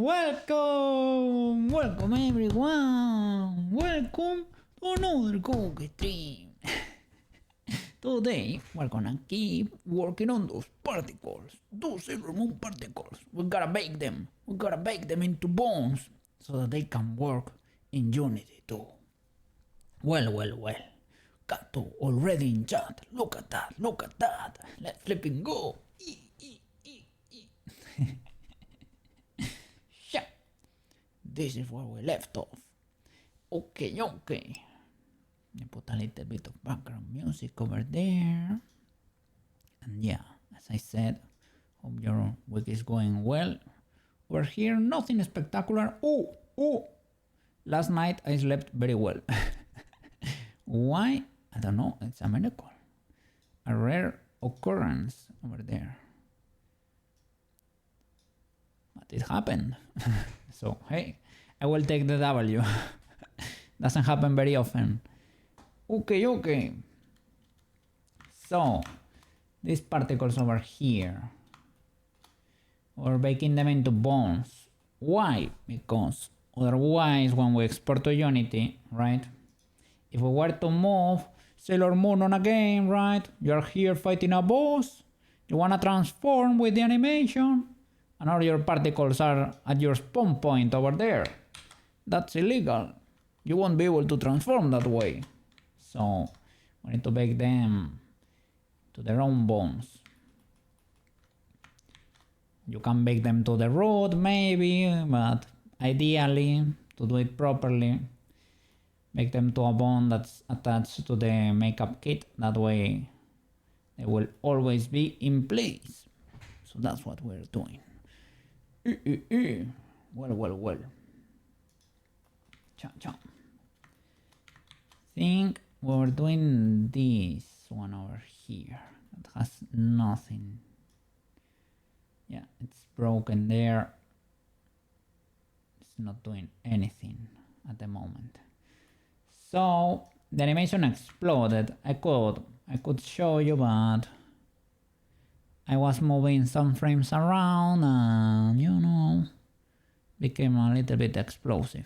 Welcome everyone! Welcome to another Coke stream! Today we're gonna keep working on those particles, those silver moon particles. We gotta bake them into bones so that they can work in Unity too. Well. Kato already in chat. Look at that. Let's flipping go. Yeah. This is where we left off. Okay. I put a little bit of background music over there. And yeah, as I said, hope your week is going well. We're here, nothing spectacular. Oh! Last night I slept very well. Why? I don't know, it's a miracle. A rare occurrence over there. But it happened. So, hey, I will take the W. Doesn't happen very often. Okay. So, these particles over here, we're baking them into bones. Why? Because otherwise, when we export to Unity, right? If we were to move Sailor Moon on a game, right? You're here fighting a boss. You wanna transform with the animation, and all your particles are at your spawn point over there. That's illegal. You won't be able to transform that way. So we need to bake them to their own bones. You can bake them to the root maybe, but ideally, to do it properly, make them to a bone that's attached to the makeup kit. That way they will always be in place. So that's what we're doing. Well. Cha. Think we're doing this one over here. That has nothing. Yeah, it's broken there. It's not doing anything at the moment. So the animation exploded. I could show you, but I was moving some frames around and became a little bit explosive.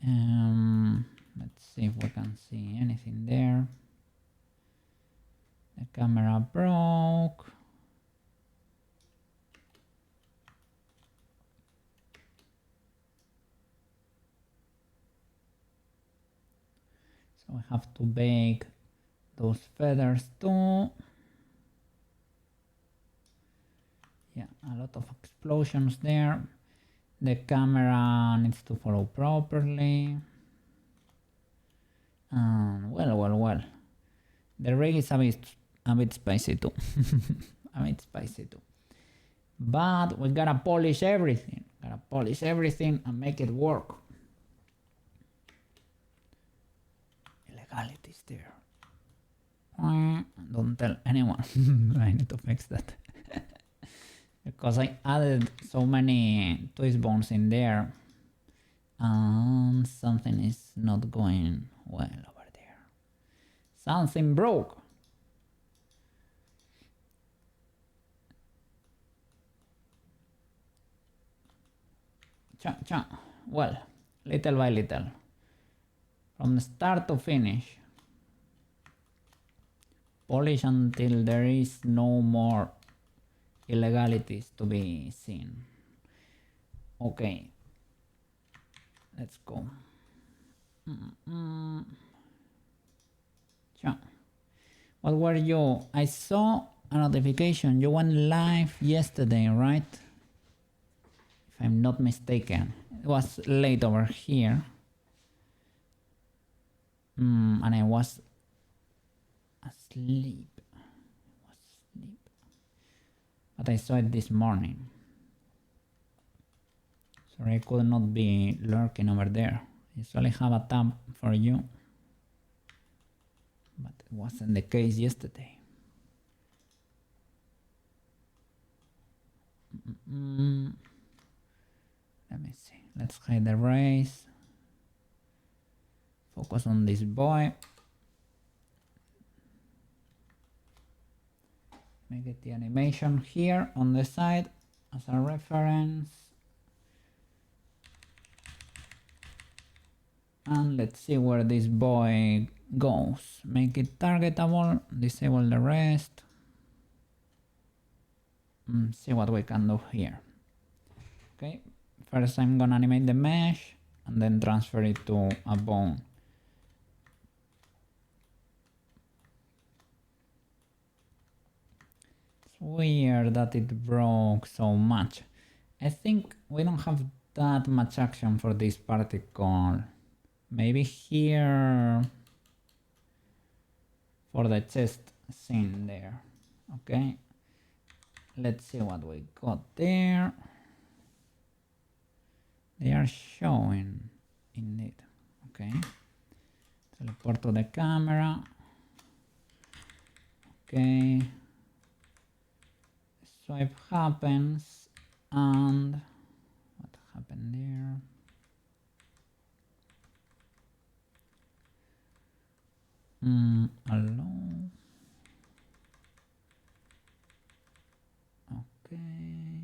Let's see if we can see anything there. The camera broke. So we have to bake those feathers too. Yeah, a lot of explosions there. The camera needs to follow properly. And well. The rig is a bit spicy too. But we gotta polish everything. And make it work. Illegalities there. Don't tell anyone. I need to fix that. Because I added so many twist bones in there and something is not going well over there. Something broke. Cha. Well, little by little. From start to finish. Polish until there is no more illegalities to be seen. Okay, let's go. What were you? I saw a notification. You went live yesterday, right? If I'm not mistaken. It was late over here. And I was asleep. But I saw it this morning. Sorry, I could not be lurking over there. I usually have a tab for you. But it wasn't the case yesterday. Let me see. Let's hide the race. Focus on this boy. Make it the animation here on the side as a reference. And let's see where this boy goes. Make it targetable, disable the rest. See what we can do here. Okay, first I'm gonna animate the mesh and then transfer it to a bone. It's weird that it broke so much. I think we don't have that much action for this particle. Maybe here for the chest scene there. Okay, let's see what we got there. They are showing indeed. Okay, teleport to the camera. Okay, swipe happens and what happened there? Hello. Okay,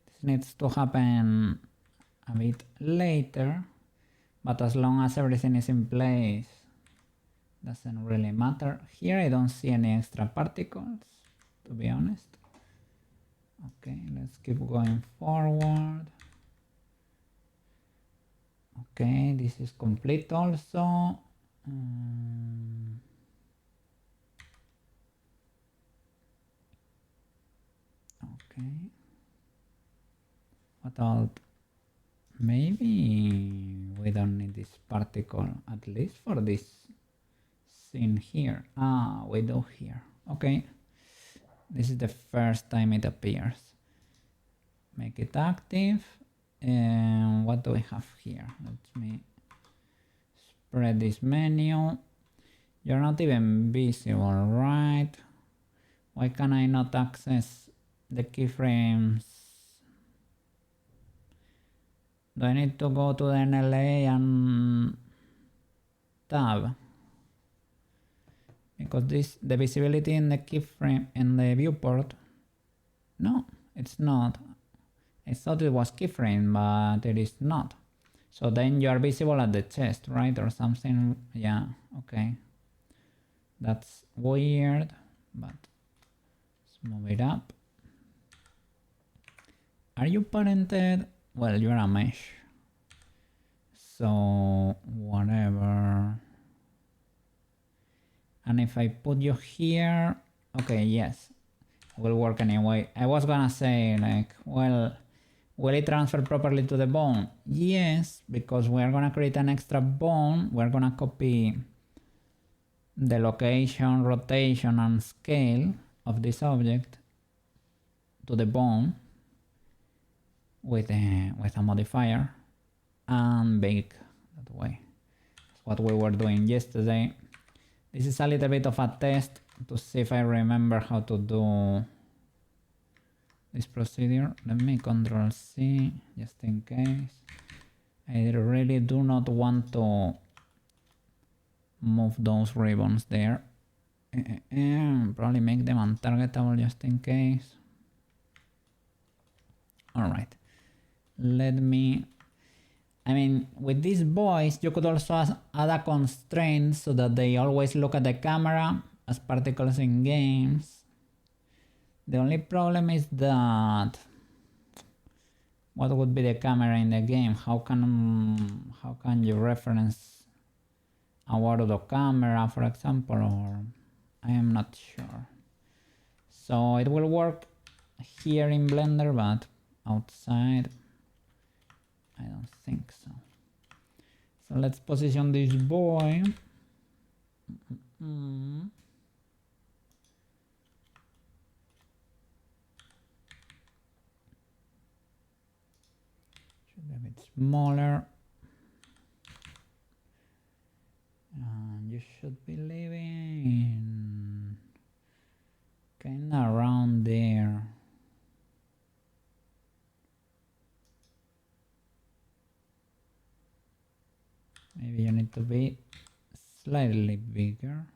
this needs to happen a bit later, but as long as everything is in place, doesn't really matter. Here I don't see any extra particles, to be honest. Okay, let's keep going forward. Okay, this is complete also. Okay. What about maybe we don't need this particle, at least for this scene here. We do here. Okay. This is the first time it appears. Make it active. And what do we have here? Let me spread this menu. You're not even visible, right? Why can I not access the keyframes? Do I need to go to the NLA and tab? Because the visibility in the keyframe in the viewport, no, it's not. I thought it was keyframe, but it is not. So then you are visible at the chest, right? Or something. Yeah, okay. That's weird, but let's move it up. Are you parented? Well, you're a mesh. So whatever. And if I put you here, okay, yes, will work anyway. I was gonna say like, well, will it transfer properly to the bone? Yes, because we're gonna create an extra bone. We're gonna copy the location, rotation, and scale of this object to the bone with a modifier and bake that way. That's what we were doing yesterday. This is a little bit of a test to see if I remember how to do this procedure. Let me Control C just in case. I really do not want to move those ribbons there. Probably make them untargetable just in case. Alright. Let me... I mean, with these boys, you could also add a constraint so that they always look at the camera as particles in games. The only problem is that what would be the camera in the game? How can you reference a Warudo camera, for example, or I am not sure. So it will work here in Blender, but outside I don't think so. So let's position this boy. Should be a bit smaller. And you should be living kinda around there. Maybe you need to be slightly bigger.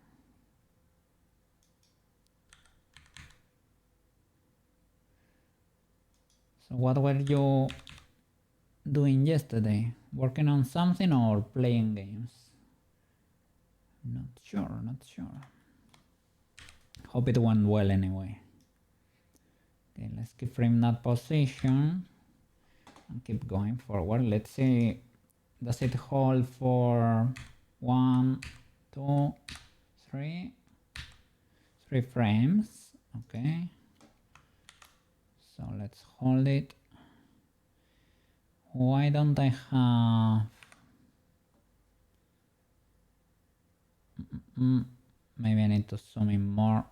So what were you doing yesterday? Working on something or playing games? Not sure, not sure. Hope it went well anyway. Okay, let's keyframe that position and keep going forward. Let's see, does it hold for 1, 2, 3? 3 frames, okay. So let's hold it. Why don't I have... maybe I need to zoom in more.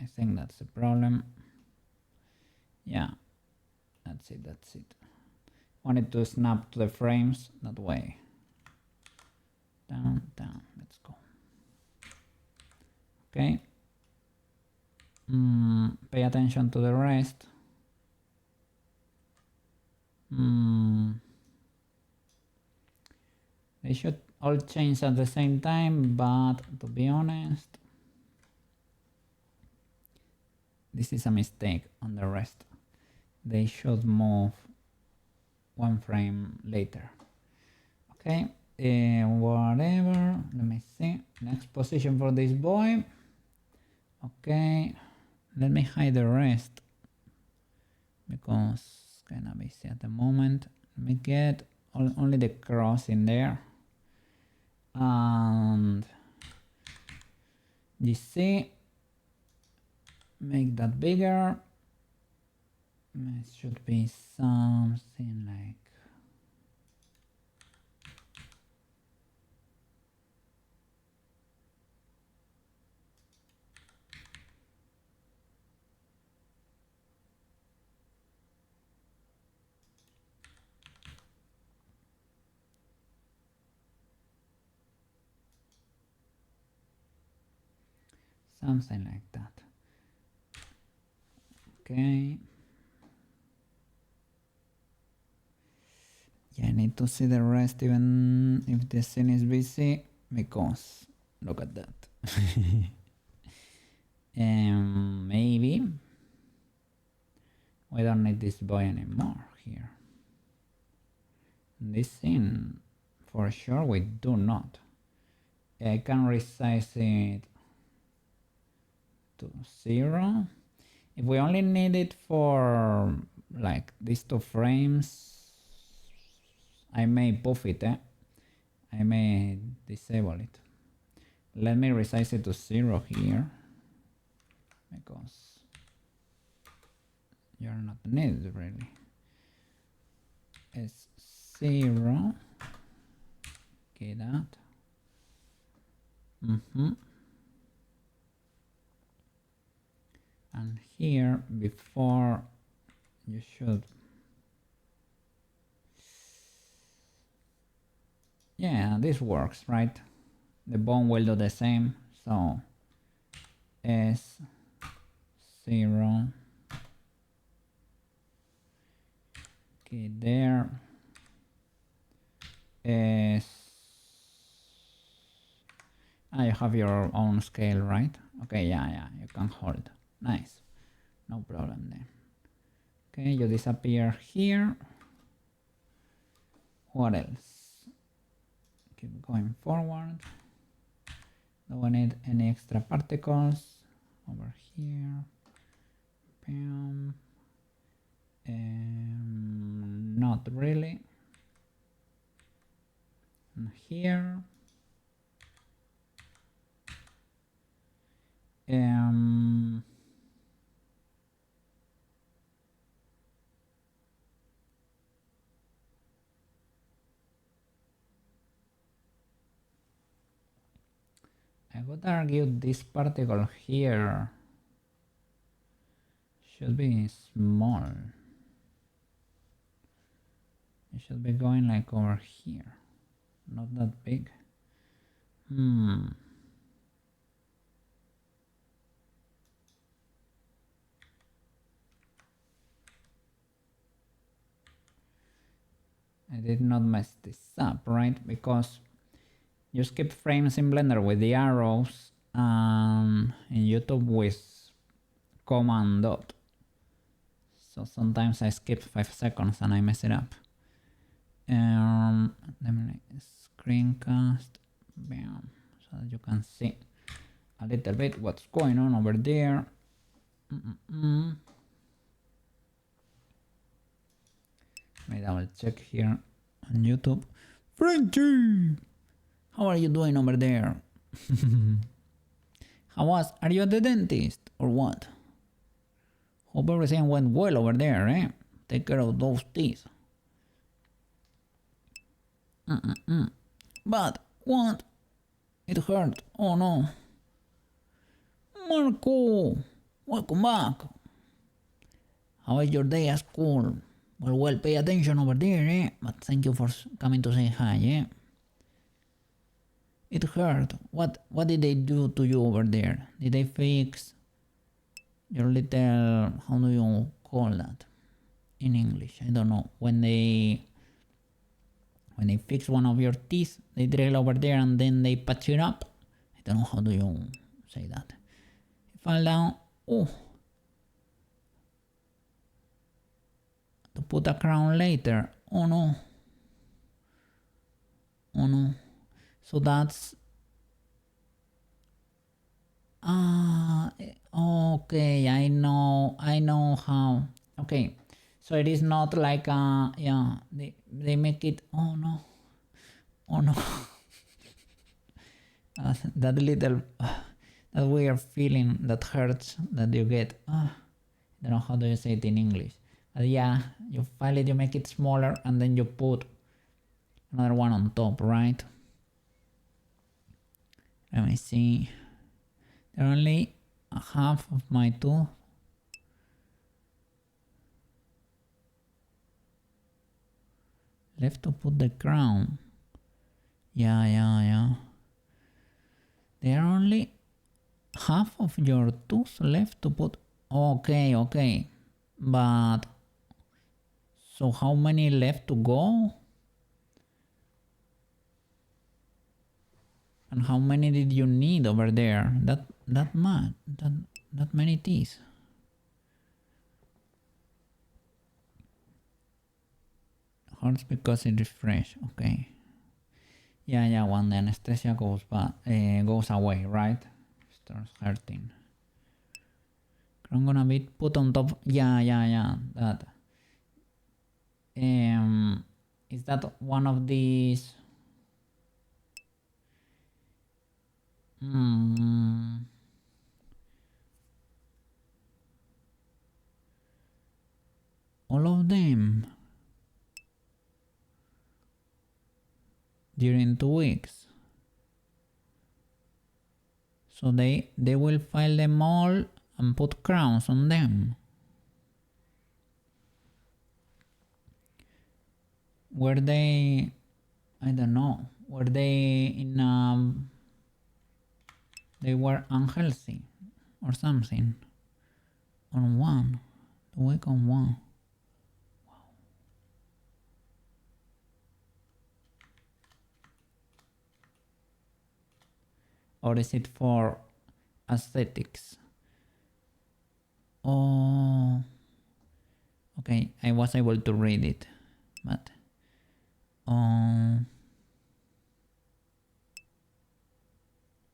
I think that's the problem. Yeah, that's it, that's it. Wanted to snap to the frames that way. Down, down, let's go. Okay. Pay attention to the rest. They should all change at the same time, but to be honest, this is a mistake on the rest. They should move 1 frame later. Okay, whatever. Let me see. Next position for this boy. Okay, let me hide the rest because it's kind of busy at the moment. Let me get only the cross in there. And GC, make that bigger. It should be something like something like that. Okay. Yeah, I need to see the rest even if the scene is busy because look at that. Maybe we don't need this boy anymore here. This scene, for sure, we do not. I can resize it to 0. If we only need it for like these 2 frames, I may buff it, I may disable it. Let me resize it to 0 here because you're not needed really. It's 0. Okay, that. And here before you should, yeah, this works, right? The bone will do the same, so S 0. Okay, there is, you have your own scale, right? Okay, yeah, you can hold. Nice, no problem then. Okay, you disappear here. What else? Keep going forward. Don't need any extra particles over here. Bam. Not really. And here. I would argue this particle here should be small. It should be going like over here, not that big. I did not mess this up, right? Because you skip frames in Blender with the arrows and in YouTube with command dot. So sometimes I skip 5 seconds and I mess it up. screencast, bam, so that you can see a little bit what's going on over there. Let me double check here on YouTube. Frenchy, how are you doing over there? Are you at the dentist or what? Hope everything went well over there, eh? Take care of those teeth. But what? It hurt. Oh no. Marco, welcome back. How is your day at school? Well, pay attention over there, eh? But thank you for coming to say hi, eh? It hurt. What did they do to you over there? Did they fix your little, how do you call that in English? I don't know. When they fix one of your teeth, they drill over there and then they patch it up. I don't know how do you say that. It fell down. Oh. To put a crown later. Oh no. Oh no. So that's okay, I know how. Okay, so it is not like yeah, they make it. Oh no. That little that weird feeling that hurts that you get. I don't know how do you say it in English. But yeah, you file it, you make it smaller, and then you put another one on top, right? Let me see. There are only half of my tooth. Left to put the crown. Yeah. There are only half of your tooth left to put. Okay. But so how many left to go? And how many did you need over there? That much? That many teeth? Hurts because it is fresh. Okay. Yeah. When the anesthesia goes away, right? Starts hurting. I'm gonna be put on top. Yeah. That. Is that one of these? All of them during 2 weeks. So they will file them all and put crowns on them. Were they, I don't know, were they in they were unhealthy or something on 1 week on 1. Wow. Or is it for aesthetics? Oh, okay, I was able to read it, but oh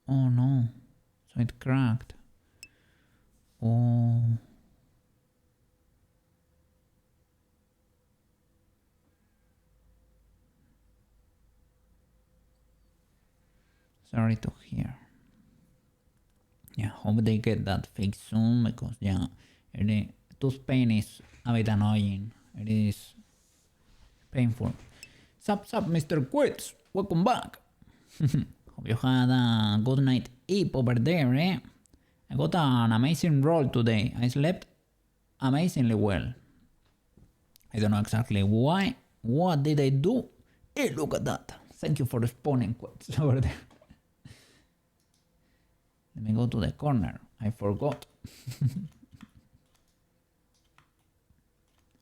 no, so it cracked. Oh, sorry to hear. Yeah, hope they get that fixed soon, because yeah, tooth pain is a bit annoying. It is painful. Sup, Mr. Quits, welcome back. Hope you had a good night sleep over there, eh? I got an amazing roll today. I slept amazingly well. I don't know exactly why. What did I do? Hey, look at that. Thank you for responding, Quits, over there. Let me go to the corner. I forgot.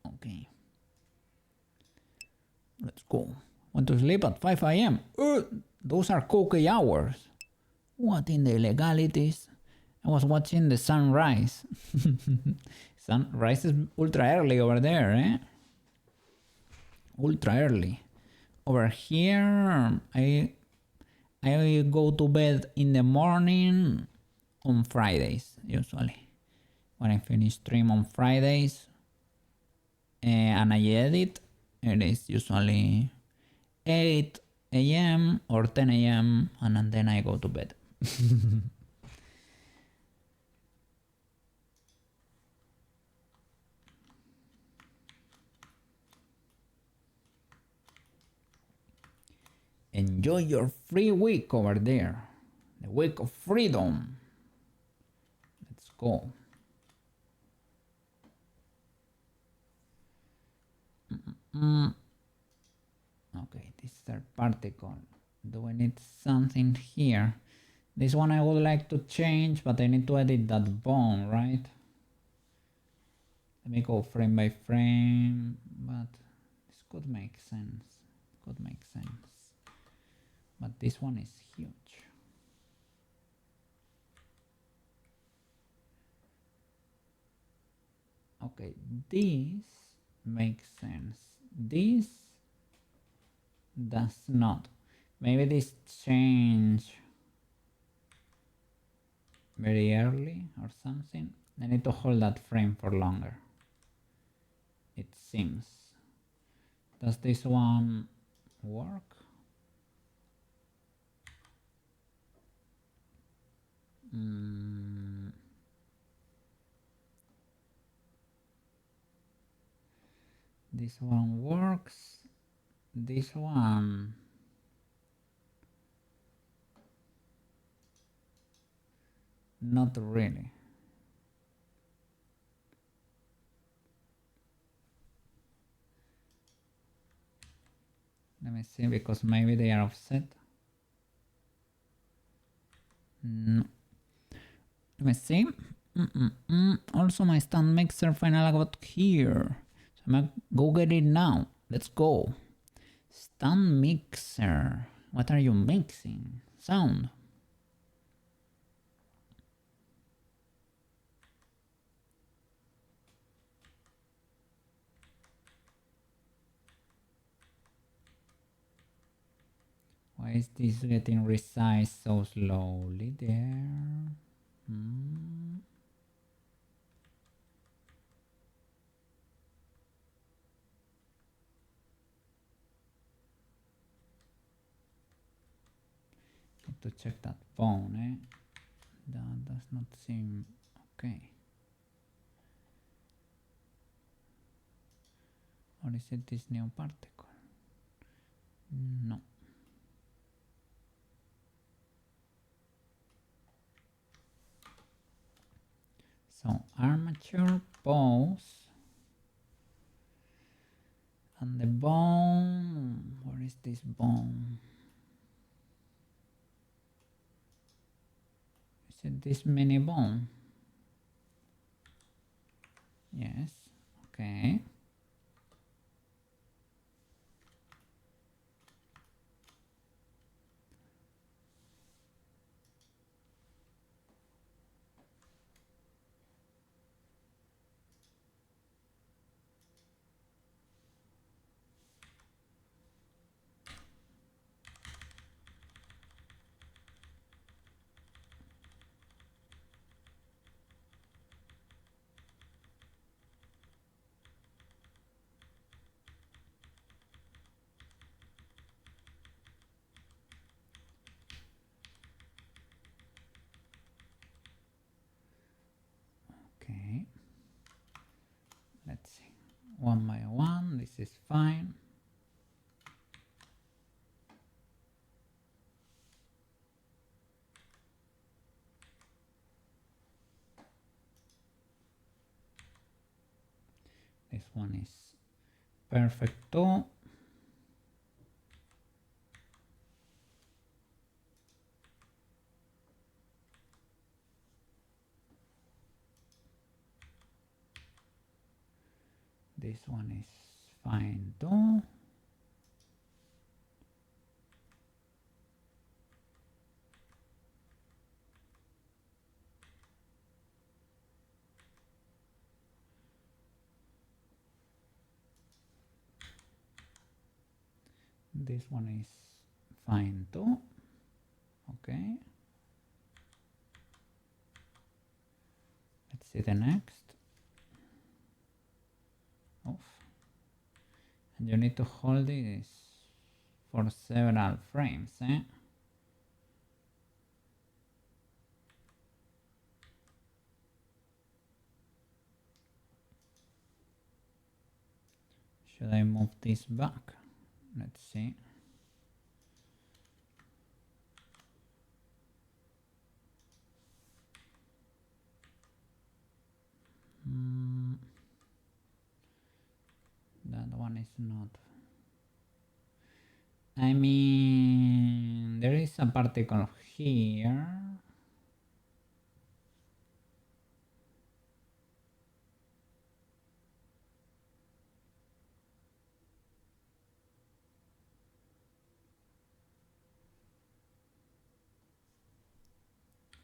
Okay. Let's go. Went to sleep at 5 a.m. Those are cookie hours. What in the illegalities? I was watching the sunrise. Sunrise is ultra early over there, eh? Ultra early. over here, I go to bed in the morning on Fridays usually. When I finish stream on Fridays and I edit, it is usually 8 a.m. or 10 a.m. and then I go to bed. Enjoy your free week over there. The week of freedom. Let's go. Okay, this is our particle. Do we need something here? This one I would like to change, but I need to edit that bone, right? Let me go frame by frame, but this could make sense. Could make sense. But this one is huge. Okay, this makes sense. This does not. Maybe this change very early or something. I need to hold that frame for longer. It seems. Does this one work? This one works. This one not really. Let me see, because maybe they are offset. No. Let me see. Also, my stand mixer finally got here. So I'm gonna go get it now. Let's go. Stand mixer. What are you mixing? Sound. Why is this getting resized so slowly there? Need to check that bone, eh? That does not seem okay. Or is it this new particle? No. So armature, pose, and the bone. Where is this bone? Is it this mini bone? Yes. Okay. Okay. Let's see. One by one. This is fine. This one is perfecto. This one is fine too. This one is fine too. Okay. Let's see the next. Oof. And you need to hold this for several frames, eh? Should I move this back? Let's see. That one is not. I mean, there is a particle here.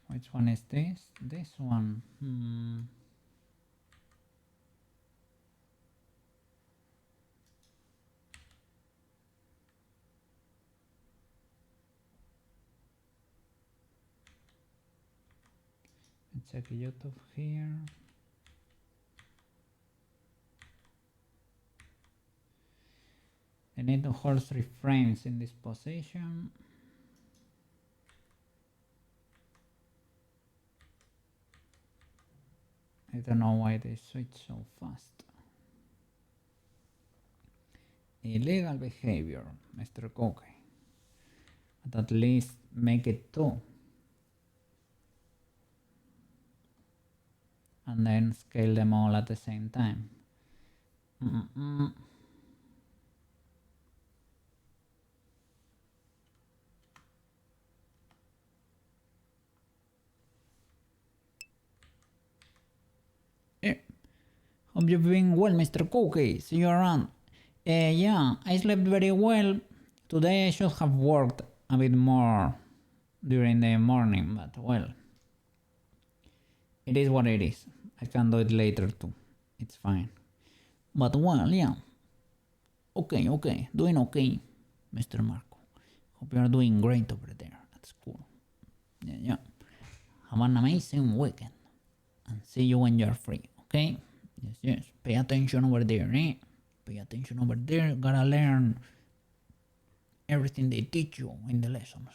Which one is this? This one. Let's check YouTube here. I need to hold 3 frames in this position. I don't know why they switch so fast. Illegal behavior, Mr. Koke. But at least make it 2. And then scale them all at the same time. Hope you've been well, Mr. Cookie. See you around. Yeah, I slept very well. Today I should have worked a bit more during the morning, but well, it is what it is. I can do it later too. It's fine. But well, yeah. Okay, doing okay, Mr. Marco. Hope you are doing great over there at school. Yeah. Have an amazing weekend. And see you when you're free, okay? Yes. Pay attention over there, eh? Pay attention over there. Gotta learn everything they teach you in the lessons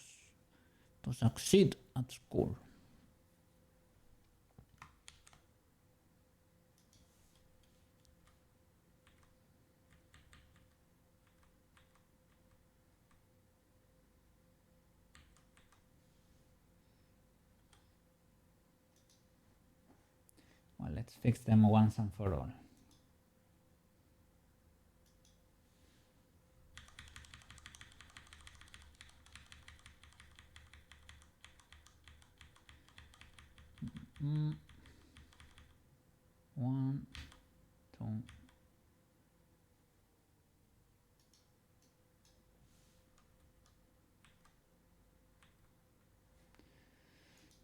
to succeed at school. Well, let's fix them once and for all. One, two.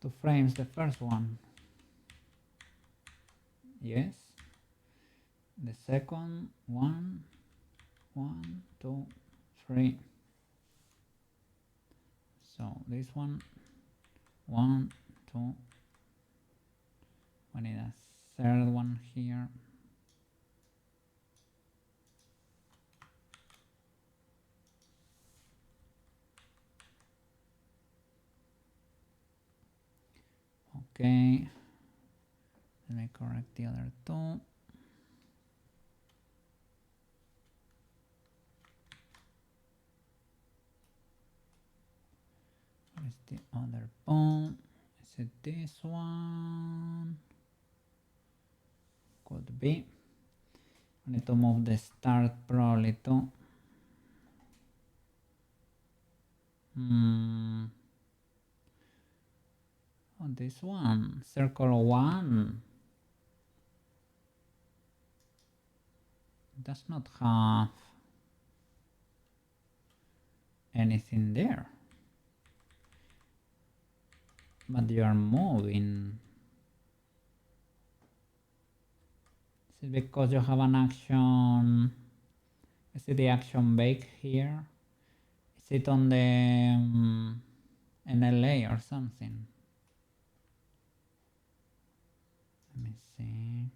Two frames, the first one. Yes. The second one, 1, 2, 3. So this one, 1, 2. We need a third one here. Okay. Let me correct the other two. What is the other pawn? Is it this one? Could be. I need to move the start probably too. Oh, this one, circle 1. Does not have anything there. But you are moving. Is it because you have an action? Is it the action bake here? Is it on the NLA or something? Let me see.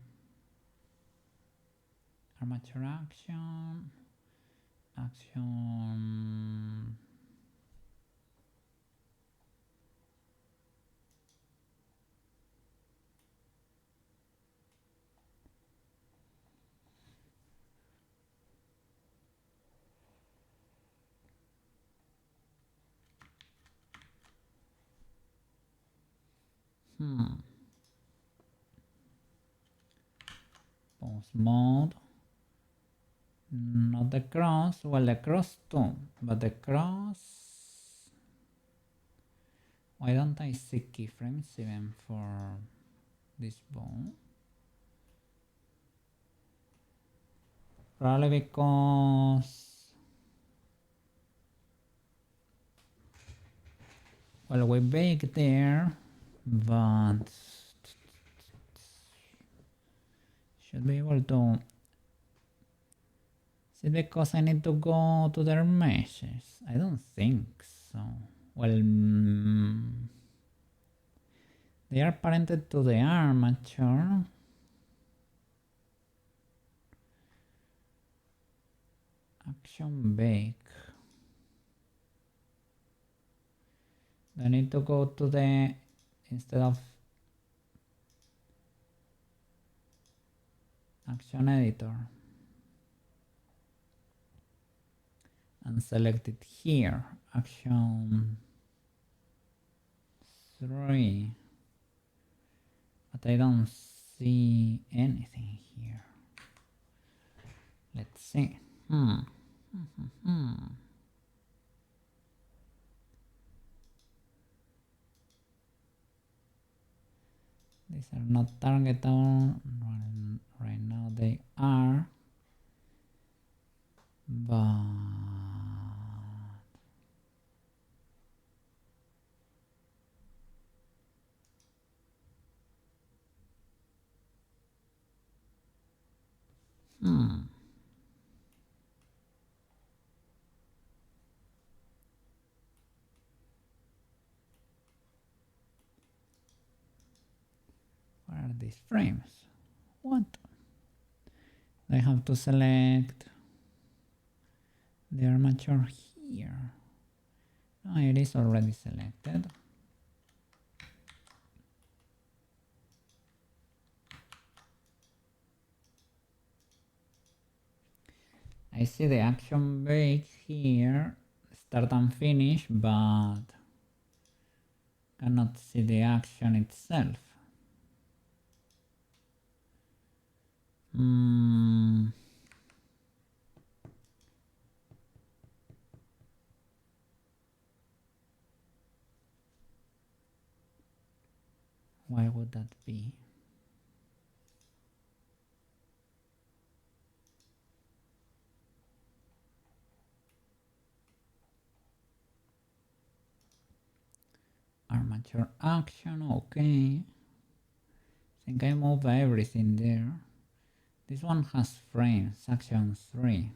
Armature action. Action. Pause mode. Not the cross. Well, the cross too, but the cross. Why don't I see keyframes even for this bone? Probably because, well, we bake there, but should be able to. Is it because I need to go to their meshes? I don't think so. Well, they are parented to the armature. Action bake. I need to go to the, instead of action editor, and select it here, action 3, but I don't see anything here. Let's see. These are not targetable. Right now they are, but where are these frames? What? I have to select the armature here. Oh, it is already selected. I see the action bake here, start and finish, but cannot see the action itself. Why would that be? Armature action, okay. I think I move everything there. This one has frames, action 3.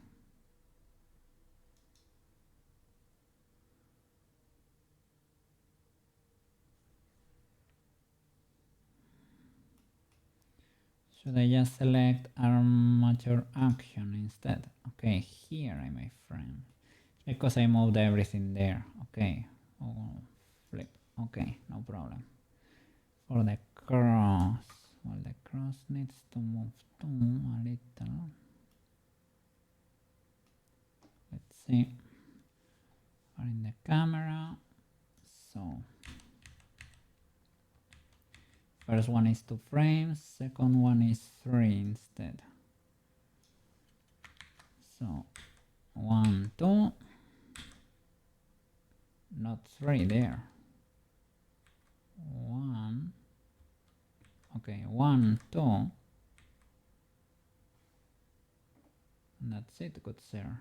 Should I just select armature action instead? Okay, here I make frame. Because I moved everything there. Okay. Oh, flip. Okay, no problem. For the cross. Well, the cross needs to move too a little. Let's see. Are in the camera. So first one is 2 frames, second one is 3 instead. So 1, 2, not 3 there. 1, okay, 1, 2, and that's it, good sir.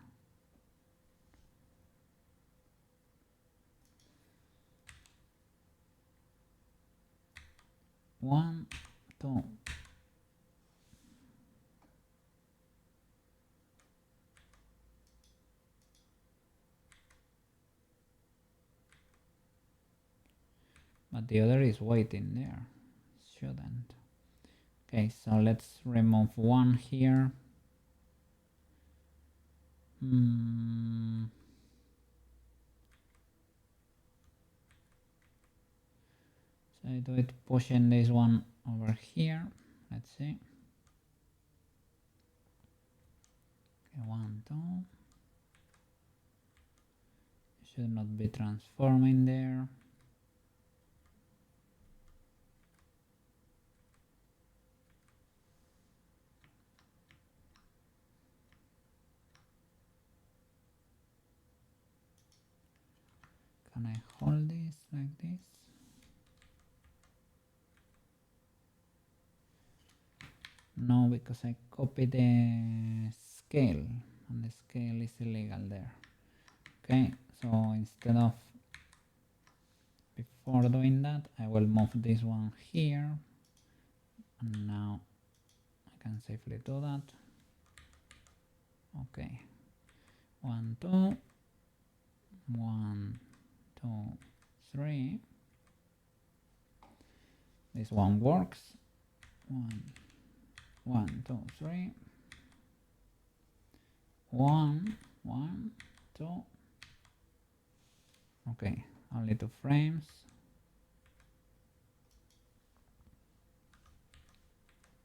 One, two. but the other is waiting there. Shouldn't. Okay, so let's remove one here. So I do it pushing this one over here. Let's see. Okay, 1, 2. Should not be transforming there. Can I hold this like this? No, because I copied the scale and the scale is illegal there. Okay, so instead of before doing that, I will move this one here, and now I can safely do that. Okay, 1, 2, 1, 2, 3. This one works. 1, 2, 3. 1, 1, 2. Okay, only 2 frames.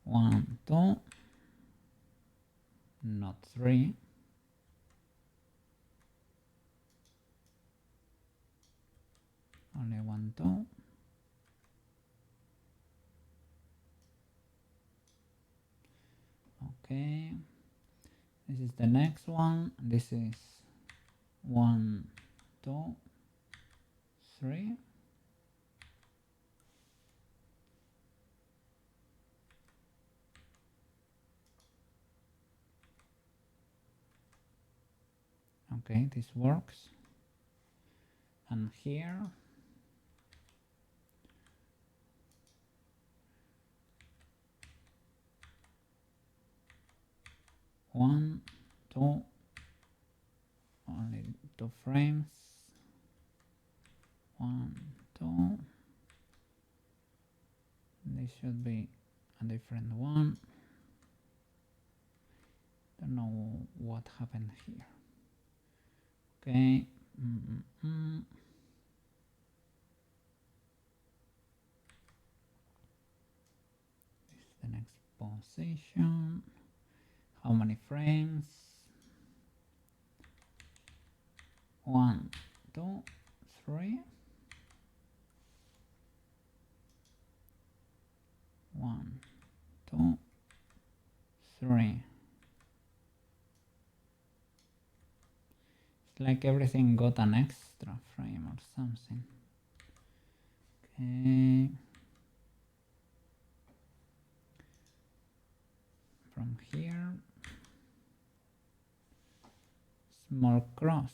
1, 2. Not 3. Only 1, 2. Okay, this is the next one. This is 1, 2, 3. Okay, this works. And here, one, two, only 2 frames. 1, 2. This should be a different one. Don't know what happened here. Okay. This is the next position. How many frames? 1, 2, 3. 1, 2, 3. It's like everything got an extra frame or something. Okay. From here, small cross.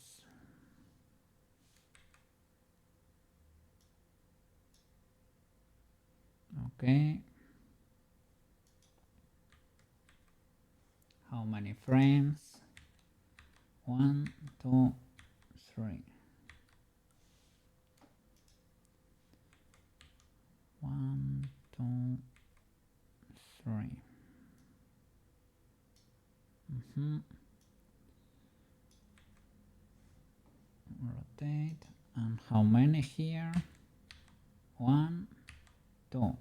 Okay. How many frames? 1, 2, 3. 1, 2, 3. Rotate. And how many here? 1, 2.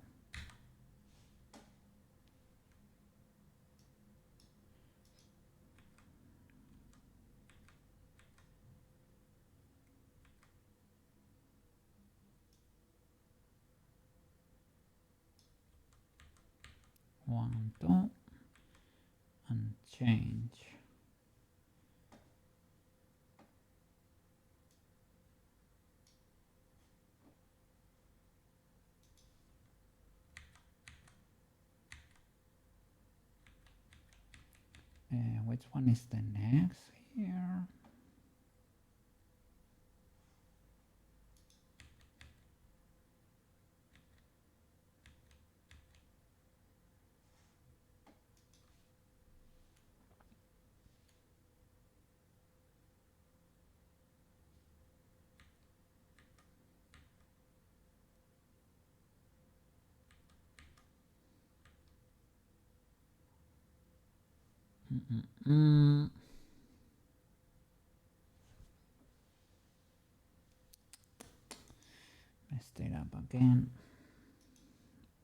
One, 2, and change. Which one is the next here? Messed it up again.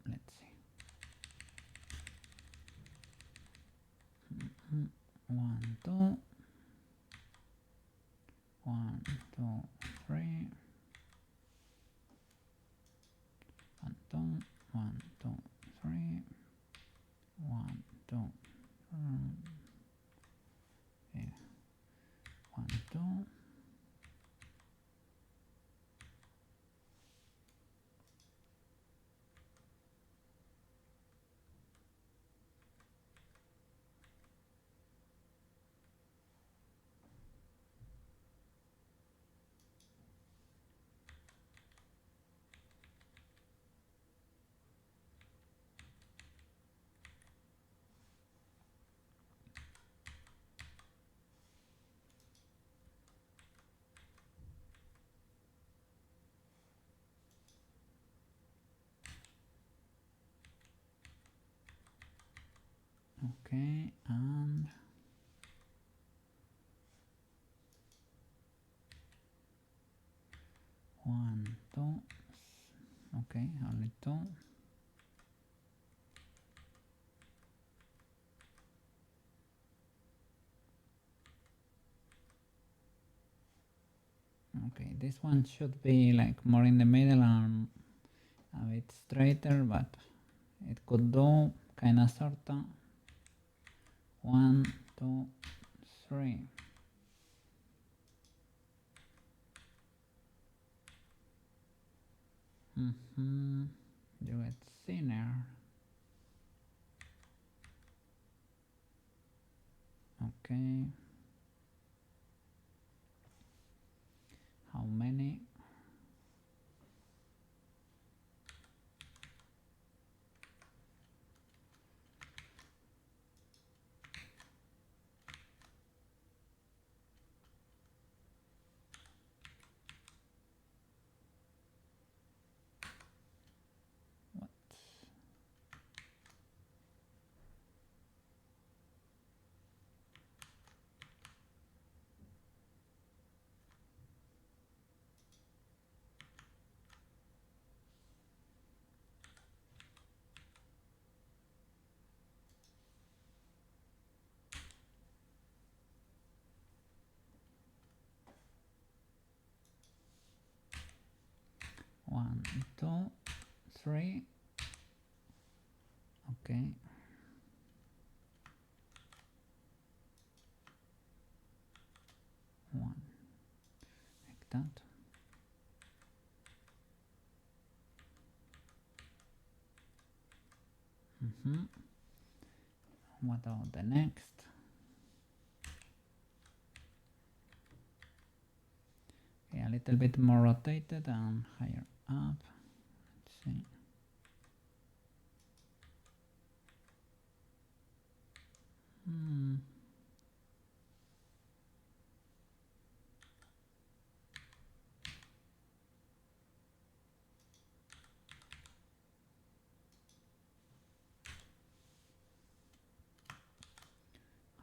Let's see. 1, 2. 1, 2, 3. 1, 2, 1, 2, 3. 1, 2. Yeah. 1, 2. Okay, and 1, 2. Okay, only 2. Okay, this one should be like more in the middle and a bit straighter, but it could do kinda sorta. 1, 2, 3. Do it thinner. Okay. How many? What? One, 2, 3. Okay. 1, like that. What about the next? Okay, a little bit more rotated and higher up. Let's see.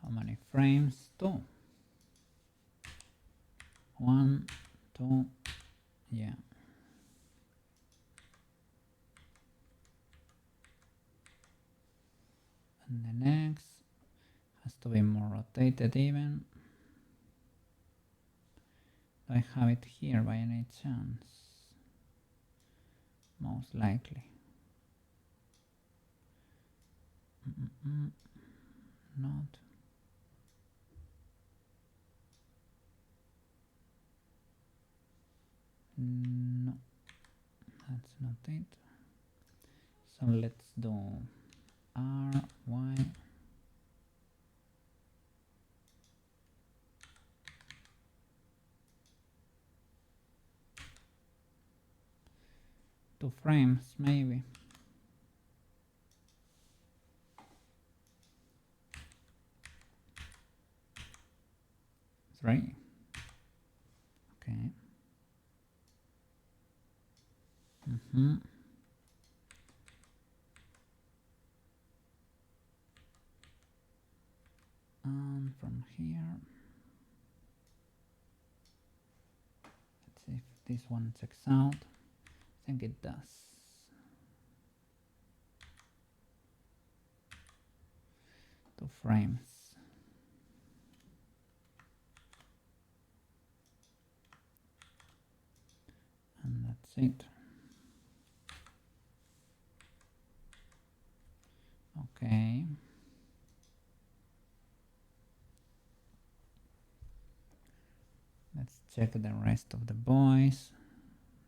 How many frames? 2. 1, 2. Yeah. And the next has to be more rotated even. Do I have it here by any chance? Most likely. Not. No, that's not it. So let's do R, Y. Two frames, maybe. 3. Okay. this one checks out. I think it does. Two frames. And that's it. Okay. Let's check the rest of the boys.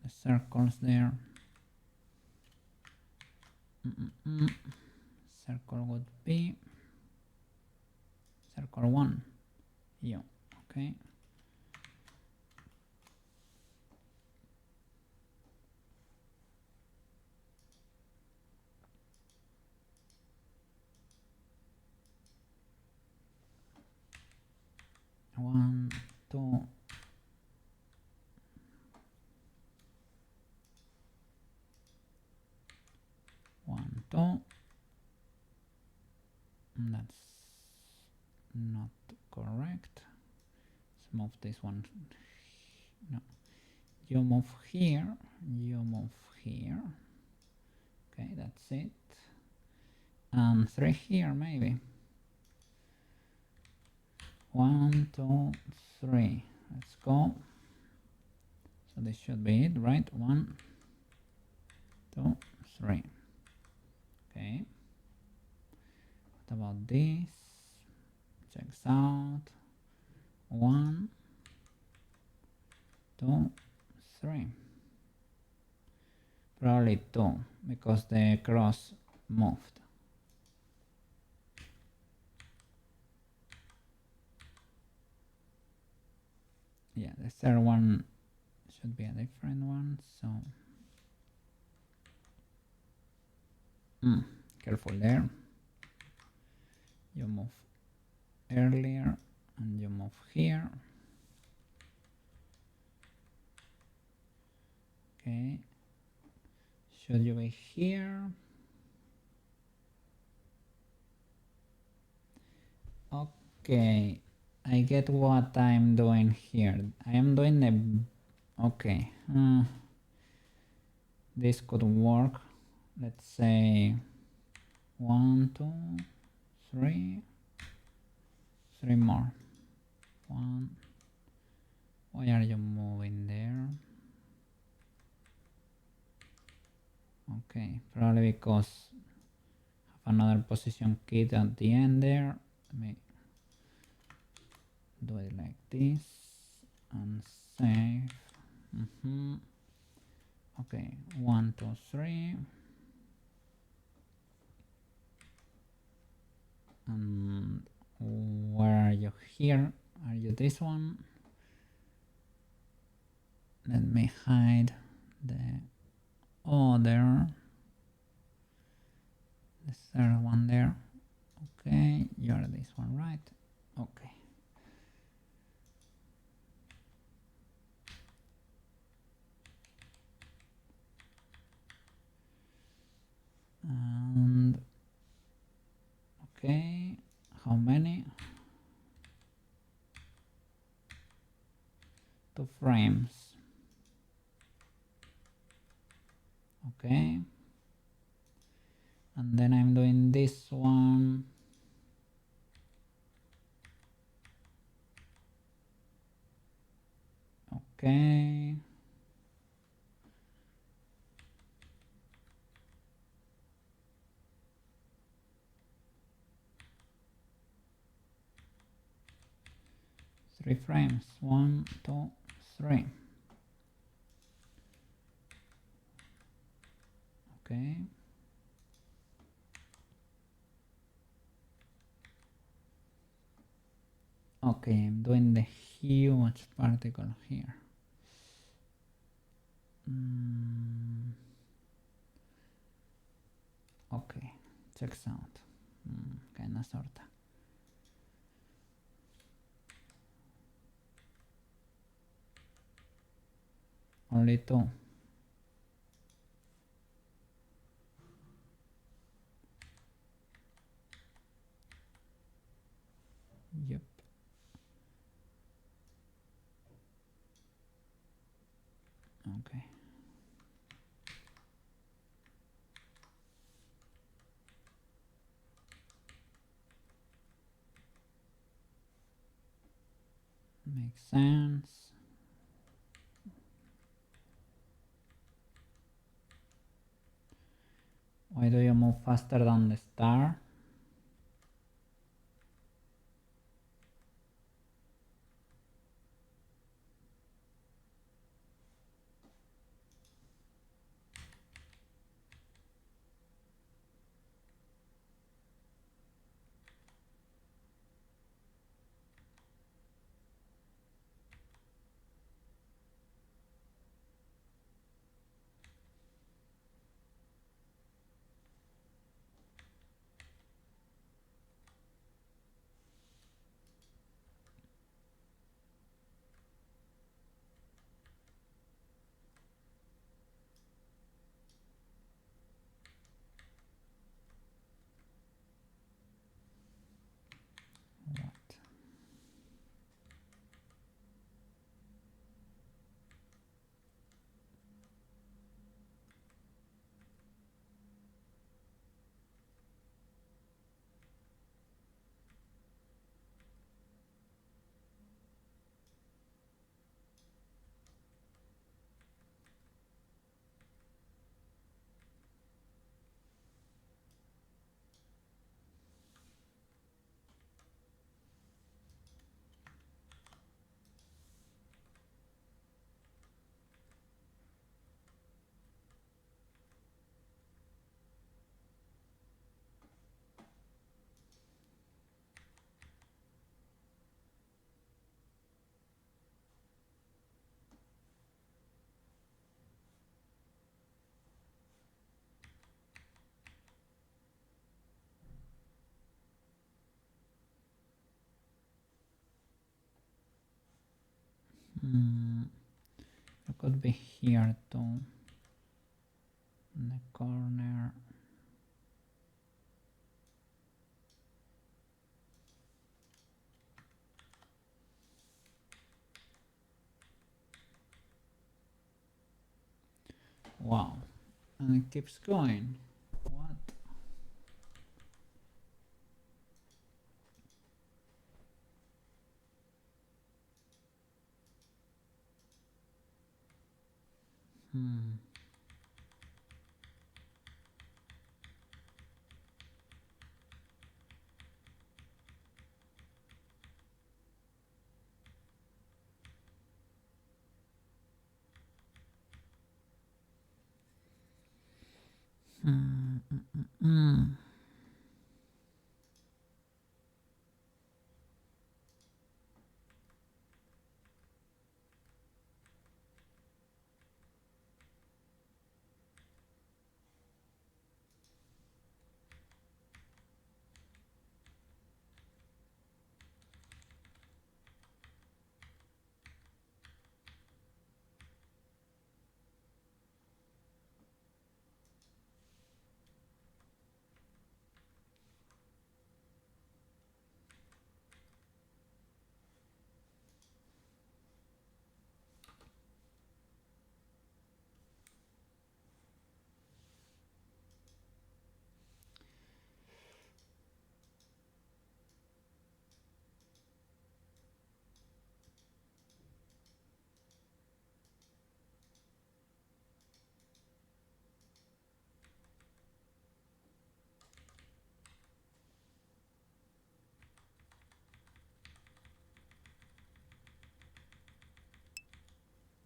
The circles there. Circle would be circle 1. Yeah, okay. One, two. One, two. That's not correct. Let's move this one. No. You move here. You move here. Okay, that's it. And 3 here, maybe. 1, 2, 3. Let's go. So this should be it, right? 1, 2, 3. Okay. What about this? Checks out. 1, 2, 3. Probably 2 because the cross moved. Yeah, the third one should be a different one, so careful there. You move earlier and you move here. Okay, should you be here? Okay, I get what I'm doing here. I am doing the okay. This could work. Let's say 1, 2, 3, 3 more. 1. Why are you moving there? Okay, probably because I have another position kit at the end there. Let me do it like this and save. Okay, 1, 2, 3. And where are you here? Are you this one? Let me hide the other, the third one there. Okay, you're this one, right? Okay. And okay, how many? 2 frames. Okay. And then I'm doing this one. Okay. Three frames. 1, 2, 3. Okay. Okay, I'm doing the huge particle here. Okay, checks out. Kinda sorta. Only 2. Yep. Okay. Makes sense. Why do you move faster than the star? What? It could be here too. In the corner. Wow. And it keeps going. What?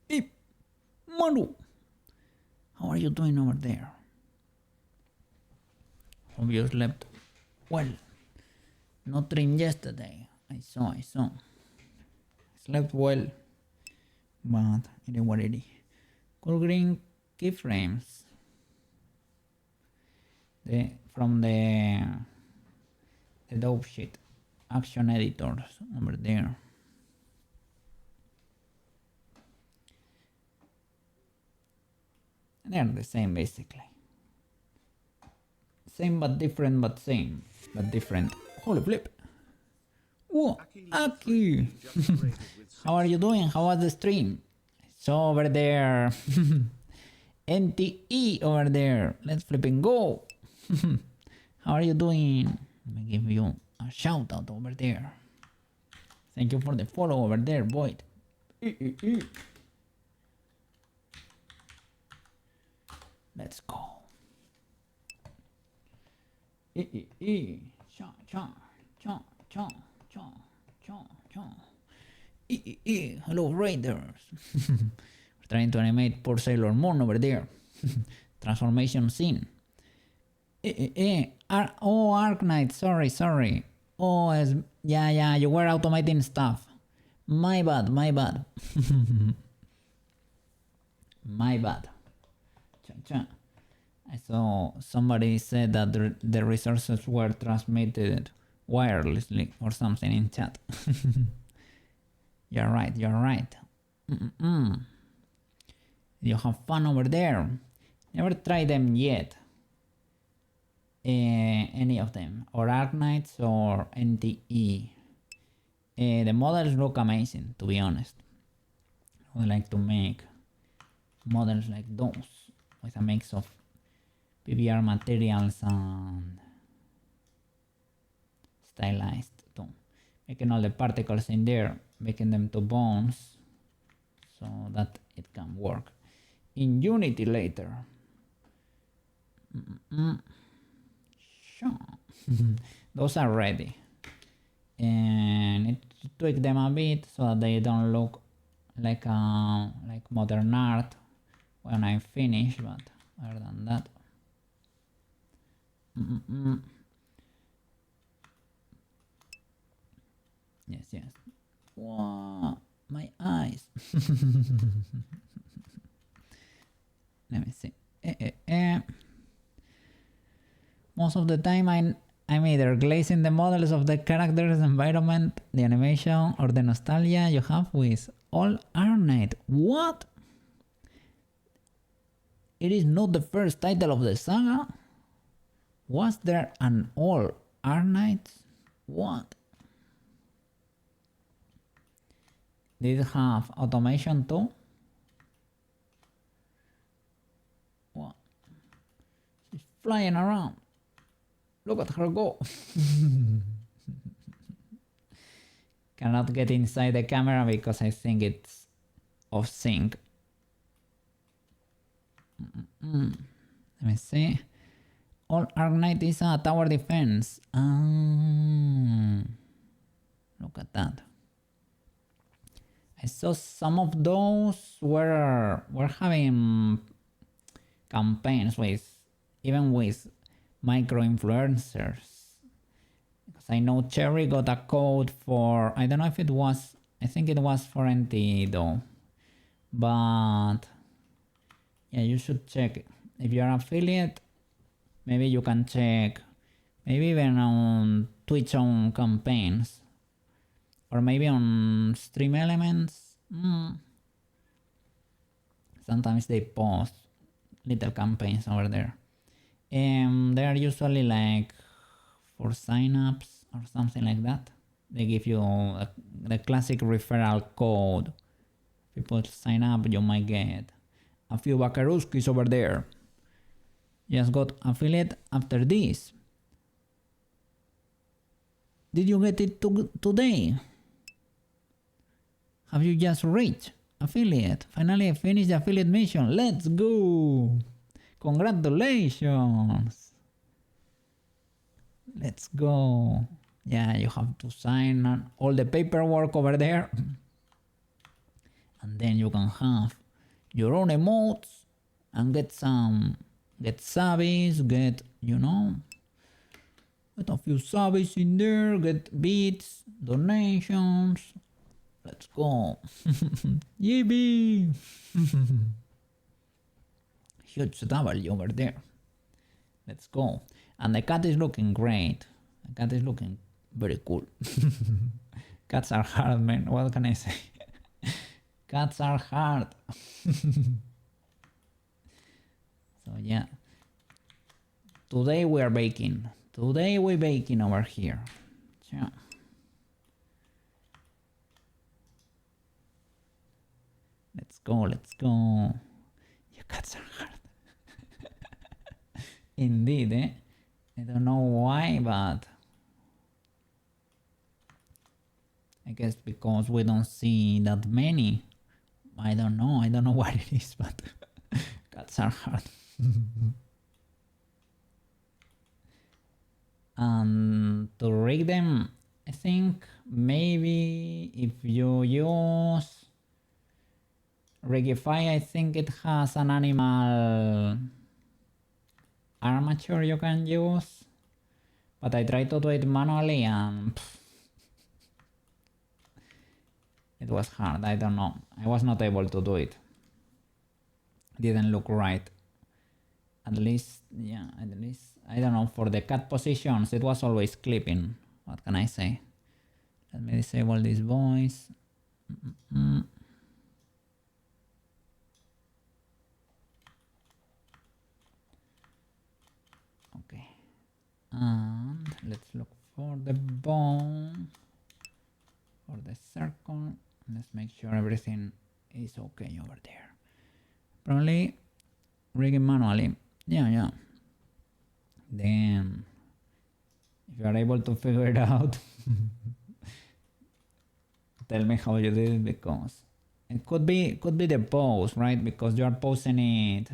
Hey, Manu! How are you doing over there? Hope you slept well. No dream yesterday. I saw. Slept well. But it is what it is. Cool green keyframes. From the dope shit action editors over there. They're the same basically. Same but different but same but different. Holy flip. Whoa, Aki! How are you doing? How was the stream? I So over there. NTE over there. Let's flip and go. How are you doing? Let me give you a shout out over there. Thank you for the follow over there, Boyd. Let's go. Cha cha cha cha cha cha cha. Hello, Raiders. We're trying to animate poor Sailor Moon over there. Transformation scene. Oh, Arknight, sorry. Oh, yeah, you were automating stuff. My bad. My bad. Cha. I saw somebody said that the resources were transmitted wirelessly or something in chat. You're right. You have fun over there. Never tried them yet. Any of them, or Arknights or NTE. The models look amazing, to be honest. I would like to make models like those with a mix of PBR materials and stylized too. Making all the particles in there, making them to bones so that it can work in Unity later. Those are ready, and need to tweak them a bit so that they don't look like modern art when I finish, but other than that, yes. Wow, my eyes. Let me see. Most of the time I'm either glazing the models of the character's environment, the animation, or the nostalgia you have with all Arknight. What? It is not the first title of the saga? Was there an all Arknight? What? Did it have automation too? What? She's flying around. Look at her go. Cannot get inside the camera because I think it's off sync. Let me see. All Arknight is a tower defense. Look at that. I saw some of those were having campaigns even with micro influencers, because I know Cherry got a code for, I don't know if it was, I think it was for NT though, but yeah, you should check it. If you're an affiliate, maybe you can check, maybe even on Twitch on campaigns, or maybe on Stream Elements. Sometimes they post little campaigns over there. They are usually like for signups or something like that. They give you the classic referral code. If people sign up, you might get a few Bakaruskis over there. Just got affiliate after this. Did you get it today? Have you just reached affiliate? Finally finished the affiliate mission. Let's go! Congratulations! Let's go. Yeah, you have to sign all the paperwork over there. And then you can have your own emotes and get subbies, get a few subbies in there, get bits, donations. Let's go. Yippee! Huge W over there. Let's go. And the cat is looking great. The cat is looking very cool. Cats are hard, man. What can I say? Cats are hard. So yeah. Today we are baking. Today we're baking over here. Yeah. Let's go, let's go. Your cats are hard. Indeed, eh? I don't know why, but I guess because we don't see that many. I don't know what it is, but cats are hard. And to rig them, I think maybe if you use Rigify, I think it has an animal armature you can use, but I tried to do it manually and it was hard. I don't know, I was not able to do it. Didn't look right. At least, yeah, at least, I don't know, for the cat positions it was always clipping. What can I say? Let me disable this voice. Okay, and let's look for the bone, for the circle. Let's make sure everything is okay over there. Probably rigging manually. Yeah. Then, if you are able to figure it out, tell me how you did it, because it could be the pose, right? Because you are posing it,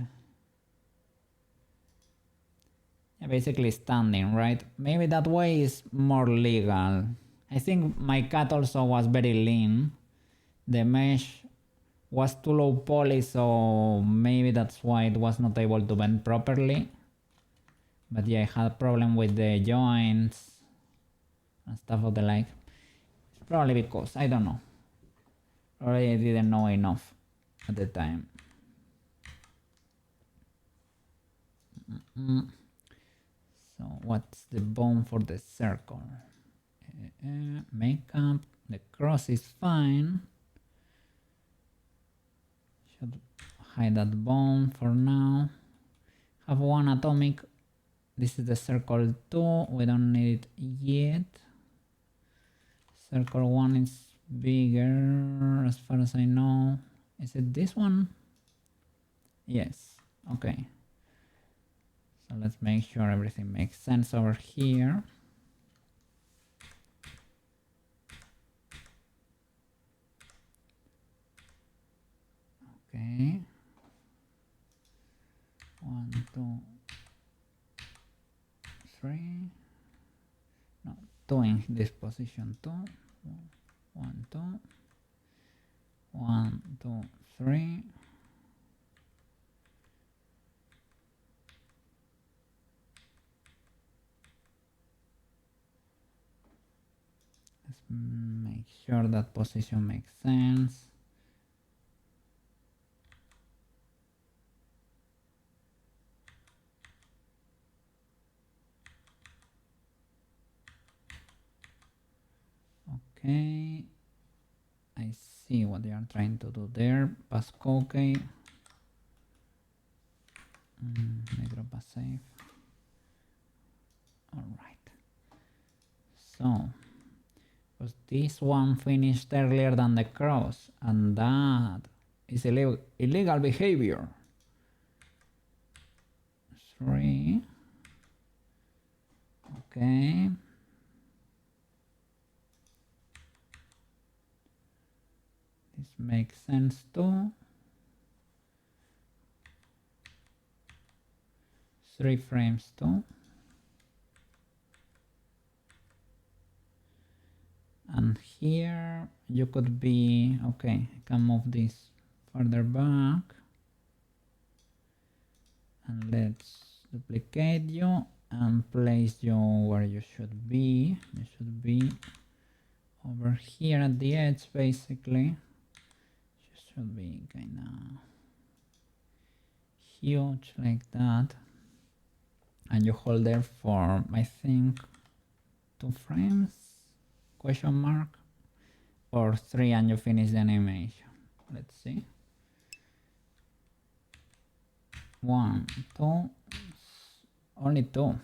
yeah, basically standing, right? Maybe that way is more legal. I think my cat also was very lean. The mesh was too low poly, so maybe that's why it was not able to bend properly. But yeah, I had a problem with the joints and stuff of the like. Probably because, I don't know. Probably I didn't know enough at the time. So what's the bone for the circle? Makeup, the cross is fine. Should hide that bone for now. Have one atomic. This is the circle 2, we don't need it yet. Circle 1 is bigger as far as I know. Is it this one? Yes, okay. So let's make sure everything makes sense over here. Okay. 1, 2, 3. No, 2 in this position, 2. 1, 2. 1, 2, 3. Let's make sure that position makes sense. Okay, I see what they are trying to do there. Pasco, okay. Negro pass safe. All right. So, was this one finished earlier than the cross, and that is illegal behavior. 3. Okay. This makes sense too. 3 frames too. And here you could be, okay, I can move this further back. And let's duplicate you and place you where you should be. You should be over here at the edge, basically. You should be kind of huge like that. And you hold there for, I think, 2 frames, question mark, or 3 and you finish the animation. Let's see. 1, 2, only 2,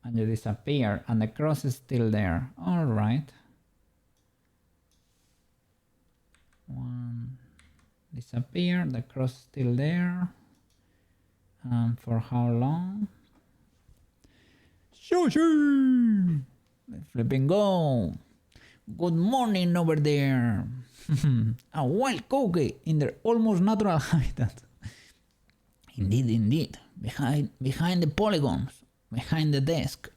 and you disappear, and the cross is still there. All right. 1, disappear. The cross still there. For how long? Sushi! Let's flipping go. Good morning over there. A wild cookie in their almost natural habitat. Indeed, indeed. Behind the polygons, behind the desk,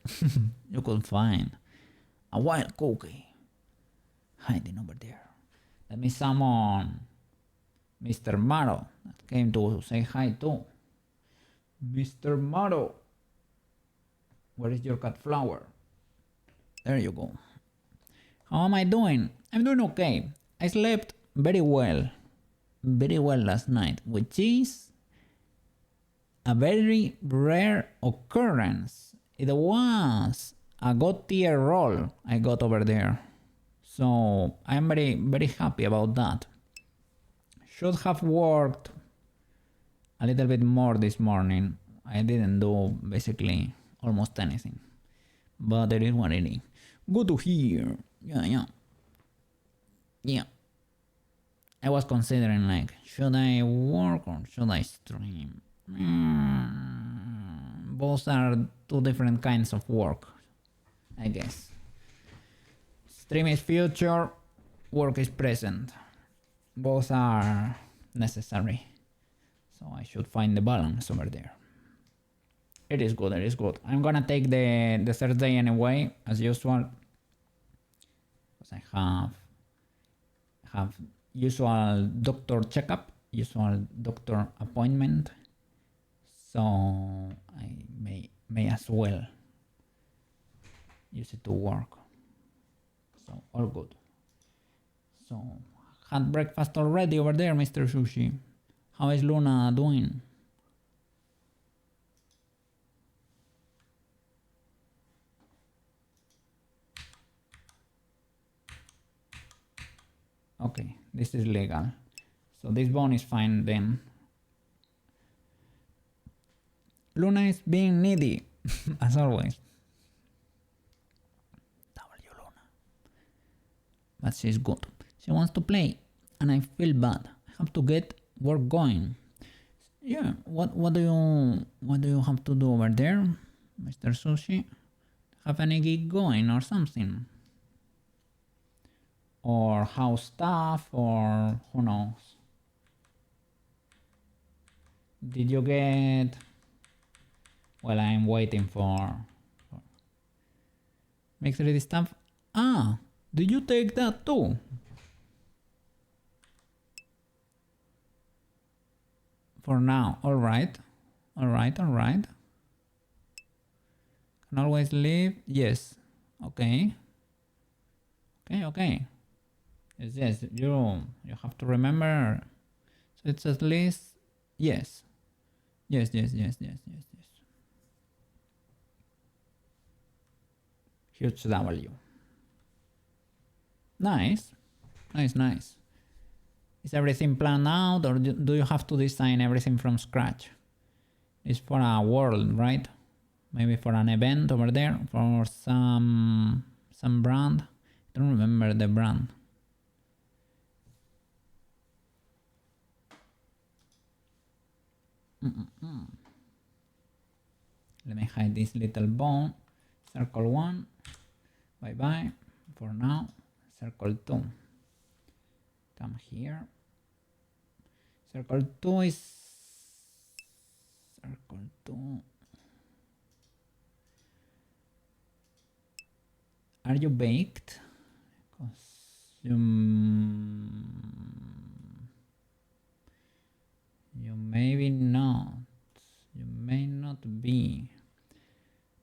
you could find a wild cookie hiding over there. Let me summon Mr. Maro that came to say hi too. Mr. Maro, where is your cat flower? There you go. How am I doing? I'm doing okay. I slept very well last night, which is a very rare occurrence. It was a God tier roll I got over there. So I'm very happy about that. Should have worked a little bit more this morning. I didn't do basically almost anything. But it is what it is. Good to hear. Yeah. I was considering like, should I work or should I stream? Both are two different kinds of work, I guess. Stream is future, work is present. Both are necessary. So I should find the balance over there. It is good, it is good. I'm gonna take the Thursday anyway, as usual. Because I have usual doctor checkup, usual doctor appointment. So I may as well use it to work. So all good. So had breakfast already over there, Mr. Sushi. How is Luna doing? Okay, this is legal. So this bone is fine then. Luna is being needy, as always. W Luna. But she's good. She wants to play, and I feel bad. I have to get work going. Yeah, what do you have to do over there, Mr. Sushi? Have any gig going or something? Or house stuff, or who knows? Did you get... Well, I'm waiting for mixed ready stuff. Ah, did you take that too? For now, alright. Alright. Can always leave. Yes. Okay. Yes, you have to remember. So it's at least yes. Yes. Huge W. Nice. Is everything planned out, or do you have to design everything from scratch? It's for a world, right? Maybe for an event over there, for some brand. I don't remember the brand. Let me hide this little bone. Circle 1. Bye. For now, circle 2. Come here. Circle 2 is... Circle 2. Are you baked? Because you maybe not. You may not be.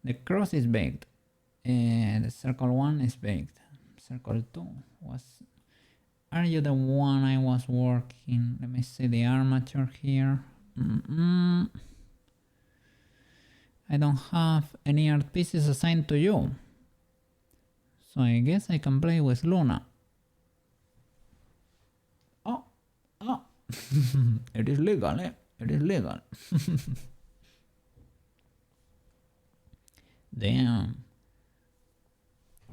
The cross is baked. The circle 1 is baked. Circle 2 was... Are you the one I was working? Let me see the armature here. I don't have any art pieces assigned to you. So I guess I can play with Luna. Oh. It is legal, eh? It is legal. Damn.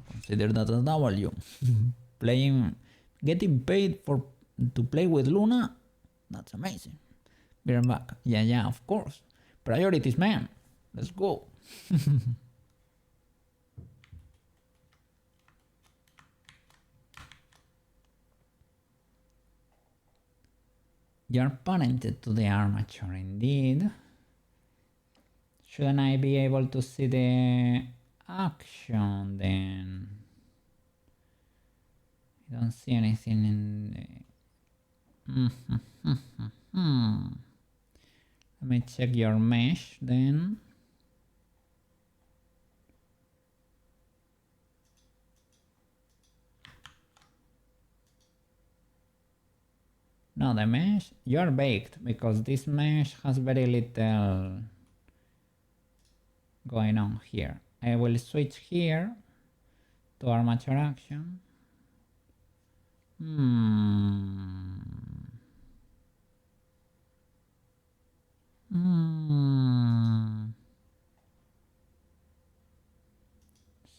Consider that a W. Getting paid to play with Luna? That's amazing. We're back. Yeah, of course. Priorities, man. Let's go. You're parented to the armature, indeed. Shouldn't I be able to see the action then? I don't see anything in the... Let me check your mesh then. No, the mesh, you're baked because this mesh has very little going on here. I will switch here to armature action.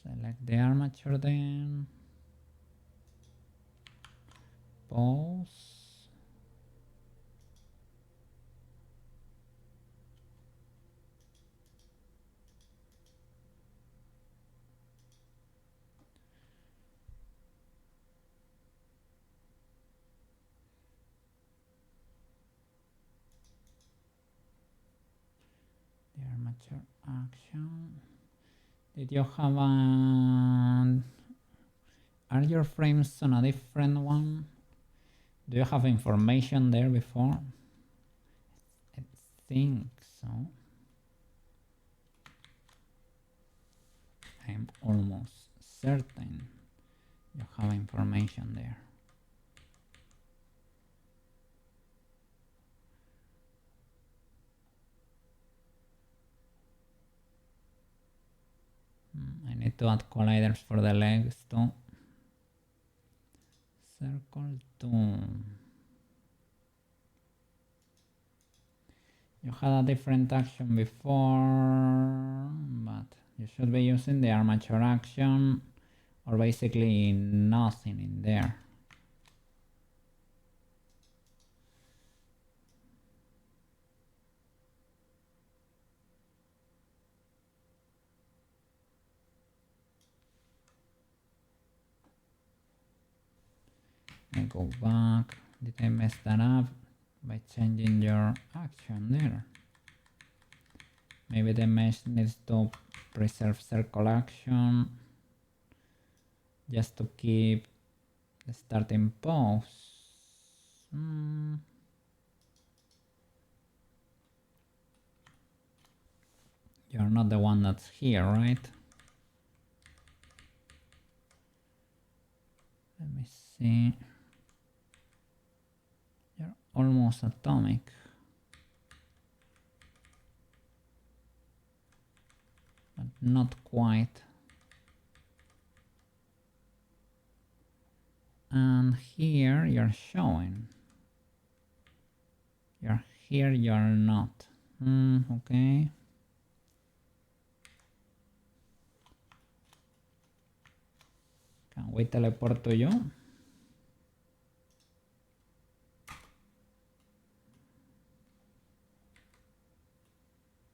Select the armature then. Pause. The armature action. Did you have a... Are your frames on a different one? Do you have information there before? I think so. I'm almost certain you have information there. I need to add colliders for the legs too. Circle 2. You had a different action before, but you should be using the armature action or basically nothing in there. I go back. Did I mess that up by changing your action there? Maybe the mesh needs to preserve circle action just to keep the starting pose. You're not the one that's here, right? Let me see. You're almost atomic. But not quite. And here you're showing. You're here, you're not. Okay. Can we teleport to you?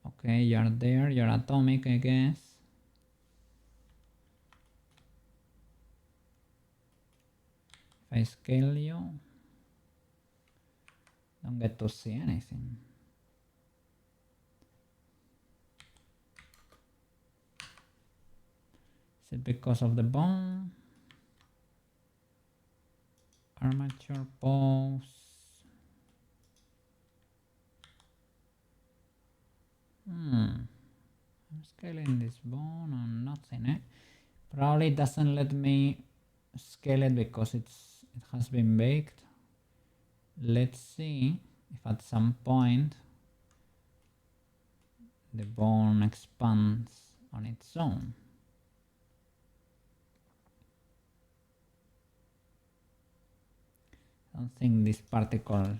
Okay, you're there, you're atomic, I guess. If I scale you, don't get to see anything. Is it because of the bone? Armature pose. I'm scaling this bone and nothing, eh? Probably doesn't let me scale it because it has been baked. Let's see if at some point the bone expands on its own. I don't think these particles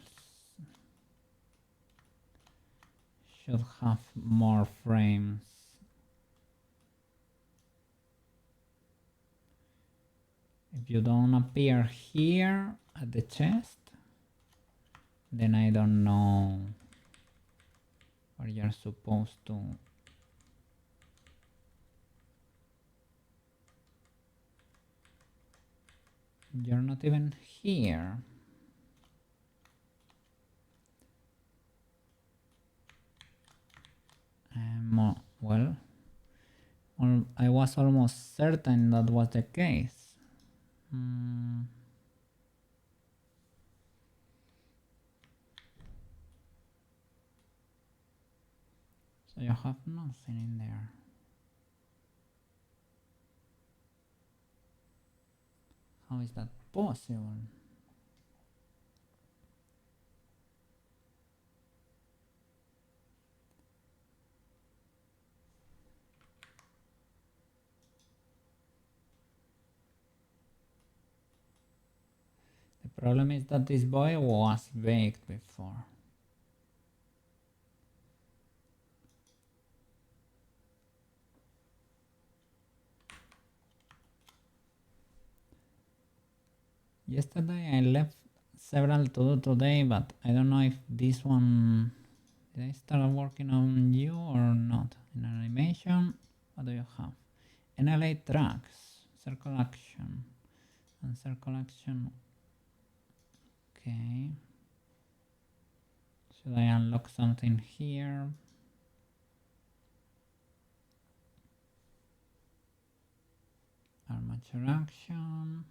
should have more frames. If you don't appear here at the chest, then I don't know where you're supposed to. You're not even here. Well, I was almost certain that was the case. So you have nothing in there. How is that possible? The problem is that this boy was baked before. Yesterday I left several to do today, but I don't know if this one, did I start working on you or not? In animation, what do you have? NLA tracks, circle action, and circle action. Okay. Should I unlock something here? Armature action.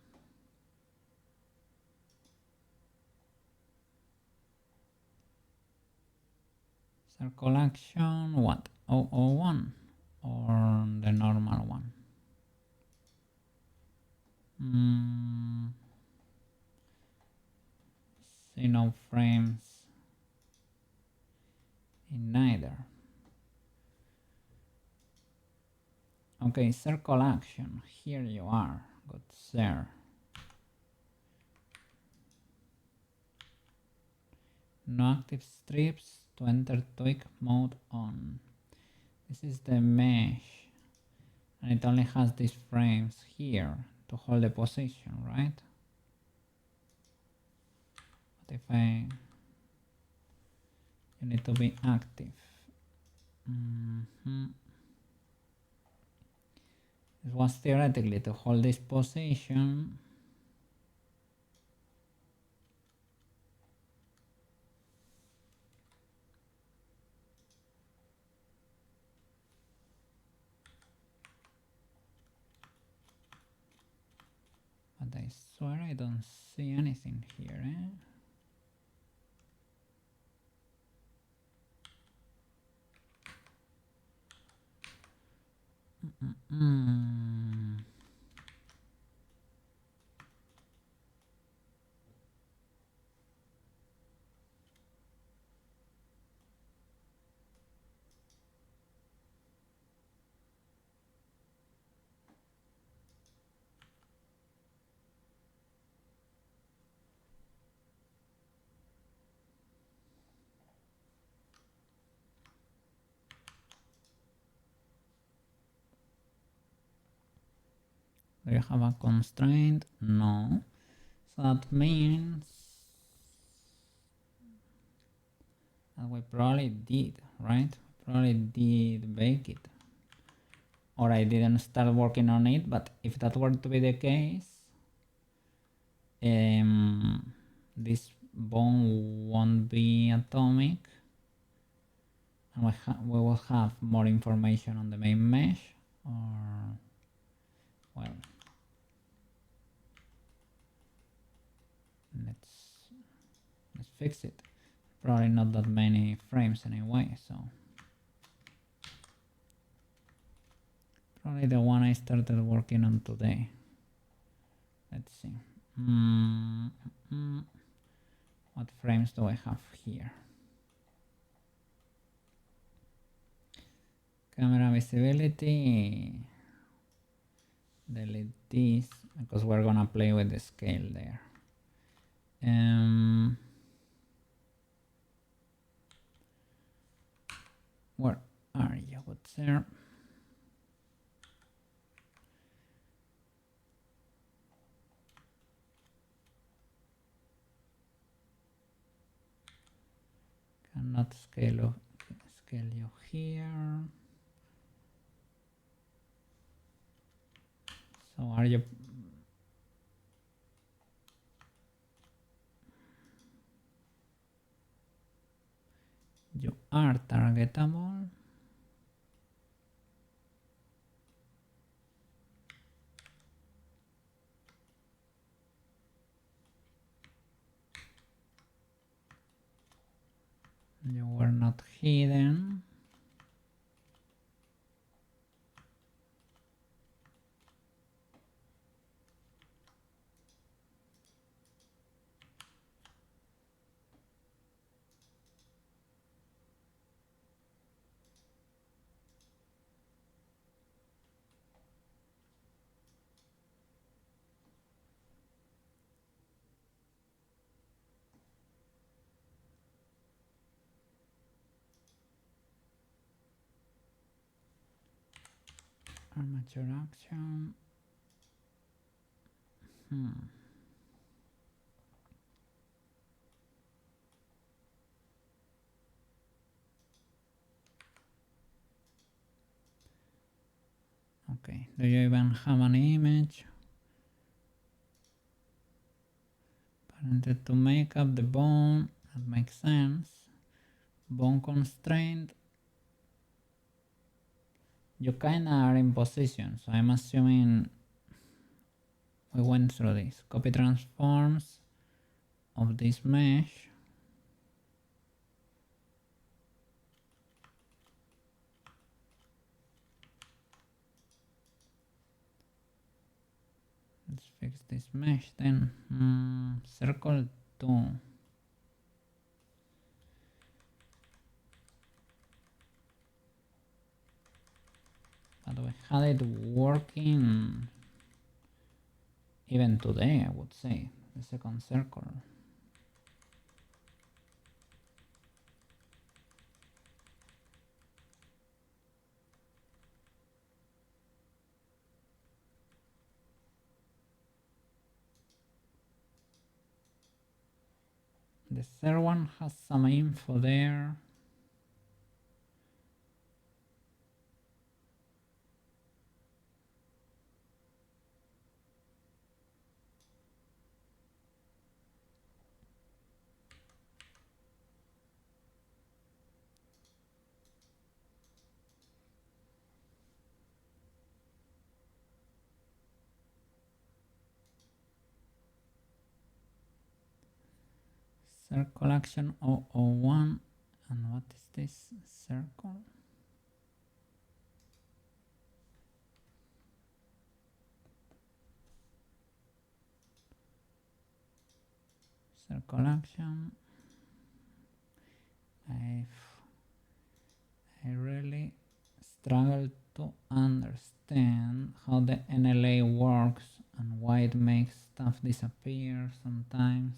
Circle action, what? 001 or the normal one? See no frames in neither. Okay, circle action. Here you are. Good sir. No active strips to enter tweak mode on. This is the mesh, and it only has these frames here to hold the position, right? But if you need to be active. It was theoretically to hold this position. But I swear I don't see anything here, eh? Do you have a constraint? No. So that means that we probably did, right? Probably did bake it. Or I didn't start working on it, but if that were to be the case, this bone won't be atomic, and we will have more information on the main mesh, or, well, let's fix it. Probably not that many frames anyway, so probably the one I started working on today. Let's see. What frames do I have here? Camera visibility. Delete this because we're gonna play with the scale there. Where are you? What's there? not scale you here. So are you? You are targetable. You were not hidden. Armature action. Okay, do you even have an image? Parented to make up the bone, that makes sense. Bone constraint. You kinda are in position, so I'm assuming we went through this. Copy transforms of this mesh. Let's fix this mesh then. Circle 2. But we had it working even today, I would say. The second circle. The third one has some info there. Circle action 001. And what is this circle? Circle action. I really struggle to understand how the NLA works and why it makes stuff disappear sometimes.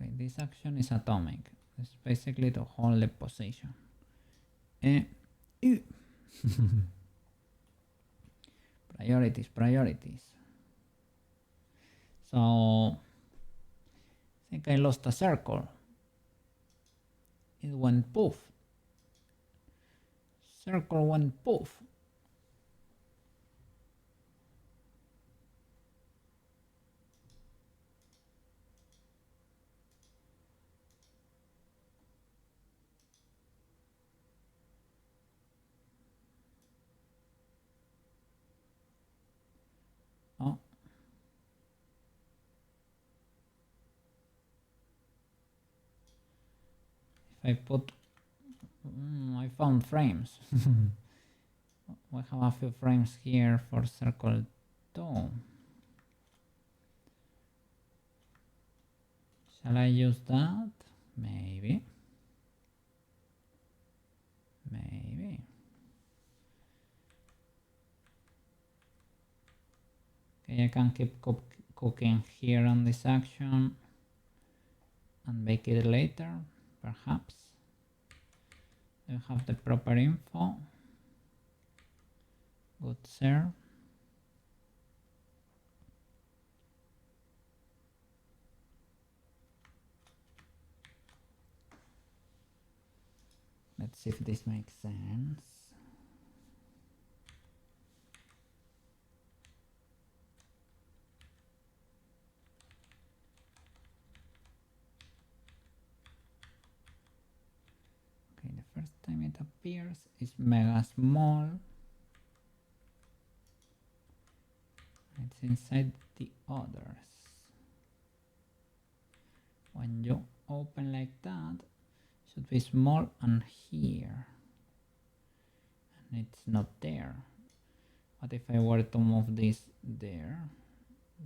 Okay, this action is atomic. It's basically to hold the position. Priorities. So I think I lost a circle. It went poof. Circle went poof. Oh. If I put... I found frames. We have a few frames here for circle 2. Shall I use that? Maybe. Okay, I can keep cooking here on this action and bake it later, perhaps. I have the proper info. Good, sir. Let's see if this makes sense. Okay, the first time it appears is mega small. It's inside the others. When you open like that, it should be small and here. And it's not there. What if I were to move this there?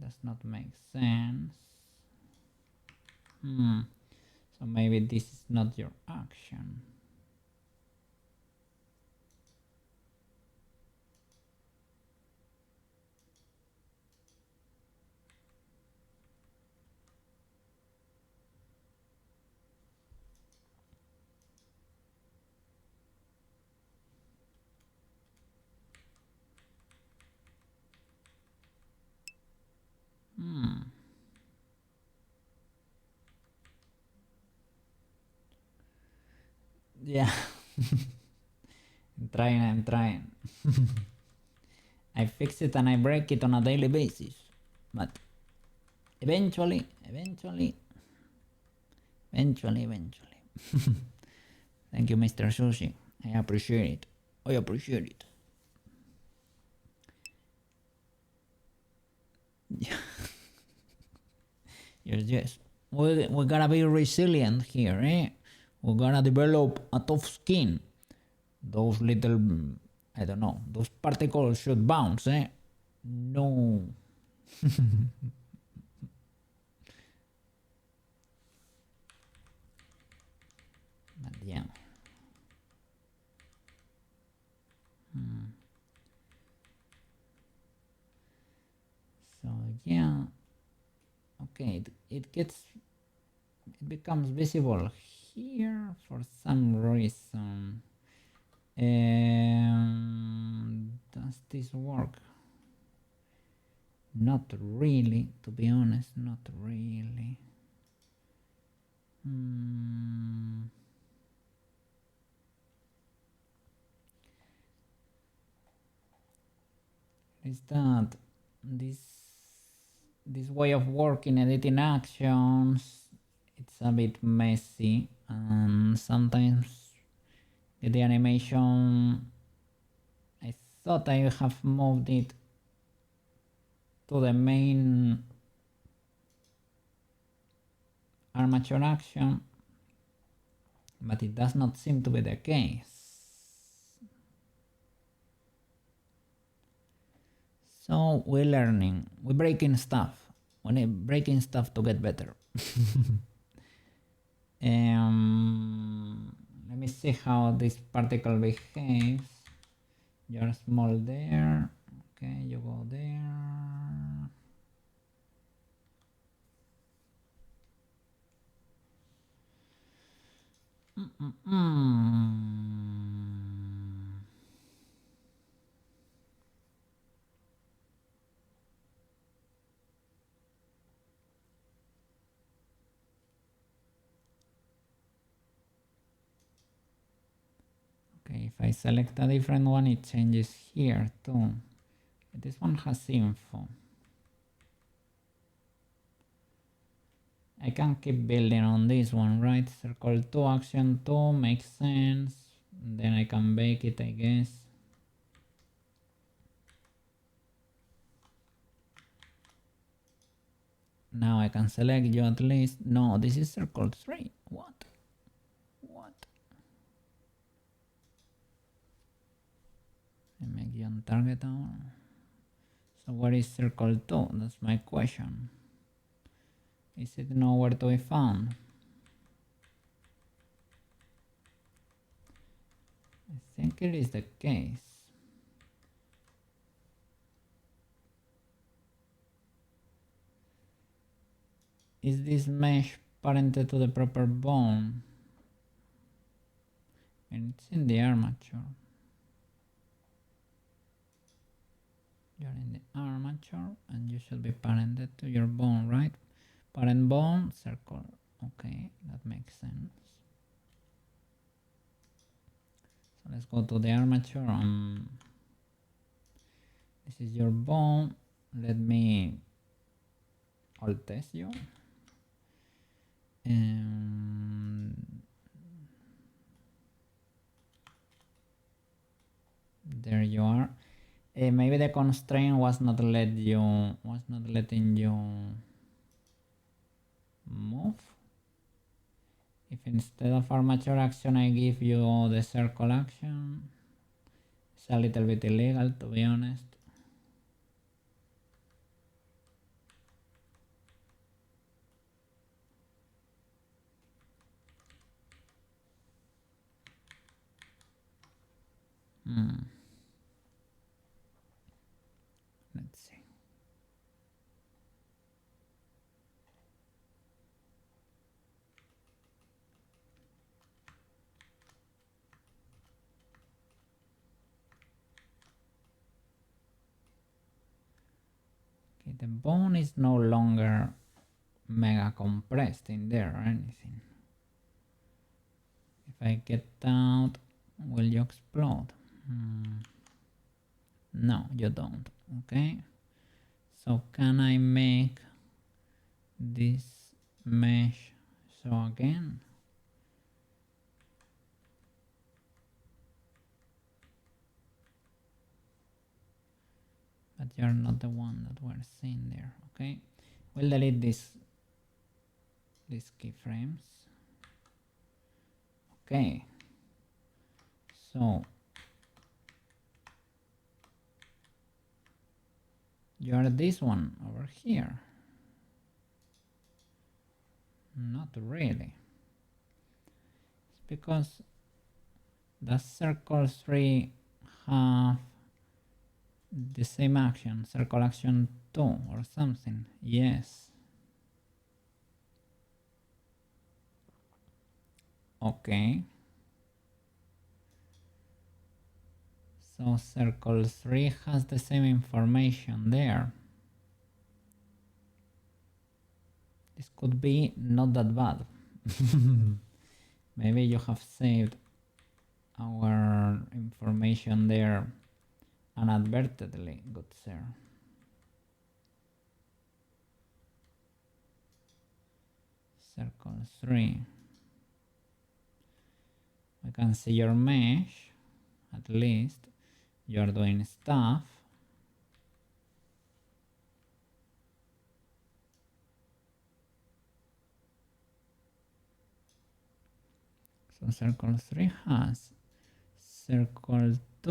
Does not make sense. So maybe this is not your action. Yeah. I'm trying. I fix it and I break it on a daily basis. But eventually. Thank you, Mr. Sushi. I appreciate it. Yes. We gotta be resilient here, eh? We gotta develop a tough skin. Those little, I don't know, those particles should bounce, eh? No. But yeah. So yeah. Okay, it becomes visible here for some reason. Does this work? Not really, to be honest, not really. Is that this way of working, editing actions, it's a bit messy, and sometimes the animation, I thought I have moved it to the main armature action, but it does not seem to be the case. So we're learning, we're breaking stuff. We're breaking stuff to get better. Let me see how this particle behaves. You're small there. Okay, you go there. Okay, if I select a different one, it changes here too. This one has info. I can keep building on this one, right? Circle 2, action 2, makes sense. Then I can bake it, I guess. Now I can select you at least. No, this is circle 3. What? I make you on target now. So what is circle 2? That's my question. Is it nowhere to be found? I think it is the case. Is this mesh parented to the proper bone? And it's in the armature. You're in the armature and you should be parented to your bone, right? Parent bone, circle. Okay, that makes sense. So let's go to the armature. This is your bone. Let me alt test you. There you are. Maybe the constraint was not letting you move. If instead of armature action I give you the circle action, it's a little bit illegal, to be honest. Let's see. Okay, the bone is no longer mega compressed in there or anything. If I get out, will you explode? No, you don't. Okay. So can I make this mesh so again? But you're not the one that we're seeing there. Okay. We'll delete these keyframes. Okay. So you are this one over here. Not really. It's because the circle 3 have the same action, circle action 2 or something. Yes. Okay. So circle 3 has the same information there. This could be not that bad. Maybe you have saved our information there inadvertently, good sir. Circle 3. We can see your mesh, at least. You're doing stuff. So circle 3 has circle 2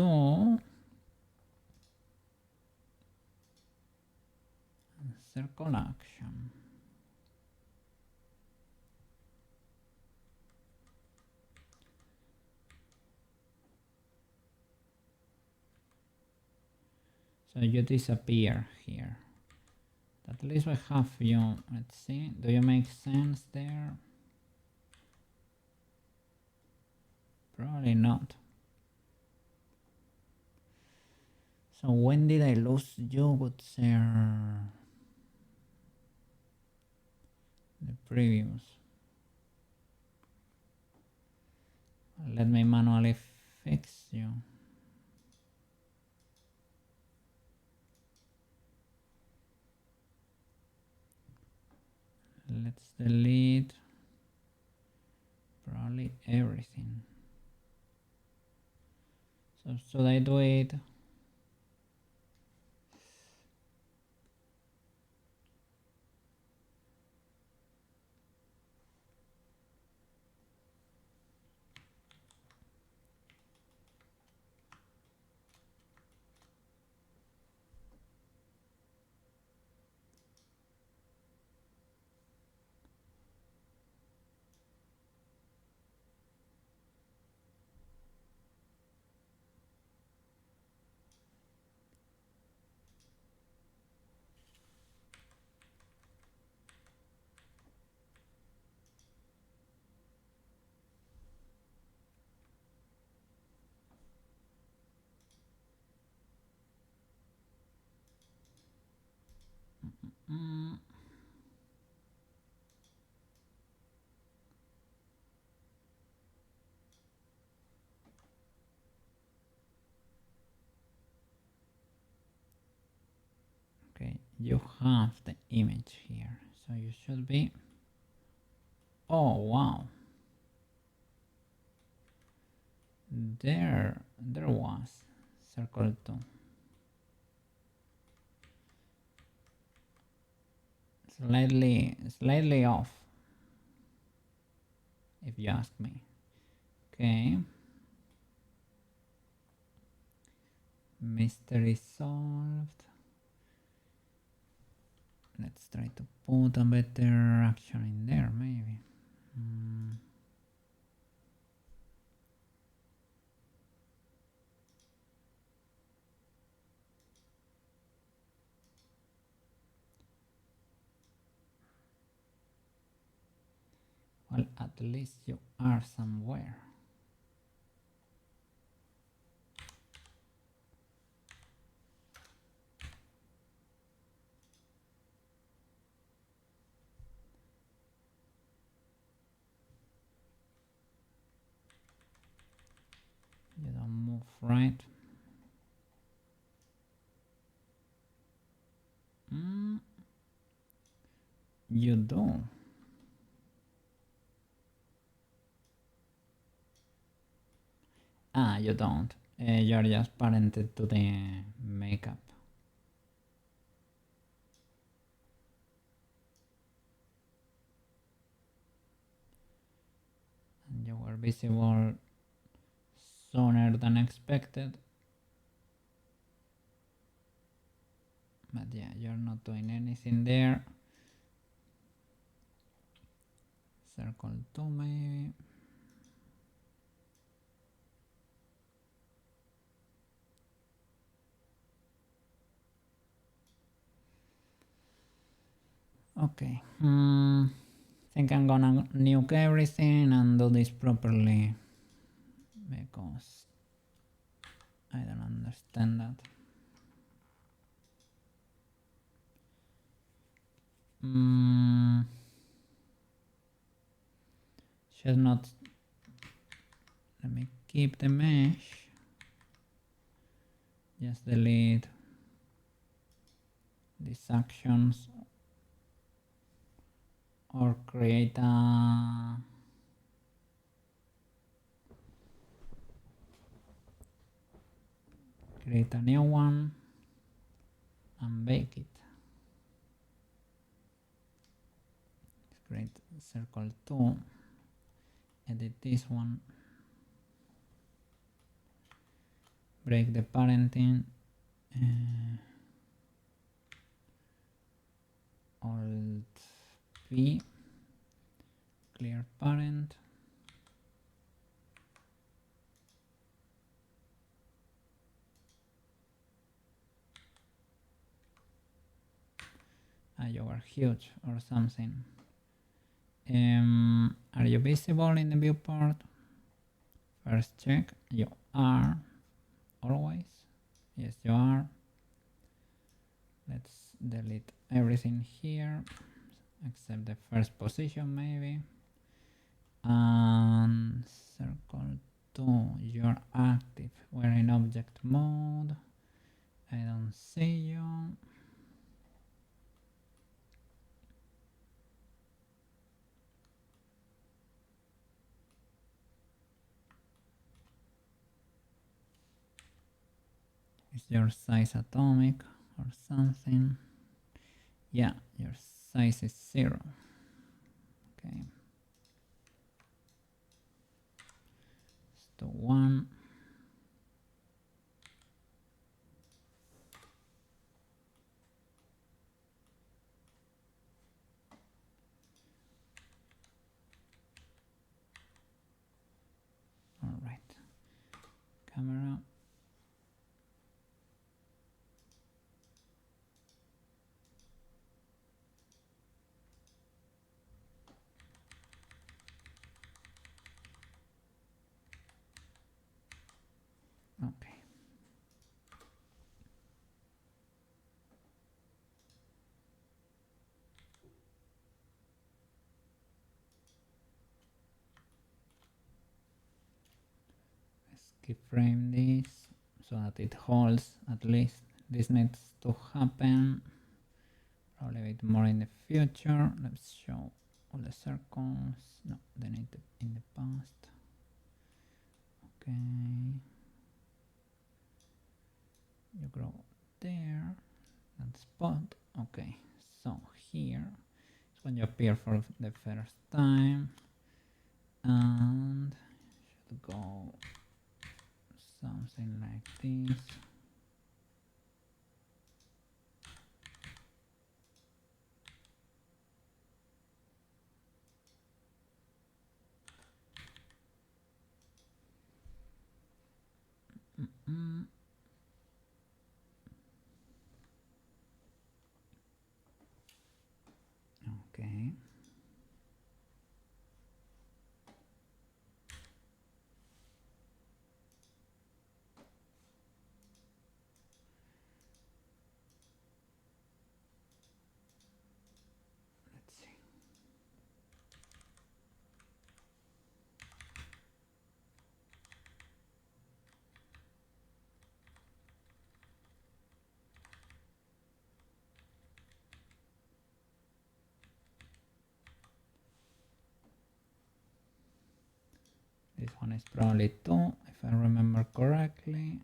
and circle action. So you disappear here. At least we have you. Let's see. Do you make sense there? Probably not. So when did I lose you, good sir? The previous. Let me manually fix you. Let's delete probably everything. So should I do it? Okay, you have the image here, so you should be. Oh wow! There was circle 2. Slightly off, if you ask me. Okay. Mystery solved. Let's try to put a better action in there, maybe. Well, at least you are somewhere. You don't move right. You do. Ah, you don't. You're just parented to the makeup. And you were visible sooner than expected. But yeah, you're not doing anything there. Circle 2 maybe. Okay. Think I'm gonna nuke everything and do this properly because I don't understand that. Should not. Let me keep the mesh. Just delete these actions or create a new one and bake it. Let's create circle 2, edit this one, break the parenting, Alt P, clear parent, you are huge or something. Are you visible in the viewport? First check, you are, always. Yes, you are. Let's delete everything here except the first position maybe. And circle 2, you're active. We're in object mode. I don't see you. Is your size atomic or something? Yeah, your size is 0. Okay. Let's do 1. All right. Camera. Okay. keyframe this so that it holds at least. This needs to happen probably a bit more in the future. Let's show all the circles. No, they need to in the past. Okay, you grow there, that spot. Okay, so here it's when you appear for the first time, and should go something like this. Okay. Let's see. This one is probably 2, if I remember correctly.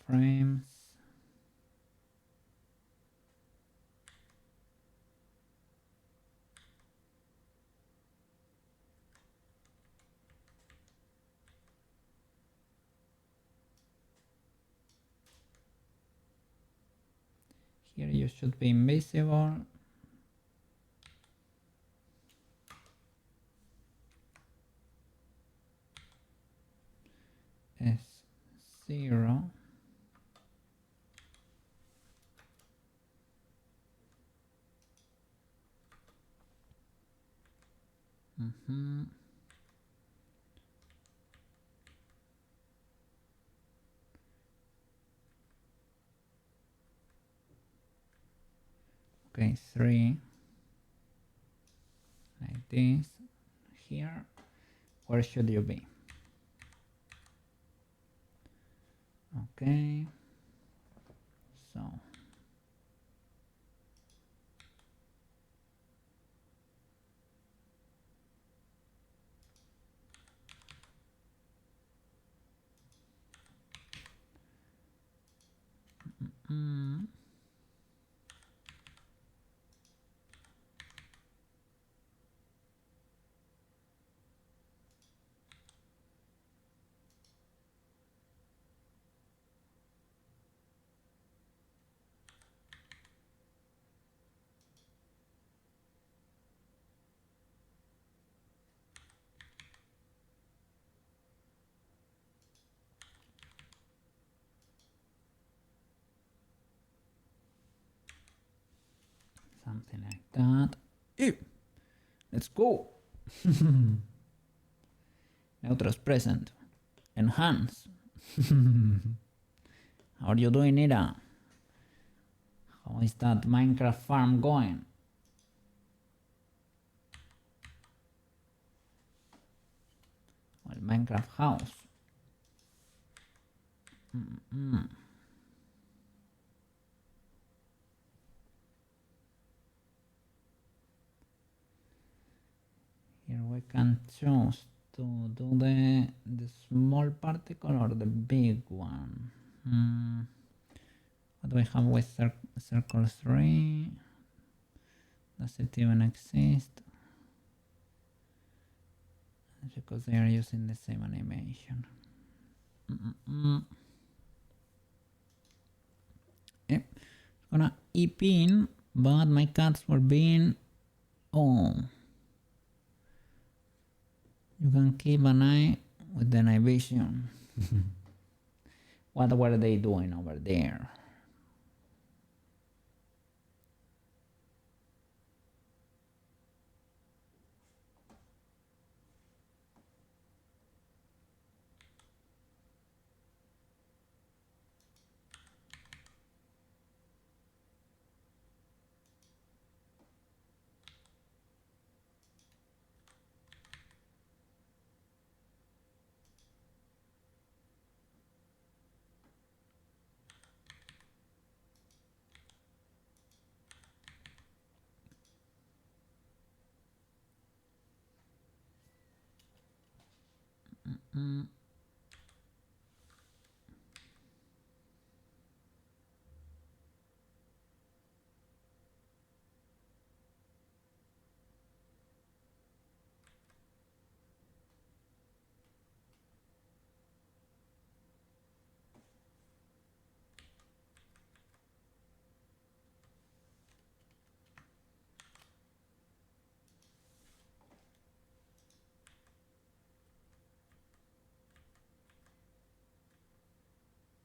2 frames. Here you should be invisible. S0. Okay, 3. Like this. Here, where should you be? Okay, so something like that. Ew. Let's go. Neutros present. Enhance. How are you doing, Ira? How is that Minecraft farm going? Well, Minecraft house. Here we can choose to do the small particle or the big one. What do we have with circle 3? Does it even exist? Because they are using the same animation. Yep. It's gonna EP in, but my cats were being... Oh. You can keep an eye with the night vision. What were they doing over there?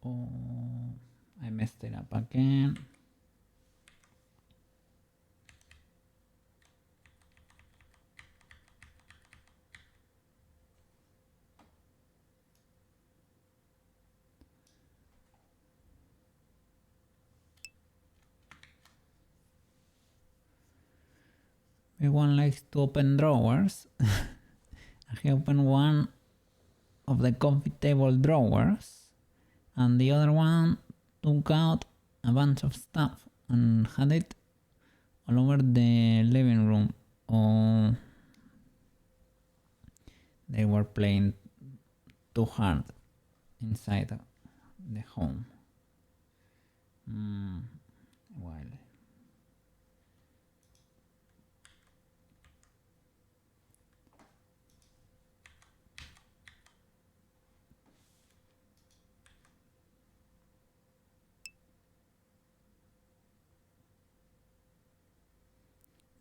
Oh, I messed it up again. Everyone likes to open drawers. I open one of the coffee table drawers, and the other one took out a bunch of stuff and had it all over the living room. Oh, they were playing too hard inside the home. Well,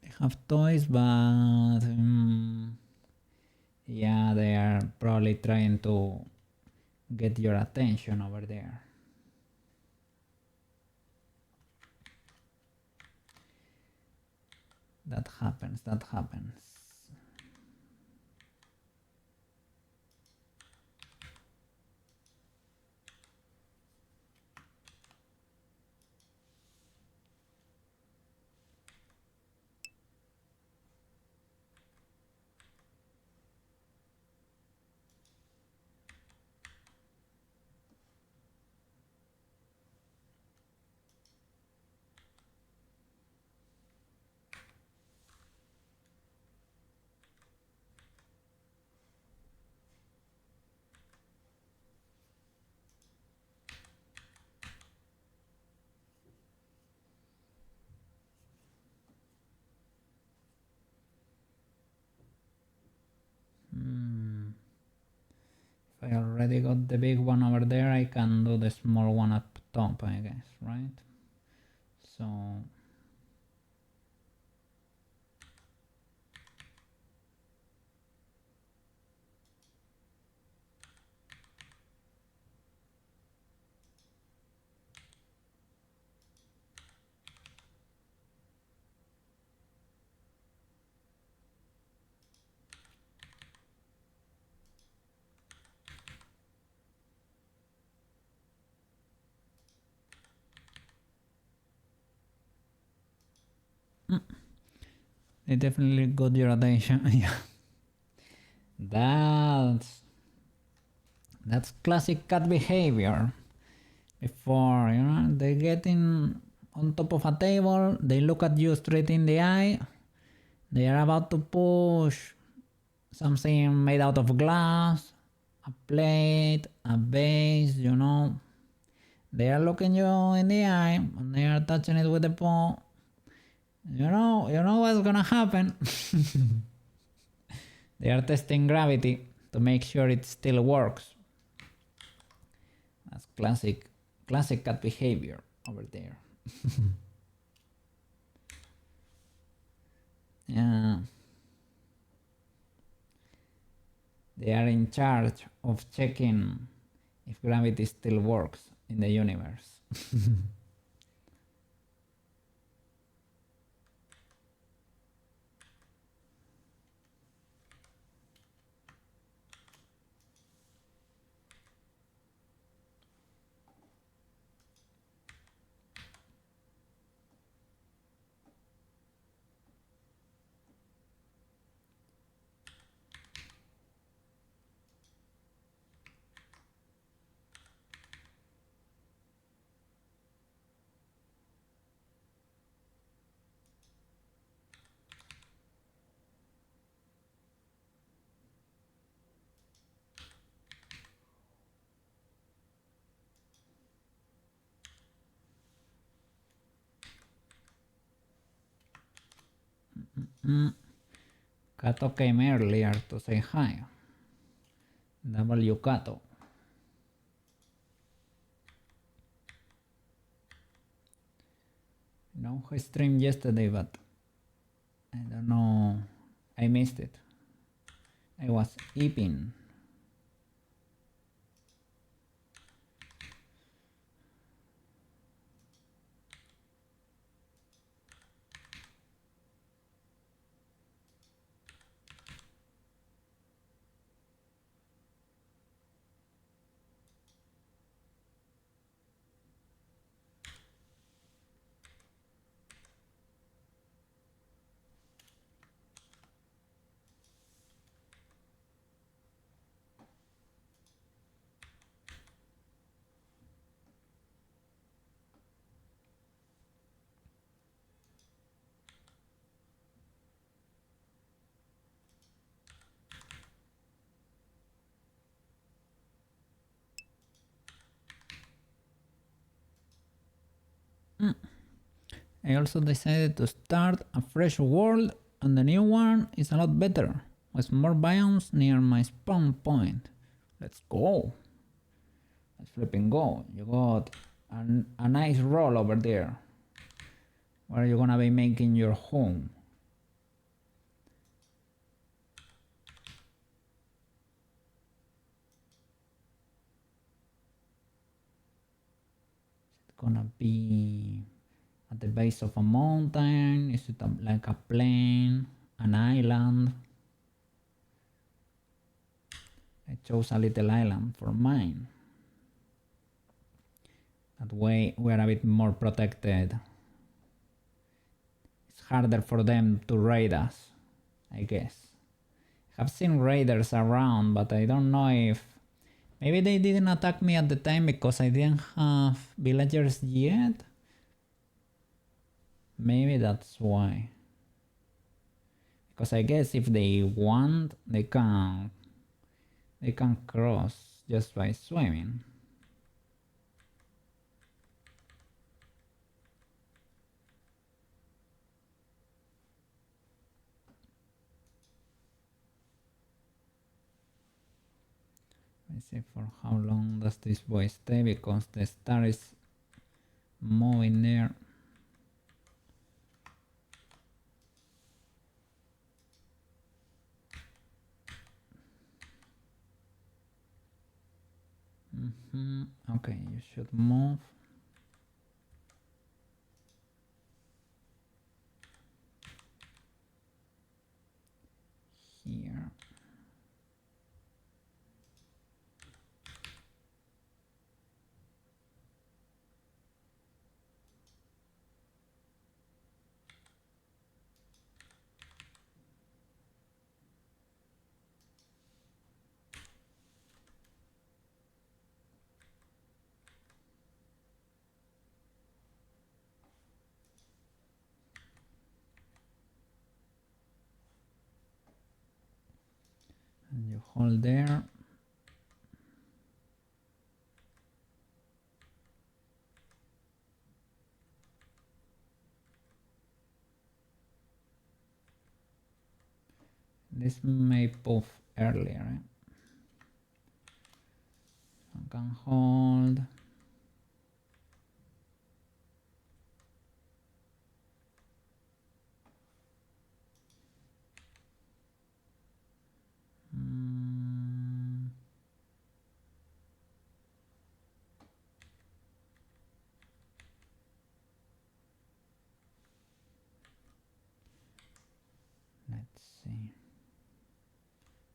they have toys, but yeah, they are probably trying to get your attention over there. That happens. If I already got the big one over there, I can do the small one up top, I guess, right? So they definitely got your attention. Yeah, that's classic cat behavior. Before, they get in on top of a table, they look at you straight in the eye, they are about to push something made out of glass, a plate, a vase, they are looking you in the eye and they are touching it with the paw. You know what's gonna happen. They are testing gravity to make sure it still works. That's classic cat behavior over there. Yeah. They are in charge of checking if gravity still works in the universe. Kato came earlier to say hi. W Kato. No, he streamed yesterday, but I don't know. I missed it. I was eating. I also decided to start a fresh world, and the new one is a lot better, with more biomes near my spawn point. Let's go. Let's flipping go. You got a nice roll over there. Where are you gonna be making your home? It's gonna be at the base of a mountain? Is it like a plain? An island? I chose a little island for mine. That way we're a bit more protected. It's harder for them to raid us, I guess. I've seen raiders around, but I don't know if... Maybe they didn't attack me at the time because I didn't have villagers yet? Maybe that's why. Because I guess if they want, they can cross just by swimming. Let's see for how long does this boy stay, because the star is moving there. Okay, you should move. Here. And you hold there. This may puff earlier. I can hold. Let's see.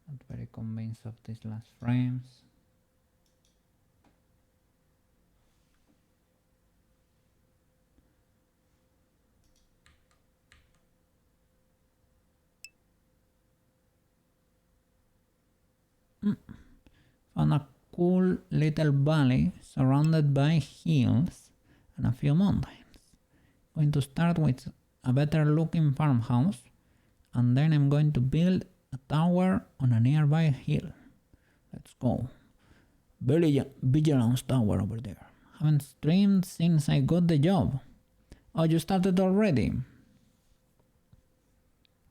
Not very convinced of these last frames. Found a cool little valley surrounded by hills and a few mountains. Going to start with a better looking farmhouse, and then I'm going to build a tower on a nearby hill. Let's go. Vigilance tower over there. Haven't streamed since I got the job. Oh, you started already?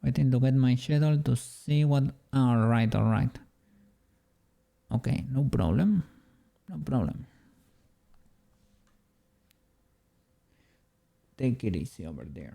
Waiting to get my schedule to see what. Alright, alright. Okay, no problem. No problem. Take it easy over there.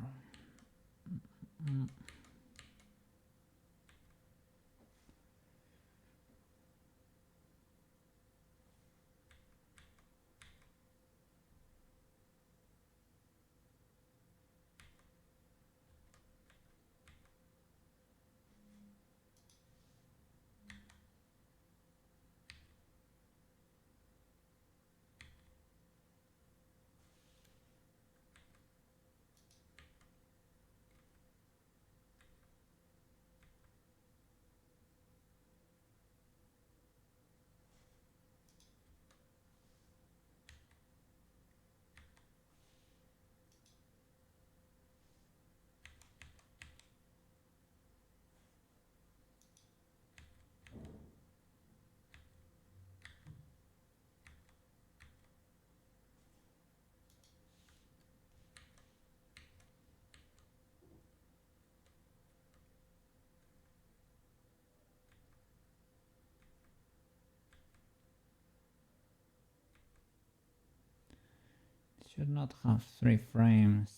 Should not have 3 frames.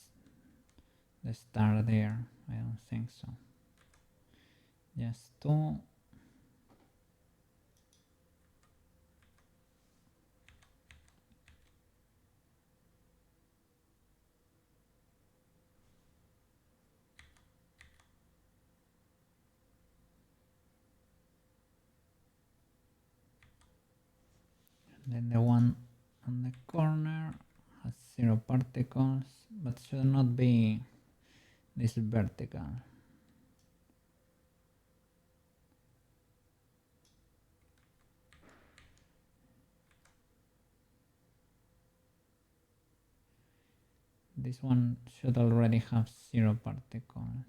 The star there. I don't think so. Just 2. Then the one on the corner has 0 particles, but should not be this vertical. This one should already have 0 particles.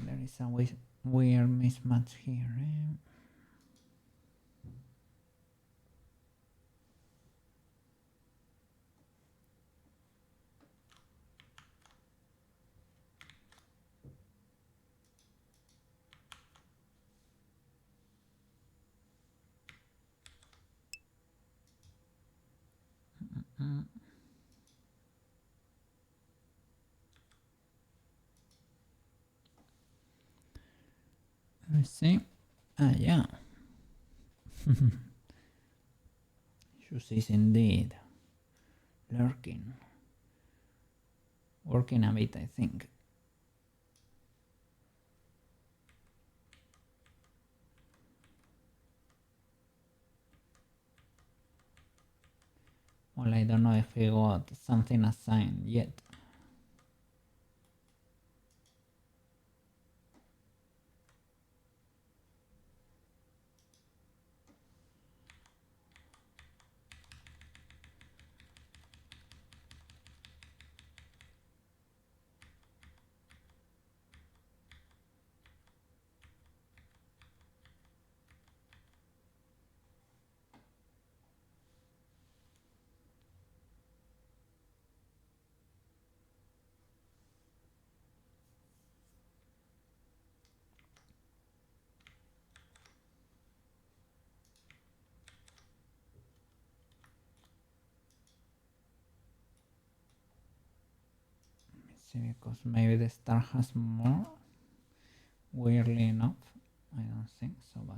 There is a weird mismatch here. Let's see. Yeah. Shoes is indeed lurking. Working a bit, I think. Well, I don't know if he got something assigned yet. See, because maybe the star has more. Weirdly enough, I don't think so, but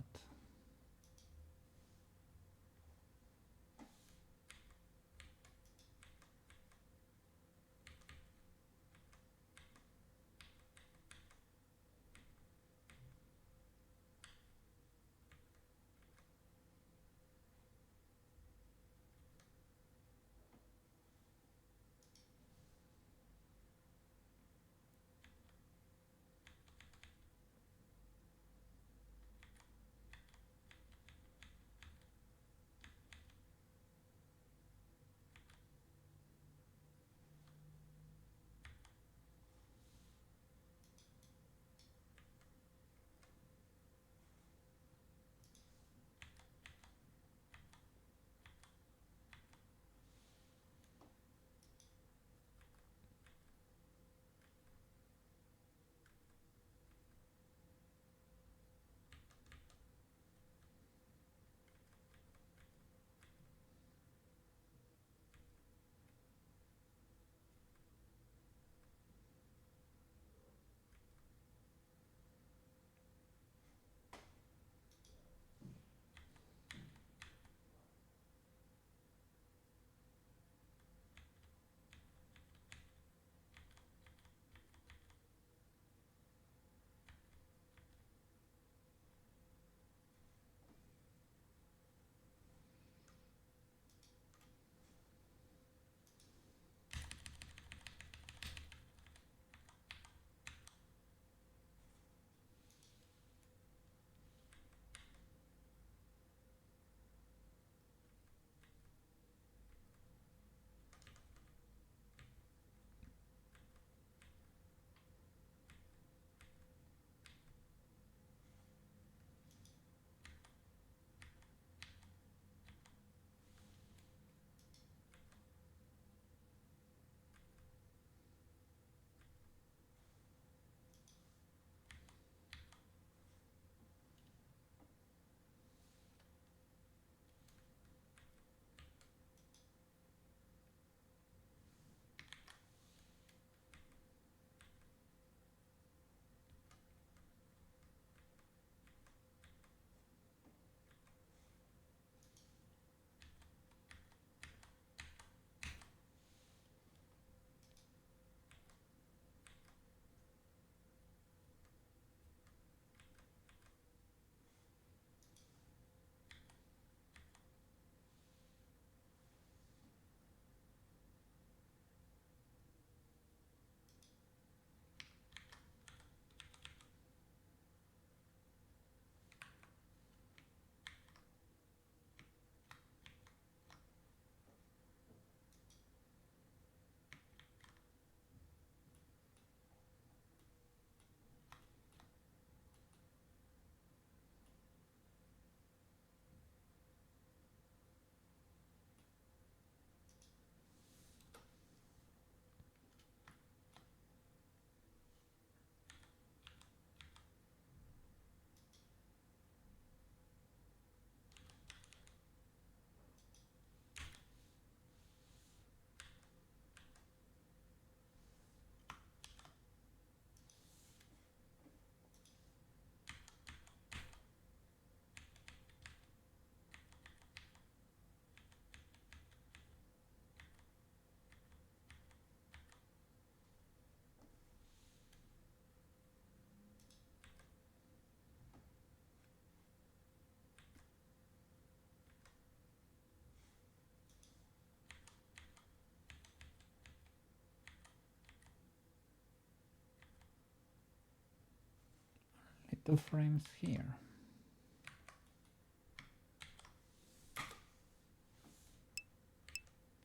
2 frames here.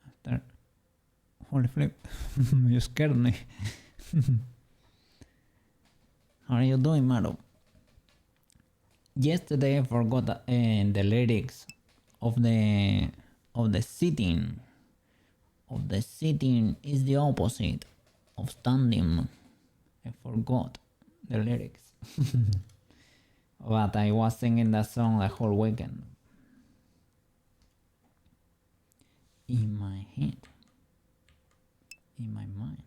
After, holy flip, you scared me. How are you doing, Maru? Yesterday I forgot the lyrics of the sitting. Of the sitting is the opposite of standing. I forgot the lyrics. But I was singing that song the whole weekend. In my head. In my mind.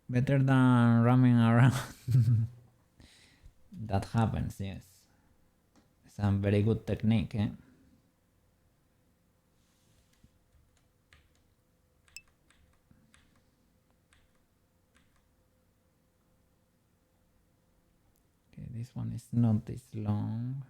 Better than running around. That happens, yes. It's a very good technique, eh? Okay, this one is not this long.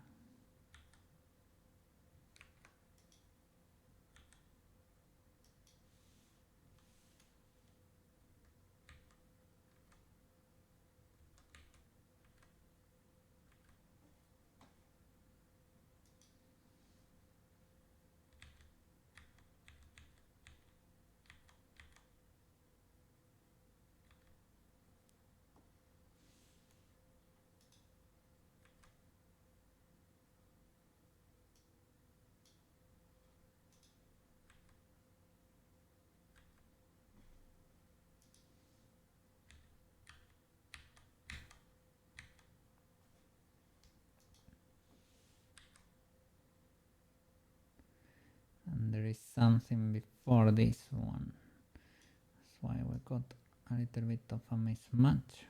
And there is something before this one. That's why we got a little bit of a mismatch.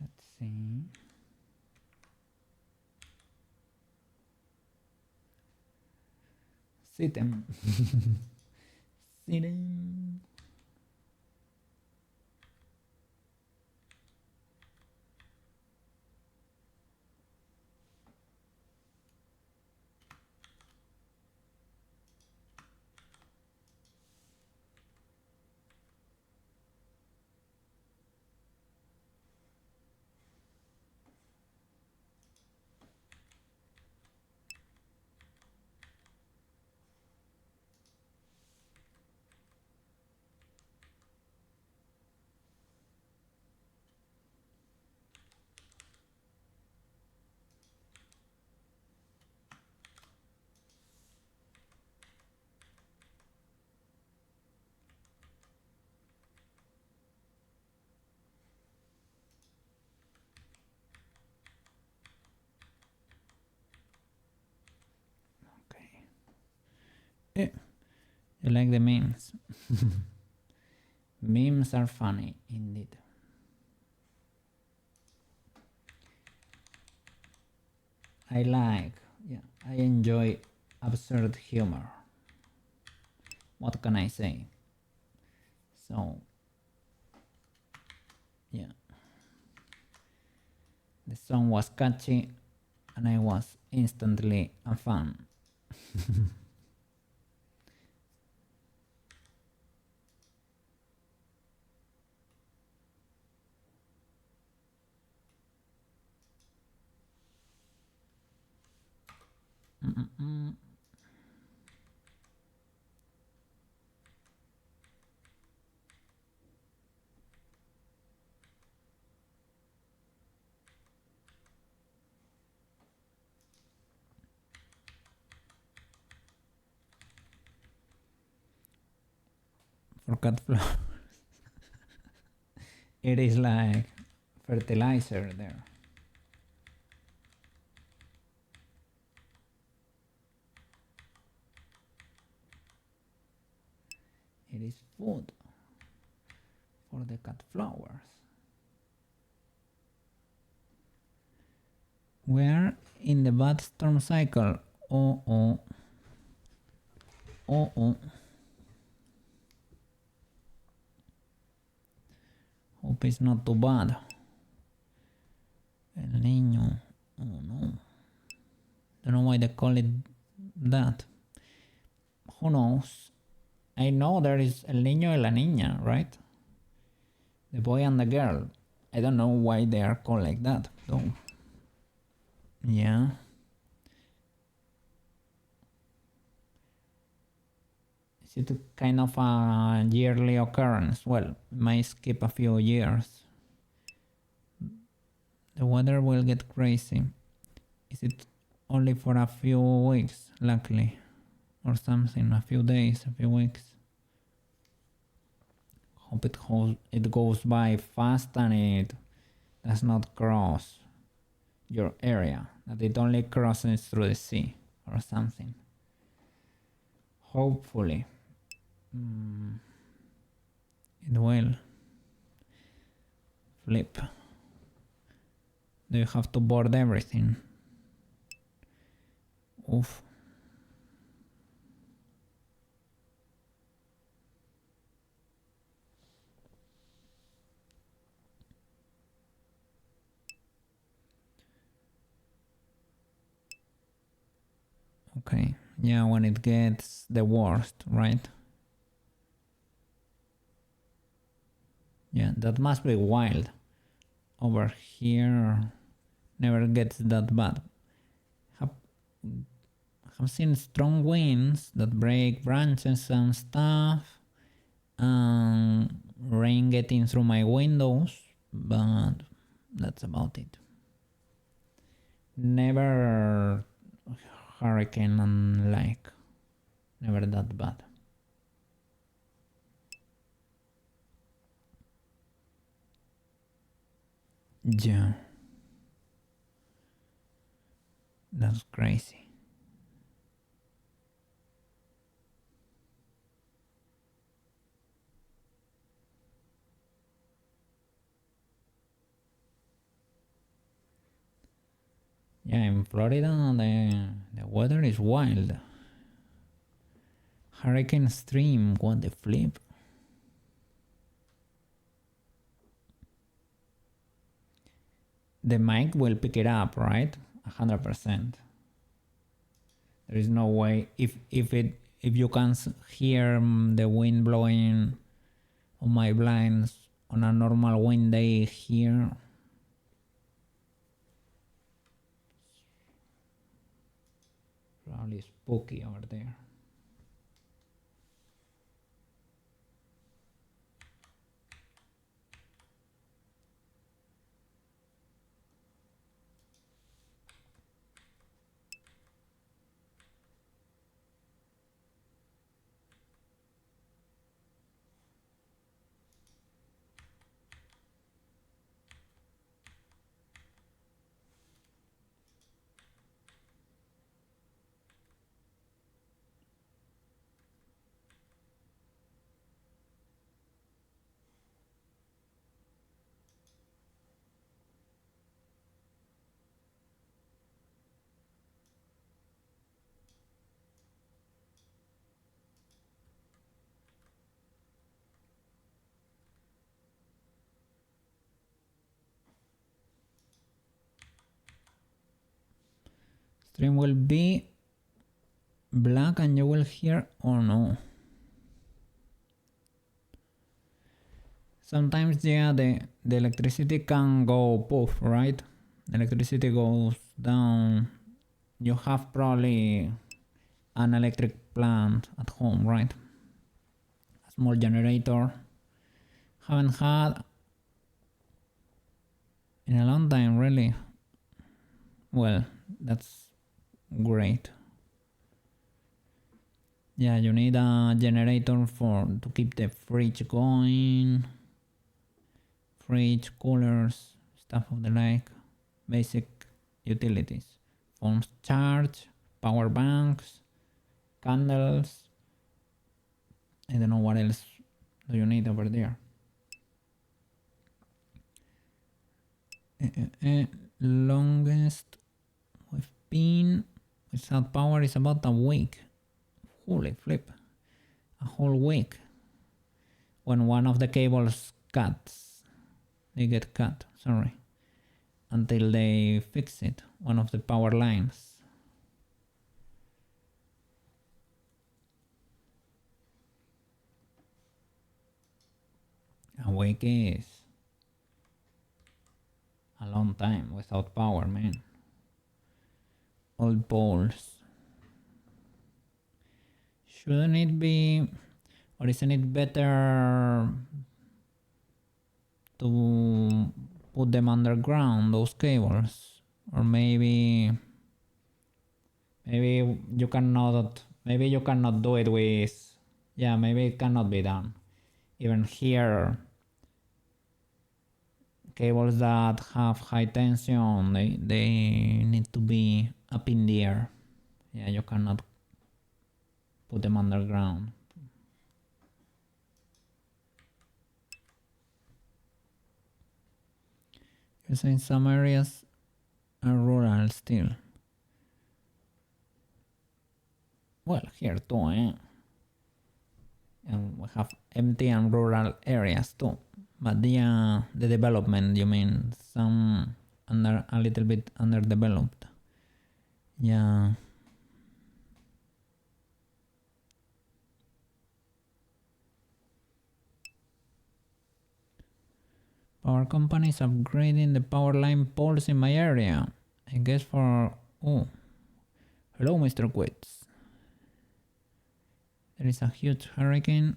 Let's see. Sit-em. Sit-em. Okay. You like the memes? Memes are funny indeed. I enjoy absurd humor. What can I say? So, yeah. The song was catchy and I was instantly a fan. For cat flower. It is like fertilizer there. It is food for the cat flowers. We're in the bad storm cycle. Oh oh. Oh oh. Hope it's not too bad. El Niño. Oh no. Don't know why they call it that. Who knows? I know there is El Niño y la Niña, right? The boy and the girl. I don't know why they are called like that, though. Yeah. Is it kind of a yearly occurrence? Well, it might skip a few years. The weather will get crazy. Is it only for a few weeks, luckily? Or something, a few days, a few weeks? Hope it goes by fast and it does not cross your area. That it only crosses through the sea or something. Hopefully. It will. Flip. Do you have to board everything? Oof. Okay, yeah, when it gets the worst, right? Yeah, that must be wild. Over here, never gets that bad. Have seen strong winds that break branches and stuff, and rain getting through my windows, but that's about it. Never hurricane and like, never that bad. Yeah, that's crazy. Yeah, in Florida, the weather is wild. Hurricane stream, what the flip? The mic will pick it up, right? 100%. There is no way if you can hear the wind blowing on my blinds on a normal wind day here. Probably spooky over there. Stream will be black and you will hear, oh no. Sometimes, yeah, the electricity can go poof, right? Electricity goes down. You have probably an electric plant at home, right? A small generator. Haven't had in a long time, really. Well, that's great. Yeah, you need a generator to keep the fridge going. Fridge, coolers, stuff of the like. Basic utilities. Phones charge, power banks, candles. I don't know what else do you need over there. Longest we've been without power is about a week. Holy flip. A whole week. When one of the cables cuts. They get cut, sorry, until they fix it, one of the power lines. A week is a long time without power, man. Old poles. Shouldn't it be, or isn't it better to put them underground, those cables? Or maybe you cannot do it with, yeah, maybe it cannot be done. Even here, cables that have high tension, they need to be up in the air. Yeah, you cannot put them underground. You're saying some areas are rural still. Well, here too, eh? And we have empty and rural areas too. But the development, you mean some a little bit underdeveloped. Yeah. Power companies upgrading the power line poles in my area. I guess for... Oh. Hello, Mr. Quits. There is a huge hurricane.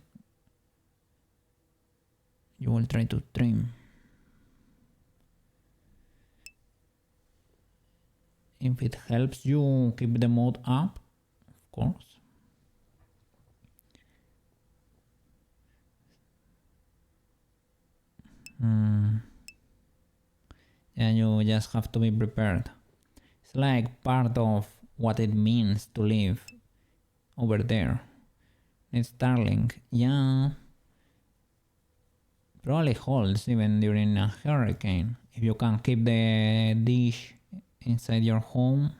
You will try to trim. If it helps you keep the mode up, of course. Yeah, you just have to be prepared. It's like part of what it means to live over there. It's Starlink, yeah. Probably holds even during a hurricane. If you can keep the dish inside your home,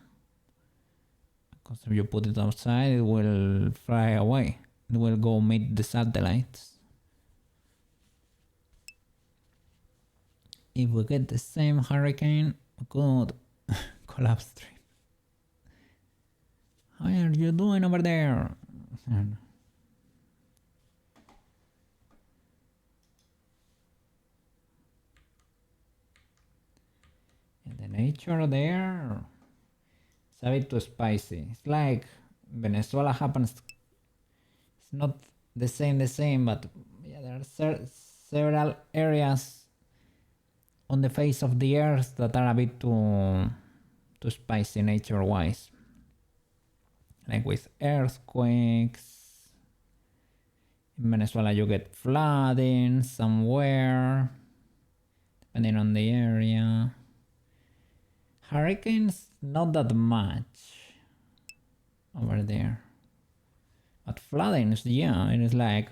because if you put it outside, it will fly away. It will go meet the satellites. If we get the same hurricane, we could collapse stream. How are you doing over there? And the nature there, it's a bit too spicy. It's like Venezuela happens. It's not the same, but yeah, there are several areas on the face of the earth that are a bit too spicy nature-wise. Like with earthquakes. In Venezuela you get flooding somewhere, depending on the area. Hurricanes, not that much over there. But floodings, yeah, it is like,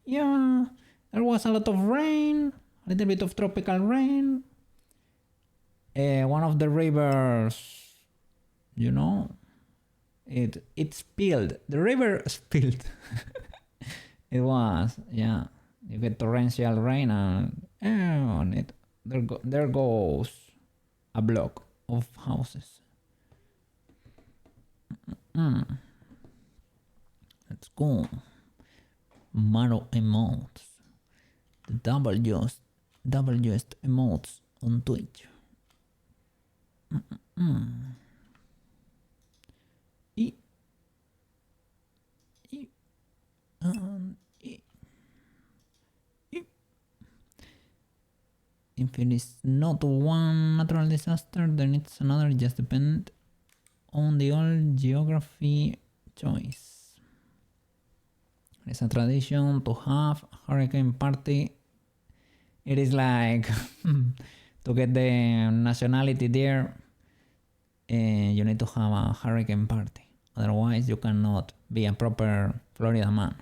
yeah, there was a lot of rain, a little bit of tropical rain. One of the rivers, you know, it spilled. The river spilled. It was, yeah. You get torrential rain and there goes a block of houses. Let's go. Maro emotes. The WS emotes on Twitch. If it is not one natural disaster, then it's another, just depend on the old geography choice. It's a tradition to have a hurricane party. It is like to get the nationality there, you need to have a hurricane party. Otherwise, you cannot be a proper Florida man.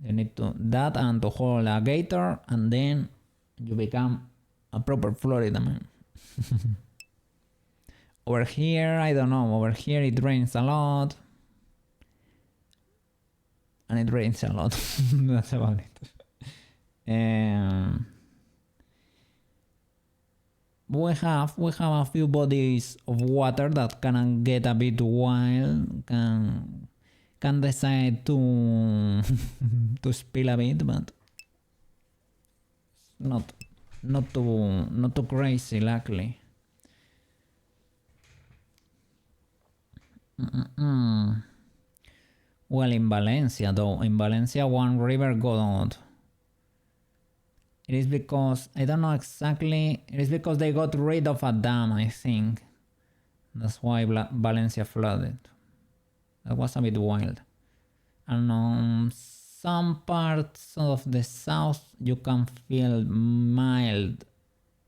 You need to that and to hold a gator, and then you become a proper Florida man. Over here, I don't know. Over here, it rains a lot. And it rains a lot. That's about it. Um, we have a few bodies of water that can get a bit wild, can decide to to spill a bit, but not not too crazy, luckily. Well, in Valencia though, in Valencia one river got. It is because I don't know exactly. It is because they got rid of a dam, I think. That's why Valencia flooded. That was a bit wild. And on some parts of the south you can feel mild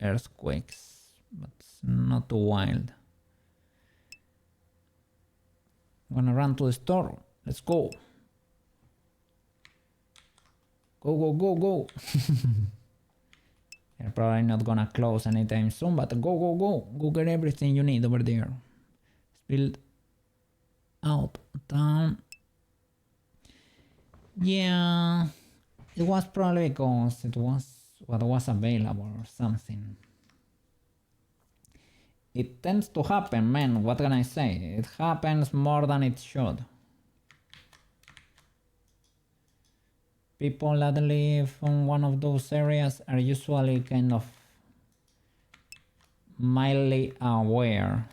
earthquakes, but not too wild. I'm gonna run to the store. Let's go. Go. They're probably not gonna close anytime soon, but go. Go get everything you need over there. Build out down. Yeah, it was probably because it was what was available or something. It tends to happen, man. What can I say? It happens more than it should. People that live in one of those areas are usually kind of mildly aware.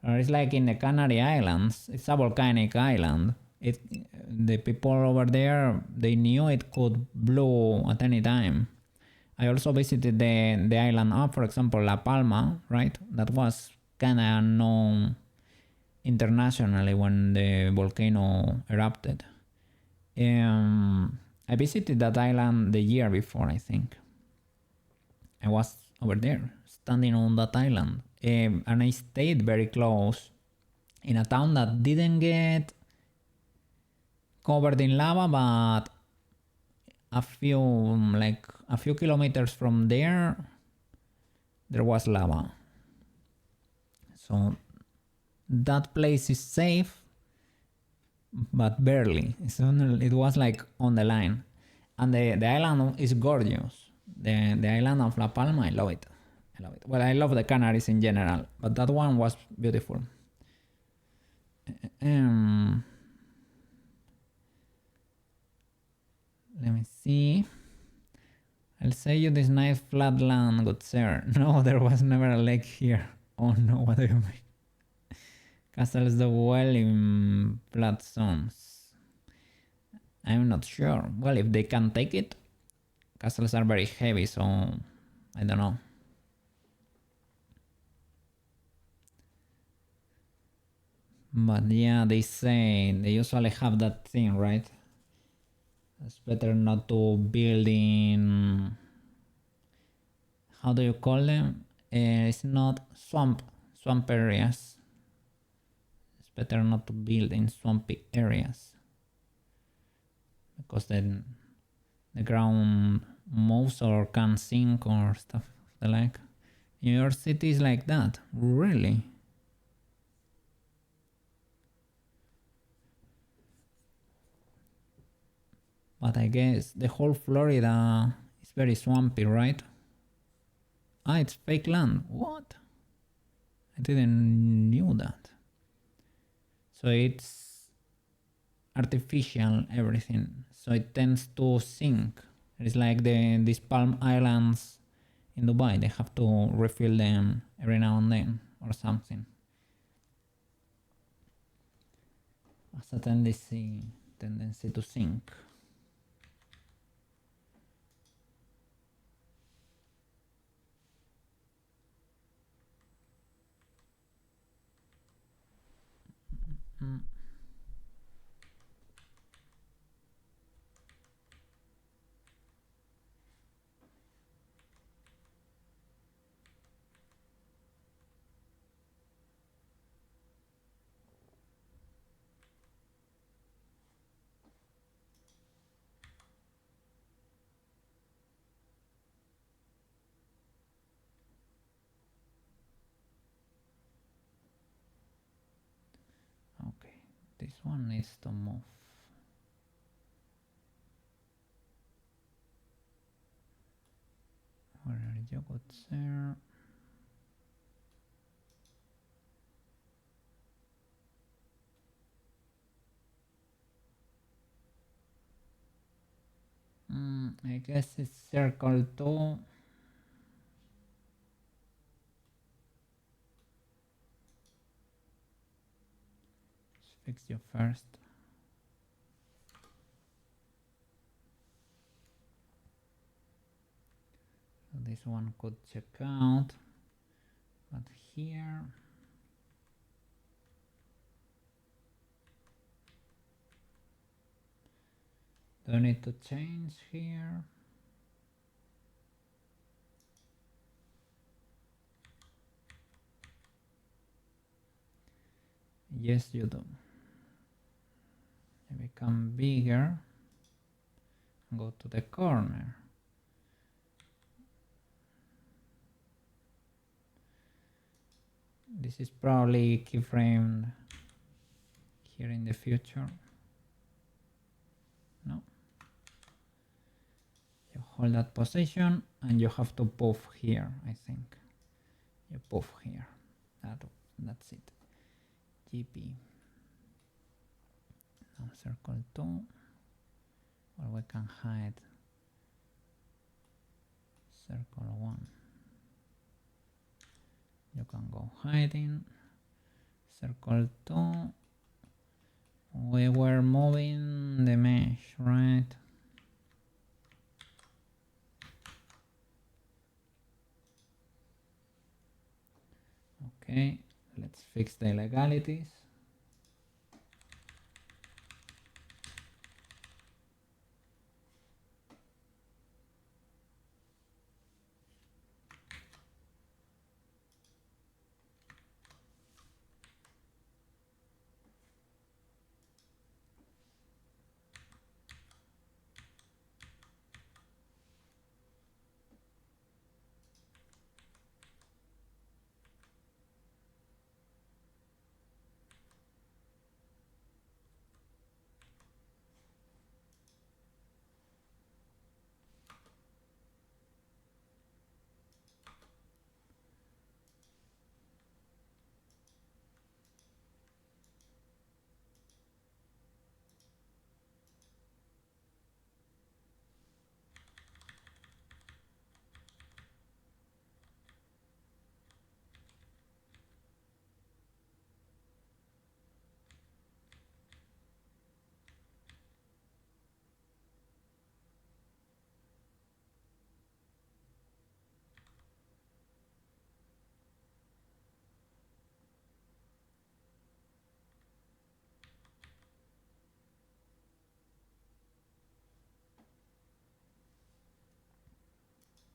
Or it's like in the Canary Islands. It's a volcanic island. The people over there, they knew it could blow at any time. I also visited the island of, for example, La Palma, right? That was kind of known internationally when the volcano erupted. I visited that island the year before, I think. I was over there, standing on that island. And I stayed very close in a town that didn't get covered in lava, but a few kilometers from there was lava. So that place is safe, but barely. It was like on the line. And the island is gorgeous. The island of La Palma, I love it. Well, I love the Canaries in general, but that one was beautiful. Let me see. I'll say you this nice flat land, good sir. No, there was never a lake here. Oh no, what do you mean? Castles do well in flat zones. I'm not sure. Well, if they can take it. Castles are very heavy, so I don't know. But yeah, they say they usually have that thing, right? It's better not to build in. How do you call them? It's not swamp areas. It's better not to build in swampy areas because then the ground moves or can sink or stuff like. In your city is like that, really? But I guess the whole Florida is very swampy, right? Ah, it's fake land. What? I didn't knew that. So it's artificial everything. So it tends to sink. It's like these Palm Islands in Dubai. They have to refill them every now and then or something. Has a tendency to sink. Okay, this one needs to move. Where are you? Good, sir. I guess it's circle 2. Let's fix you first. So this one could check out, but here do I need to change here? Yes, you do. You become bigger. Go to the corner. This is probably keyframed here in the future. No. You hold that position and you have to poof here, I think. You poof here. That's it. GP. Now circle 2. Or we can hide circle 1. You can go hiding. Circle 2. We were moving the mesh, right? Okay, let's fix the illegalities.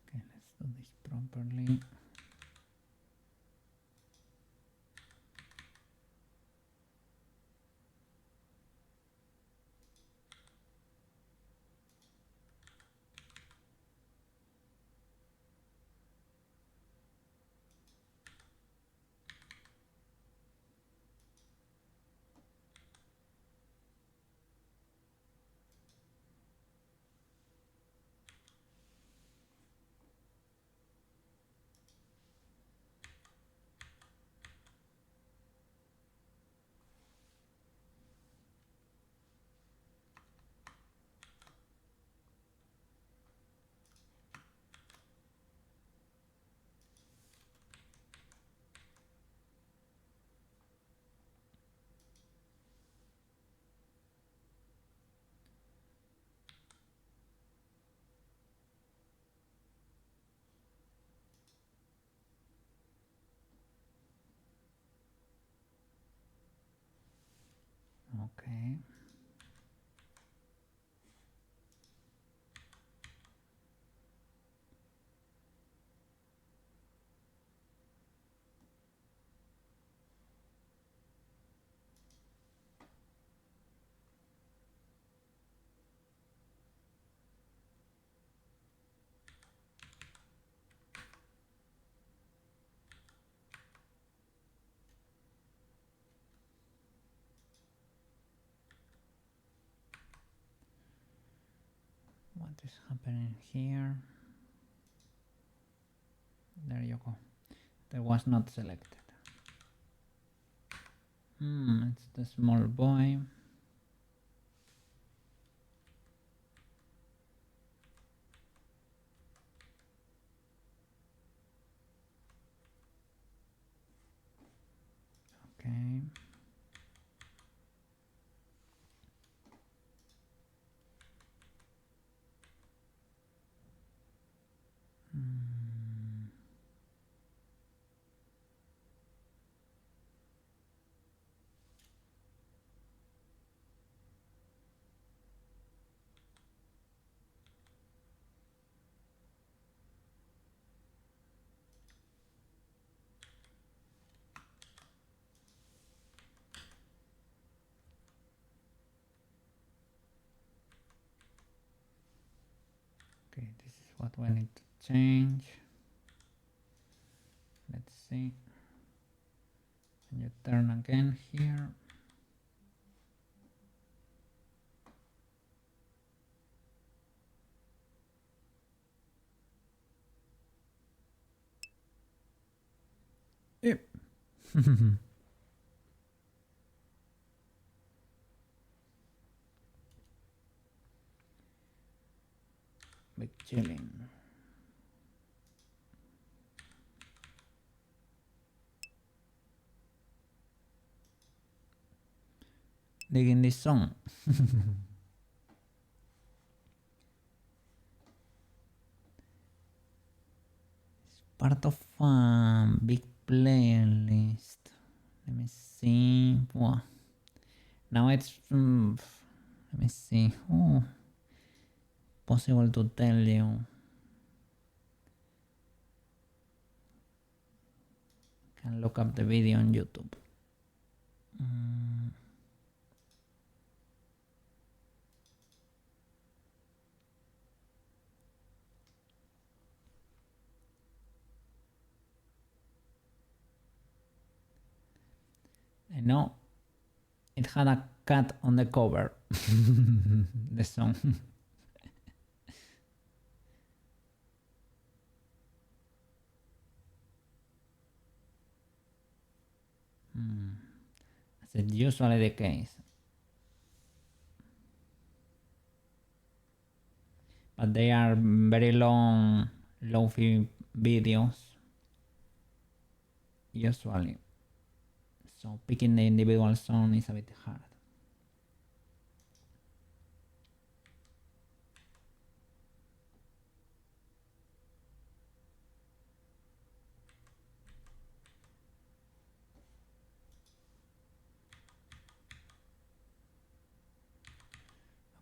Okay, let's do this properly. Okay. What is happening here? There you go. That was not selected. It's the small boy. Okay. Okay, this is what we need to change. Let's see. Can you turn again here? Yep. Big chilling. Digging this song. Part of a big playlist. Let me see. Wow. Now it's let me see. Oh, possible to tell you. Can look up the video on YouTube. I know it had a cat on the cover. The song. As is usually the case. But they are very long, lofi videos. Usually. So picking the individual song is a bit hard.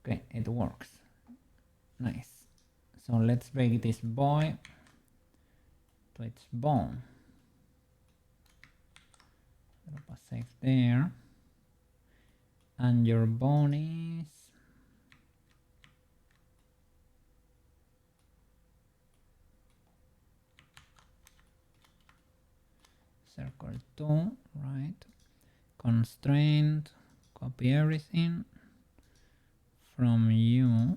Okay, it works. Nice. So let's break this boy to its bone. Drop a save there. And your bone is circle 2, right? Constraint, copy everything from you.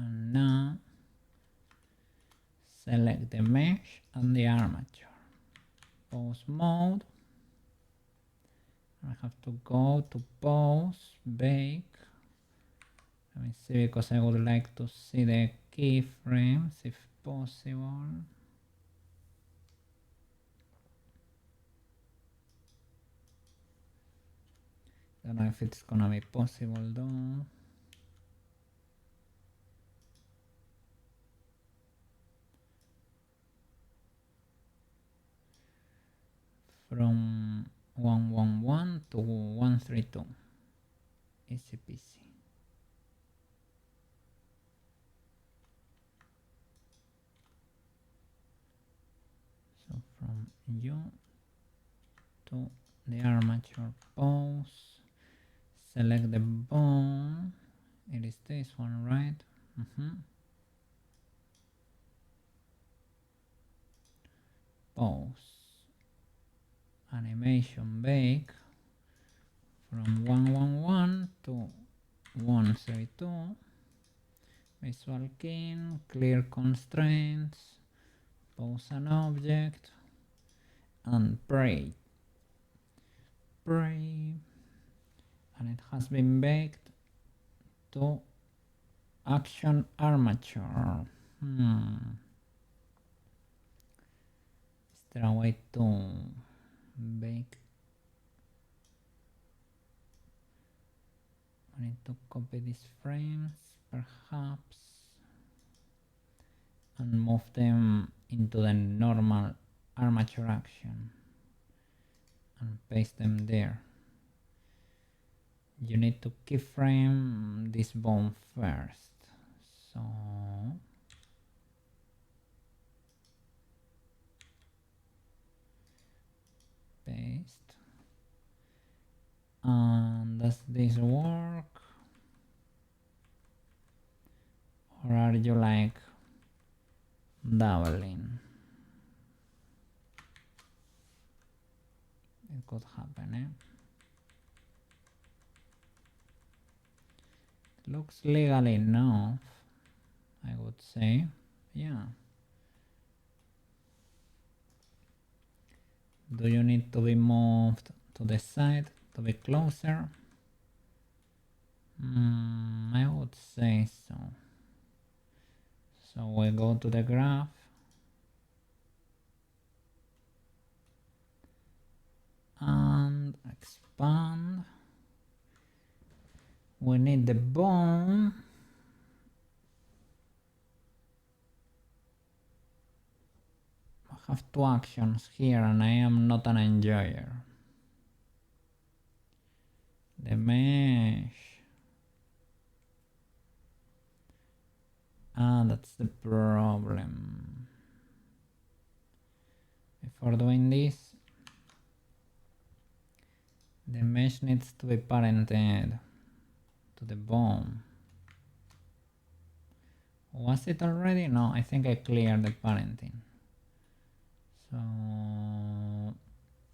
And now select the mesh and the armature. Pose mode. I have to go to pose, bake. Let me see, because I would like to see the keyframes if possible. Don't know if it's gonna be possible though. From 111 to 132. Easy peasy. So from you to the armature pose, select the bone. It is this one, right? Pose, animation, bake, from 111 to 132. Visual key, clear constraints, pose an object, and pray. And it has been baked to action armature. Is there a way to bake? I need to copy these frames, perhaps, and move them into the normal armature action and paste them there. You need to keyframe this bone first. So paste. And does this work? Or are you like doubling? It could happen, eh? Looks legal enough, I would say. Yeah. Do you need to be moved to the side to be closer? I would say so. So we go to the graph. And expand. We need the bone. I have two actions here and I am not an enjoyer. The mesh. That's the problem. Before doing this, the mesh needs to be parented to the bone. Was it already? No, I think I cleared the parenting. So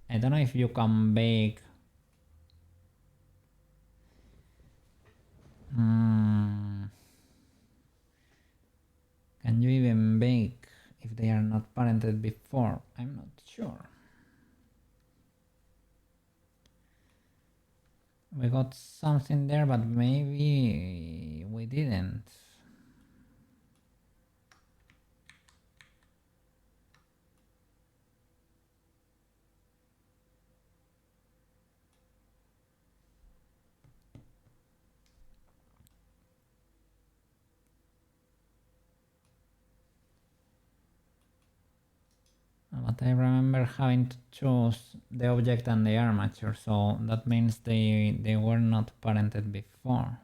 I don't know if you can bake. Can you even bake if they are not parented before? I'm not sure. We got something there, but maybe we didn't. But I remember having to choose the object and the armature, so that means they were not parented before.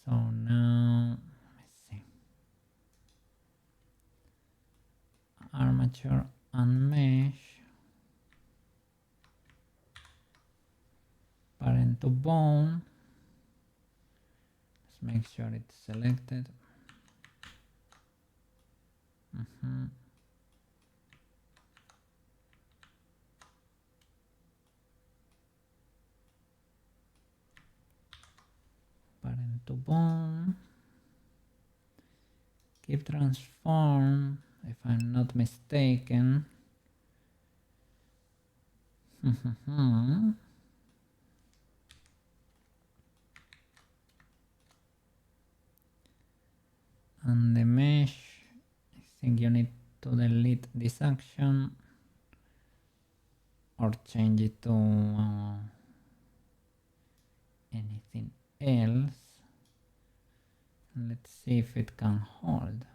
So now, let's see. Armature and mesh. Parent to bone. Let's make sure it's selected. Parent to bone. Keep transform, if I'm not mistaken. And the mesh, I think you need to delete this action or change it to anything else. Let's see if it can hold.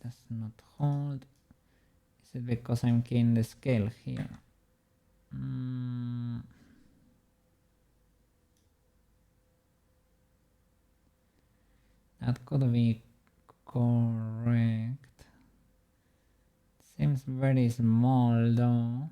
Does not hold. Is it because I'm keying the scale here? That could be correct. Seems very small though.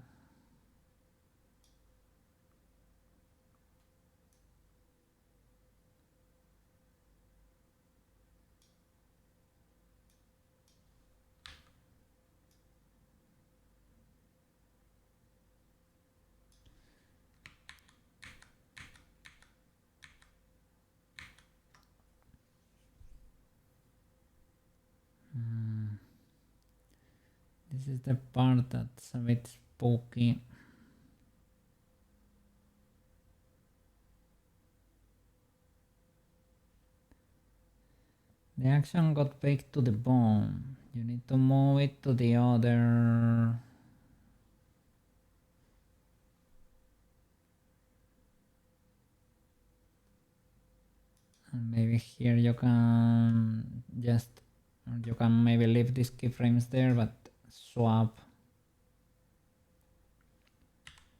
This is the part that's a bit spooky. The action got baked to the bone. You need to move it to the other. And maybe here you can just, or you can maybe leave these keyframes there, but swap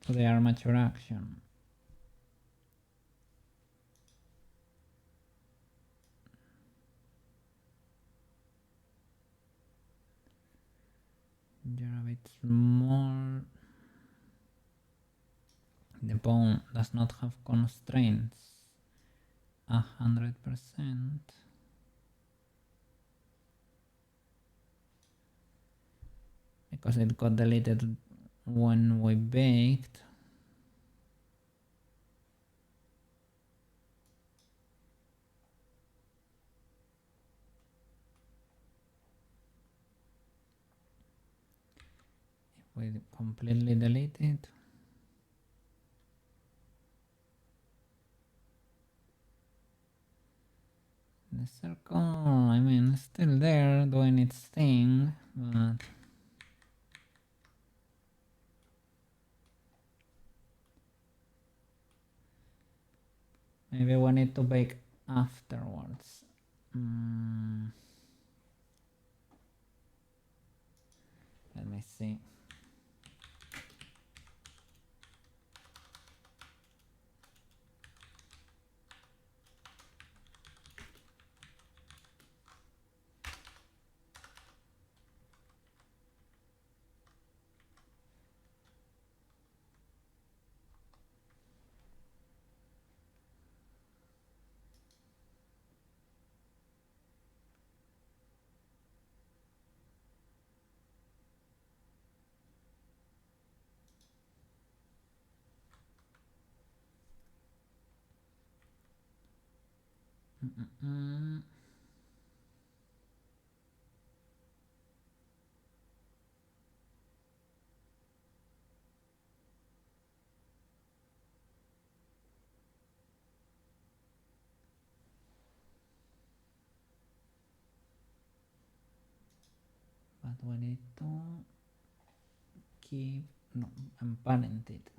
to the armature action. You're a bit small. The bone does not have constraints 100%. Because it got deleted when we baked. If we completely delete it, the circle, I mean, it's still there doing its thing, but maybe we need to bake afterwards. Let me see. But we need to keep, no, unparent it.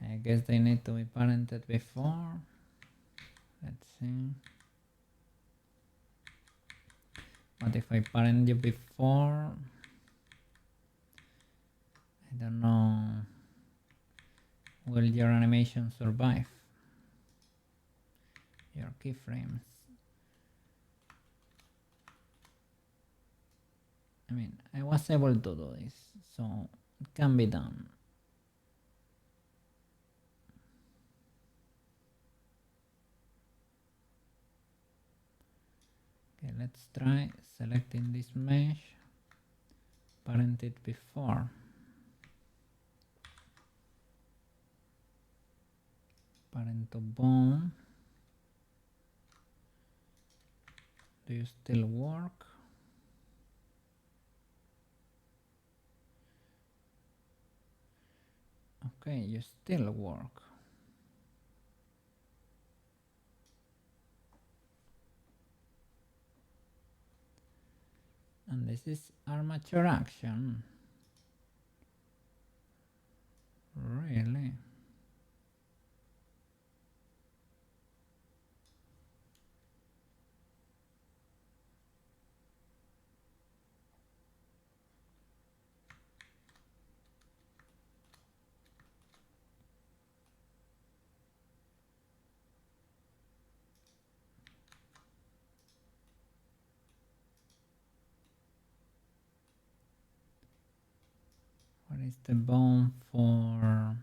I guess they need to be parented before. Let's see. What if I parent you before? I don't know. Will your animation survive? Your keyframes. I mean, I was able to do this, so it can be done. Okay, let's try selecting this mesh, parent it before. Parent to bone. Do you still work? Okay, you still work. And this is armature action. Really? is the bone for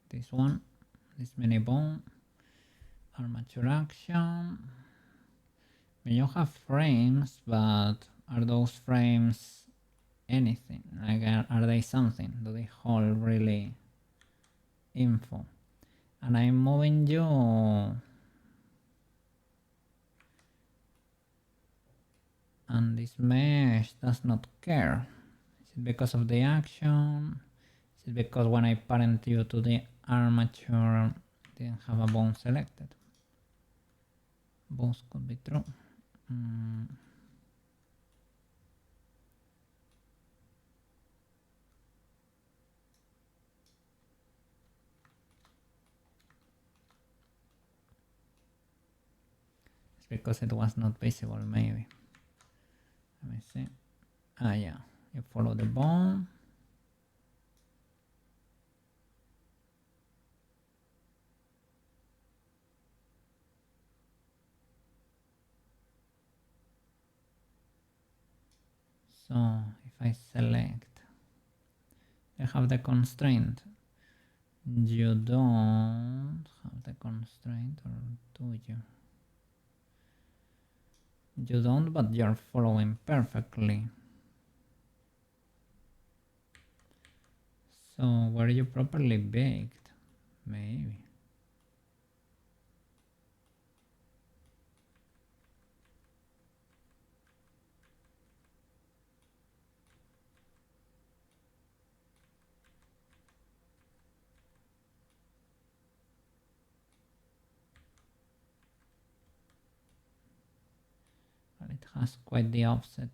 this one, this mini bone, armature action. You have frames, but are those frames anything? Like, are they something? Do they hold really info? And I'm moving you. And this mesh does not care. Is it because of the action? Is it because when I parent you to the armature, didn't have a bone selected? Both could be true. It's because it was not visible, maybe. Let me see. Ah, yeah. You follow the bone. So if I select, I have the constraint. You don't have the constraint, or do you? You don't, but you're following perfectly. So were you properly baked? Maybe. But it has quite the offset.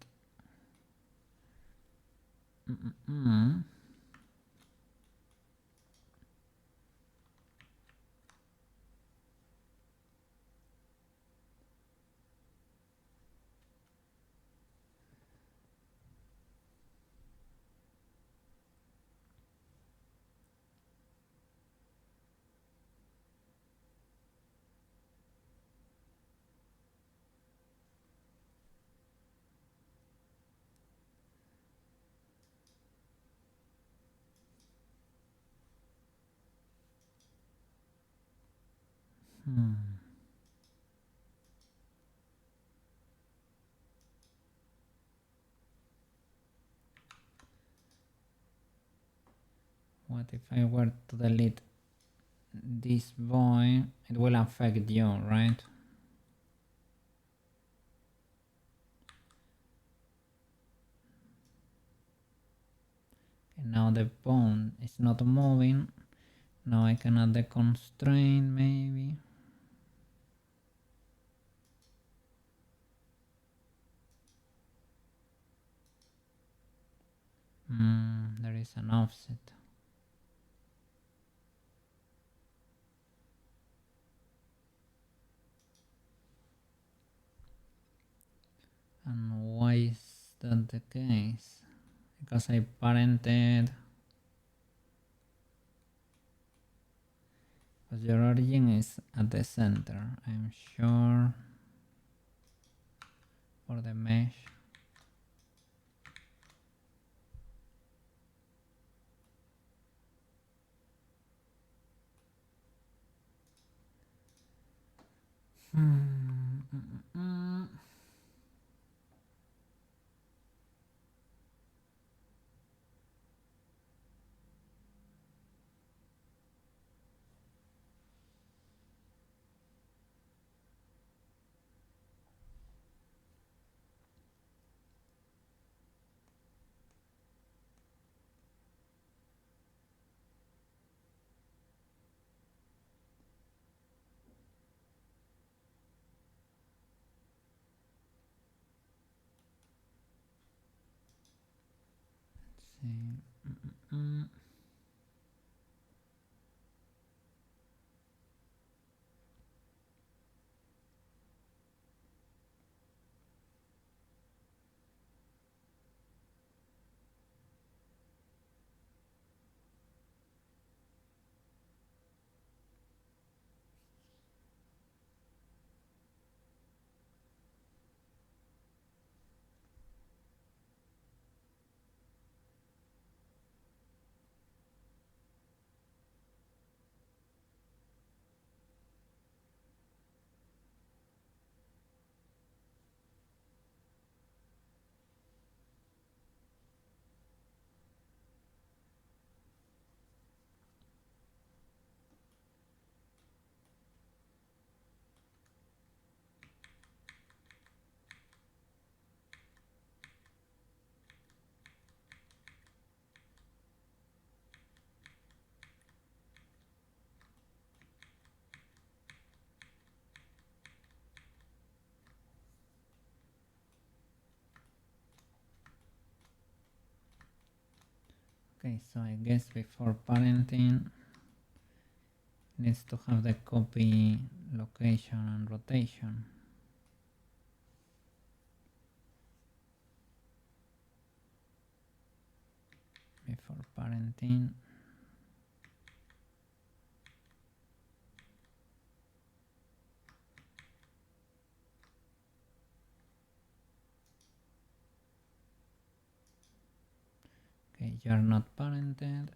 What if I were to delete this boy? It will affect you, right? Okay, now the bone is not moving. Now I can add the constraint, maybe. There is an offset. And why is that the case? Because I parented. Because your origin is at the center, I'm sure. For the mesh. See. Okay, so I guess before parenting needs to have the copy location and rotation. Before parenting. Okay, you're not parented.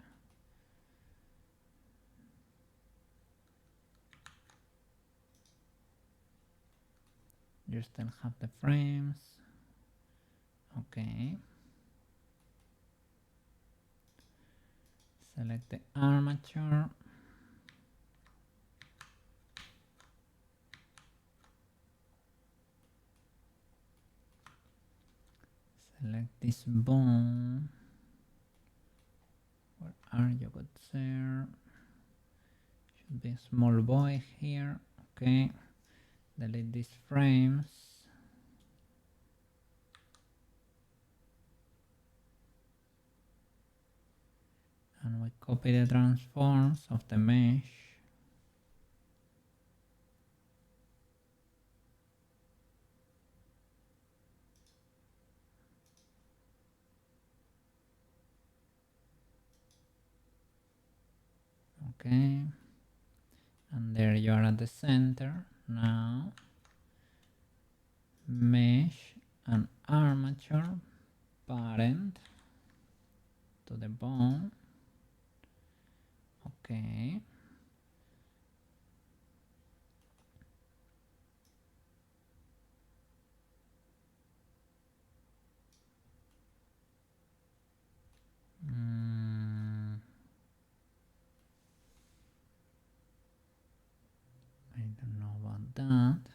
You still have the frames. Okay. Select the armature. Select this bone. Where are you, good sir? Should be a small boy here. Okay. Delete these frames. And we copy the transforms of the mesh. Okay. And there you are at the center. Now, mesh and armature parent to the bone. Okay. I don't know about that.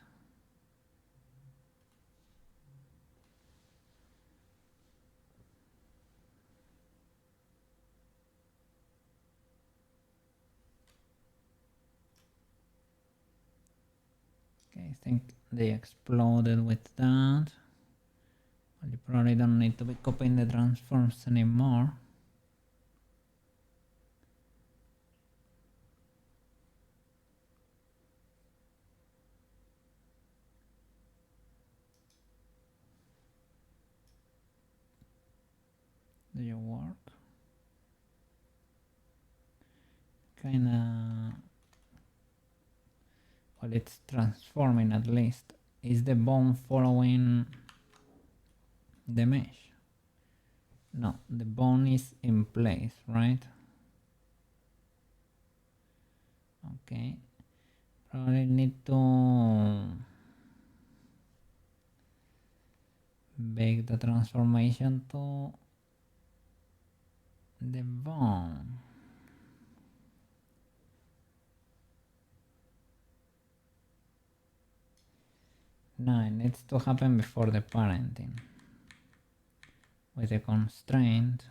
Okay, I think they exploded with that. Well, you probably don't need to be copying the transforms anymore. Do you work? Kinda. Well, it's transforming at least. Is the bone following the mesh? No, the bone is in place, right? Okay. Probably need to bake the transformation to the bone. No, it needs to happen before the parenting. With a constraint.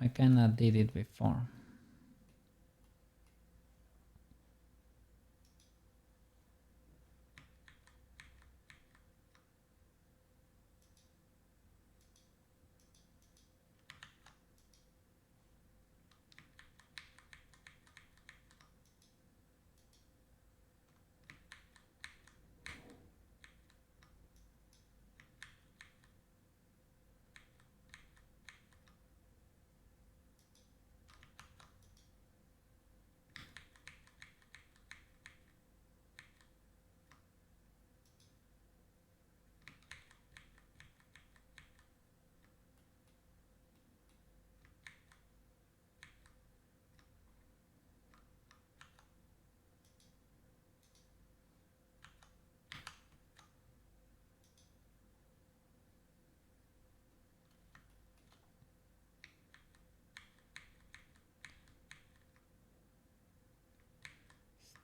I kinda did it before.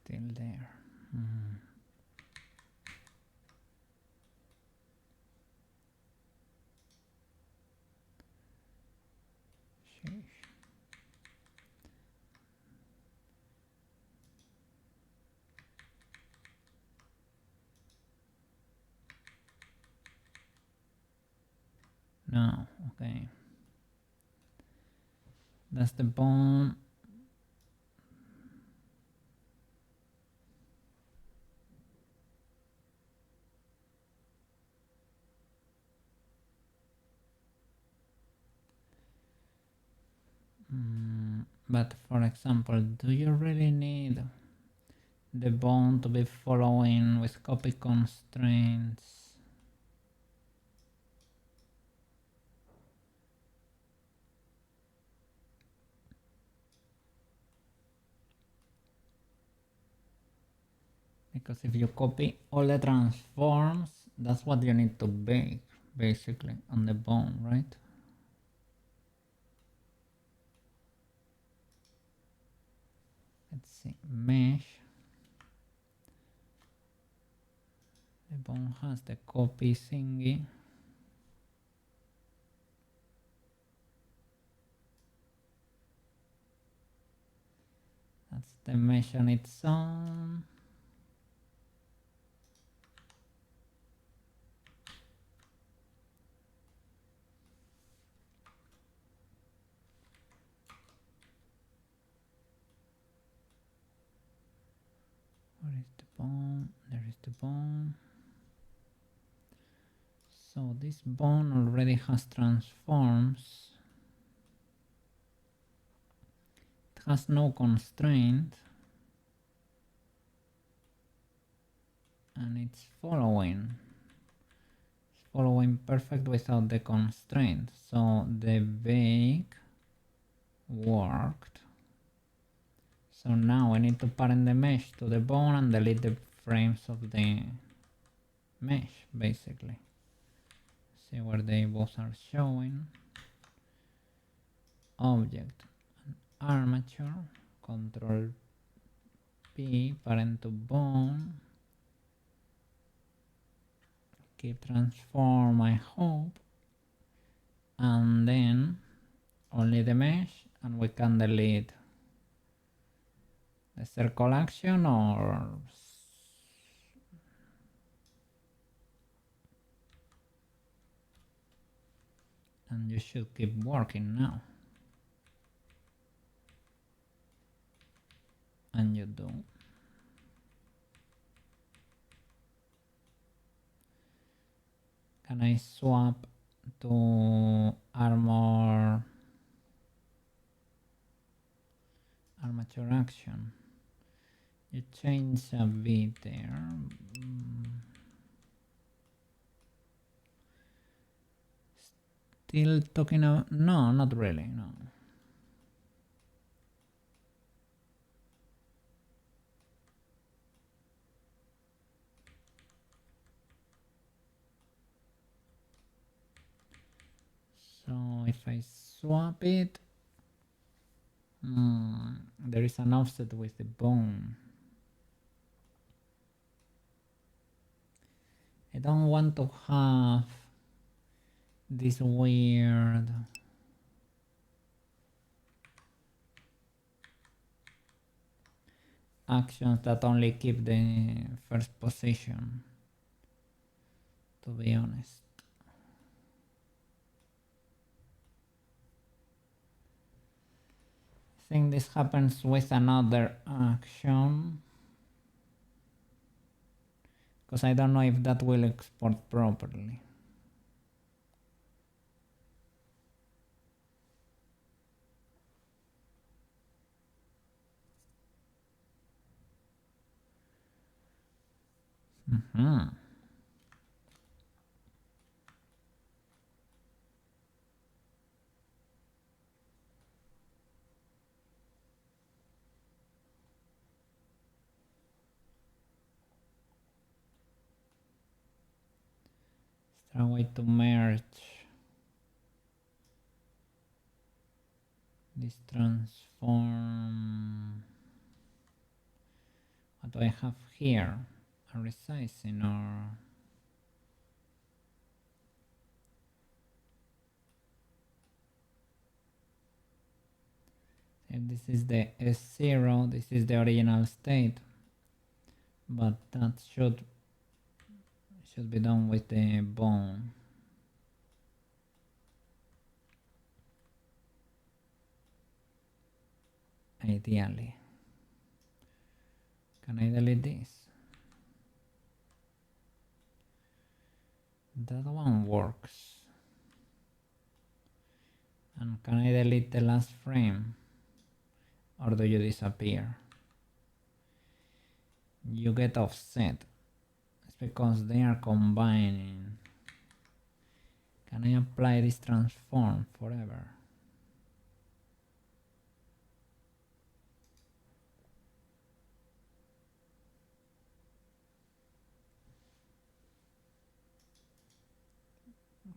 Still there. Sheesh. now. Okay, that's the bone. But for example, do you really need the bone to be following with copy constraints? Because if you copy all the transforms, that's what you need to bake basically on the bone, right? Let's see, mesh. The bone has the copy thingy. That's the mesh on its own. Where is the bone? There is the bone. So this bone already has transforms. It has no constraint. And it's following. It's following perfect without the constraint. So the bake worked. So now I need to parent the mesh to the bone and delete the frames of the mesh, basically. See where they both are showing. Object and armature, Control P, parent to bone. Keep transform, I hope. And then only the mesh, and we can delete the circle action or and you should keep working now. And you do. Can I swap to armature action? You change a bit there. Still talking about, no, not really, no. So if I swap it, there is an offset with the bone. I don't want to have this weird actions that only keep the first position, to be honest. I think this happens with another action, because I don't know if that will export properly. Is there a way to merge this transform? What do I have here? A resizing or if this is the S0, this is the original state, but that should be done with the bone. ideally. Can I delete this? That one works. And can I delete the last frame? Or do you disappear? You get offset. It's because they are combining. Can I apply this transform forever?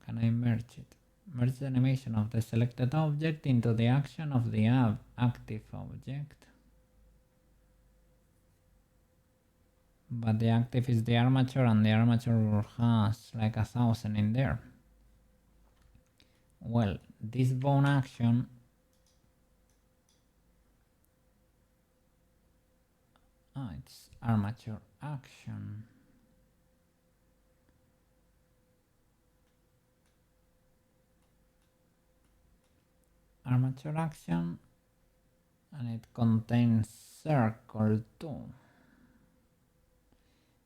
Can I merge it? Merge the animation of the selected object into the action of the active object. But the active is the armature, and the armature has like 1,000 in there. Well, this bone action it's armature action. Armature action, and it contains circle too,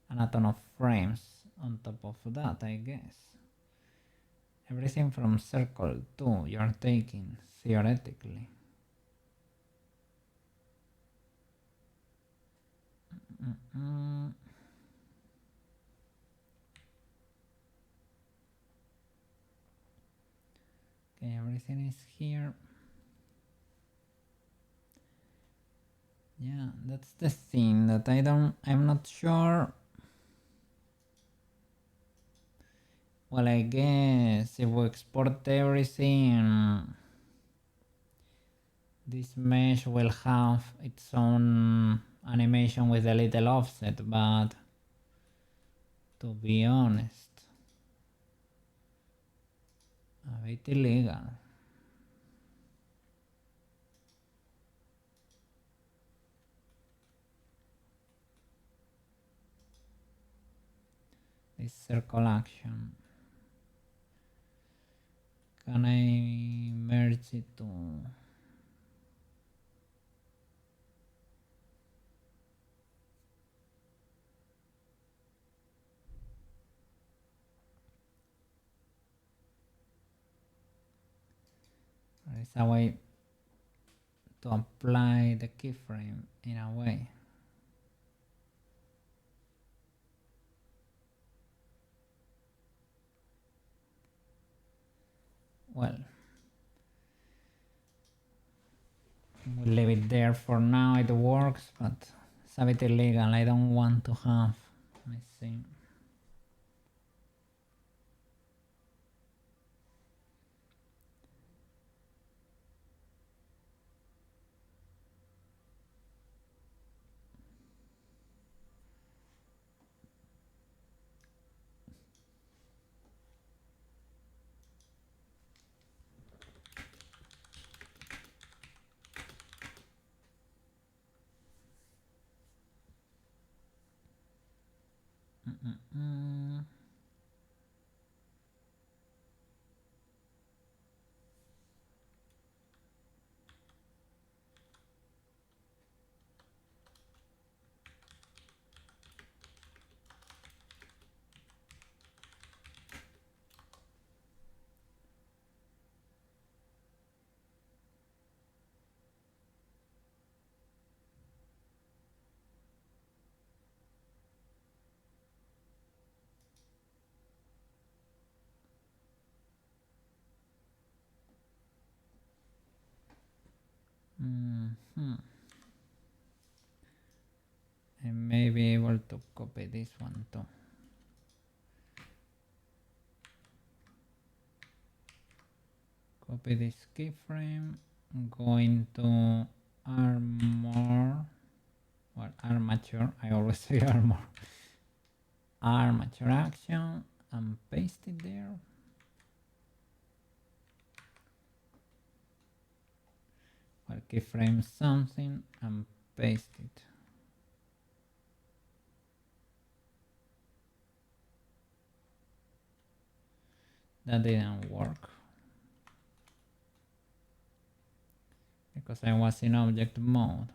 and a ton of frames on top of that, I guess. Everything from circle 2 you're taking, theoretically. Okay, everything is here. Yeah, that's the thing that I'm not sure. Well, I guess if we export everything, this mesh will have its own animation with a little offset, but to be honest, a bit illegal. This circle action. Can I merge it to... There is a way to apply the keyframe in a way. Well, we'll leave it there for now. It works, but it's a bit illegal. I don't want to have, let me see. I may be able to copy this one too. Copy this keyframe, go into armor, well, armature, I always say armor, armature action, and paste it there. Well, keyframe something and paste it. That didn't work. because I was in object mode.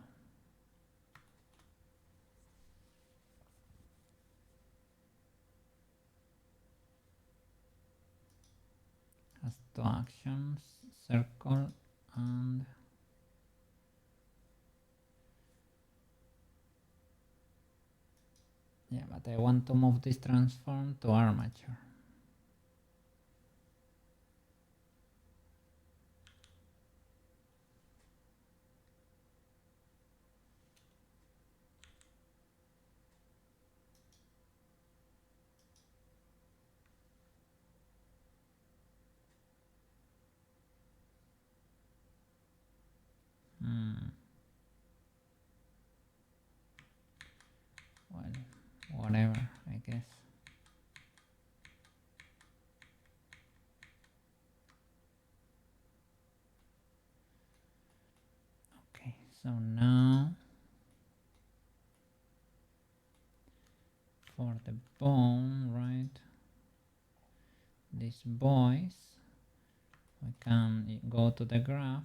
Has two actions, circle and yeah, but I want to move this transform to armature. Well, whatever, I guess. Okay, so now for the bone, right? This voice, we can go to the graph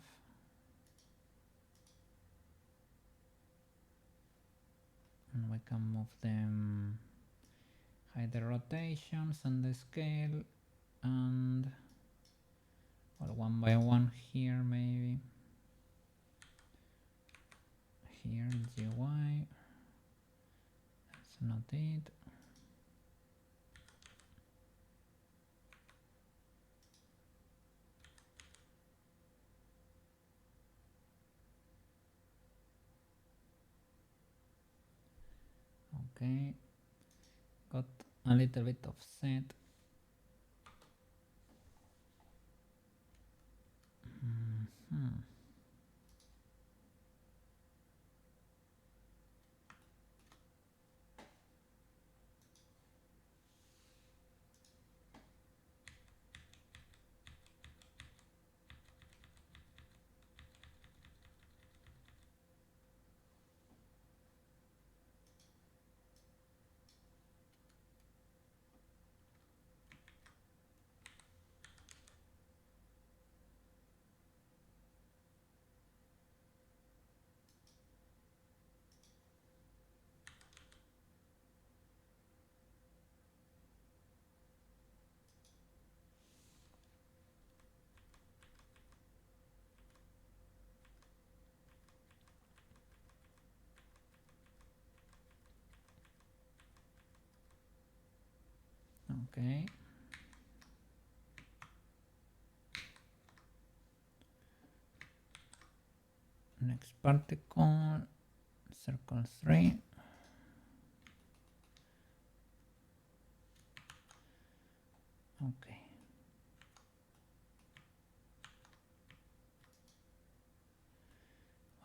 and we can move them, hide the rotations and the scale, and well, one by one here maybe. Here GY, that's not it. Okay, got a little bit of set. Okay. Next particle, circle 3. Okay.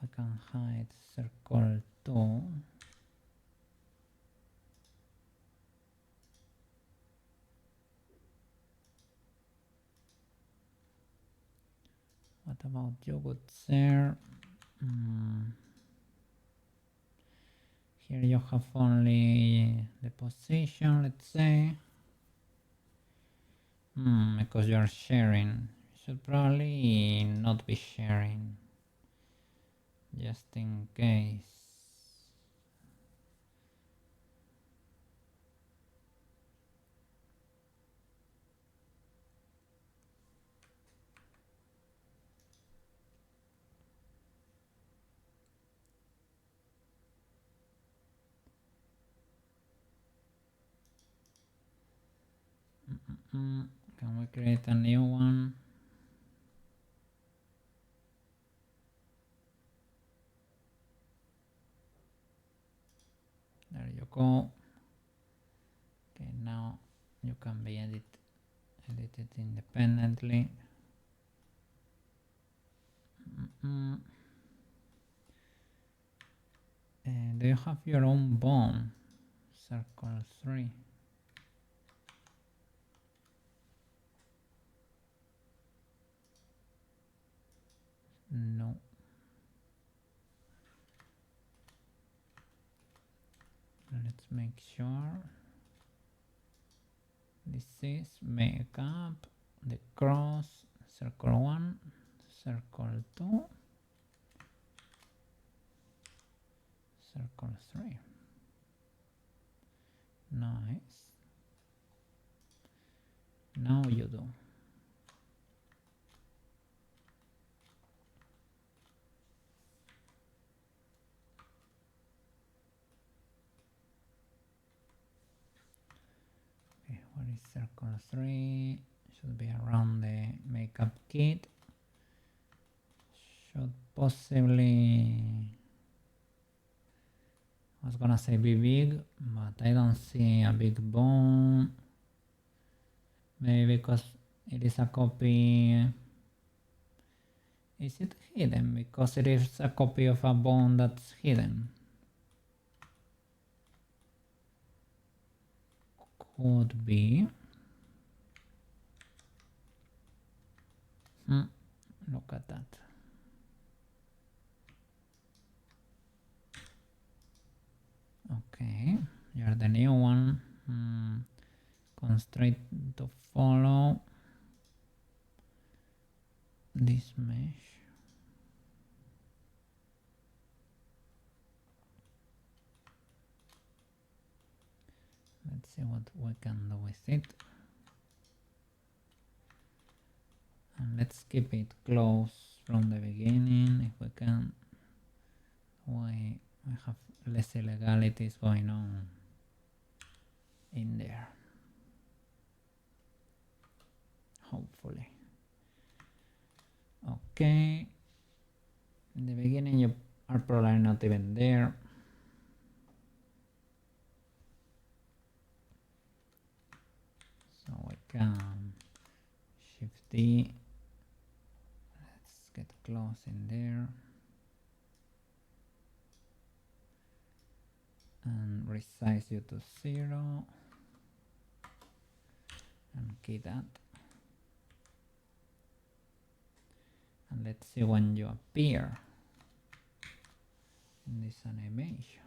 I can hide circle 2. What about you good sir? Here you have only the position, let's say. Because you're sharing. You should probably not be sharing. Just in case. Can we create a new one? There you go. Okay, now you can be edited independently. Do you have your own bone? Circle 3. No. Let's make sure. This is make up the cross, circle 1, circle 2. circle 3. Nice. Now you do. Okay, what is circle 3? Should be around the makeup kit. Should possibly, I was gonna say be big, but I don't see a big bone. Maybe because it is a copy. Is it hidden? Because it is a copy of a bone that's hidden. Could be. Look at that. Okay, you're the new one. Constraint to follow this mesh. Let's see what we can do with it. And let's keep it close from the beginning if we can. We have less illegalities going on in there. Hopefully. Okay. In the beginning you are probably not even there. So we can shift D. Let's get close in there. And resize you to 0. And key that. And let's see when you appear in this animation.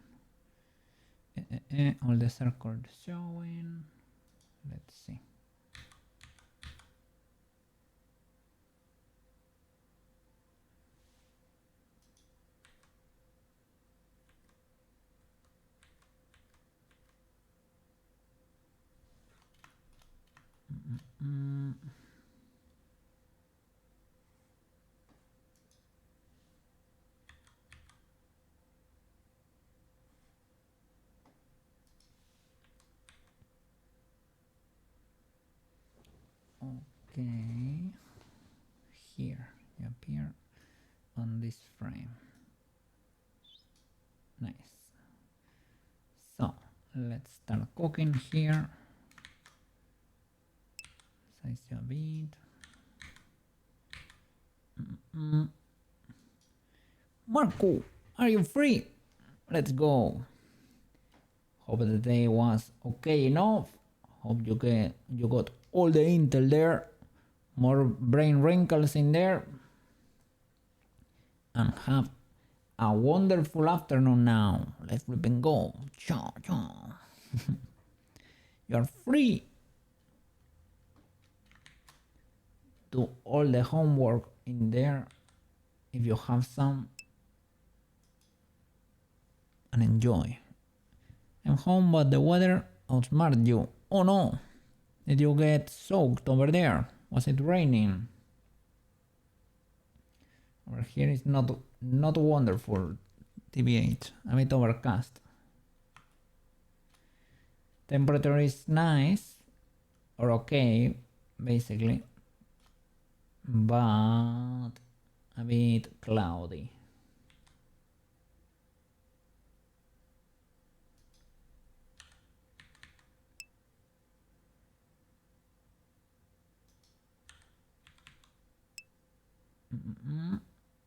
All the circles showing. Let's see. Okay, here you appear on this frame. Nice. So let's start cooking here. Size you a bit. Marco, are you free? Let's go. Hope the day was okay enough. Hope you got all the intel there. More brain wrinkles in there. And have a wonderful afternoon now. Let's flip and go. Ciao, ciao. You're free. Do all the homework in there if you have some. And enjoy. I'm home, but the weather outsmarted you. Oh no! Did you get soaked over there? Was it raining? Over here is not wonderful, TBH. A bit overcast. Temperature is nice, or okay, basically, but a bit cloudy.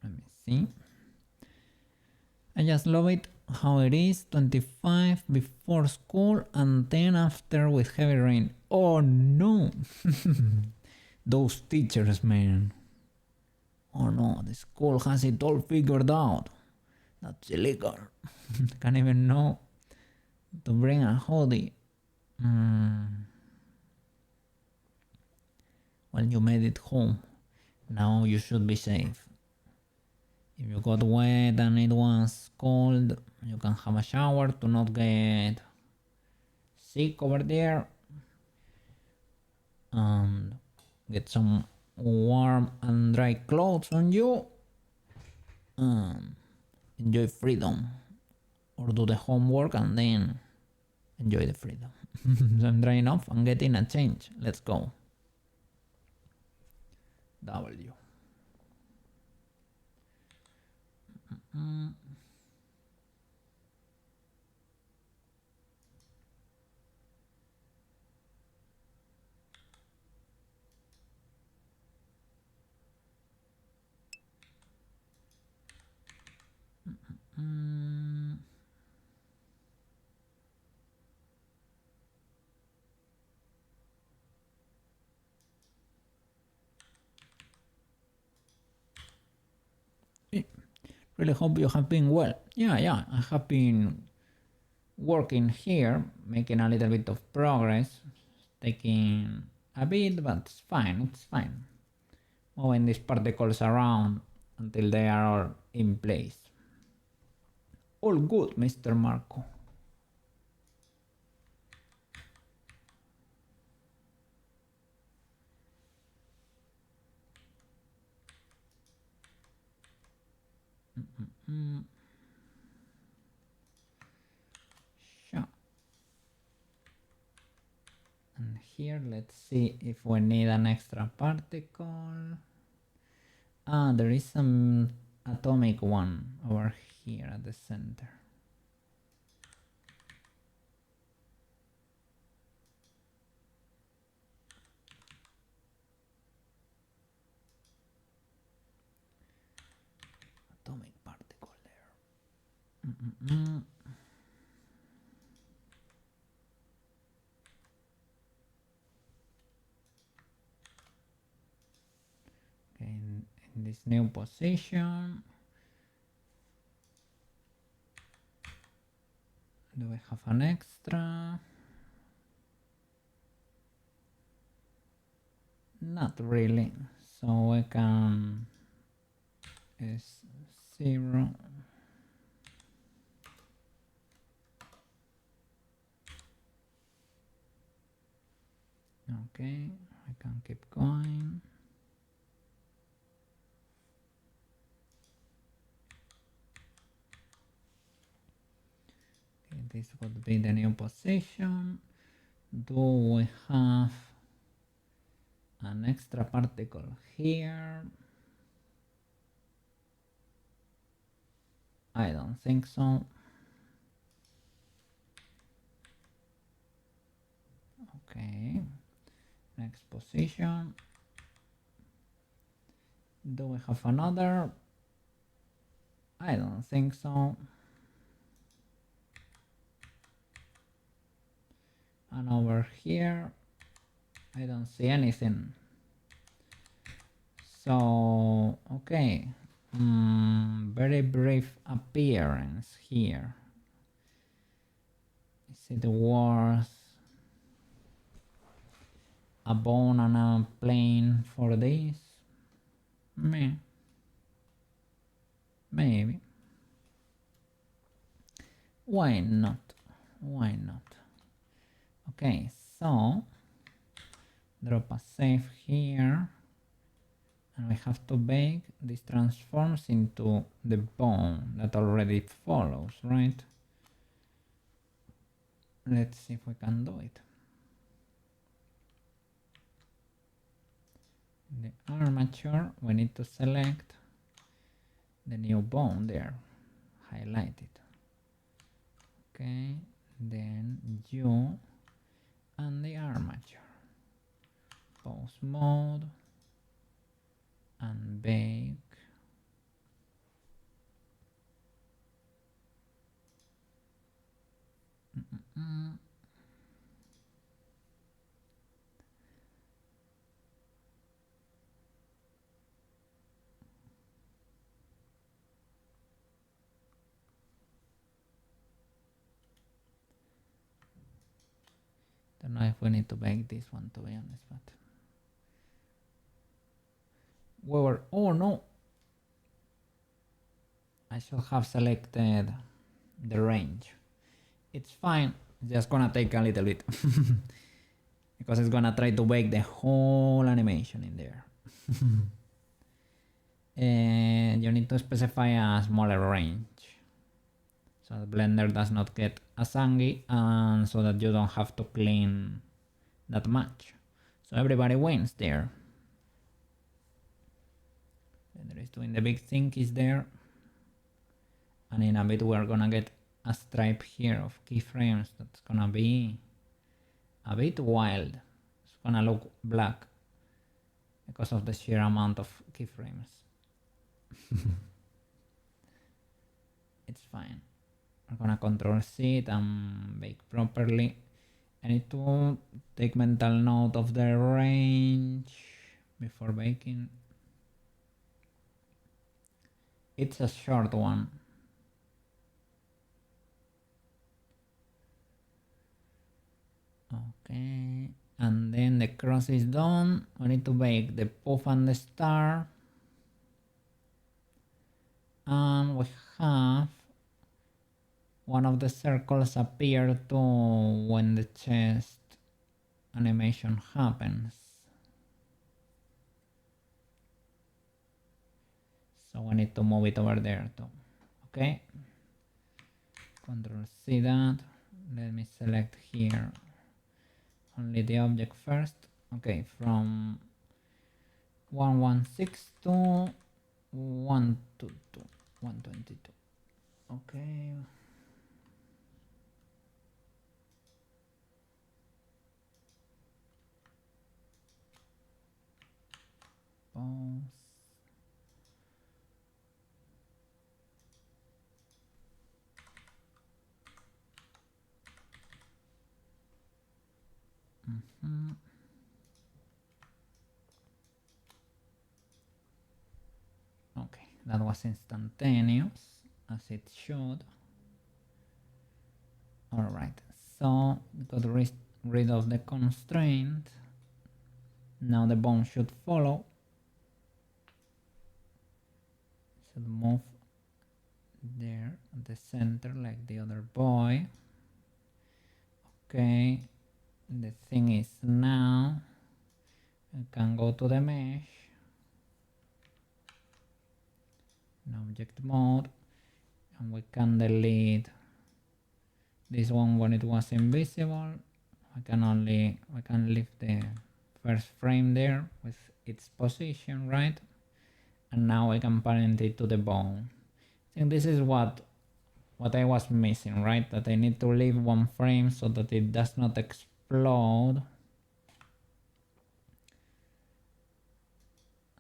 Let me see. I just love it how it is 25 before school and 10 after with heavy rain. Oh no! Those teachers, man. Oh no, the school has it all figured out. That's illegal. Can't even know to bring a hoodie. Well, you made it home. Now you should be safe. If you got wet and it was cold, you can have a shower to not get sick over there and get some warm and dry clothes on you and enjoy freedom, or do the homework and then enjoy the freedom. So I'm drying off and getting a change. Let's go. W. Really hope you have been well. Yeah, I have been working here, making a little bit of progress, taking a bit, but it's fine. Moving these particles around until they are all in place. All good, Mr. Marco. Sure. And here, let's see if we need an extra particle. Ah, there is some atomic one over here at the center. Atomic particle there. Okay, in this new position, do we have an extra? Not really. So we can S0. Okay, I can keep going. Okay, this would be the new position. Do we have an extra particle here? I don't think so. Okay, next position. Do we have another? I don't think so. And over here, I don't see anything. So, okay, very brief appearance here. Is it worth a bone and a plane for this? Maybe. Why not? Why not? Okay, so drop a save here, and we have to bake this transforms into the bone that already follows, right? Let's see if we can do it. The armature, we need to select the new bone there, highlight it. Okay, then you and the armature. Pause mode and bake. Don't know if we need to bake this one, to be honest, but we were, oh no, I should have selected the range. It's fine, it's just gonna take a little bit because it's gonna try to bake the whole animation in there. And you need to specify a smaller range so the blender does not get a soggy and so that you don't have to clean that much. So everybody wins there. Blender is doing the big thing is there. And in a bit we're gonna get a stripe here of keyframes that's gonna be a bit wild. It's gonna look black because of the sheer amount of keyframes. It's fine. We're gonna control C it and bake properly. I need to take mental note of the range before baking. It's a short one. Okay, and then the cross is done. We need to bake the puff and the star. And we have one of the circles appear too when the chest animation happens. So we need to move it over there too. Okay. Control C that. Let me select here only the object first. Okay, from 116 to 122. 122. Okay. Pause. Okay, that was instantaneous as it should. Alright, so got rid of the constraint. Now the bone should follow. Should move there at the center like the other boy. Okay, the thing is now I can go to the mesh, in object mode, and we can delete this one when it was invisible. I can leave the first frame there with its position, right? And now I can parent it to the bone. I think this is what I was missing, right? That I need to leave one frame so that it does not explode.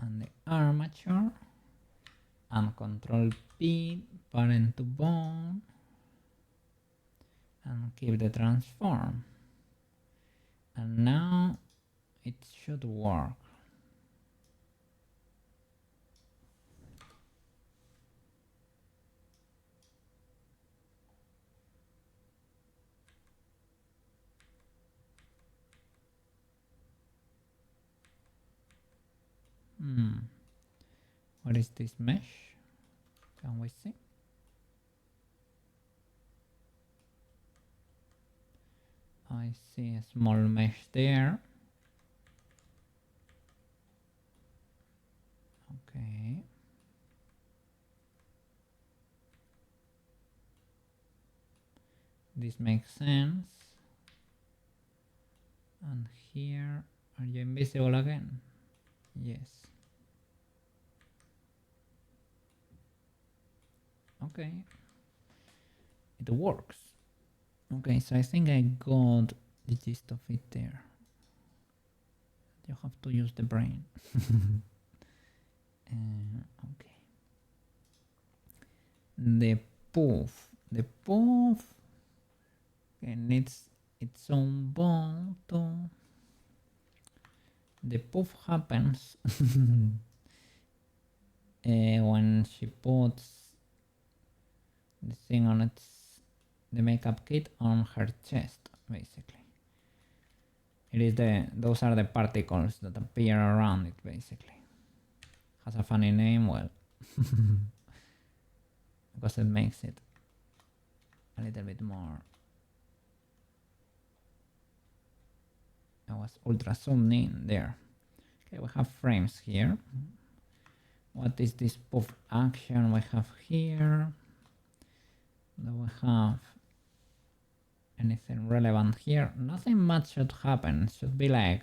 And the armature, and Control P, parent to bone, and keep the transform. And now it should work. What is this mesh? Can we see? I see a small mesh there. Okay. This makes sense. And here, are you invisible again? Yes. Okay. It works. Okay, so I think I got the gist of it there. You have to use the brain. Okay. The poof. The poof needs its own bone too. The poof happens when she puts the thing on the makeup kit on her chest, basically. It is those are the particles that appear around it, basically. Has a funny name, well. because it makes it a little bit more. I was ultra zoomed in there. Okay, we have frames here. What is this poof action we have here? Do we have anything relevant here? Nothing much should happen. It should be like,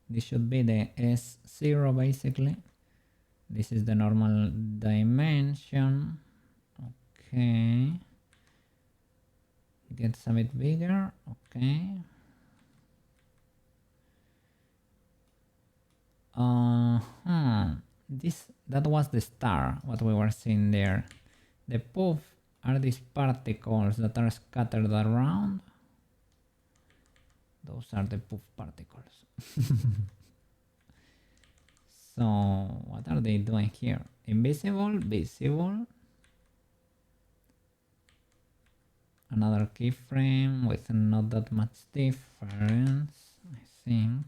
this should be the S0 basically. This is the normal dimension. Okay. Gets a bit bigger. Okay. That was the star, what we were seeing there. The poof are these particles that are scattered around. Those are the poof particles. So what are they doing here? Invisible, visible. Another keyframe with not that much difference, I think.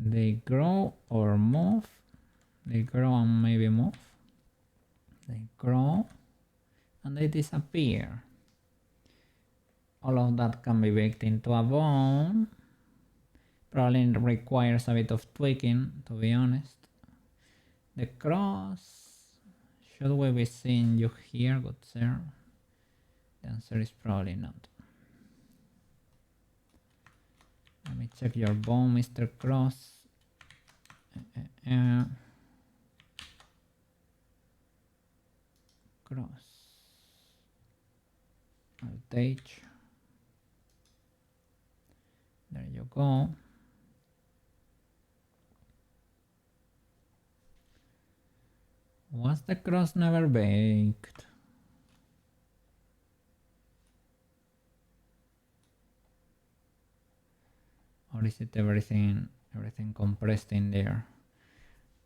They grow or move. They grow and maybe move. They grow and they disappear. All of that can be baked into a bone. Probably requires a bit of tweaking, to be honest. The cross. Should we be seeing you here, good sir? The answer is probably not. Let me check your bone, Mr. Cross. Cross. Alt-H. There you go. Was the cross never baked? Or is it everything compressed in there?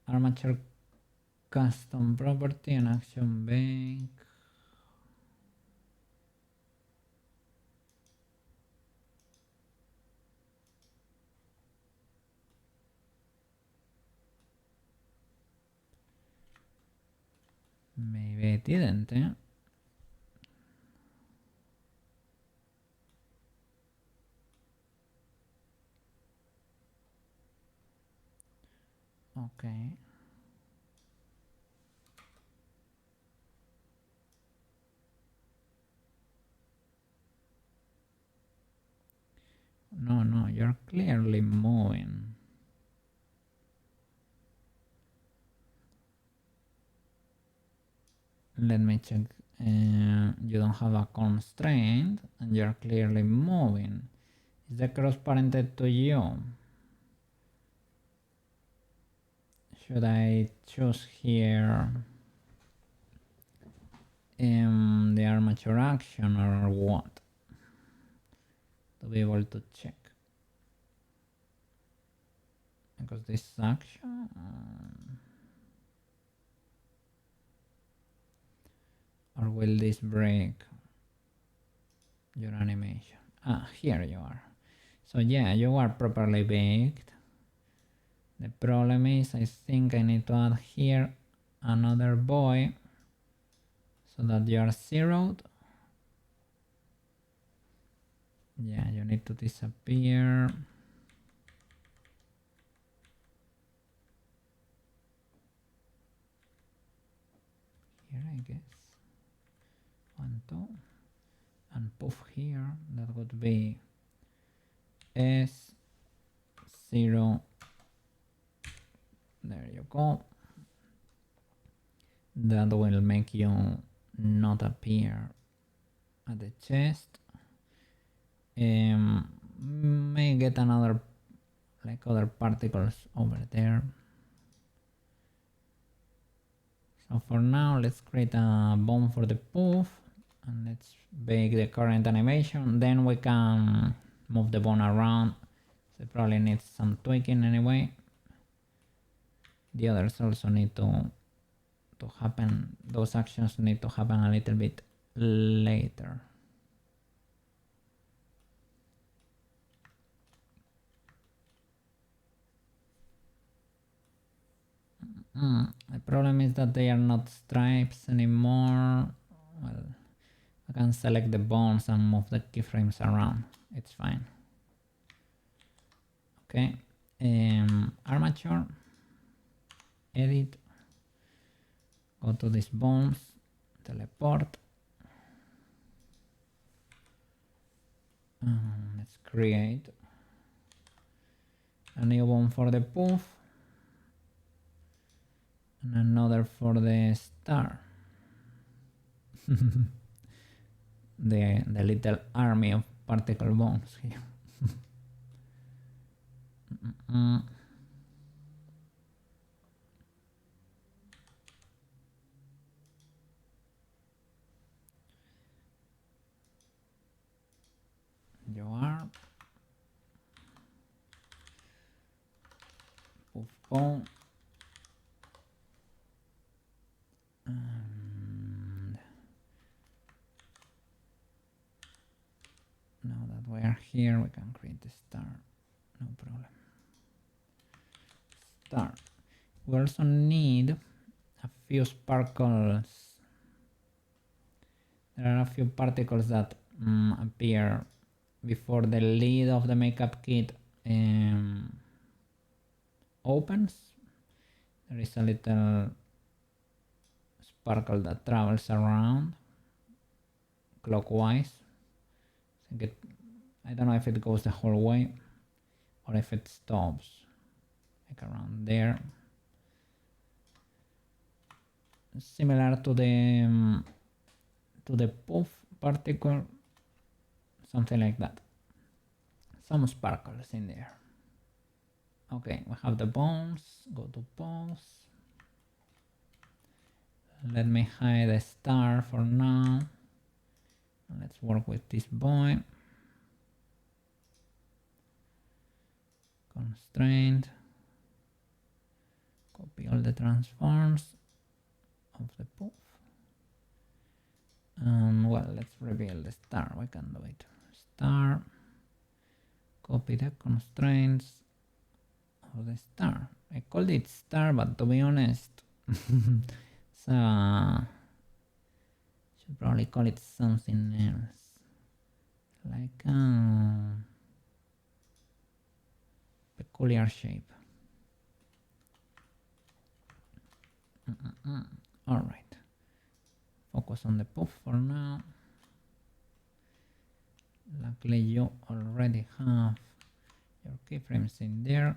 Armature custom property and action bake. Maybe it didn't, eh? Okay. No, you're clearly moving. Let me check. You don't have a constraint and you're clearly moving. Is the cross parented to you? Should I choose here the armature action or what? To be able to check. Because this action... or will this break your animation? Ah, here you are. So yeah, you are properly baked. The problem is, I think I need to add here another boy so that you are zeroed. Yeah, you need to disappear. Here, I guess. 1, 2. And poof here, that would be S0. There you go. That will make you not appear at the chest. May get another, like other particles over there. So for now, let's create a bone for the poof and let's bake the current animation. Then we can move the bone around. So it probably needs some tweaking anyway. The others also need to happen. Those actions need to happen a little bit later. The problem is that they are not stripes anymore. Well, I can select the bones and move the keyframes around. It's fine. Okay. Armature. Edit. Go to these bones. Teleport. Let's create a new bone for the poof. And another for the star. the little army of particle bones here. You are poof bone. And now that we are here, we can create the star. No problem. Star. We also need a few sparkles. There are a few particles that appear before the lid of the makeup kit opens. There is a little sparkle that travels around clockwise. I don't know if it goes the whole way or if it stops like around there. Similar to the poof particle, something like that. Some sparkles in there. Okay, we have the bones. Go to bones. Let me hide the star for now. Let's work with this boy. Constraint. Copy all the transforms of the poof. Well, let's reveal the star. We can do it. Star. Copy the constraints of the star. I called it star, but to be honest, so should probably call it something else, like a peculiar shape. All right. Focus on the poof for now. Luckily you already have your keyframes in there.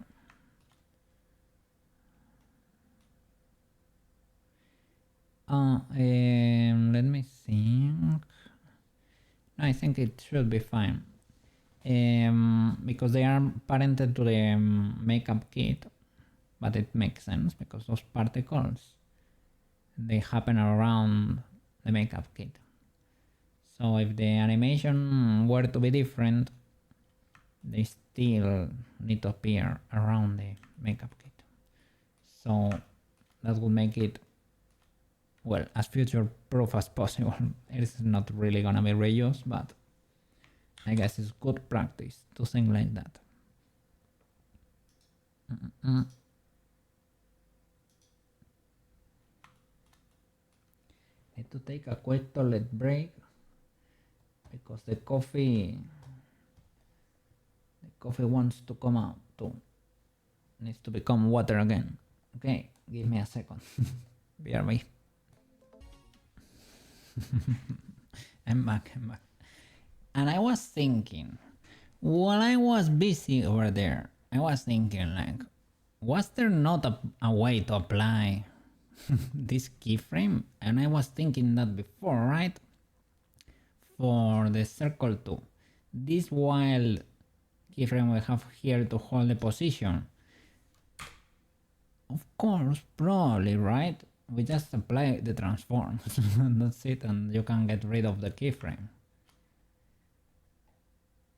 Let me think. I think it should be fine. Because they are parented to the makeup kit, but it makes sense because those particles, they happen around the makeup kit. So if the animation were to be different, they still need to appear around the makeup kit. So that would make it, well, as future proof as possible. It's not really gonna be reused, but I guess it's good practice to think like that. Need to take a quick toilet break because the coffee wants to come out too. Needs to become water again. Okay, give me a second. BRB. I'm back. And I was thinking, while I was busy over there, I was thinking like, was there not a way to apply this keyframe? And I was thinking that before, right? For the circle 2, this wild keyframe we have here to hold the position. Of course, probably, right? We just apply the transforms. That's it, and you can get rid of the keyframe.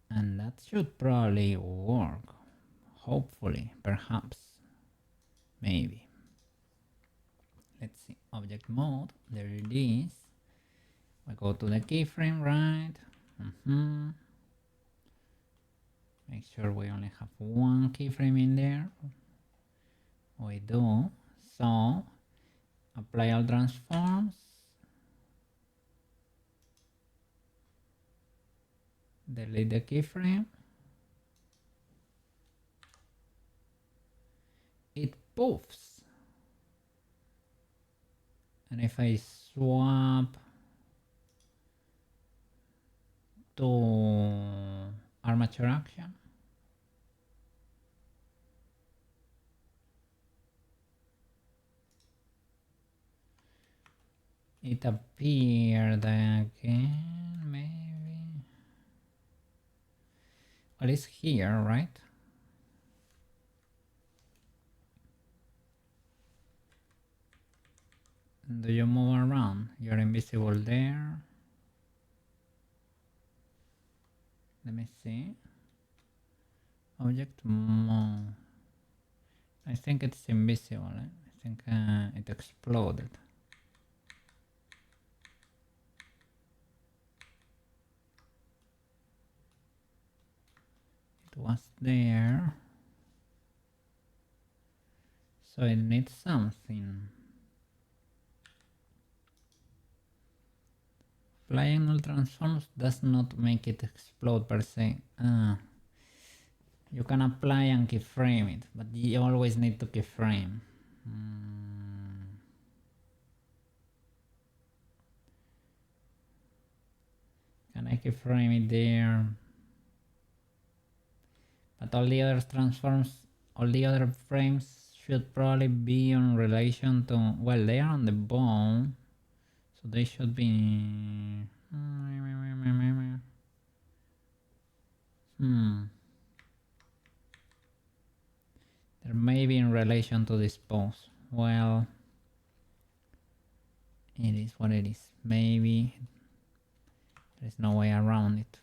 And that should probably work. Hopefully, perhaps, maybe. Let's see, object mode, there it is. We go to the keyframe, right? Make sure we only have one keyframe in there. We do. So apply all transforms, delete the keyframe, it poofs. And if I swap to armature action, it appeared again, maybe. Well, it's here, right? Do you move around? You're invisible there. Let me see. Object move. I think it's invisible. I think it exploded. It was there. So it needs something. Flying all transforms does not make it explode per se. You can apply and keyframe it, but you always need to keyframe. Can I keyframe it there? But all the other transforms, all the other frames should probably be in relation to, well, they are on the bone, so they should be. There may be in relation to this pose. Well, it is what it is. Maybe there's no way around it.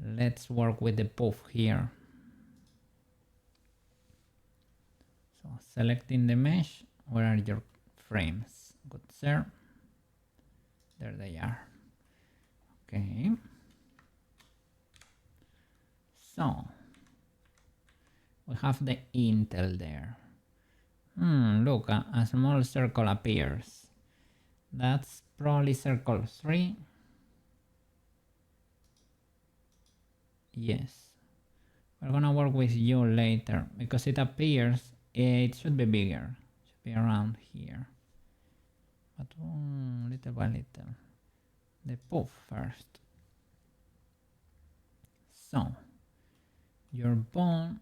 Let's work with the poof here. So selecting the mesh, where are your frames? Good sir. There they are. Okay. So we have the intel there. Look, a small circle appears. That's probably circle 3. Yes. We're gonna work with you later because it appears it should be bigger. It should be around here. But little by little. The poof first. So your bone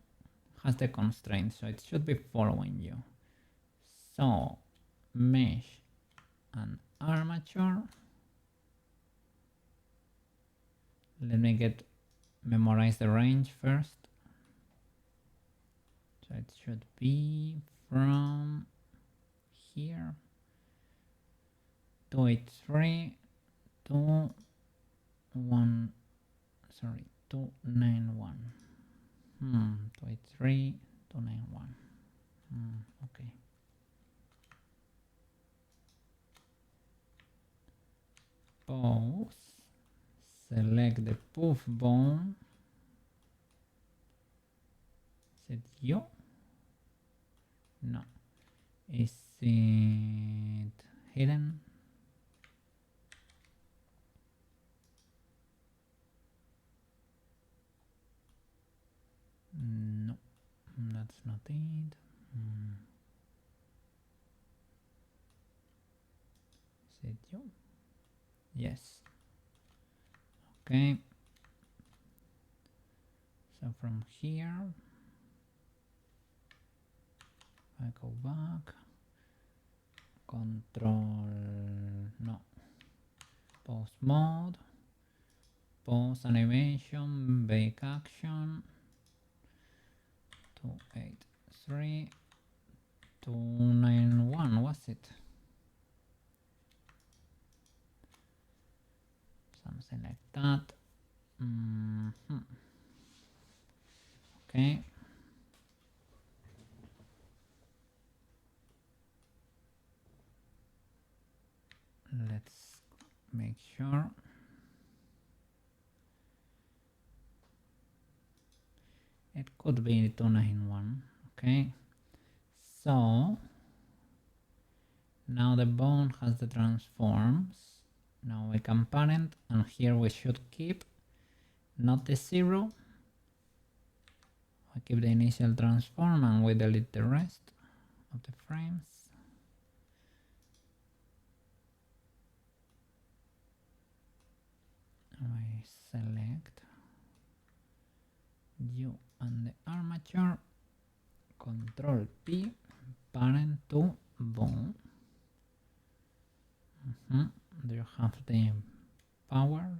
has the constraint, so it should be following you. So mesh and armature. Let me memorize the range first. So it should be from here 283 to 291. 283 291. Okay. Pose. Select the poof bone. Is it you? No. Is it hidden? No, that's not it. Is it you? Yes. Okay. So from here, I go back. Control, no. Pose mode. Pose animation, bake action. 283 291 was it? Something like that. Okay. Let's make sure. It could be 291. Okay. So now the bone has the transforms. Now we can parent, and here we should keep not the 0. We keep the initial transform and we delete the rest of the frames. I select you and the armature, Control P, parent to bone. Do you have the power?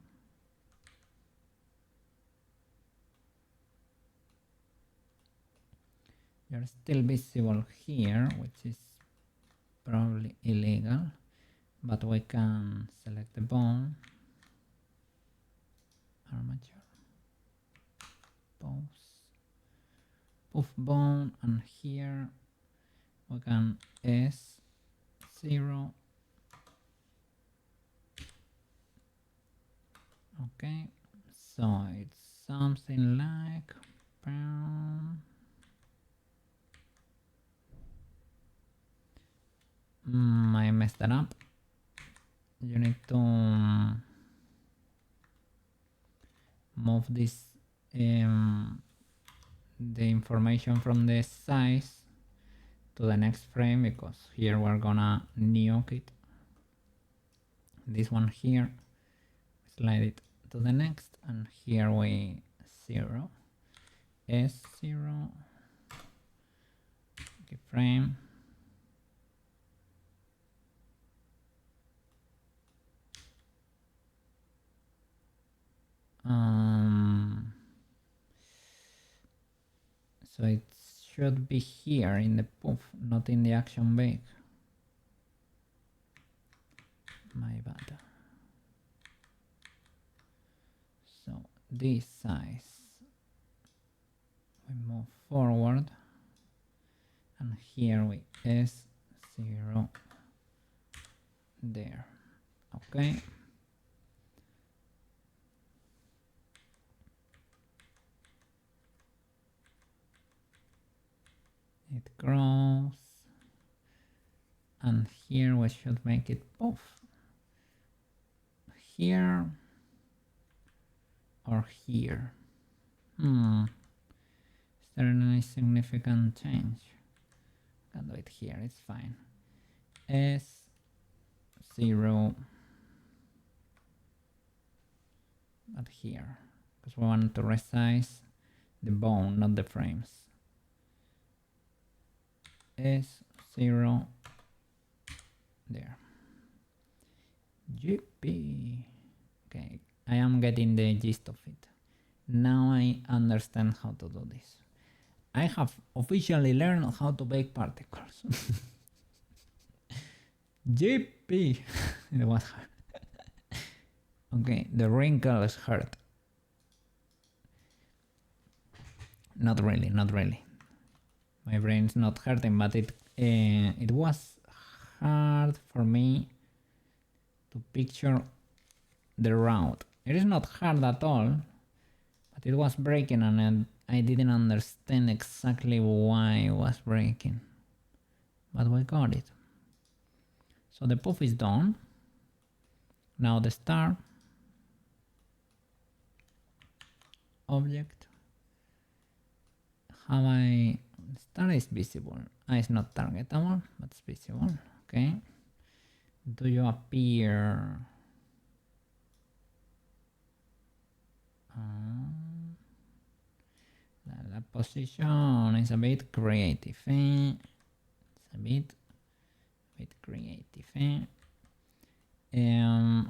You're still visible here, which is probably illegal, but we can select the bone, armature, pose, poof bone, and here we can S0. Okay, so it's something like I messed that up. You need to move this the information from the size to the next frame, because here we're gonna nuke it. This one here, slide it to the next, and here we 0, S0, keyframe. So it should be here in the poof, not in the action bake. My bad. So this size, we move forward, and here we S0 there. Okay. It grows, and here we should make it poof. Here or here. Is there any significant change? Can do it here, it's fine. S0, but here, because we want to resize the bone, not the frames. S0 there. GP. Okay, I am getting the gist of it. Now I understand how to do this. I have officially learned how to bake particles. GP. It was hard. Okay, the wrinkles hurt. Not really, not really. My brain's not hurting, but it was hard for me to picture the route. It is not hard at all, but it was breaking, and I didn't understand exactly why it was breaking. But we got it. So the poof is done. Now the star. Object. How I... Star is visible. It's not targetable, but it's visible. Okay. Do you appear? The position is a bit creative. It's a bit creative.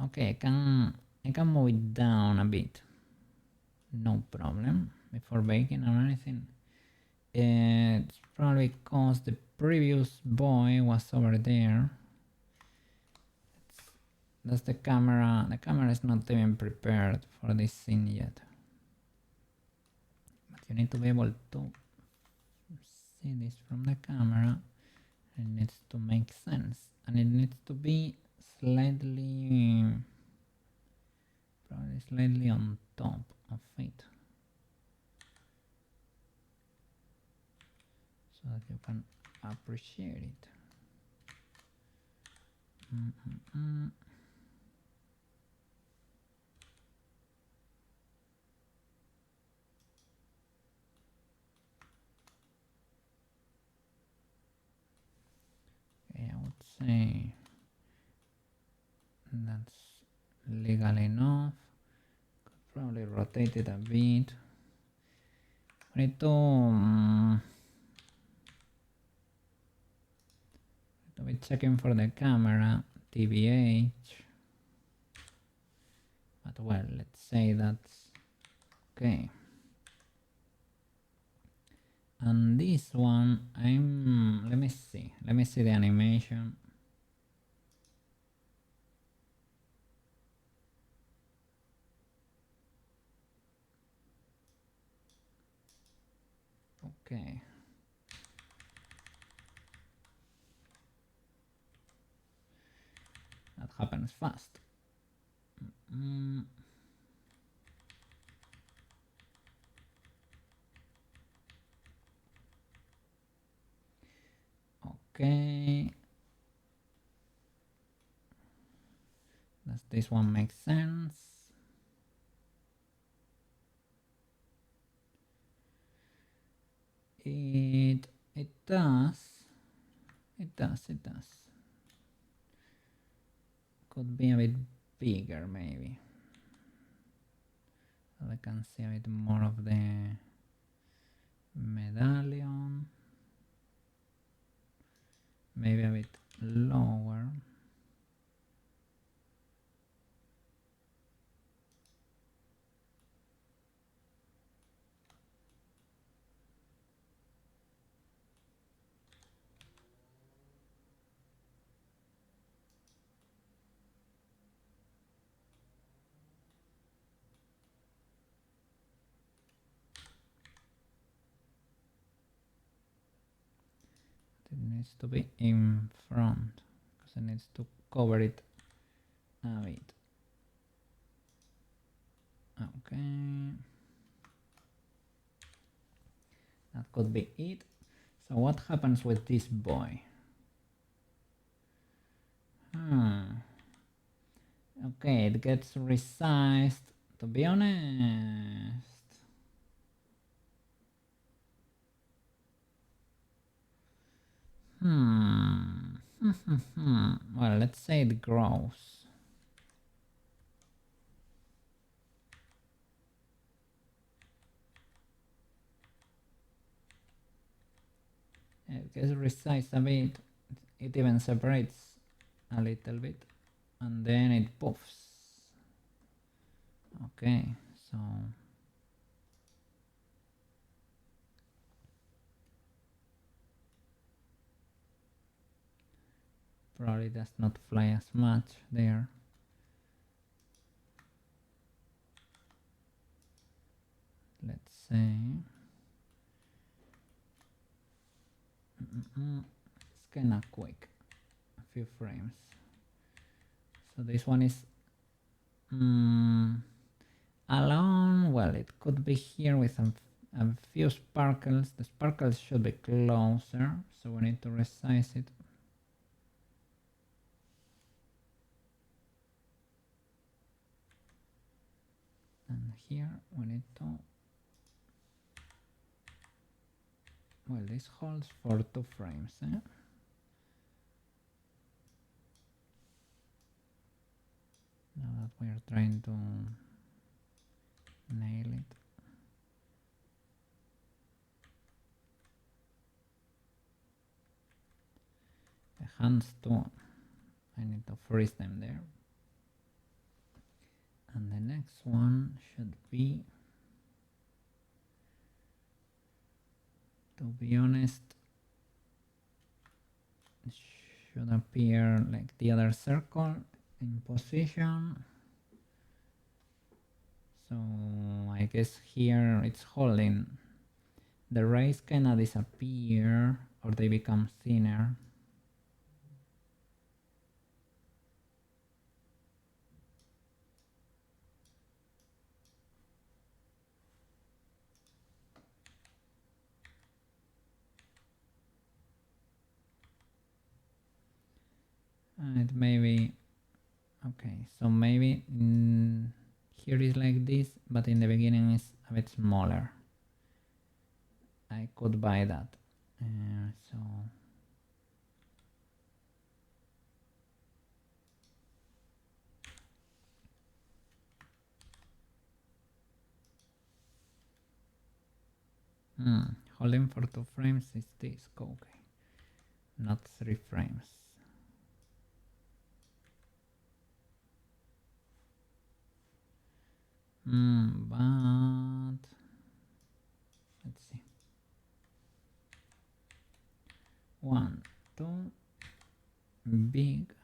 Okay, I can move it down a bit. No problem. Before baking or anything. It's probably because the previous boy was over there. That's the camera. The camera is not even prepared for this scene yet. But you need to be able to see this from the camera. It needs to make sense. And it needs to be slightly... probably slightly on top of it. so that you can appreciate it. Okay, I would say that's legal enough. Could probably rotate it a bit. I need to be checking for the camera, TBH. But well, let's say that's okay. And this one, let me see the animation. Okay. That happens fast. Okay. Does this one make sense? It does. It does. Could be a bit bigger maybe. So I can see a bit more of the medallion. Maybe a bit lower. It needs to be in front because it needs to cover it a bit. Okay, that could be it. So what happens with this boy? Okay, it gets resized. To be honest, well, let's say it grows. It gets resized a bit. It even separates a little bit, and then it puffs. Okay, so probably does not fly as much there. Let's say it's kinda quick, a few frames. So this one is alone. Well, it could be here with a few sparkles. The sparkles should be closer, so we need to resize it. And here we need to, well, this holds for 2 frames, eh? Now that we are trying to nail it. The hands too, I need to freeze them there. And the next one should be, to be honest, it should appear like the other circle in position. So I guess here it's holding. The rays kinda disappear or they become thinner. It may be okay. So maybe here is like this, but in the beginning is a bit smaller. I could buy that. So holding for 2 frames is this. Okay, not 3 frames. But let's see. 1, 2, big.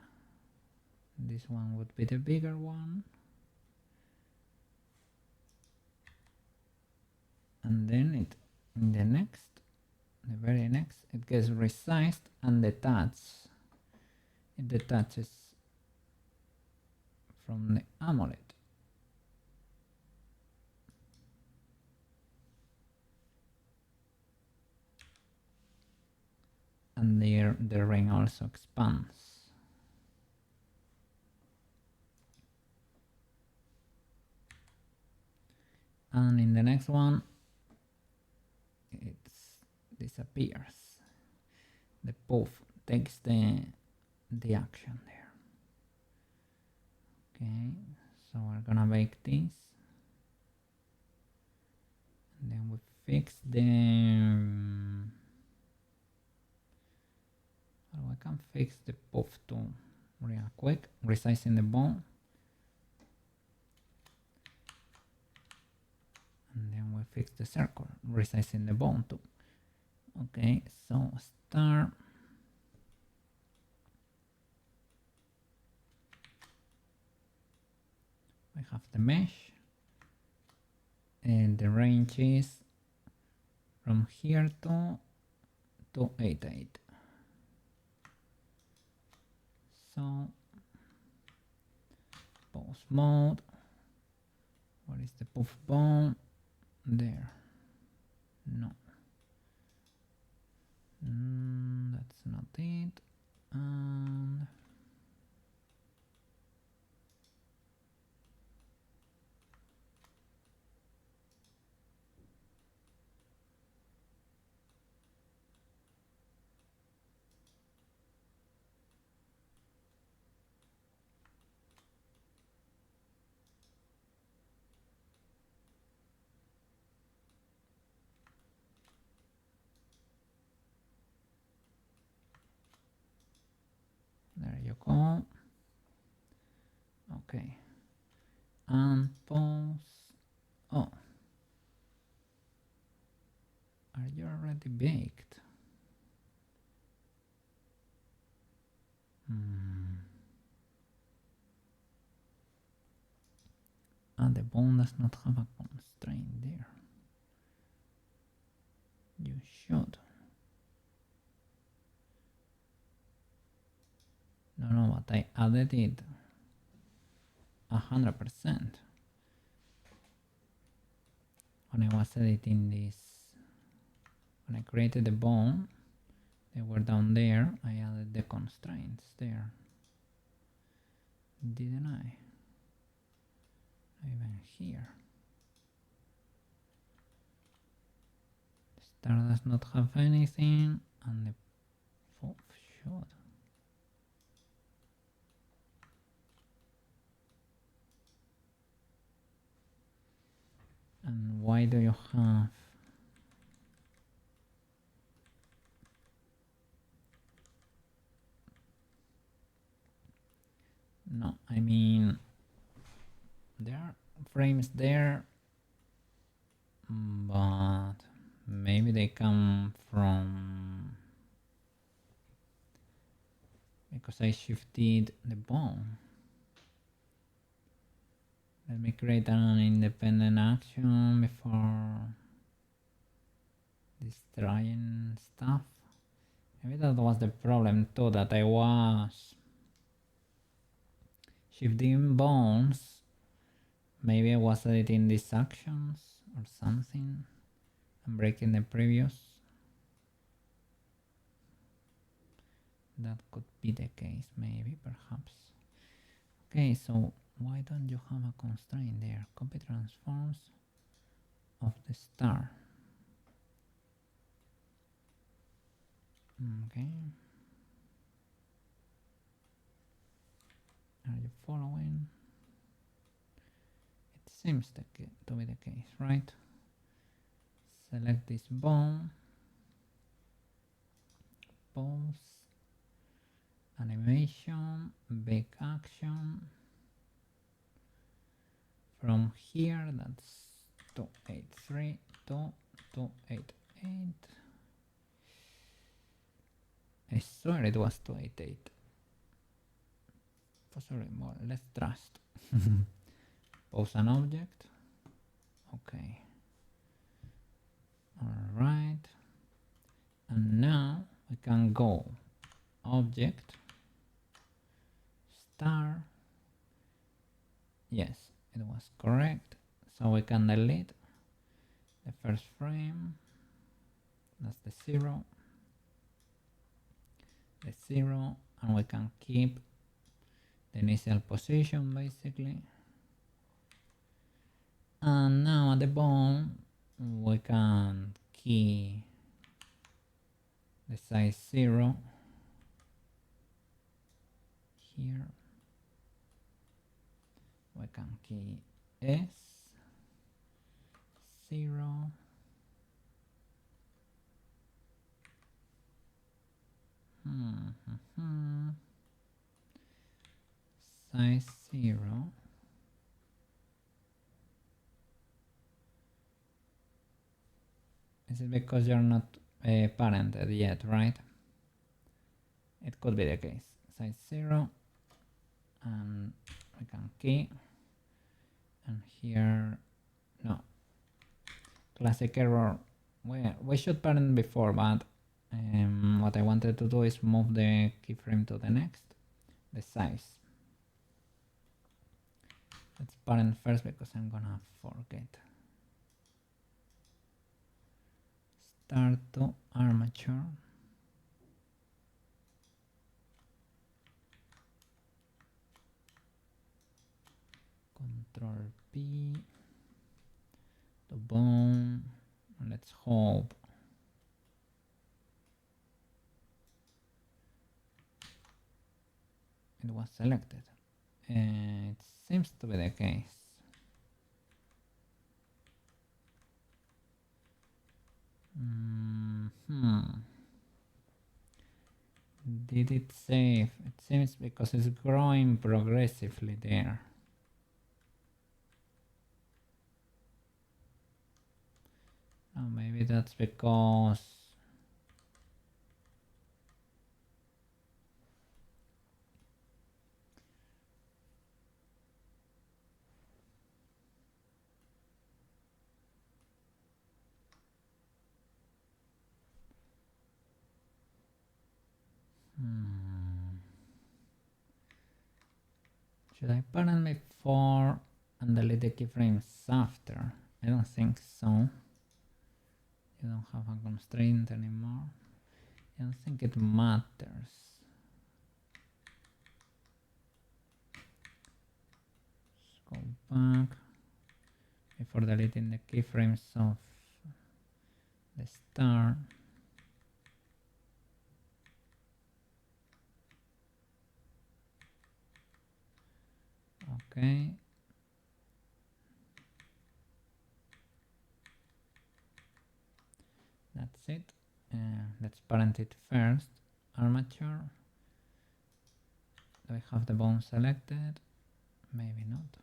This one would be the bigger one. And then it, in the next, the very next, it gets resized and detached. It detaches from the AMOLED. And the ring also expands. And in the next one, it disappears. The poof takes the action there. Okay, so we're gonna bake this. And then we fix the... well, we can fix the poof too real quick, resizing the bone. And then we fix the circle, resizing the bone too. Okay, so start. We have the mesh. And the range is from here to 288. So pause mode. What is the poof bone? There. No. That's not it. And there you go. Okay. And pause. Oh. Are you already baked? And the bone does not have a constraint there. You should. No, but I added it 100% when I was editing this. When I created the bone, they were down there. I added the constraints there, didn't I? Even here. The star does not have anything, and the poof should. And why do you have... No, I mean, there are frames there, but maybe they come from... because I shifted the bone. Let me create an independent action before destroying stuff. Maybe that was the problem too, that I was shifting bones. Maybe I was editing these actions or something and breaking the previous. that could be the case, maybe, perhaps. Okay, so why don't you have a constraint there? Copy transforms of the star. Okay. Are you following? It seems to be the case, right? Select this bone, pose, animation, big action. From here, that's 283 to 288. I swear it was 288. Possibly more. Let's trust. Pose an object. Okay. Alright. And now we can go object, star. Yes, it was correct. So we can delete the first frame. That's the 0. The 0. And we can keep the initial position basically. And now at the bone we can key the size 0 here. We can key S 0. Size 0. Is it because you're not parented yet, right? It could be the case. Size 0. And we can key. And here, no. Classic error. We should parent before, but what I wanted to do is move the keyframe to the next. The size. Let's parent first because I'm gonna forget. Start to armature. Control P to bone. Let's hope it was selected. It seems to be the case. Did it save? It seems because it's growing progressively there. Oh, maybe that's because should I parent before and delete the keyframes after? I don't think so. You don't have a constraint anymore. I don't think it matters. Let's go back before deleting the keyframes of the star. Okay. That's it. Let's parent it first. Armature. Do I have the bone selected? Maybe not.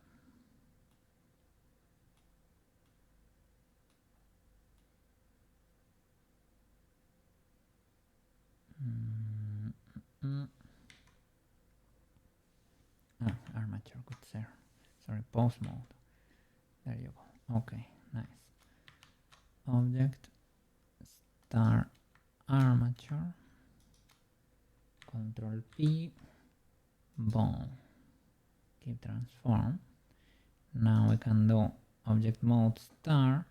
Armature, good sir. Sorry, pose mode. There you go. Okay, nice. Object, star, armature, Control P, bone, keep transform. Now we can do object mode star,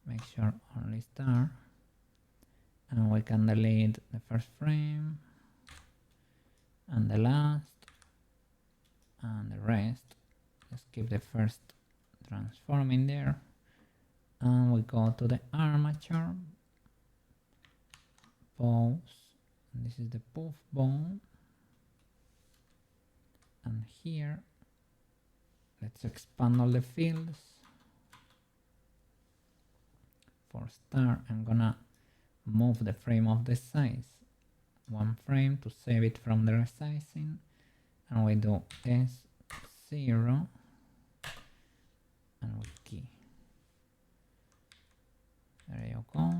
make sure only star, And we can delete the first frame and the last and the rest. Just keep the first transform in there. And we go to the armature, pose, and this is the poof bone. And here, let's expand all the fields. For start, I'm gonna move the frame of the size one frame to save it from the resizing, and we do S0 and we key. There you go,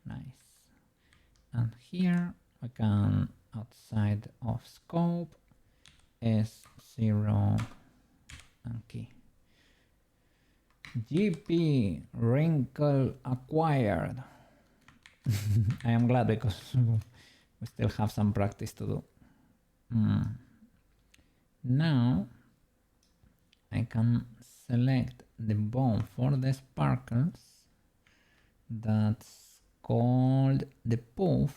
nice. And here we can, outside of scope, S0 and key. GP wrinkle acquired. I am glad because we still have some practice to do. Now I can select the bone for the sparkles. That's called the poof.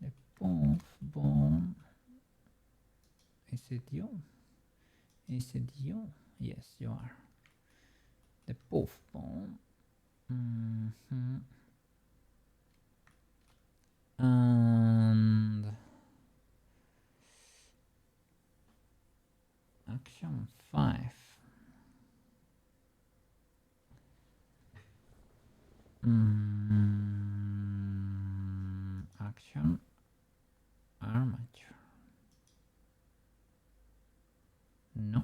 The poof bone. Is it you? Is it you? Yes, you are. The poof bone. And action 5. Action armature. No.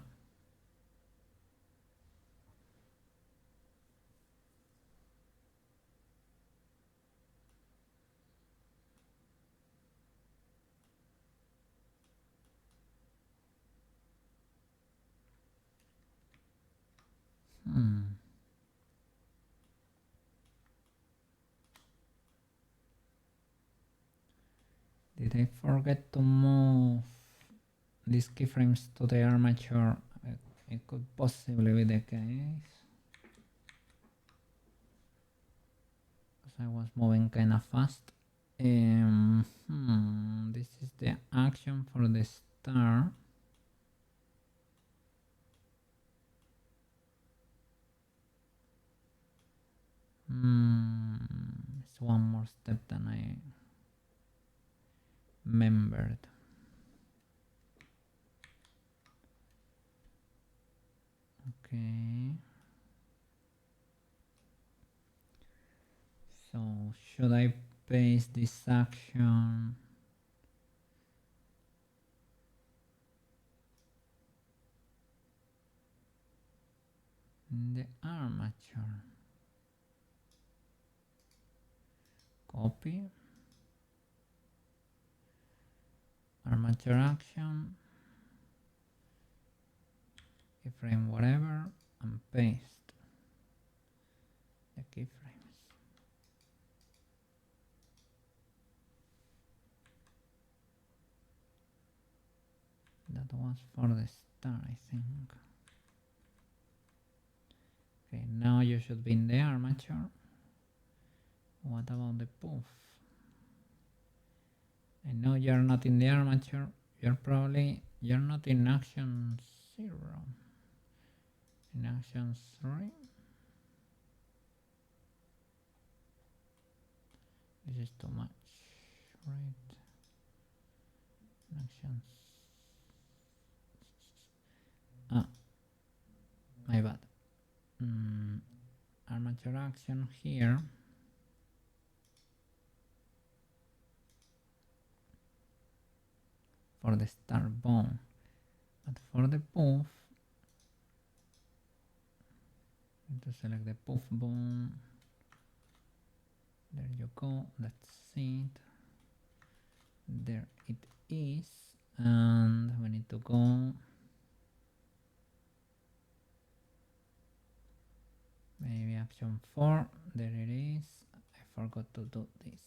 Did I forget to move these keyframes to the armature? It could possibly be the case. Because I was moving kind of fast. This is the action for the star. It's one more step than I remembered. Okay. So should I paste this action in the armature? Copy. Armature action. Keyframe whatever and paste the keyframes. That was for the star, I think. Okay, now you should be in the armature. What about the poof? I know you're not in the armature. You're not in action 0. In action 3. This is too much, right? Actions. My bad. Armature action here. For the star bone, but for the poof, need to select the poof bone. There you go. That's it. There it is, and we need to go. Maybe action 4. There it is. I forgot to do this.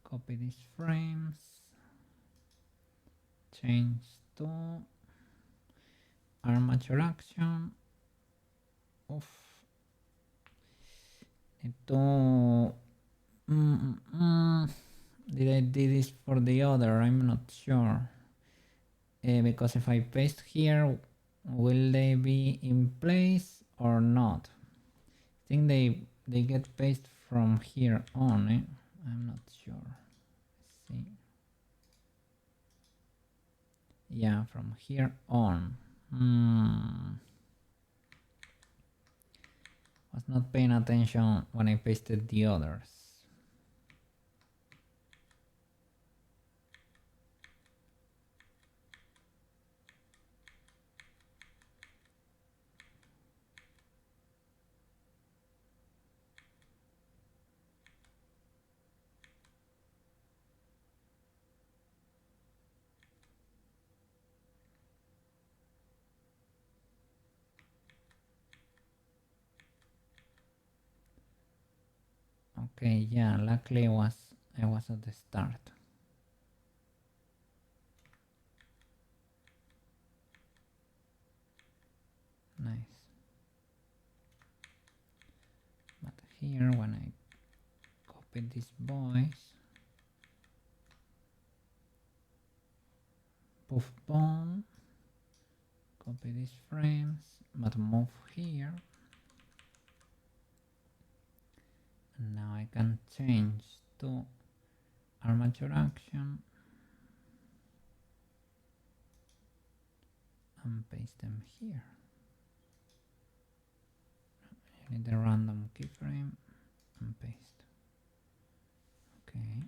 Copy these frames. Change to armature action. Oof. Need to... Did I do this for the other? I'm not sure. Because if I paste here, will they be in place or not? I think they get pasted from here on. I'm not sure. Let's see. Yeah, from here on. Was not paying attention when I pasted the others. Okay, yeah, luckily I was at the start. Nice. But here when I copy these boys, poof boom, copy these frames, but move here. And now I can change to armature action and paste them here. I need a random keyframe and paste. Okay.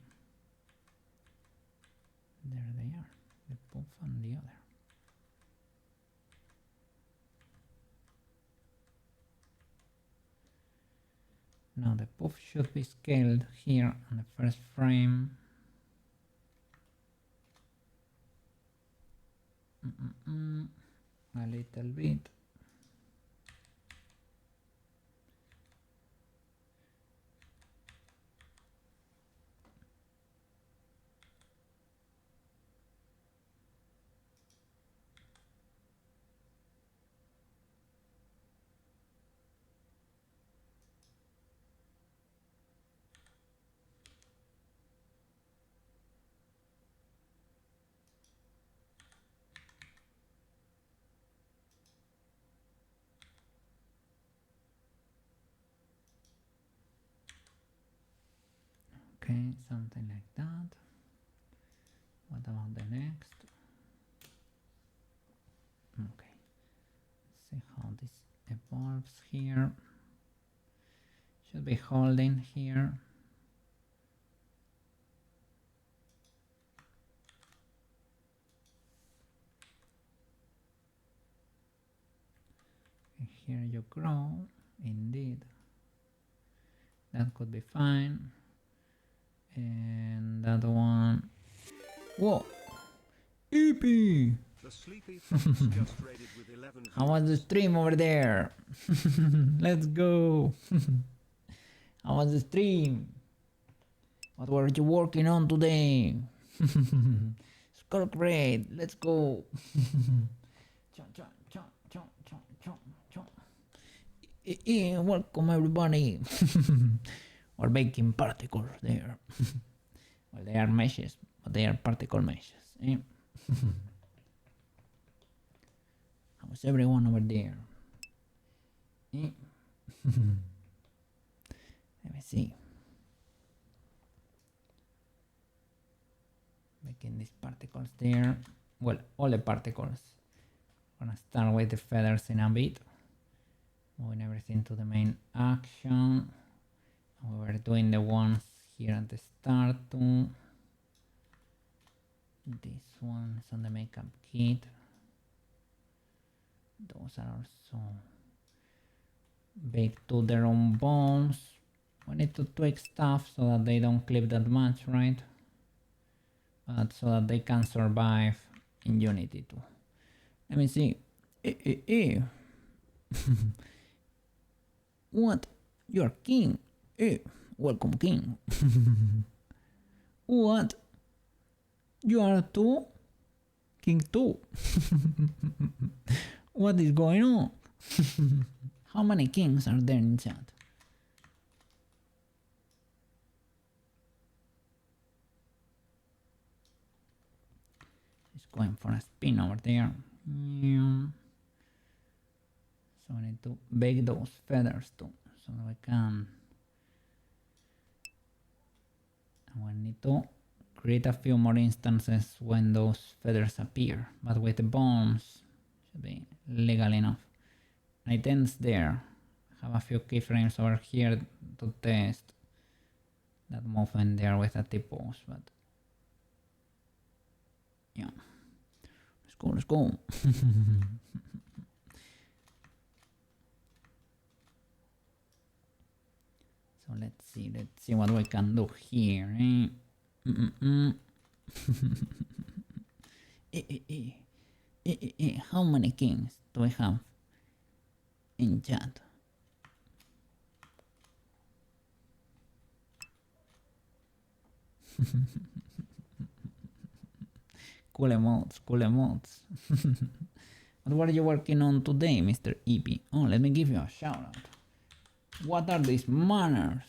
There they are, the poof and the other. Now the poof should be scaled here on the first frame. A little bit. Okay, something like that. What about the next? Okay, let's see how this evolves here. Should be holding here. Okay, here you grow, indeed. That could be fine. And that one. Whoa! EP! The sleepy fox just raided with 11 How was the stream over there? Let's go! How was the stream? What were you working on today? Score grade, let's go! Welcome everybody! We're making particles there. Well, they are meshes, but they are particle meshes. How's everyone over there? Let me see. Making these particles there. Well, all the particles. Gonna start with the feathers in a bit. Moving everything to the main action. We were doing the ones here at the start too. This one is on the makeup kit. Those are also baked to their own bones. We need to tweak stuff so that they don't clip that much, right? But so that they can survive in Unity too. Let me see. What? You're king. Welcome, king. What? You are too? King too? What is going on? How many kings are there in chat? going for a spin over there. Yeah. So I need to bake those feathers too, so that we can. And we need to create a few more instances when those feathers appear, but with the bones should be legal enough. Items there. I have a few keyframes over here to test that movement there with a T-pose, but yeah. Let's go, let's go. So let's see what we can do here. How many kings do we have in chat? Cool emotes, cool emotes. What were you working on today, Mr. EP? Oh, let me give you a shout out. What are these manners?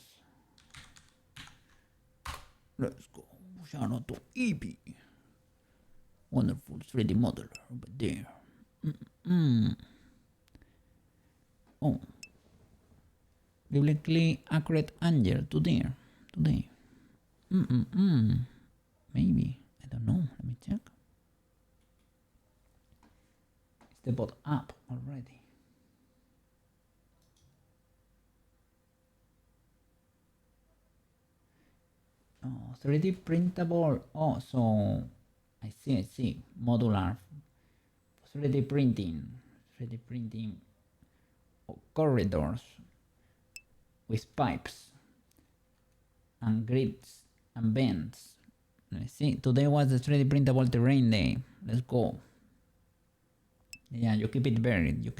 Let's go. Shout out to EP. Wonderful 3D modeler over there. Oh. Biblically accurate angel today. Maybe. I don't know. Let me check. Is the bot up already? Oh, 3D printable. Oh, so I see. Modular 3D printing. 3D printing corridors with pipes and grids and bends. Let's see. Today was the 3D printable terrain day. Let's go. Yeah, you keep it buried. You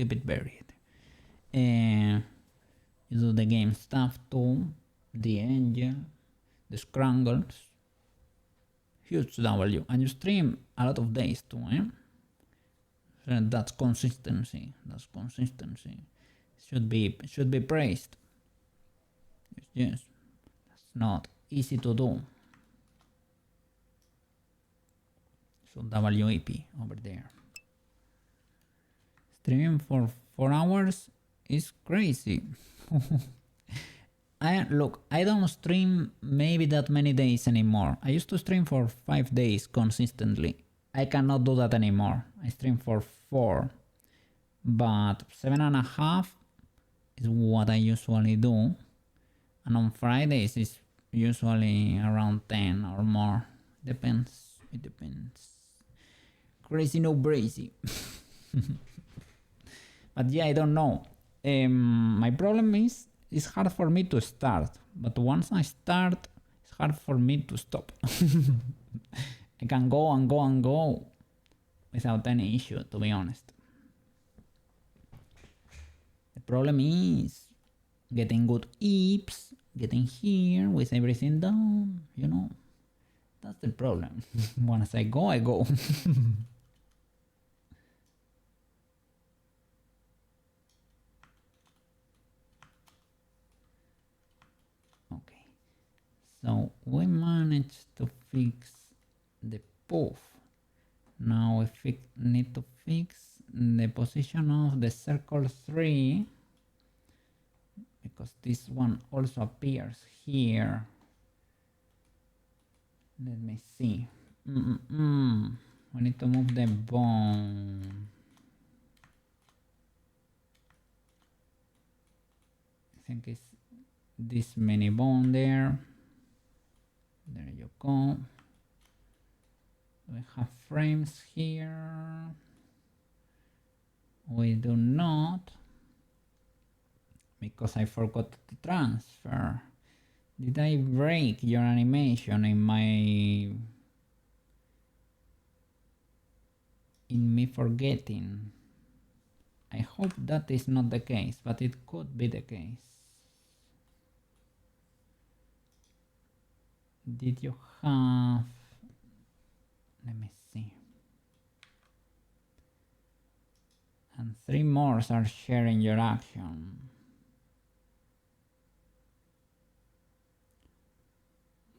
do the game stuff too. The engine, the scrangles. Huge W. And you stream a lot of days too, eh? So that's consistency. Should be praised. Yes. That's not easy to do. So WEP over there. Streaming for 4 hours is crazy. I don't stream maybe that many days anymore. I used to stream for 5 days consistently. I cannot do that anymore. I stream for 4, but 7.5 is what I usually do, and on Fridays is usually around 10 or more. Depends. It depends. Crazy no brazy. But yeah, I don't know. My problem is it's hard for me to start, but once I start, it's hard for me to stop. I can go and go without any issue, to be honest. The problem is getting good EPs, getting here with everything done, you know. That's the problem. Once I go, I go. Okay. So we managed to fix the poof. Now we need to fix the position of the circle 3, because this one also appears here. Let me see. We need to move the bone. I think it's this many bone there. There you go. We have frames here. We do not, because I forgot to transfer. Did I break your animation in me forgetting? I hope that is not the case, but it could be the case. Did you have... Let me see. And 3 more are sharing your action.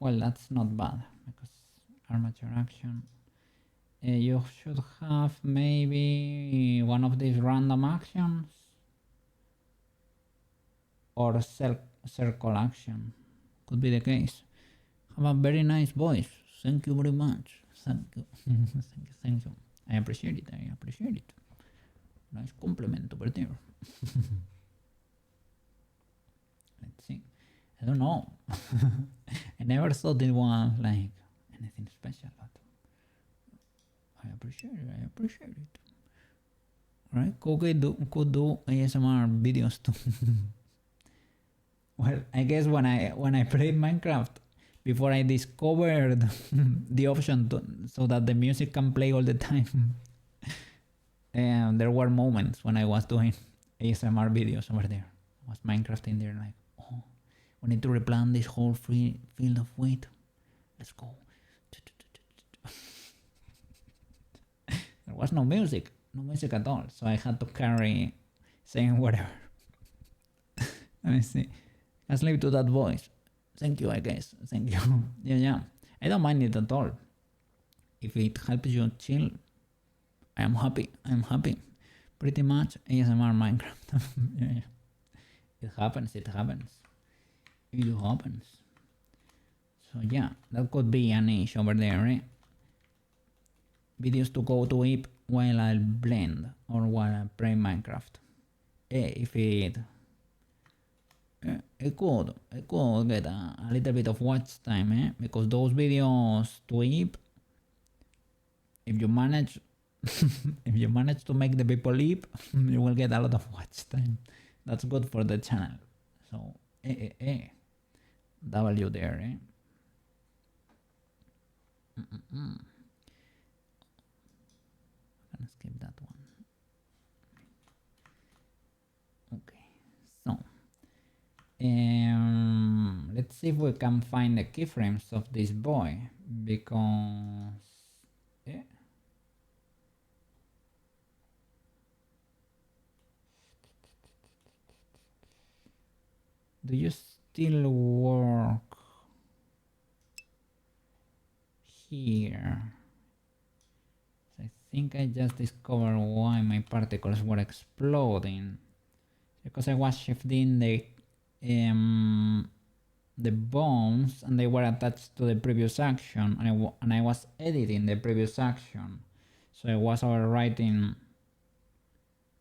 Well, that's not bad, because armature action. You should have maybe one of these random actions or circle action. Could be the case. Have a very nice voice. Thank you very much. Thank you. Thank you. I appreciate it. I appreciate it. Nice compliment over there. Let's see. I don't know. I never thought it was like anything special, but I appreciate it. I appreciate it. Right? Could do ASMR videos too. Well, I guess when I played Minecraft, before I discovered the option so that the music can play all the time, and there were moments when I was doing ASMR videos over there. I was Minecraft in there like, oh, we need to replant this whole field of wheat. Let's go. There was no music at all, so I had to carry saying whatever. Let me see. Let's leave to that voice. Thank you, I guess. Thank you. Yeah. I don't mind it at all. If it helps you chill, I am happy. I'm happy. Pretty much ASMR Minecraft. Yeah. It happens. It happens. So yeah, that could be a niche over there, right? Videos to go to sleep while I blend or while I play Minecraft. If it could get a little bit of watch time, because those videos to sleep, if you manage to make the people leap, you will get a lot of watch time. That's good for the channel. So W there, I'm gonna skip that one. Okay, so let's see if we can find the keyframes of this boy, because do you still work here? I think I just discovered why my particles were exploding, because I was shifting the bones and they were attached to the previous action, and I was editing the previous action, so I was overwriting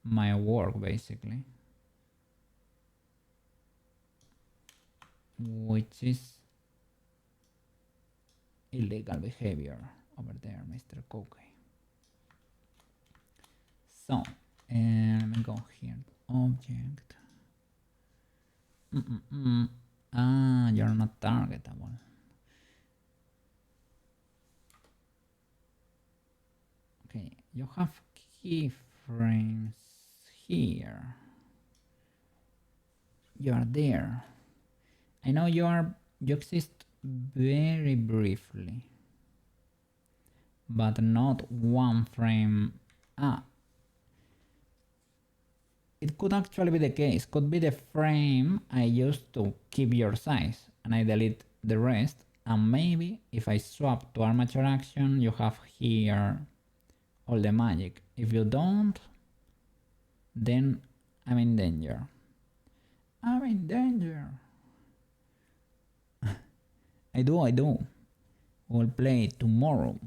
my work basically, which is illegal behavior over there, Mr. Cookie. So let me go here, object. You're not targetable. Okay, you have keyframes here. You are there. I know you exist very briefly, but not one frame. It could actually be the case. Could be the frame I used to keep your size and I delete the rest. And maybe if I swap to armature action, you have here all the magic. If you don't, then I'm in danger. I'm in danger. I do. We'll play tomorrow.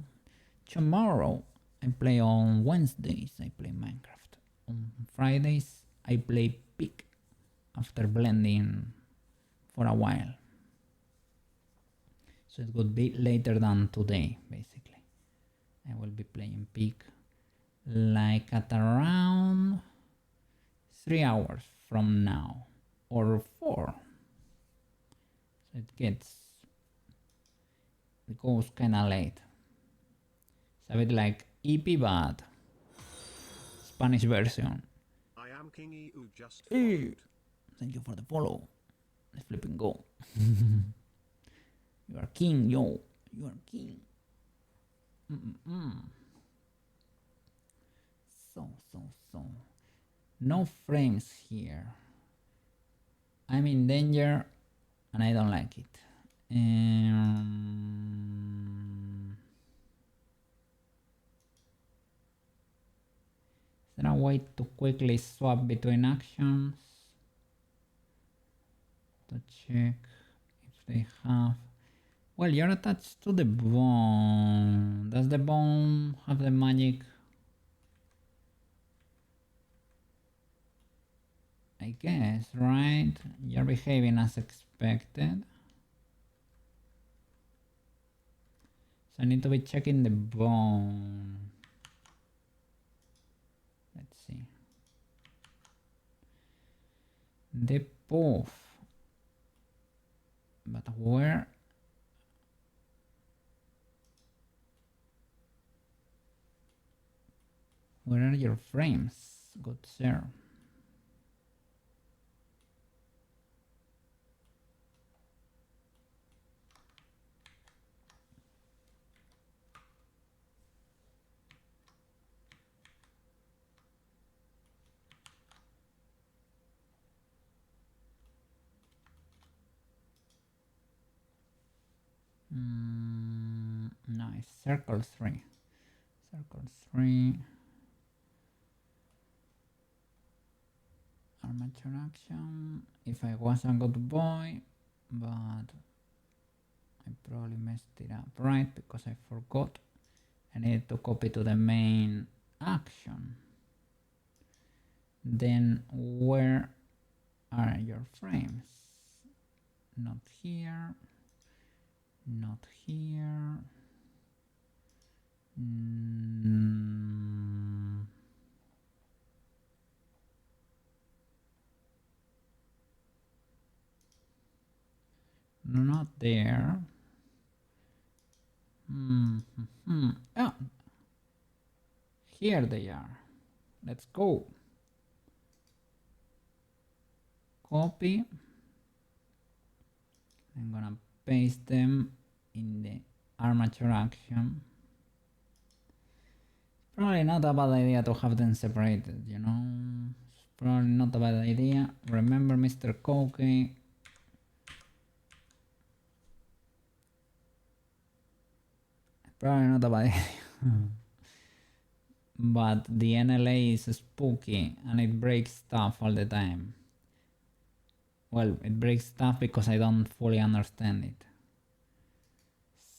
Tomorrow, I play on Wednesdays, I play Minecraft. On Fridays, I play Pig after blending for a while. So it would be later than today, basically. I will be playing Pig like at around 3 hours from now, or 4. So it goes kinda late. It's a bit like EP, but Spanish version. I am King EU just Hey, thank you for the follow. Let's flip and go. You are king, yo. You are king. So. No frames here. I'm in danger and I don't like it. way to quickly swap between actions to check if they have. Well, you're attached to the bone. Does the bone have the magic? I guess, right? You're behaving as expected. So I need to be checking the bone. Let's see. The poof. But where? Where are your frames, good sir? Nice. Circle 3. Circle 3. Armature action. If I was a good boy, but I probably messed it up, right? Because I forgot. I needed to copy to the main action. Then where are your frames? Not here. Not here. Not there. Oh, here they are. Let's go. Copy. I'm gonna paste them in the armature action. Probably not a bad idea to have them separated, you know? It's probably not a bad idea. Remember Mr. Koke. Probably not a bad idea. But the NLA is spooky and it breaks stuff all the time. Well, it breaks stuff because I don't fully understand it.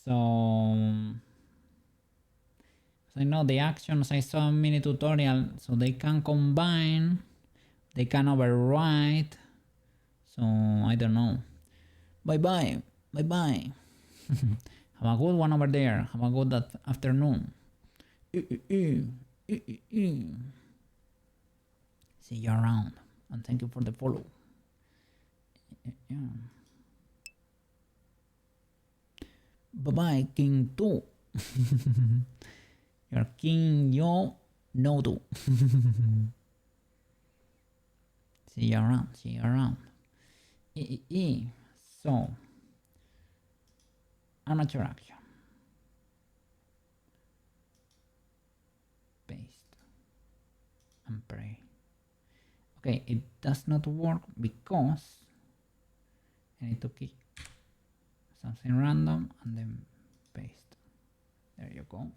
So I know the actions I saw in mini tutorial, so they can combine, they can overwrite. So I don't know. Bye bye. Bye bye. Have a good one over there. Have a good afternoon. See you around. And thank you for the follow. Yeah. Bye bye, King 2. You're King Yo No 2. See you around. See you around. So, armature action. Paste. And pray. Okay, it does not work because I need to key something random and then paste. There you go.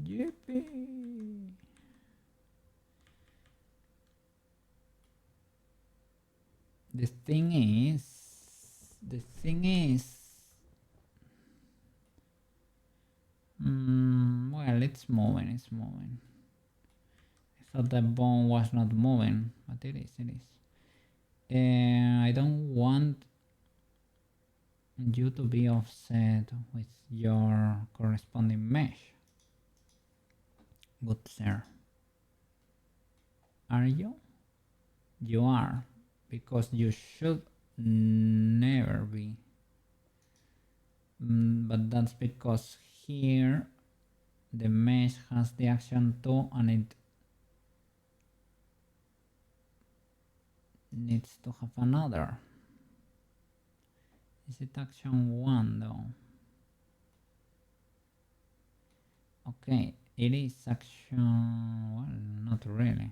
Yippee! The thing is, well, it's moving. I thought the bone was not moving, but it is. I don't want you to be offset with your corresponding mesh. Good sir. Are you? You are, because you should never be. But that's because here the mesh has the action 2 and it needs to have another. Is it action 1 though? Okay, it is action, well, not really,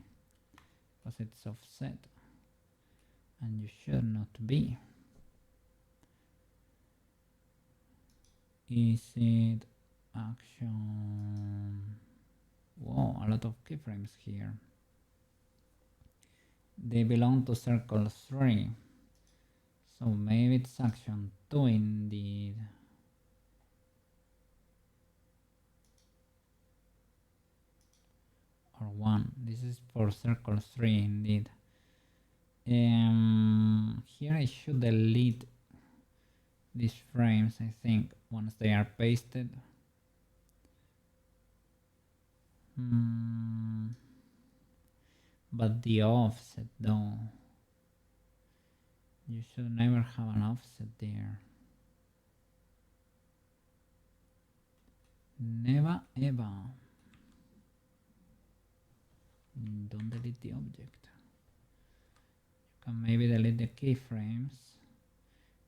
because it's offset and you should not be. Is it action Whoa, a lot of keyframes here. They belong to circle 3. So maybe it's action 2 indeed. Or 1. This is for circle 3 indeed. Here I should delete these frames, I think, once they are pasted. But the offset though, you should never have an offset there. Never ever. Don't delete the object. You can maybe delete the keyframes,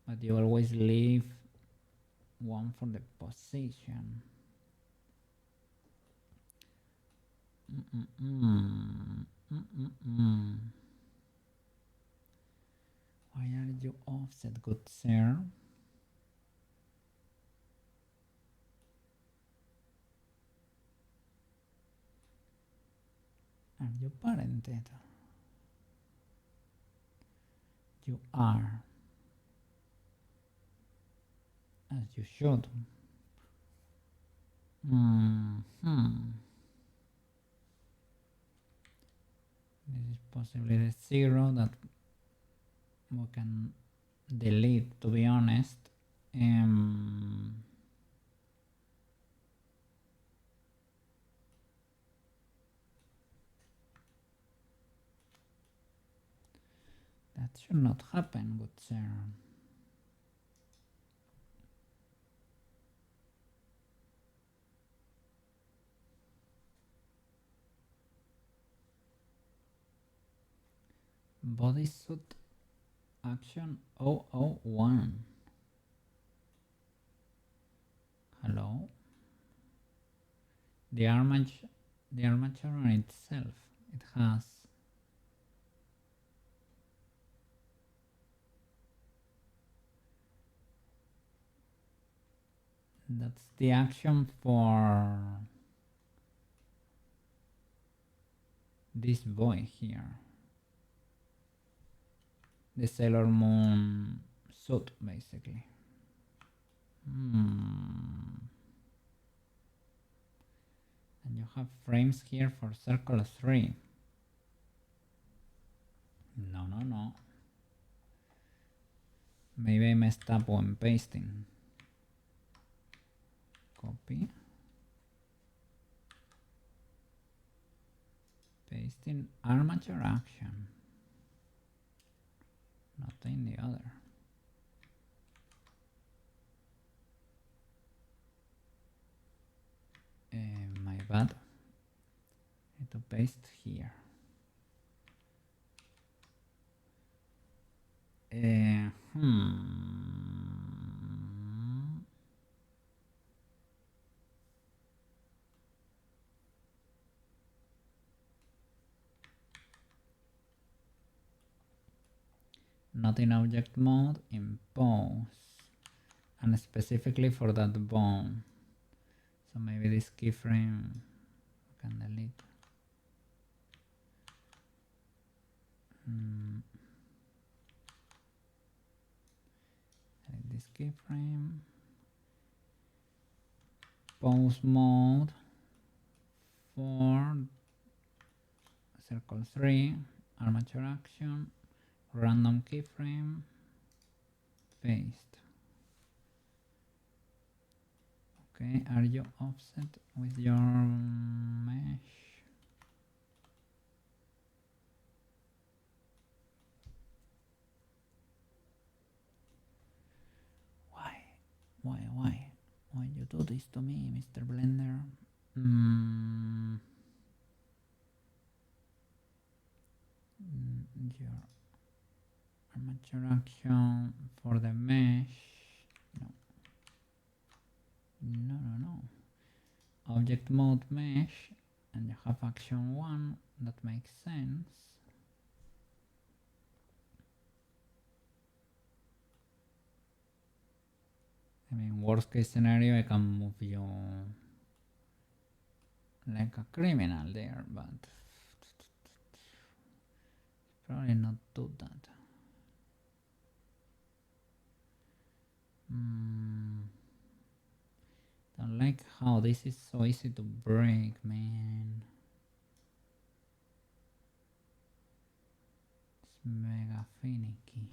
but you always leave one for the position. Why are you offset, good sir? Are you parented? You are. As you should. This is possibly the 0 that we can delete, to be honest. That should not happen, good sir. Bodysuit action 001. Hello? The armature on itself, it has that's the action for this boy here. The Sailor Moon suit, basically. And you have frames here for circle 3. No. Maybe I messed up when pasting. Copy. Pasting armature action. Not in the other. My bad. I need to paste here. Not in object mode, in pose, and specifically for that bone. So maybe this keyframe can delete. This keyframe, pose mode for circle 3, armature action, random keyframe, paste. Okay, are you offset with your mesh? Why you do this to me, Mr. Blender? Your armature action for the mesh. No. Object mode mesh, and you have action 1. That makes sense. I mean, worst case scenario, I can move you like a criminal there, but probably not do that. Don't like how this is so easy to break, man. It's mega finicky.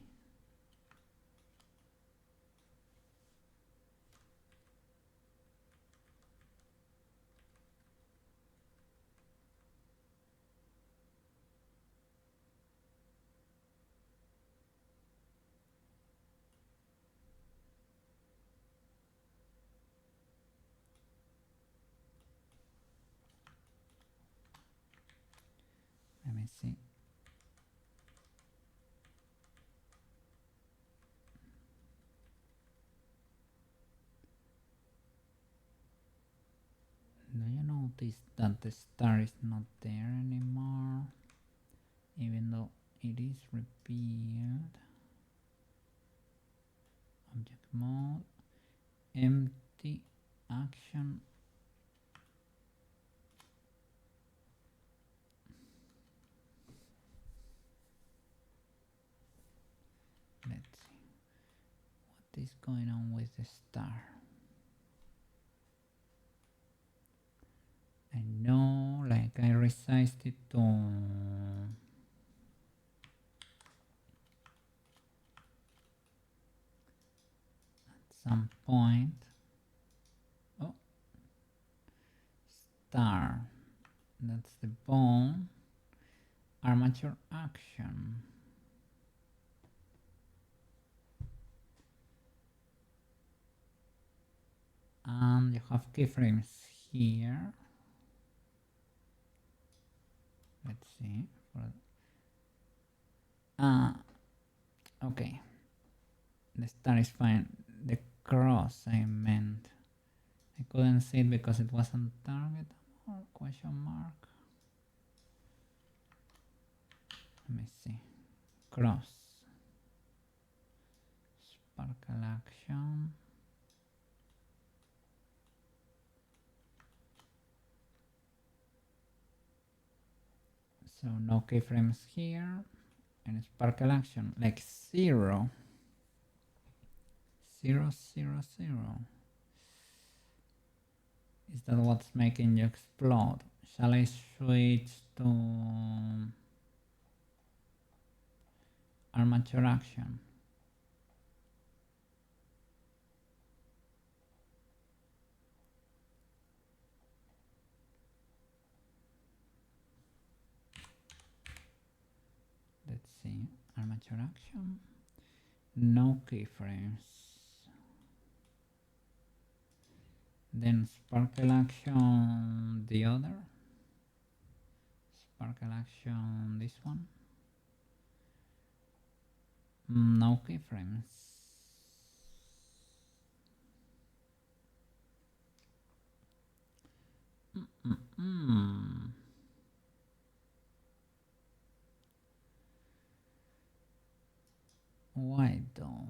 Let me see. Do you notice that the star is not there anymore? Even though it is repeated. Object mode, empty action. Let's see what is going on with the star. I know, like I resized it to at some point. Oh, star. That's the bone. Armature action. And you have keyframes here. Let's see. Okay. The star is fine. The cross I meant. I couldn't see it because it wasn't target or question mark. Let me see. Cross. Sparkle action. So no keyframes here. And sparkle action like 0. 0, 0, 0. Is that what's making you explode? Shall I switch to armature action? Let's see. Armature action. No keyframes. Then sparkle action the other. Sparkle action this one. No keyframes. Why though?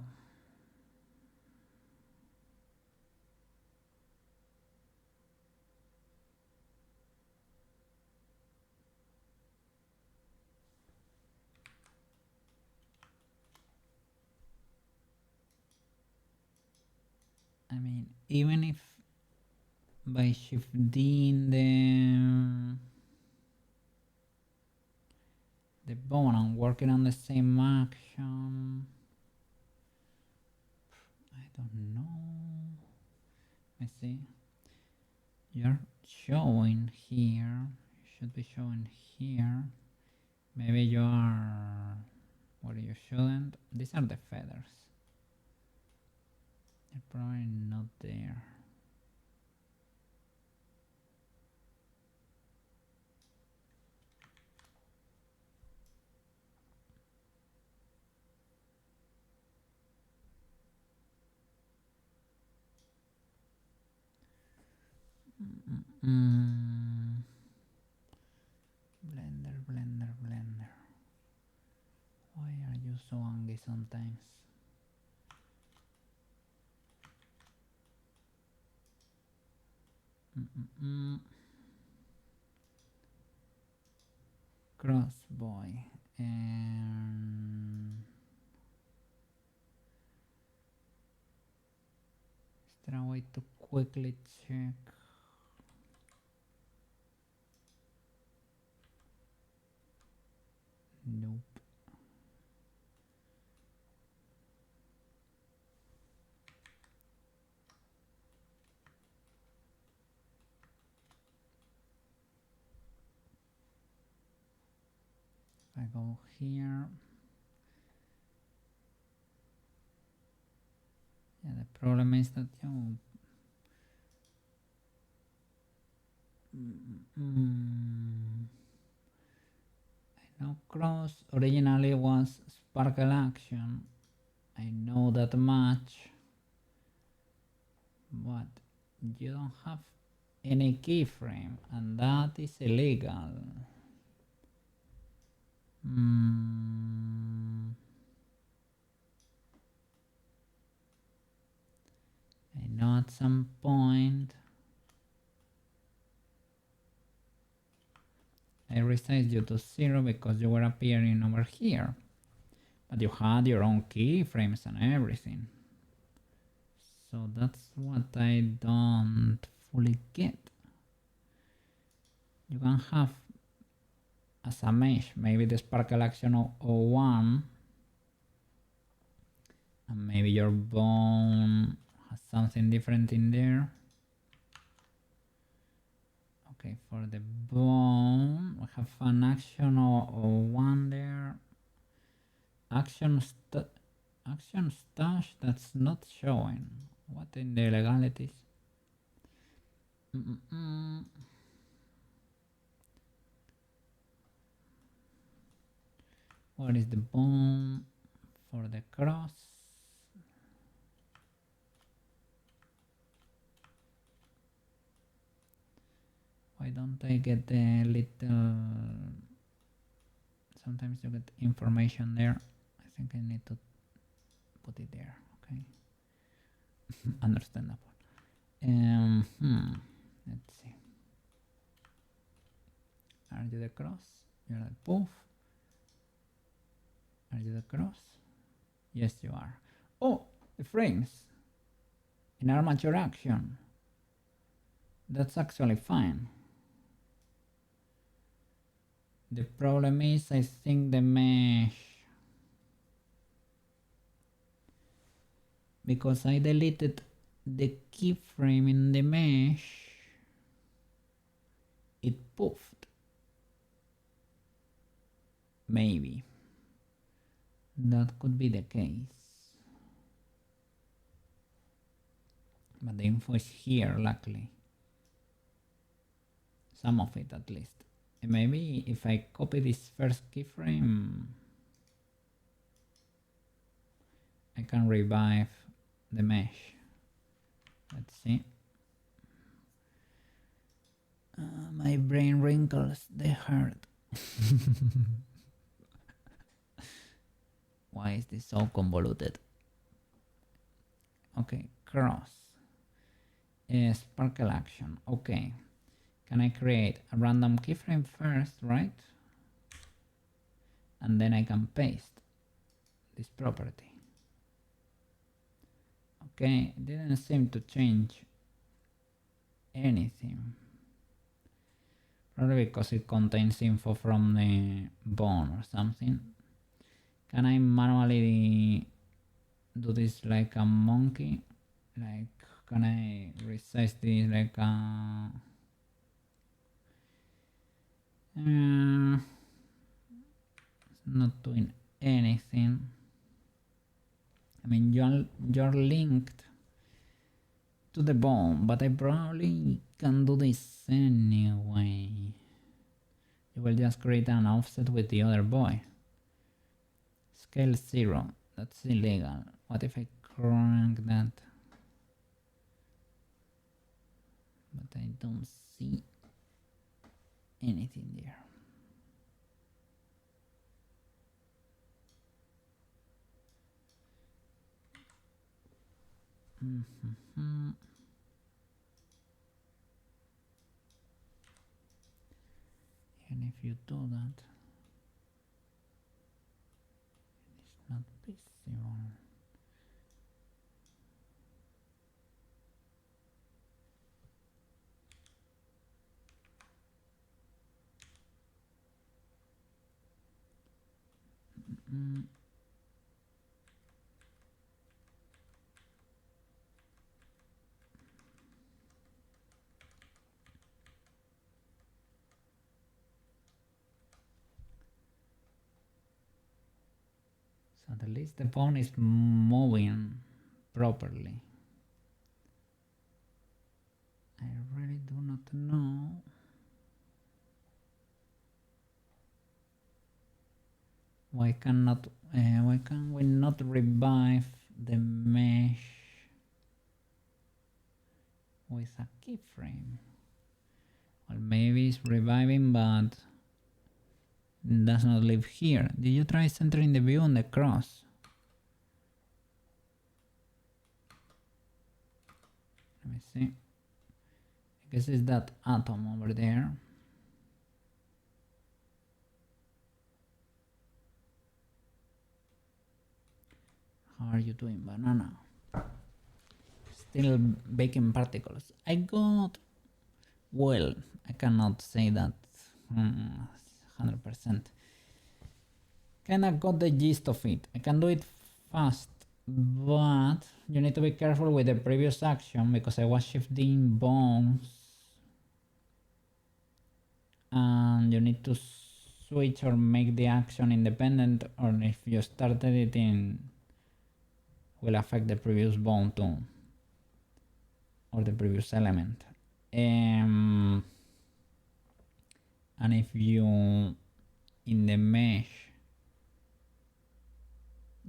I mean, even if by shifting the bone and working on the same action, I don't know. Let's see. You're showing here. You should be showing here. Maybe you are where you shouldn't. These are the feathers. They're probably not there. Blender, blender, blender. Why are you so angry sometimes? cross boy. And is there a way to quickly check? Nope. If I go here, yeah, the problem is that you I know cross originally was sparkle action. I know that much, but you don't have any keyframe, and that is illegal. I know at some point I resized you to 0 because you were appearing over here, but you had your own keyframes and everything. So that's what I don't fully get. You can have as a mesh maybe the sparkle action of 01, and maybe your bone has something different in there. Okay, for the bone we have an action of 01 there. Action stash that's not showing. What in the legalities? What is the bone for the cross? Why don't I get the little... Sometimes you get information there. I think I need to put it there, okay? Understandable. Let's see. Are you the cross? You're the poof. Are you the cross? Yes, you are. Oh, the frames in armature action. That's actually fine. The problem is, I think the mesh, because I deleted the keyframe in the mesh, it poofed. Maybe that could be the case, but the info is here, luckily. Some of it at least. And maybe if I copy this first keyframe, I can revive the mesh. Let's see. My brain wrinkles, they hurt. Why is this so convoluted? Okay, cross. Sparkle action. Okay. Can I create a random keyframe first, right? And then I can paste this property. Okay, it didn't seem to change anything. Probably because it contains info from the bone or something. Can I manually do this like a monkey? Like, can I resize this like a... it's not doing anything. I mean, you're linked to the bone, but I probably can do this anyway. You will just create an offset with the other boy. Scale 0. That's illegal. What if I crank that? But I don't see anything there. And if you do that, not visible. So at least the phone is moving properly. I really do not know. Why can we not revive the mesh with a keyframe? Well, maybe it's reviving, but does not live here. Did you try centering the view on the cross? Let me see. I guess it's that atom over there. How are you doing, banana? Still baking particles. I got... Well, I cannot say that 100%. Kinda got the gist of it. I can do it fast, but you need to be careful with the previous action because I was shifting bones and you need to switch or make the action independent, or if you start editing will affect the previous bone too, or the previous element. And if you in the mesh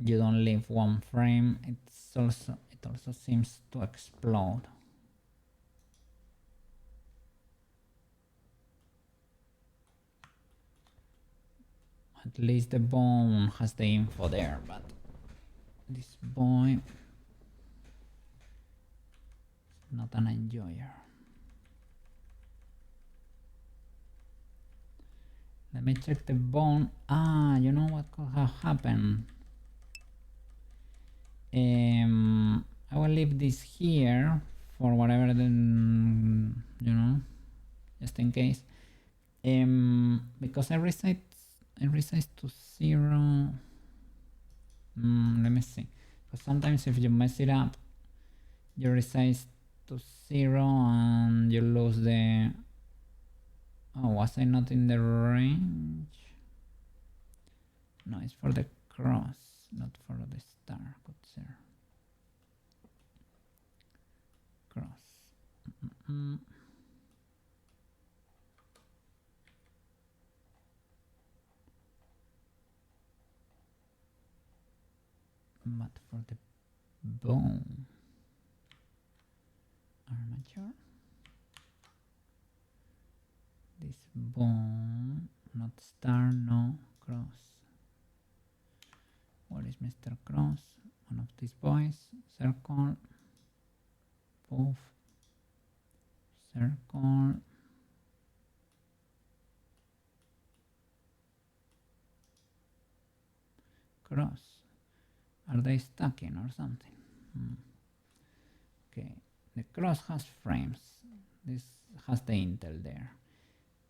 you don't leave one frame, it also seems to explode. At least the bone has the info there, but this boy is not an enjoyer. Let me check the bone. You know what could have happened? I will leave this here for whatever then, you know, just in case. Because I resize to 0. Let me see. Because sometimes if you mess it up, you resize to 0 and you lose the... Oh, was I not in the range? No, it's for the cross, not for the star. Good sir. Cross. But for the bone armature, this bone, not star, no cross. Where is Mr. Cross? One of these boys. Circle. Poof. Circle. Cross. Are they stacking or something? Okay. The cross has frames. This has the intel there.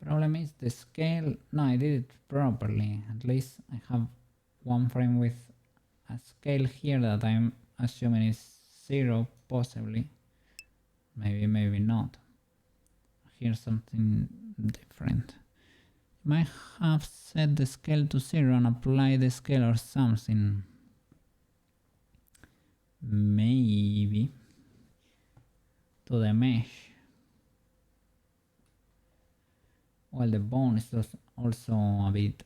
Problem is the scale. No, I did it properly. At least I have one frame with a scale here that I'm assuming is 0, possibly. Maybe not. Here's something different. You might have set the scale to 0 and apply the scale or something. Maybe to the mesh. Well, the bone is also a bit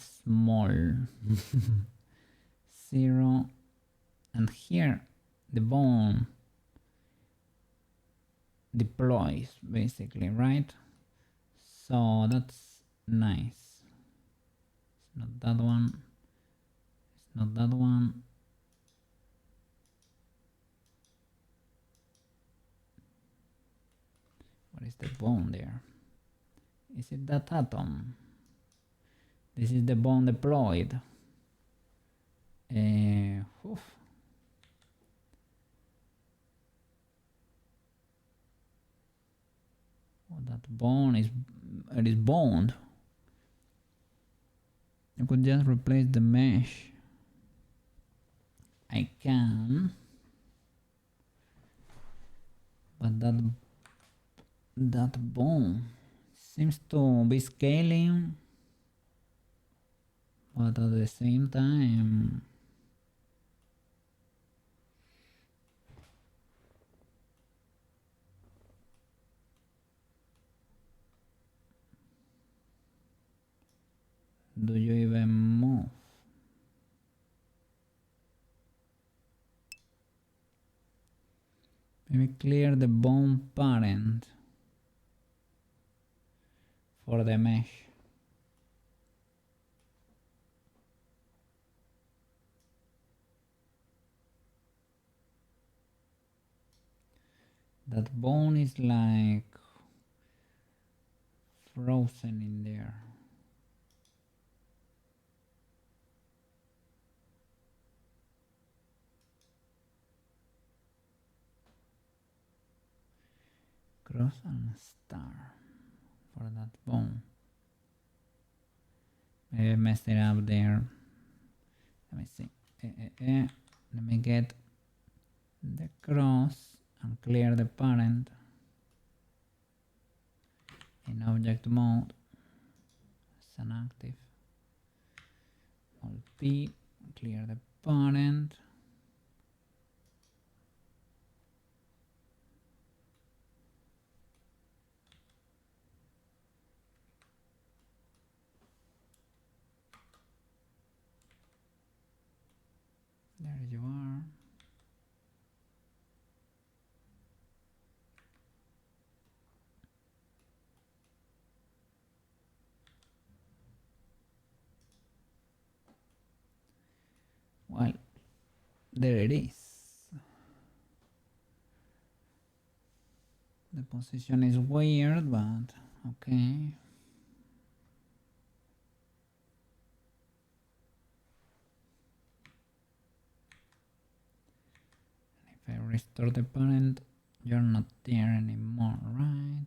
small. 0, and here the bone deploys basically, right? So that's nice. It's not that one. It's not that one. What is the bone there? Is it that atom? This is the bone deployed. Oof. Oh, that bone is, it is boned. I could just replace the mesh. I can, but that bone seems to be scaling, but at the same time do you even move? Maybe clear the bone parent for the mesh. That bone is like frozen in there. Cross and star for that bone. Maybe I messed it up there. Let me see. Let me get the cross and clear the parent in object mode. It's an active. Alt P, clear the parent. There you are. Well, there it is. The position is weird, but okay. If I restore the parent, you're not there anymore, right?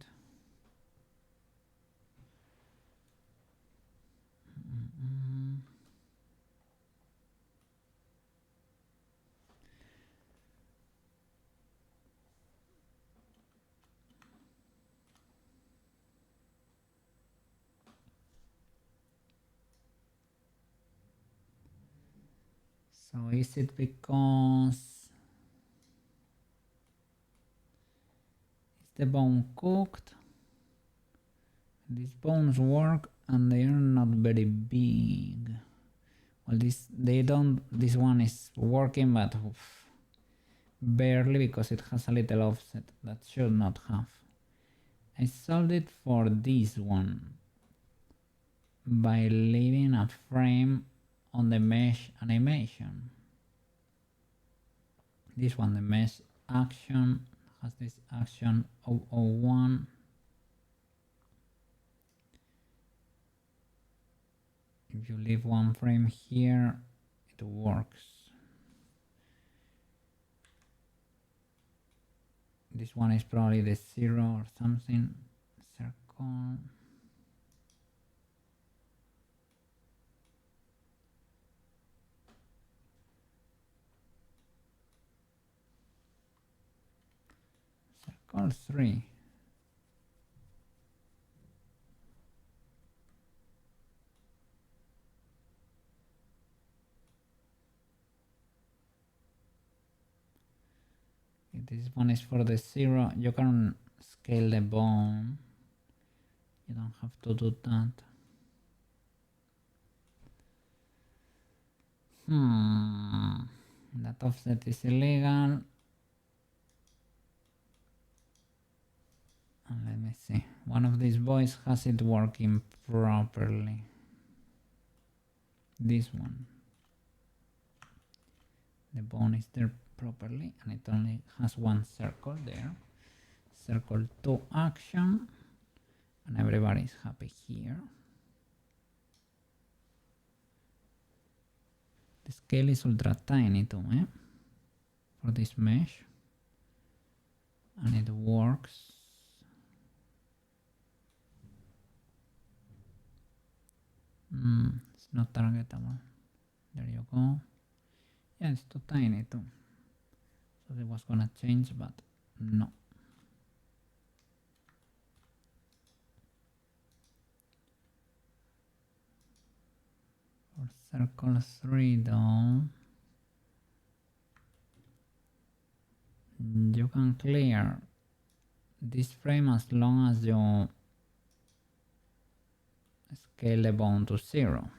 So is it because is the bone cooked? These bones work and they are not very big. Well, this one is working, but barely, because it has a little offset that should not have. I solved it for this one by leaving a frame on the mesh animation. This one, the mesh action, has this action 001. If you leave one frame here, it works. This one is probably the 0 or something. Circle. Circle 3. This one is for the 0. You can scale the bone. You don't have to do that. That offset is illegal. And let me see. One of these boys has it working properly. This one. The bone is there properly and it only has one circle there. Circle 2 action. And everybody's happy here. The scale is ultra tiny too, for this mesh, and it works. It's not targetable. There you go. Yeah, it's too tiny too. So it was gonna change, but no. For circle 3 though, you can clear this frame as long as you scale the bone to 0.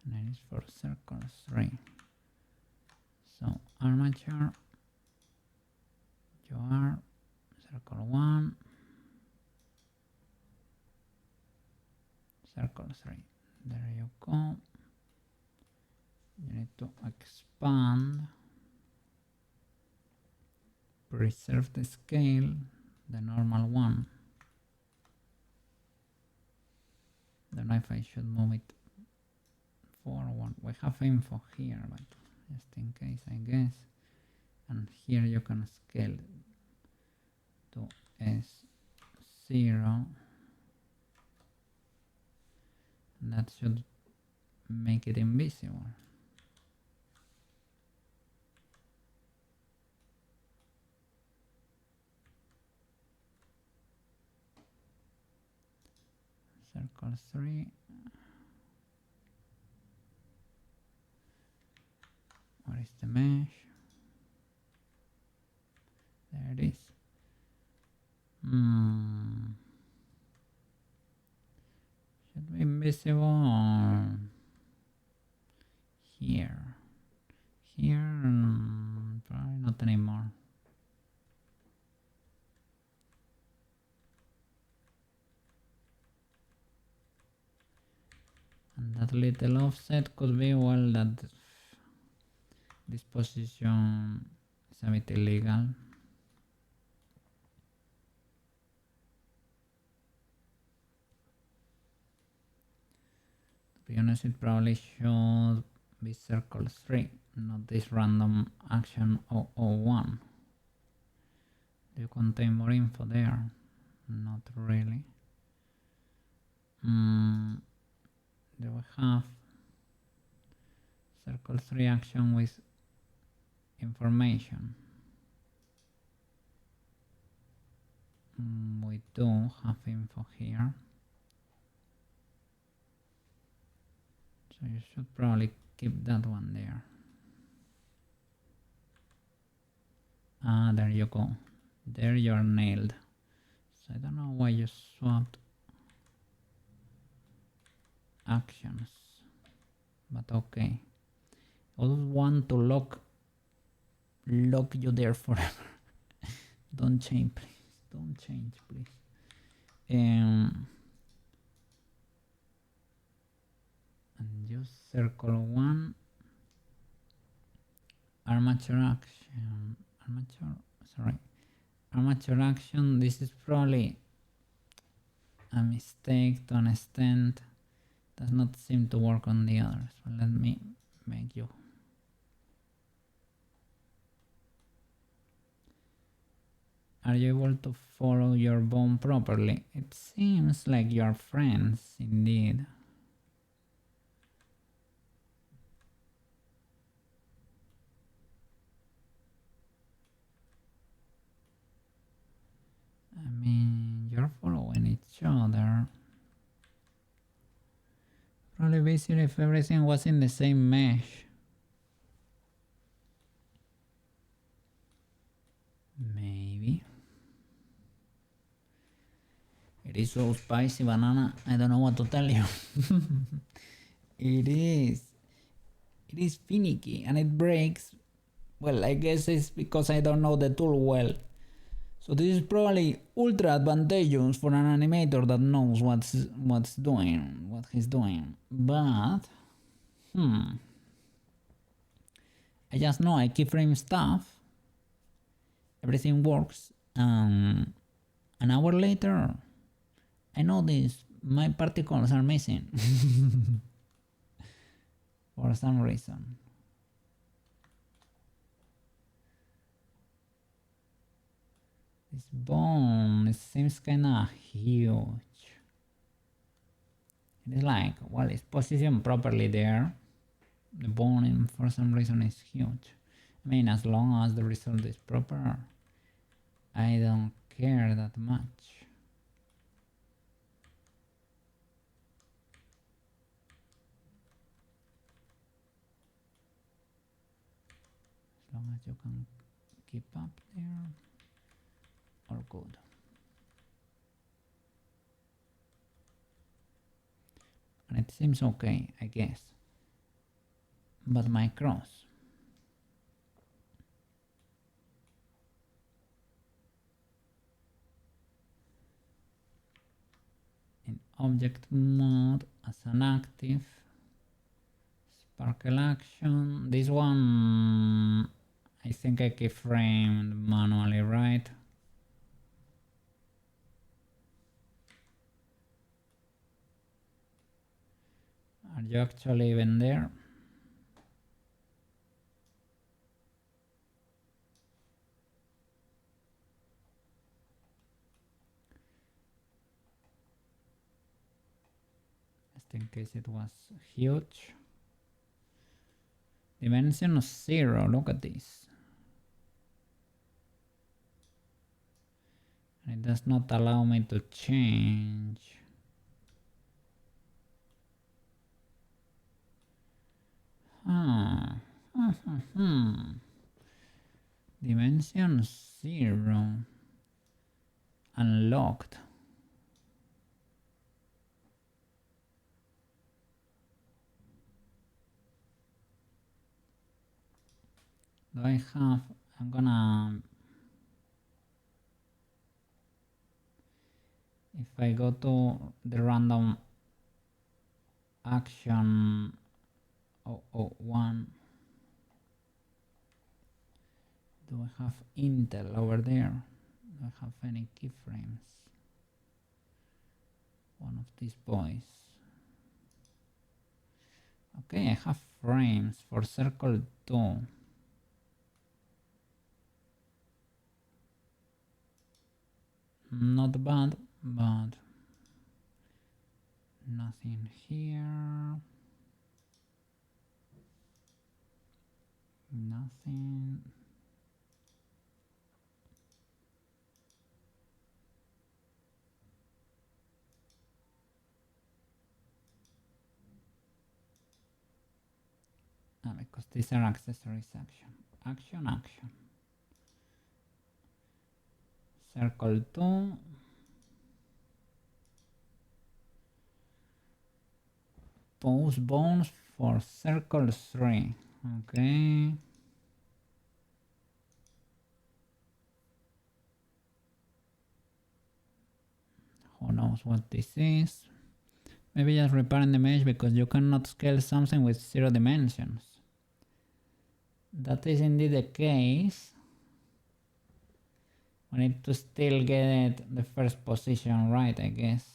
And it is for circle 3. So armature, you are circle 1, circle 3. There you go. You need to expand, preserve the scale, the normal one. Don't know if I should move it forward. We have info here, but just in case, I guess. And here you can scale to S0. And that should make it invisible. Circle 3. Where is the mesh? There it is. Should be invisible or here? Here, probably not anymore. And that little offset could be, well, that this position is a bit illegal. To be honest, it probably should be circle 3, not this random action 001. Do you contain more info there? Not really. Do we have circle 3 action with information? We do have info here. So you should probably keep that one there. Ah, there you go. There you're nailed. So I don't know why you swapped actions, but okay. I would want to lock you there forever. Don't change, please. Don't change, please. And just circle 1 armature action. Armature action. This is probably a mistake to an extent. Does not seem to work on the others. So let me make you. Are you able to follow your bone properly? It seems like you're friends, indeed. I mean, you're following each other. Probably be easier if everything was in the same mesh. Maybe. It is so spicy, banana. I don't know what to tell you. It is finicky and it breaks. Well, I guess it's because I don't know the tool well. So this is probably ultra advantageous for an animator that knows what he's doing. But I just know I keyframe stuff, everything works, an hour later I notice my particles are missing for some reason. This bone, it seems kinda huge. It is like, well, it's positioned properly there. The bone, for some reason, is huge. I mean, as long as the result is proper, I don't care that much. As long as you can keep up there, all good. And it seems okay, I guess. But my cross. In object mode as an active. Sparkle action. This one, I think I keyframed manually, right? Are you actually even there? Just in case it was huge. Dimension 0, look at this. It does not allow me to change. Dimension 0 unlocked. Do I have, I'm gonna, if I go to the random action 001, do I have Intel over there? Do I have any keyframes? One of these boys. Okay, I have frames for circle 2. Not bad, but nothing here. Nothing. Because these are accessories action. Circle 2. Pose bones for circle 3. Okay. Who knows what this is? Maybe just repairing the mesh because you cannot scale something with 0 dimensions. That is indeed the case. We need to still get the first position right, I guess.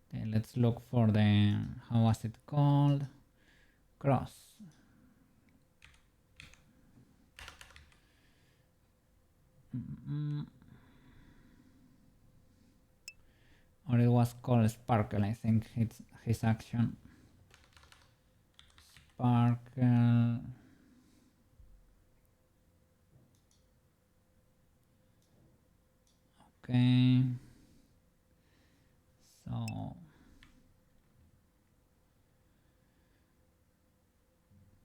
Okay, let's look for the, how was it called? Cross. Or it was called Sparkle, I think it's his action. Sparkle. Okay. So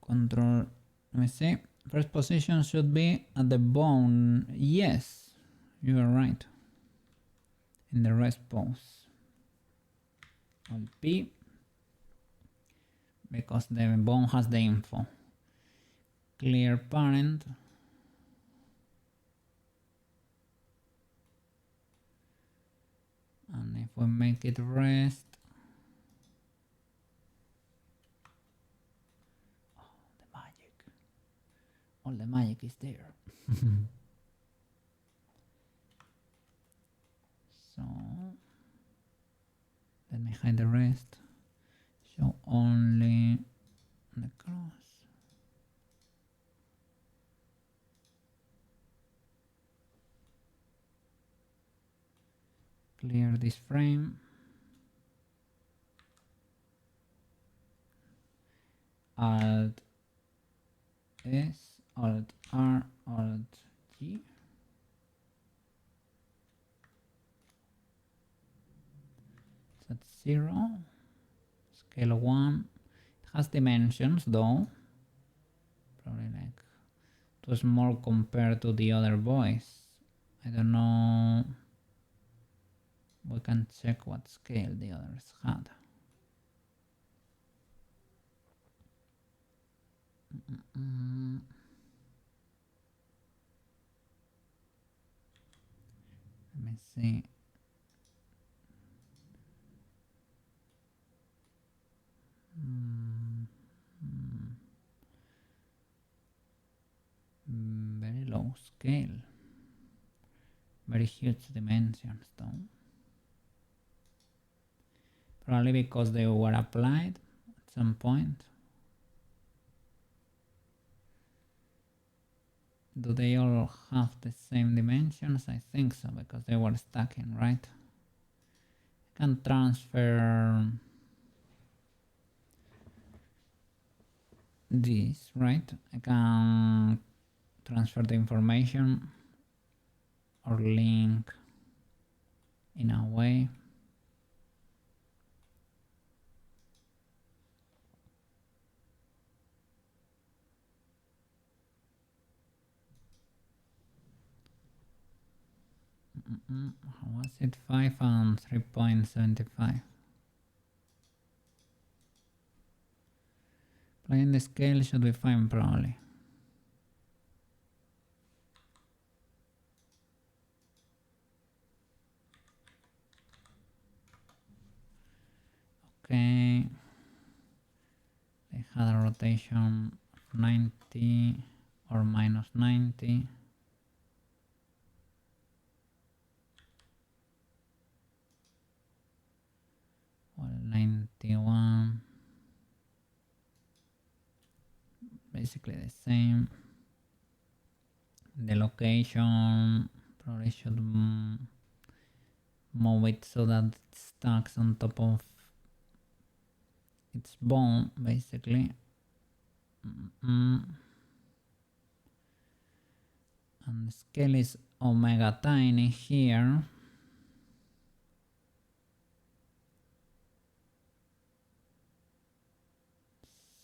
control, let me see. First position should be at the bone. Yes, you are right. In the rest pose. Alt P. because the bone has the info. Clear parent. And if we make it rest, oh, the magic. All the magic is there. So let me hide the rest. Show only the cross. Clear this frame. Alt S, Alt R, Alt G. That's 0. Scale 1. It has dimensions though. Probably like too small compared to the other boys. I don't know. We can check what scale the others had. Let me see. Very low scale. Very huge dimensions though. Probably because they were applied at some point. Do they all have the same dimensions? I think so, because they were stacking, right? I can transfer this, right? I can transfer the information or link in a way. How was it? 5 and 3.75. Playing the scale should be fine probably. Okay. They had a rotation of 90 or minus 90. Well, 91. Basically the same. The location probably should move it so that it stacks on top of its bone, basically. And the scale is omega tiny here.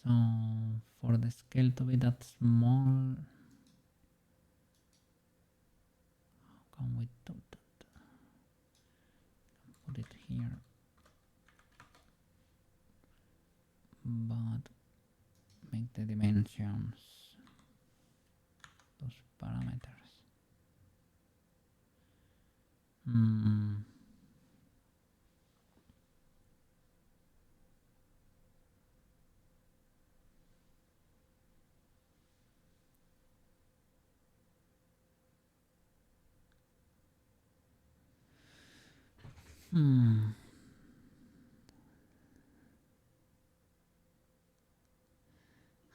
So for the scale to be that small, how can we do that? Put it here, but make the dimensions those parameters.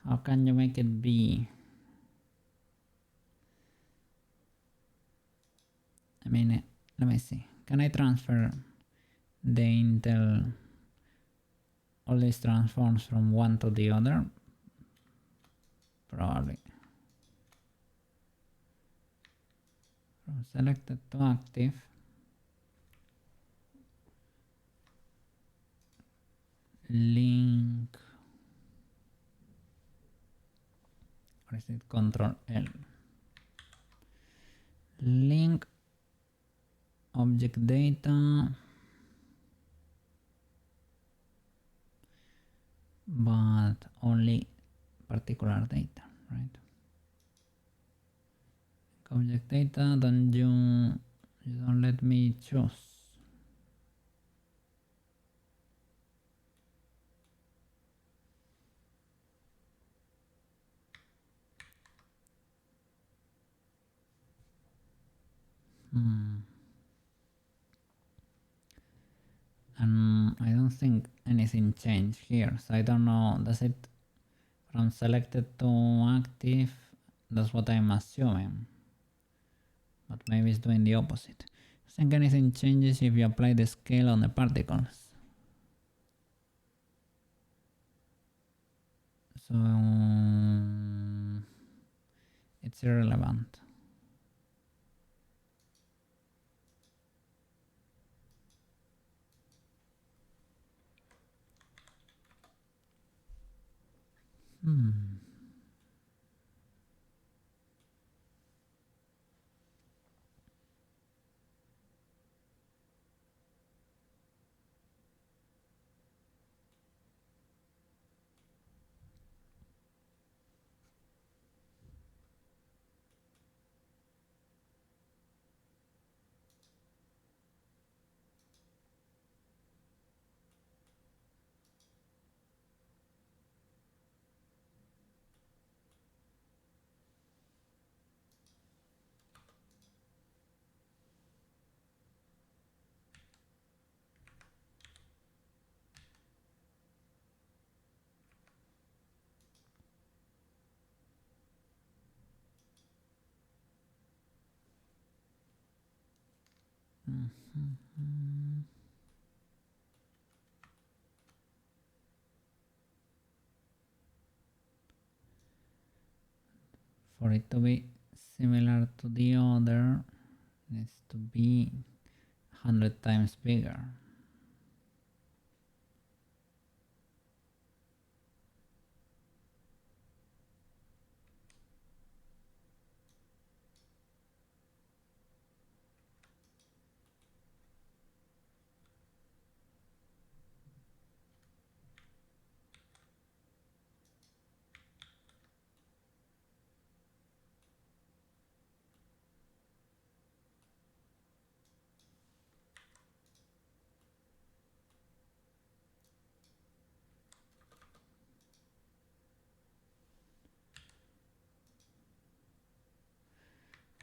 How can you make it be? I mean, let me see. Can I transfer the Intel, all these transforms from one to the other? Probably. From selected to active. Link. Or is it Control L? Link object data, but but only particular data, right? Object data, then you don't let me choose. And I don't think anything changed here, so I don't know, does it from selected to active? That's what I'm assuming, but maybe it's doing the opposite. I think anything changes if you apply the scale on the particles. So it's irrelevant. For it to be similar to the other, it needs to be 100 times bigger.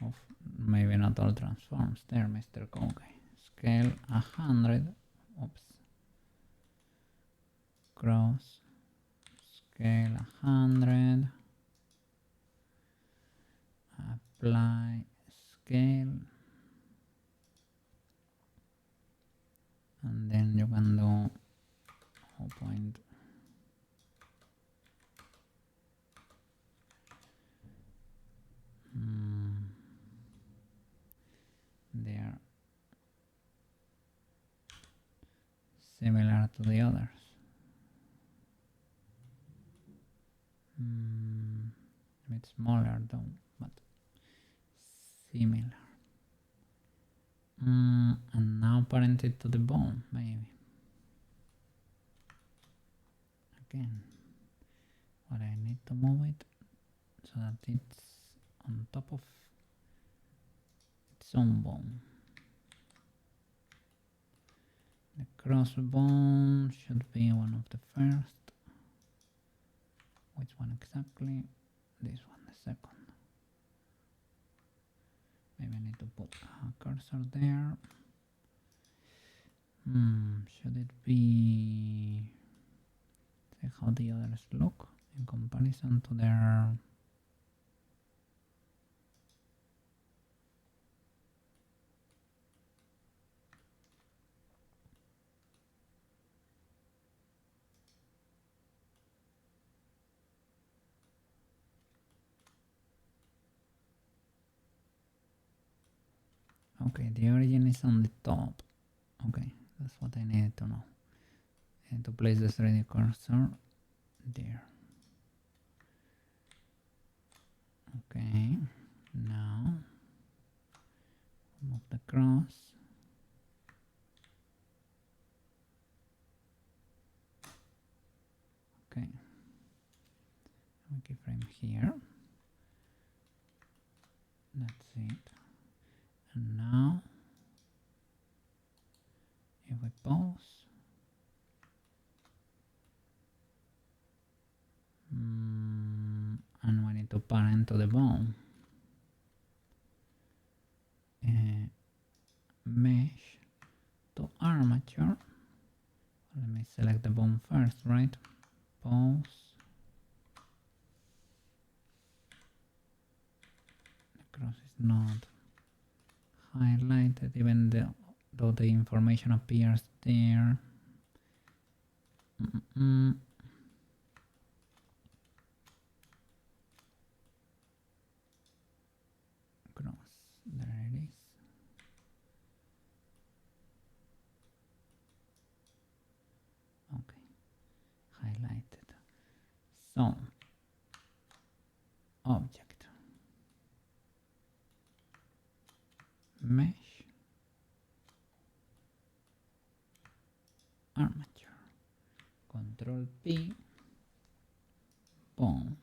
Of maybe not all transforms there, Mr. Kogai. Scale 100. Oops. Cross. Scale 100. Apply scale. And then you can do 0. They are similar to the others. A bit smaller though, but similar. And now parent it to the bone, maybe. Again, what I need to move it so that it's on top of its own bone. The crossbone should be one of the first. Which one exactly? This one, the second. Maybe I need to put a cursor there. Should it be... See how the others look in comparison to their... Okay, the origin is on the top. Okay, that's what I needed to know. And to place the 3D cursor there. Okay, now move the cross. Okay, keyframe here. That's it. And now, if we pause, and we need to parent to the bone. Mesh to armature. Let me select the bone first, right? Pause. The cross is not highlighted, even though the information appears there. Cross, there it is. Okay, highlighted. So, object, mesh, armature, Control P, bone.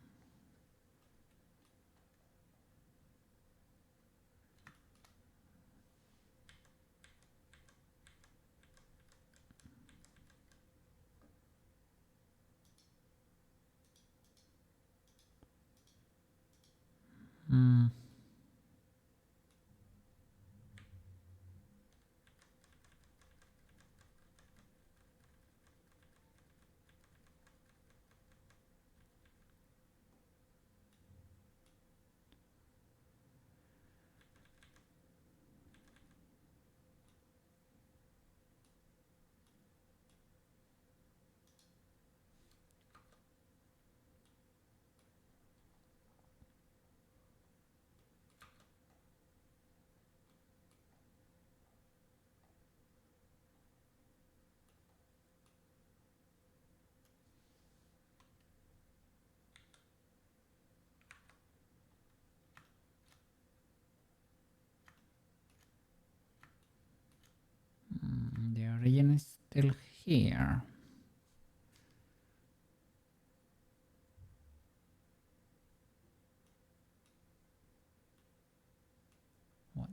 The origin is still here. What?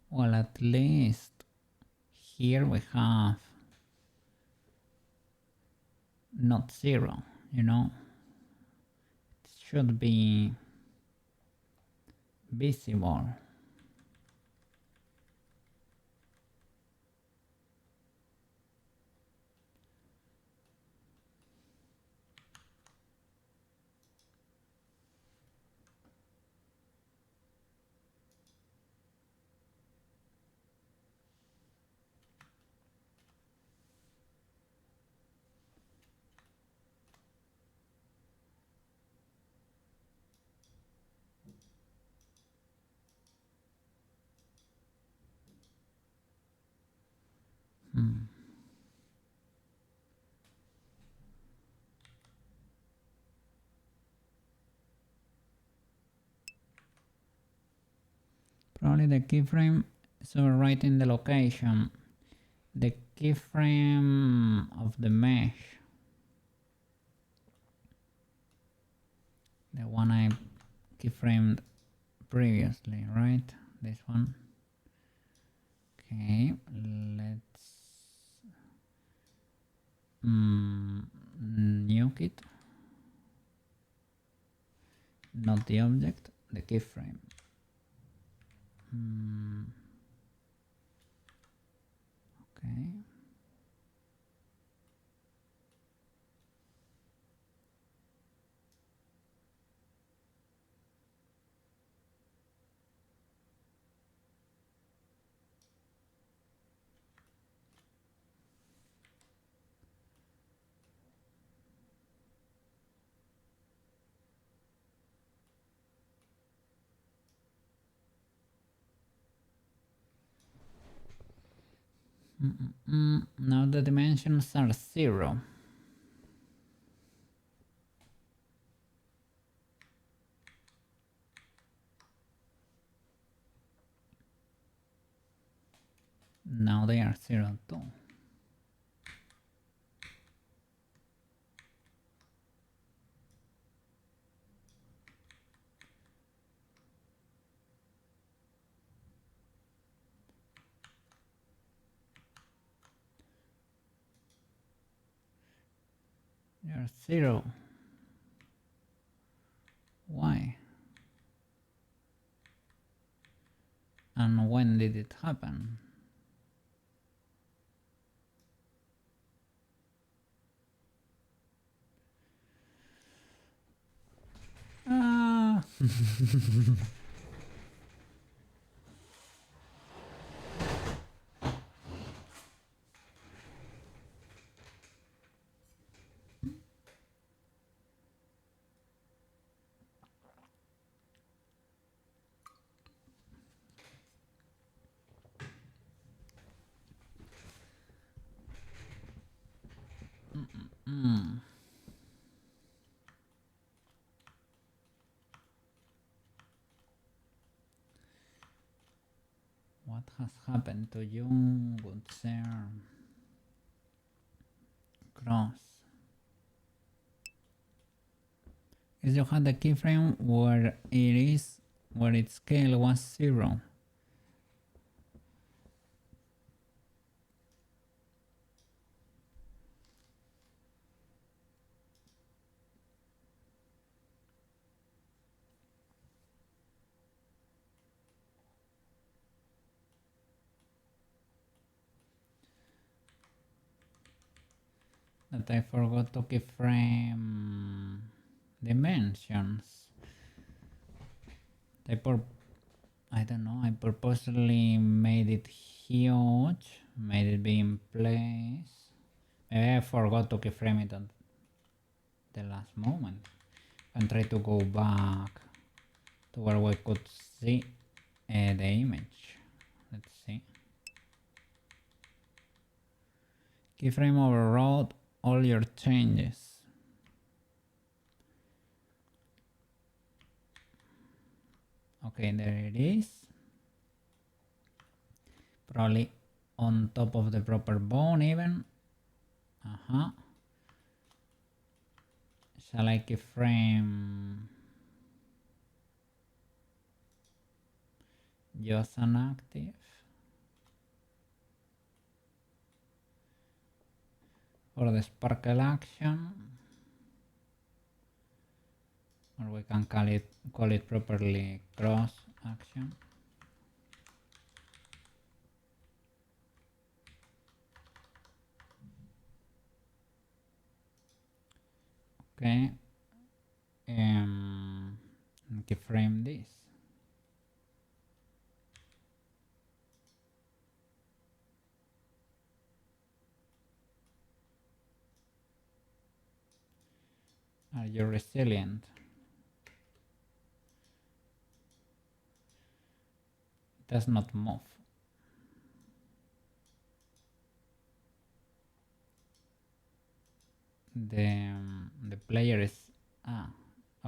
Well, at least here we have not 0, you know. It should be visible. Probably the keyframe, so right in the location, the keyframe of the mesh, the one I keyframed previously, right? This one. Okay, let's nuke it. Not the object, the keyframe. Okay. Now the dimensions are 0. Now they are 0 too. They are 0. Why? And when did it happen? Ah. What has happened to you, good sir? Cross. Is you had the keyframe where its scale was 0. That I forgot to keyframe dimensions. I don't know, I purposely made it huge, made it be in place. Maybe I forgot to keyframe it at the last moment. And try to go back to where we could see the image. Let's see. Keyframe overrode all your changes. Okay, there it is. Probably on top of the proper bone even. Shall I keyframe just an active? For the sparkle action, or we can call it properly cross action. Okay, keyframe this. Are you resilient? It does not move. The player is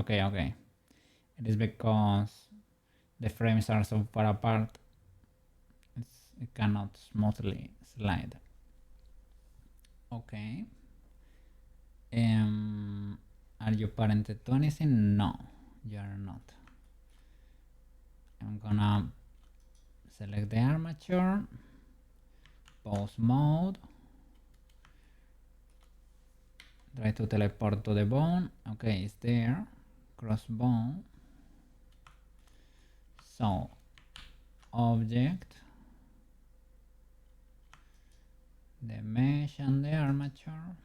okay. It is because the frames are so far apart. It cannot smoothly slide. Okay. Are you parented to anything? No, you are not. I'm gonna select the armature, pause mode, try to teleport to the bone. Okay, it's there. Cross bone. So, object, the mesh and the armature,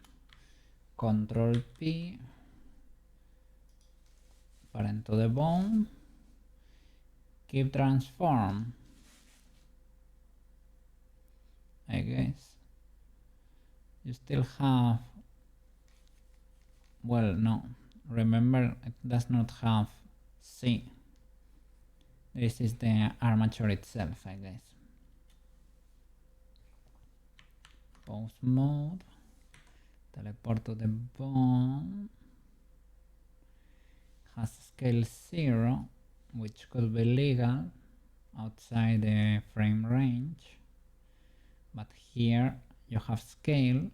Control P, parent to the bone, keep transform. I guess you still have, well, no, remember it does not have C. This is the armature itself, I guess. pose mode, teleport to the bone, has scale 0, which could be legal outside the frame range, but here you have scale.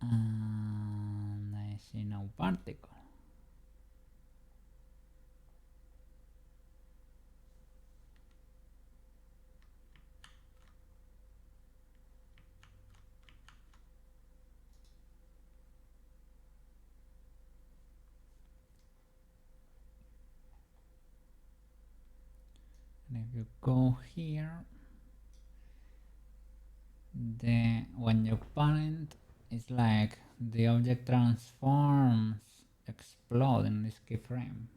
And I see no particle. And if you go here, when you parent, it's like the object transforms, explode in this keyframe.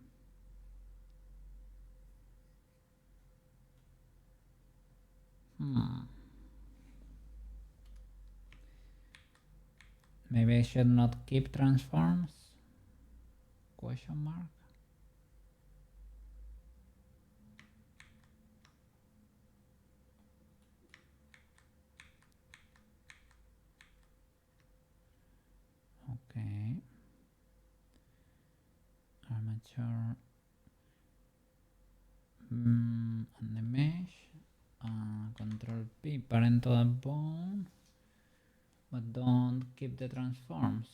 Maybe I should not keep transforms? Question mark. Okay. Armature on the mesh. Control P, parent to the bone, but don't keep the transforms.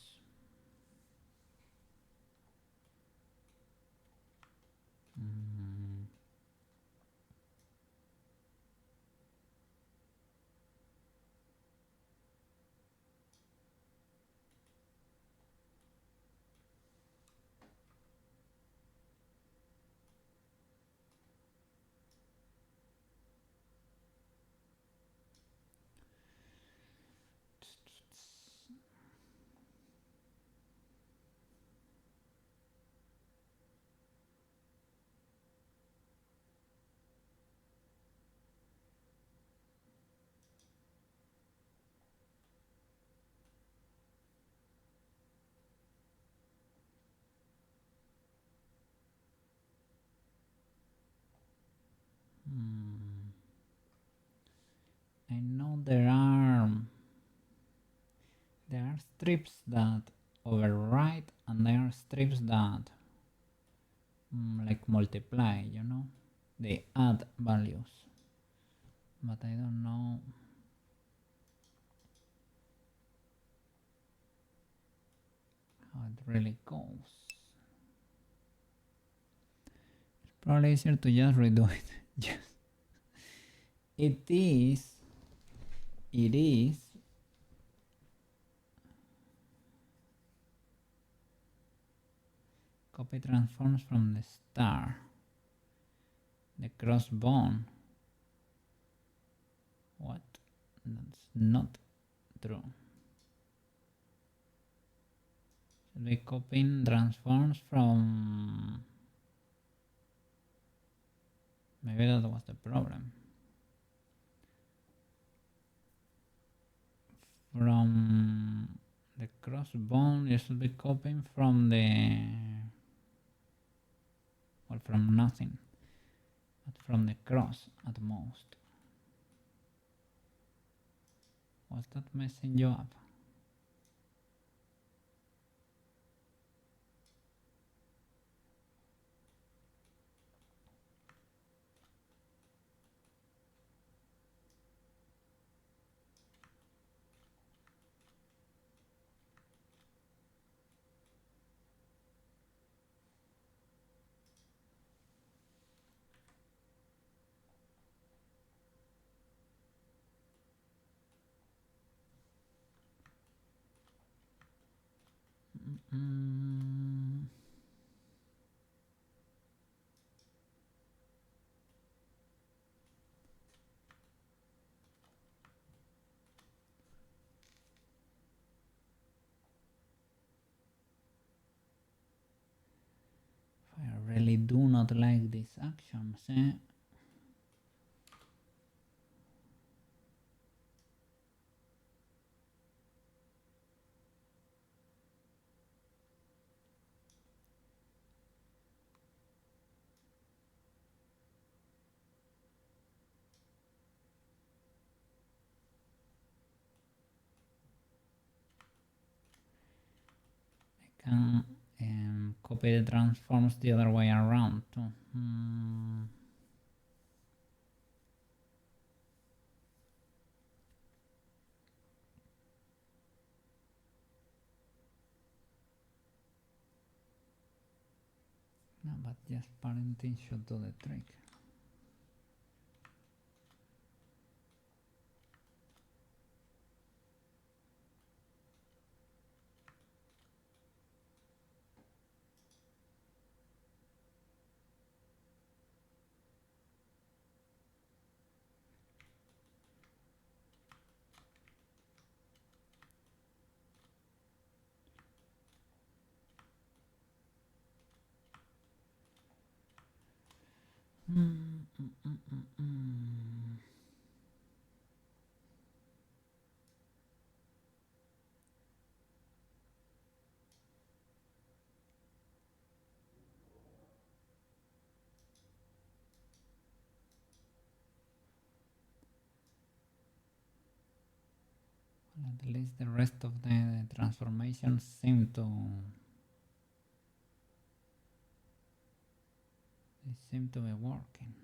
I know there are strips that overwrite and there are strips that like multiply, you know, they add values, but I don't know how it really goes. It's probably easier to just redo it. Yes, it is copy transforms from the star, the crossbone. What? That's not true. Should be copying transforms from... Maybe that was the problem. From the crossbone, you should be copying from the... Well, from nothing, but from the cross at most. Was that messing you up? I really do not like these actions, eh? copy the transforms the other way around too. No, but just parenting should do the trick. At least the rest of the transformations seem to be working.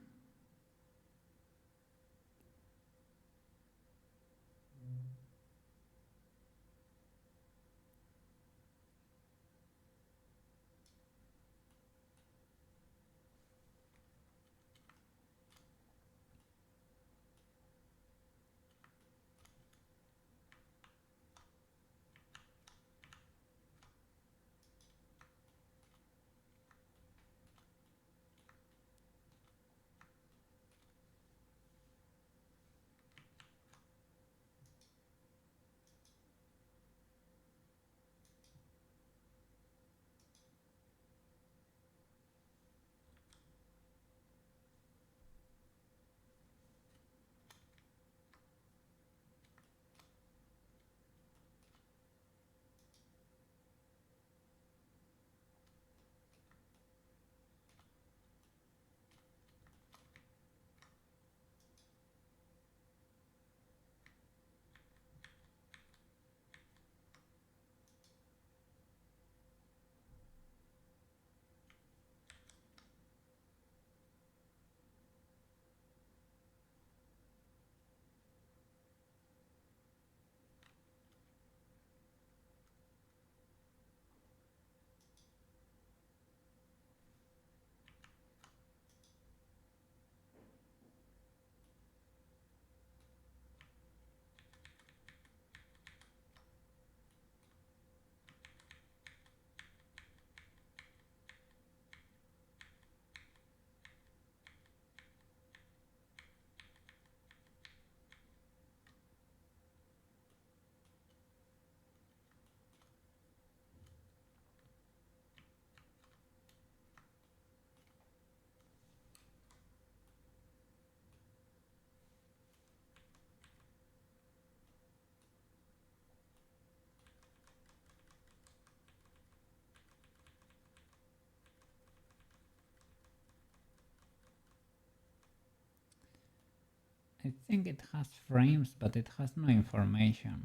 I think it has frames, but it has no information.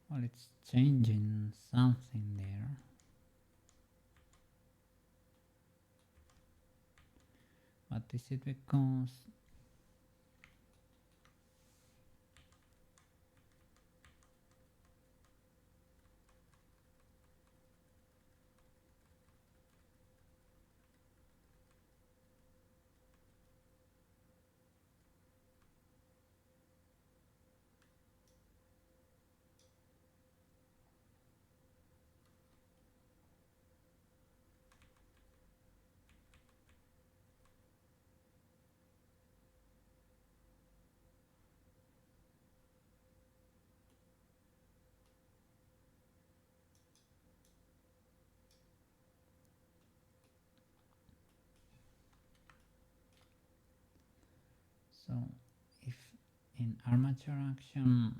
Well, it's changing something there. But is it because so if in armature action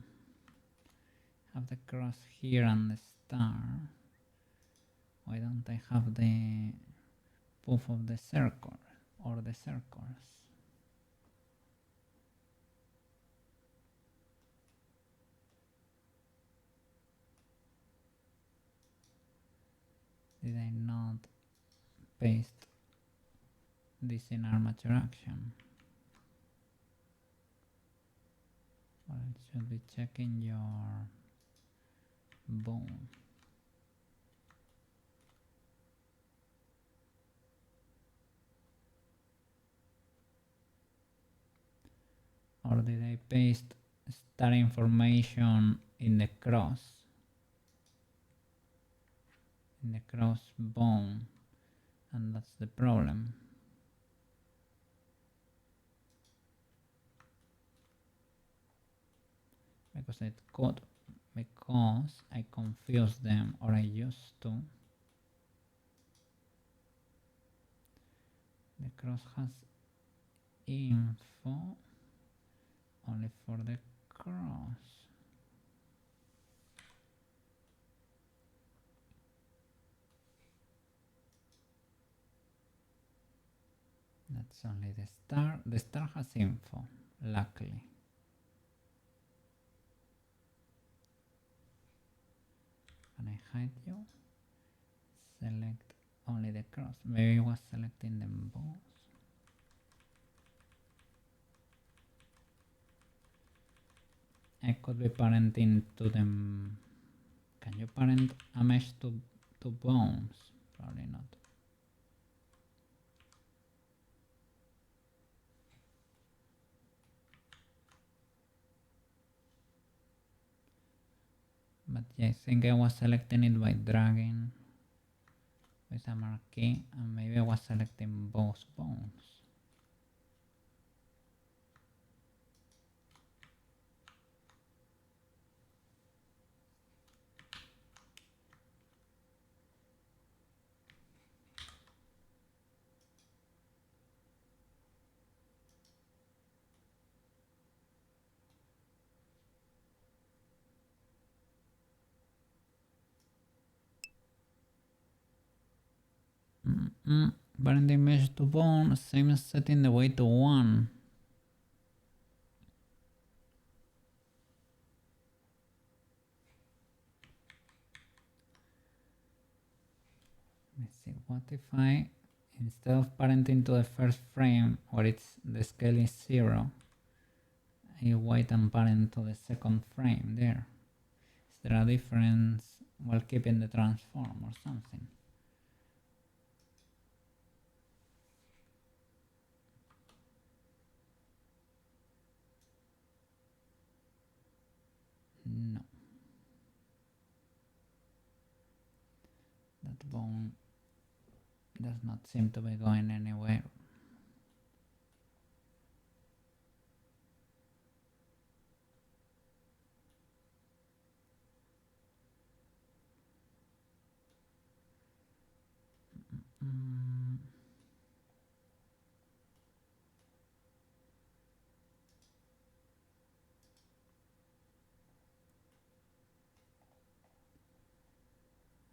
have the cross here and the star, why don't I have the poof of the circle or the circles? did I not paste this in armature action? Well, it should be checking your bone. Or did I paste star information in the cross? In the cross bone, and that's the problem. Because it could, because I confused them, or I used to. The cross has info only for the cross. That's only the star. The star has info, luckily. Can I hide you? Select only the cross. Maybe I was selecting them both. I could be parenting to them. Can you parent a mesh to bones? Probably not. But yeah, I think I was selecting it by dragging with a marquee, and maybe I was selecting both bones. Parenting mesh to bone, same as setting the weight to 1. Let's see, what if I, instead of parenting to the first frame where the scale is 0, I wait and parent to the second frame there. Is there a difference while keeping the transform or something? No. That bone does not seem to be going anywhere.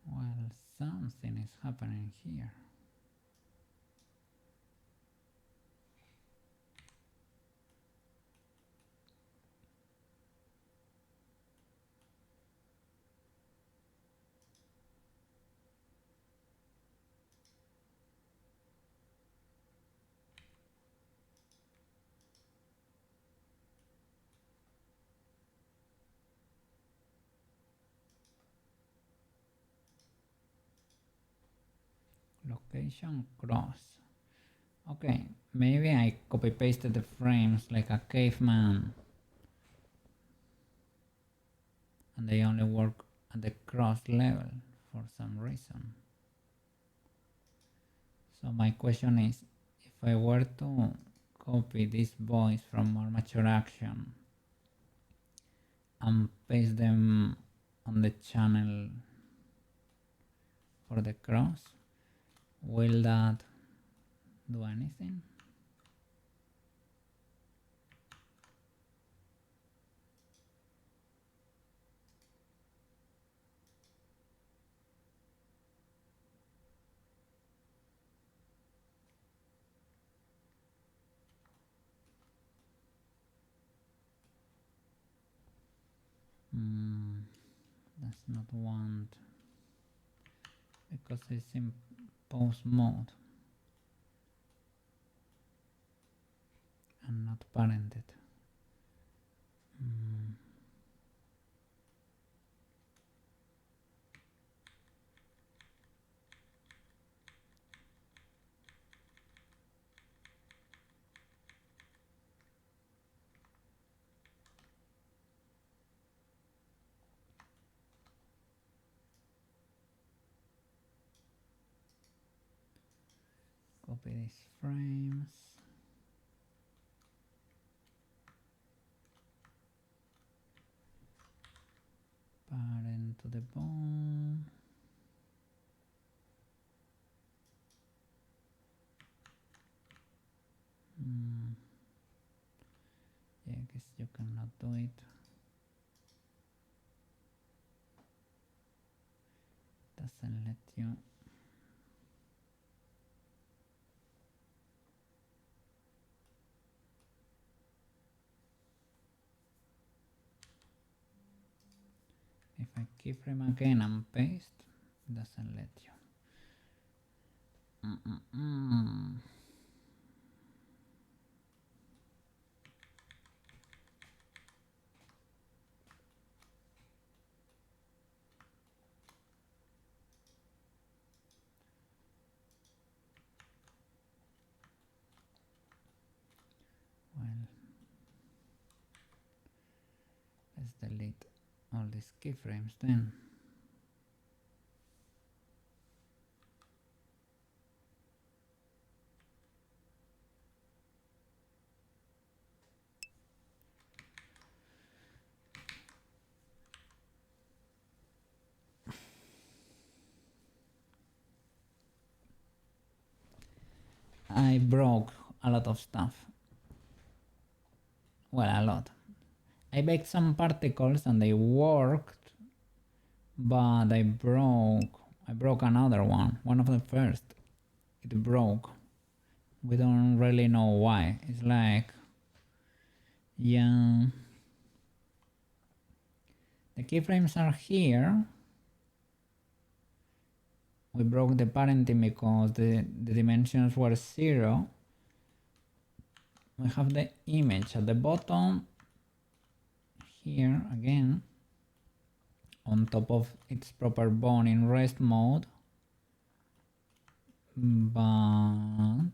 Well, something is happening here. Location cross. Okay, maybe I copy pasted the frames like a caveman and they only work at the cross level for some reason. So my question is, if I were to copy these boys from armature action and paste them on the channel for the cross, will that do anything? Does not want. because it's in pose mode and not parented. Copy these frames. Parent to the bone. Yeah, I guess you cannot do it. Doesn't let you. If I keyframe again and paste, it doesn't let you. Well, let's delete all these keyframes then. I broke a lot of stuff. Well, a lot. I baked some particles and they worked, but I broke another one of the first. It broke. We don't really know why. It's like, yeah, the keyframes are here. We broke the parenting because the dimensions were 0. We have the image at the bottom here again on top of its proper bone in rest mode, but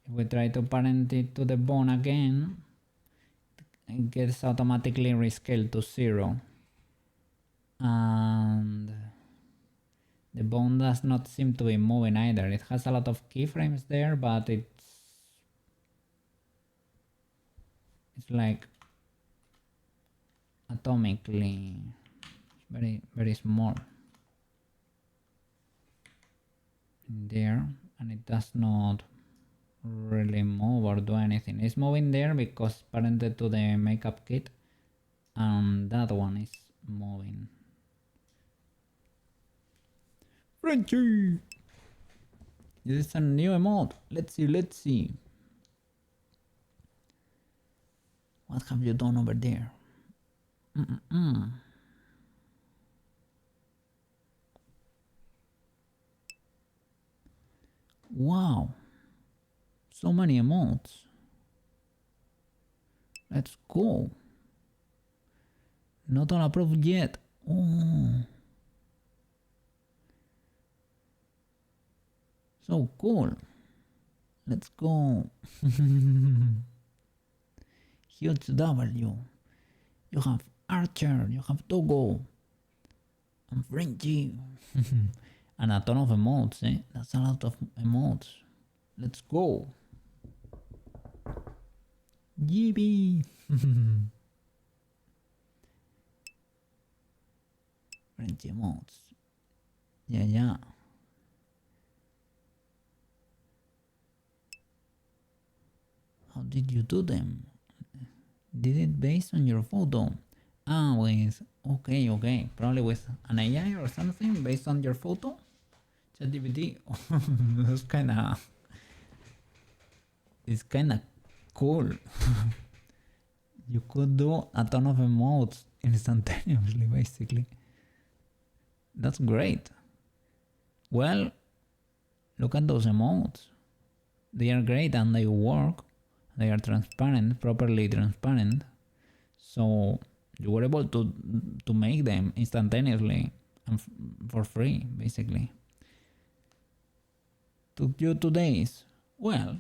if we try to parent it to the bone again, it gets automatically rescaled to 0, and the bone does not seem to be moving either. It has a lot of keyframes there, but it's like atomically very, very small in there, and it does not really move or do anything. It's moving there because it's parented to the makeup kit, and that one is moving. Frenchie! This is a new emote. Let's see. What have you done over there? Wow. So many emotes. Let's go. Not all approved yet. Oh. So cool. Let's go. Huge W. You have Archer, you have Togo, and Frenchie. And a ton of emotes, eh? That's a lot of emotes. Let's go. GB. Frenchie emotes. Yeah. How did you do them? Did it based on your photo? Okay. Probably with an AI or something based on your photo? ChatGPT. That's it's kinda cool. You could do a ton of emotes instantaneously, basically. That's great. Well, look at those emotes. They are great and they work. They are transparent, properly transparent. So you were able to make them instantaneously and for free, basically. Took you 2 days. Well,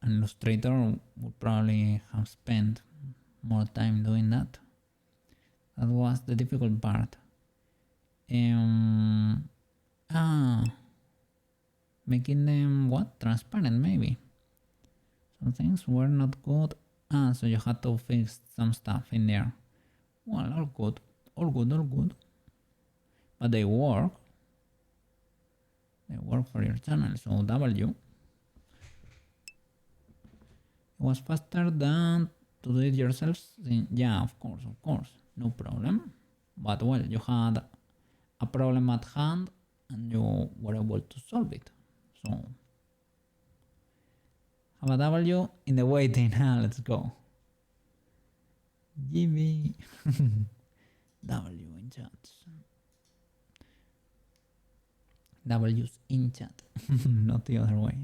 an illustrator would probably have spent more time doing that. That was the difficult part. Ah, making them what? Transparent, maybe. Some things were not good. Ah, so you had to fix some stuff in there. Well, all good, all good, all good. But they work. They work for your channel. So W. It was faster than to do it yourself. Yeah, of course, no problem. But well, you had a problem at hand and you were able to solve it. So have a W in the waiting. Let's go. Jimmy. W in chat. W's in chat. Not the other way.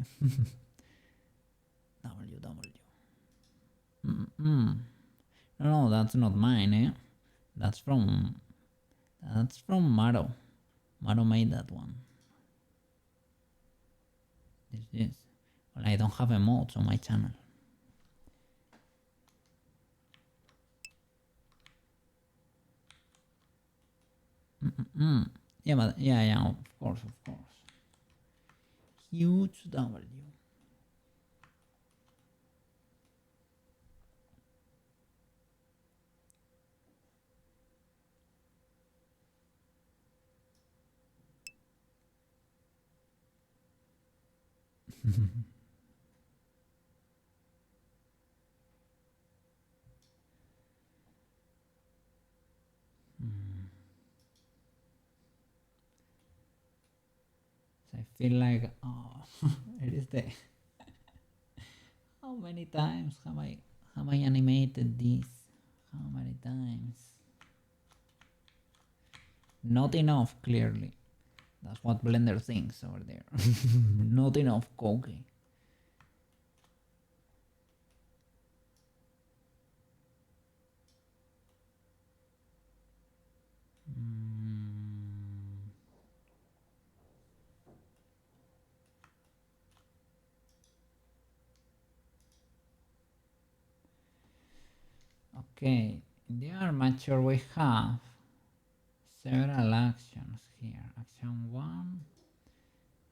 W. No, that's not mine, eh? That's from Maro. Maro made that one. This. Well, I don't have emotes on my channel. Yeah, but yeah, of course. Huge W. So I feel like, oh, it is the. How many times have I animated this? How many times? Not enough, clearly. That's what Blender thinks over there. Not enough cookie. Okay, in the armature we have several actions here. Action 1,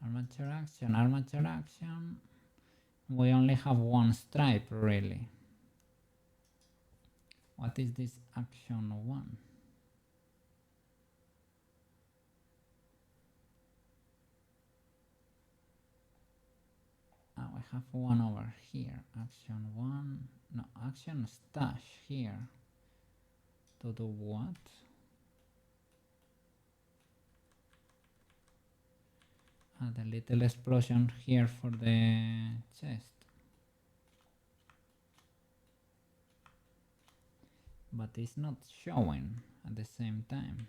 armature action. We only have one stripe, really. What is this action 1? We have one over here. Action 1. No, action stash here. To do what? The little explosion here for the chest. But it's not showing at the same time.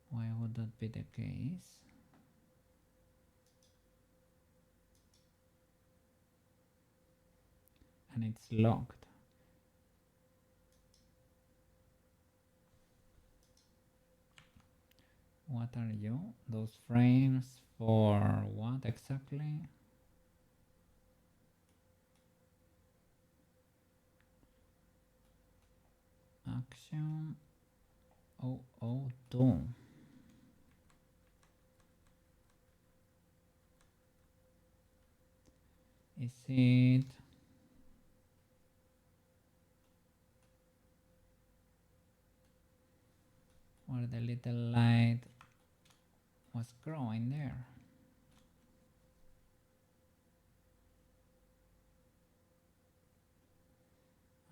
Why would that be the case? And it's locked. What are you? Those frames for what exactly? Action 002. Is it where the little light was growing there?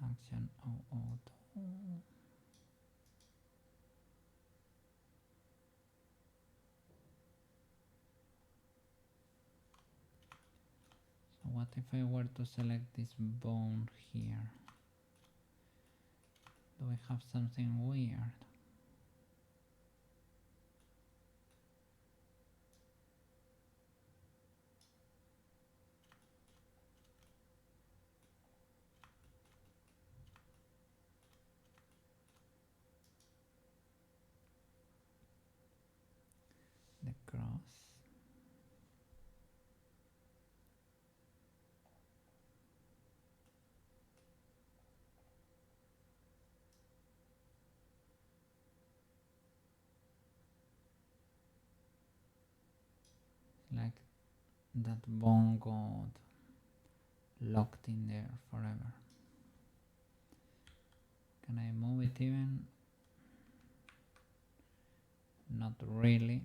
Action 002. What if I were to select this bone here? Do I have something weird? The cross. Like that bone got locked in there forever. Can I move it even? Not really.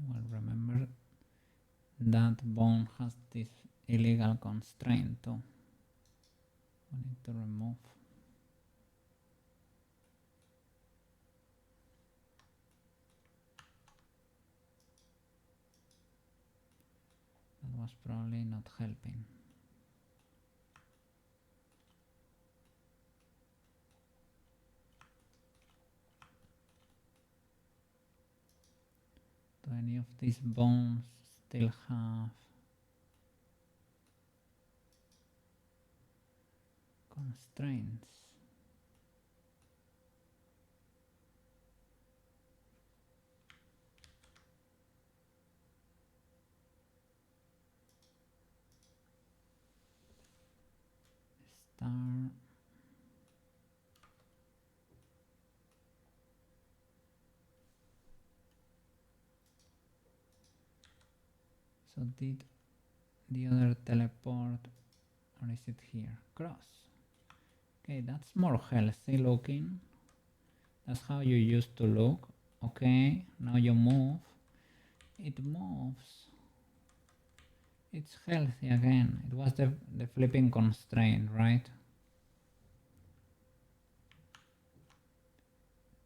Well, remember that bone has this illegal constraint too. We need to remove. That was probably not helping. Do any of these bones still have constraints? Star. So did the other teleport, or is it here? Cross. Okay, that's more healthy looking. That's how you used to look. Okay, now you move. It moves. It's healthy again. It was the flipping constraint, right?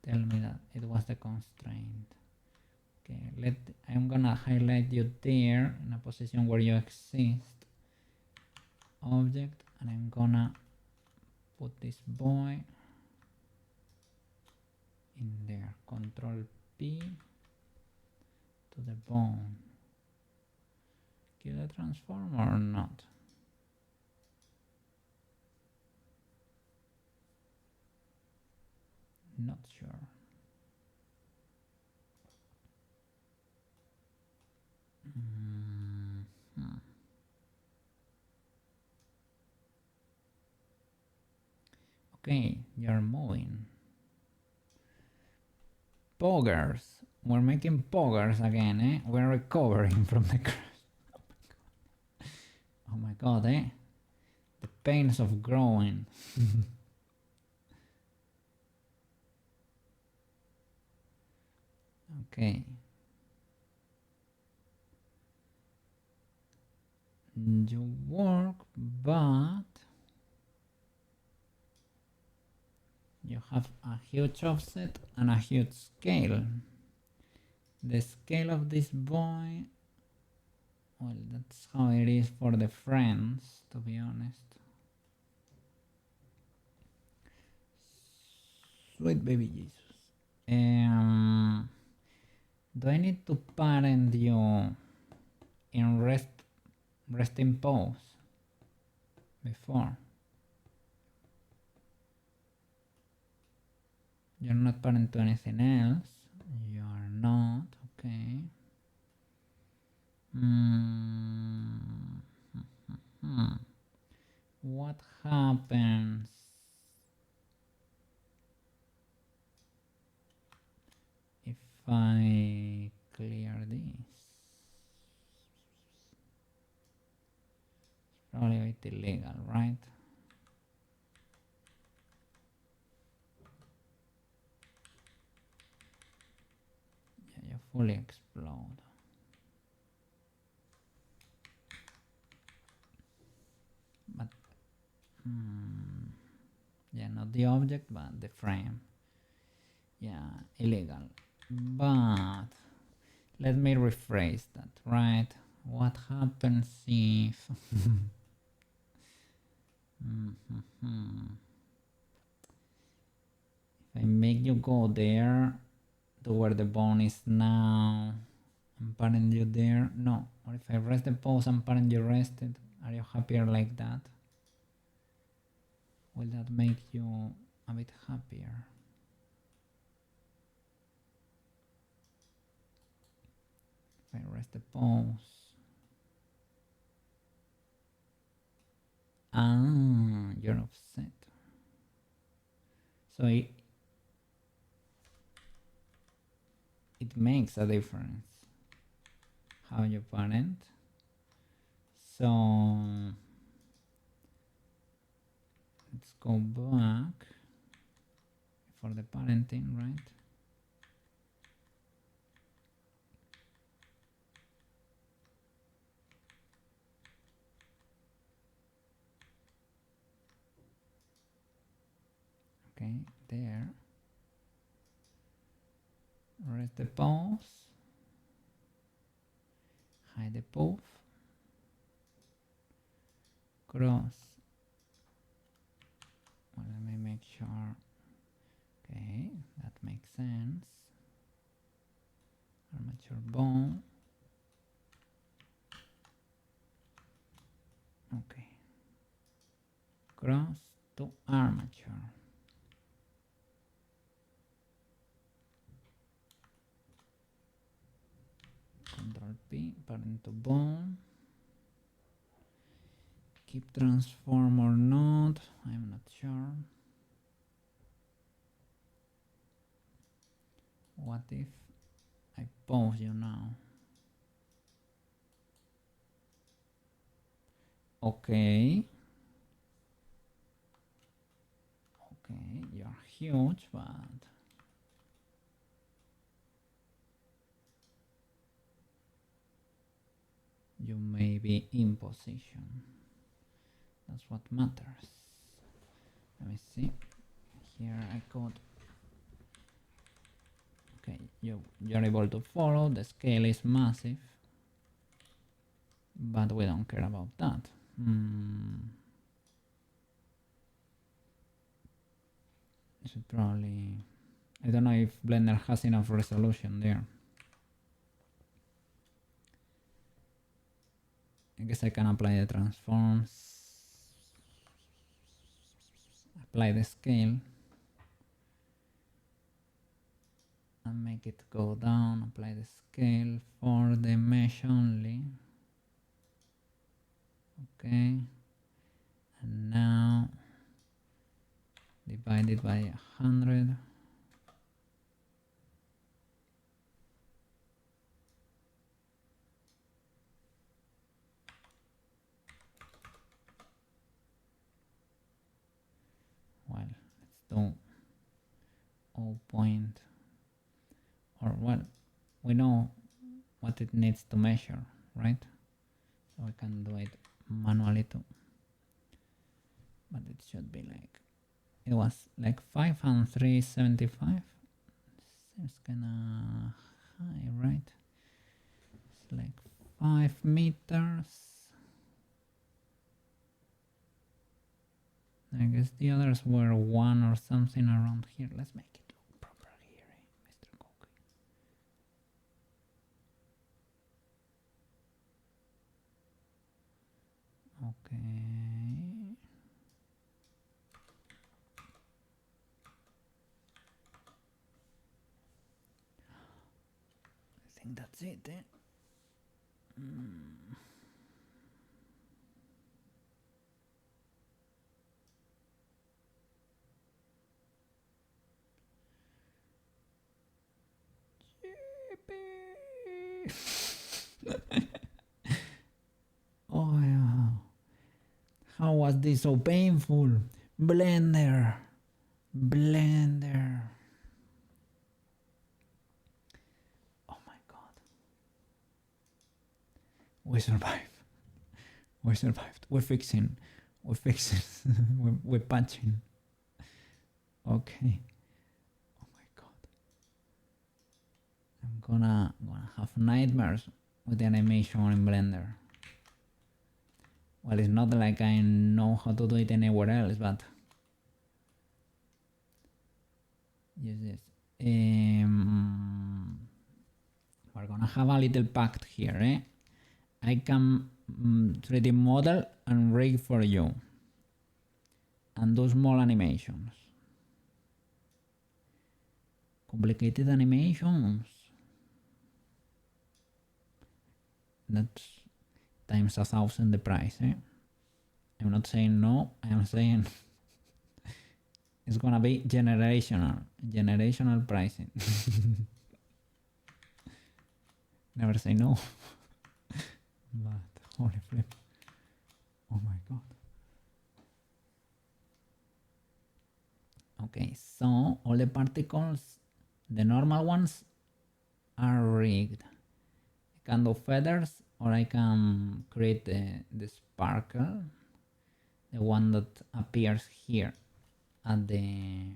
Tell me that it was the constraint. Okay, I'm gonna highlight you there in a position where you exist. Object, and I'm gonna put this boy in there. Control P to the bone. Kill the transformer or not? Not sure. Okay, you're moving. Poggers. We're making poggers again, eh? We're recovering from the crash. Oh my god, eh? The pains of growing. Okay. You work, but you have a huge offset and a huge scale. The scale of this boy Well, that's how it is for the friends, to be honest. Sweet baby Jesus. Do I need to parent you in resting pose before? You're not parent to anything else. You are not, okay. What happens if I clear this? It's probably a bit illegal, right? Yeah, you fully explode. But yeah, not the object, but the frame. Yeah, illegal. But let me rephrase that, right? What happens if if I make you go there to where the bone is now and parent you there? No. Or if I rest the pose and parent you rested, are you happier like that? Will that make you a bit happier? If I rest the pose. Ah, you're upset. So it makes a difference how you parent. So let's go back for the parenting, right? Okay, there. Rest the pose. Hide the pose. Cross. Well, let me make sure. Okay, that makes sense. Armature bone. Okay. Cross to armature. Control P, parent to bone. Keep transform or not, I'm not sure. What if I pause you now? Okay. Okay, you're huge, but you may be in position. That's what matters. Let me see. Here I could. Okay, you're able to follow. The scale is massive, but we don't care about that. Should probably. I don't know if Blender has enough resolution there. I guess I can apply the transforms, apply the scale, and make it go down, apply the scale for the mesh only. Okay, and now divide it by 100. Well, let's do 0 point, or well, we know what it needs to measure, right? So we can do it manually too. But it should be like, it was like 5 and 375. Seems kinda high, right? It's like 5 meters. I guess the others were 1 or something around here. Let's make it look proper here, Mr. Cookie. Okay. I think that's it, eh? Oh yeah. How was this so painful? Blender. Blender. Oh my god. We survived. We survived. We're fixing. We're fixing. we're patching. Okay. Oh my god. I'm gonna have nightmares with the animation in Blender. Well, it's not like I know how to do it anywhere else, but yes. We're gonna have a little pact here, eh? I can 3D model and rig for you and do small animations. Complicated animations. That's times 1,000 the price, eh? I'm not saying no, I'm saying it's gonna be generational pricing. Never say no. But holy flip. Oh my god. Okay, so all the particles, the normal ones, are rigged. I can do feathers, or I can create the sparkle, the one that appears here at the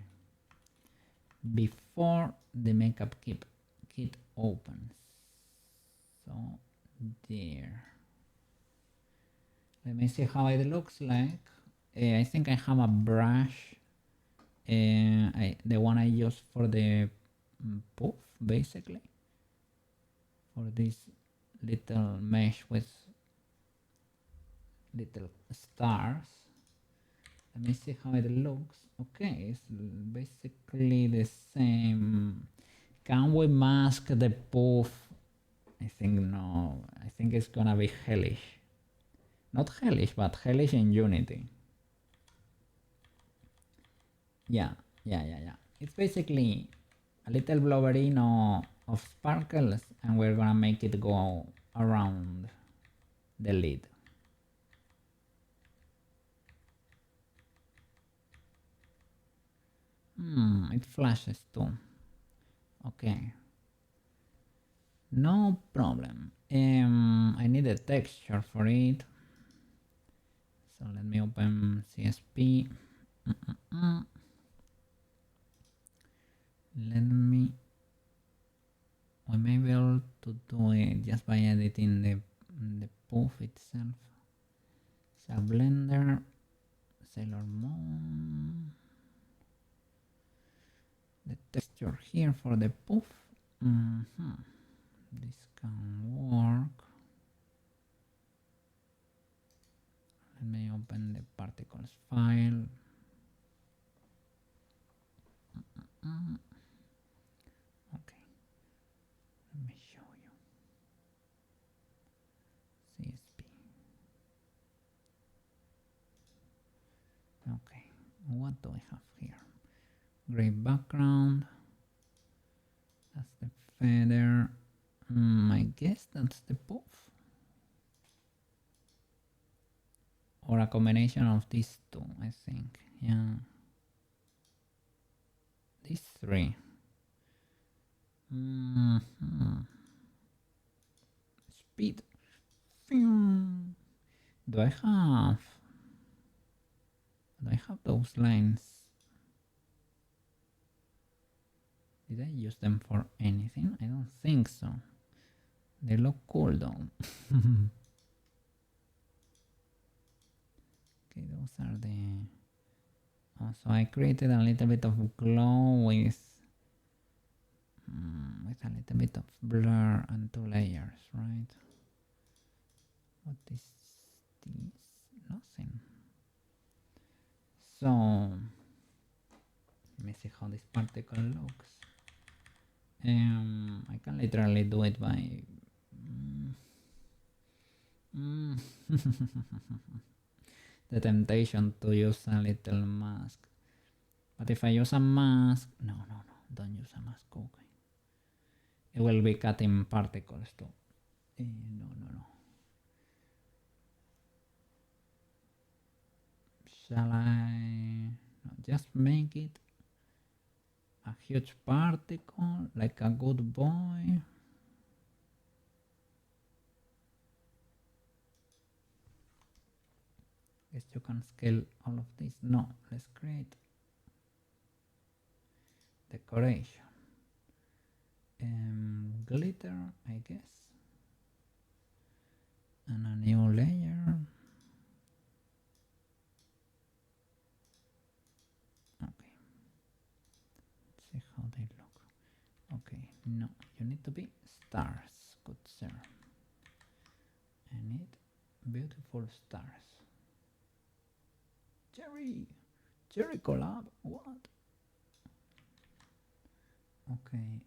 before the makeup kit opens. So there. Let me see how it looks like. I think I have a brush, the one I use for the poof, basically, for this little mesh with little stars. Let me see how it looks. Okay, it's basically the same. Can we mask the poof? I think no. I think it's gonna be hellish. Not hellish, but hellish in Unity. Yeah. It's basically a little blobberino of sparkles, and we're gonna make it go around the lid. It flashes too. Okay. No problem. I need a texture for it. So let me open CSP. We may be able to do it just by editing the poof itself. So Blender, Sailor Moon. The texture here for the poof. This can work. Let me open the particles file. Okay, let me show you. CSP. Okay, what do we have here? Gray background. That's the feather. I guess that's the poof. Or a combination of these two, I think. Yeah. These three. Speed. Do I have those lines? Did I use them for anything? I don't think so. They look cool though. Okay, those are the... So I created a little bit of glow with a little bit of blur and 2 layers, right? What is this? Nothing. So let me see how this particle looks. I can literally do it by the temptation to use a little mask. But if I use a mask, no, don't use a mask. Okay, it will be cutting particles too. No. Shall I just make it a huge particle like a good boy? Guess you can scale all of this. No, let's create decoration. Glitter, I guess, and a new layer. Okay, let's see how they look. Okay, no, you need to be stars, good sir. I need beautiful stars. Cherry collab, what? Okay,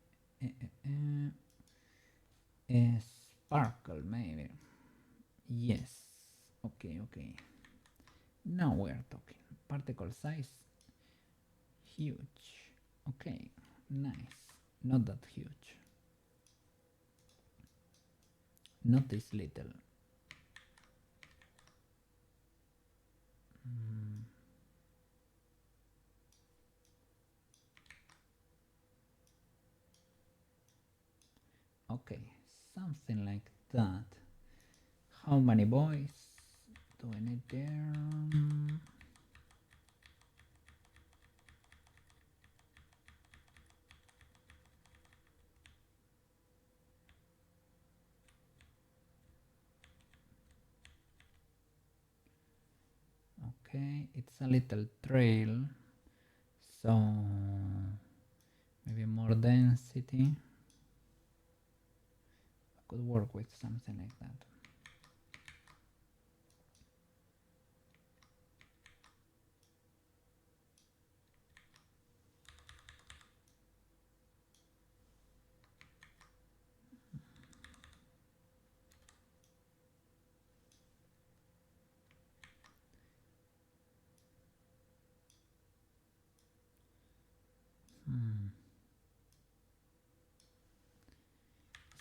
sparkle maybe. Yes, okay. Now we're talking. Particle size, huge. Okay, nice. Not that huge. Not this little. Okay, something like that. How many boys do I need there? Okay, it's a little trail, so maybe more density. I could work with something like that.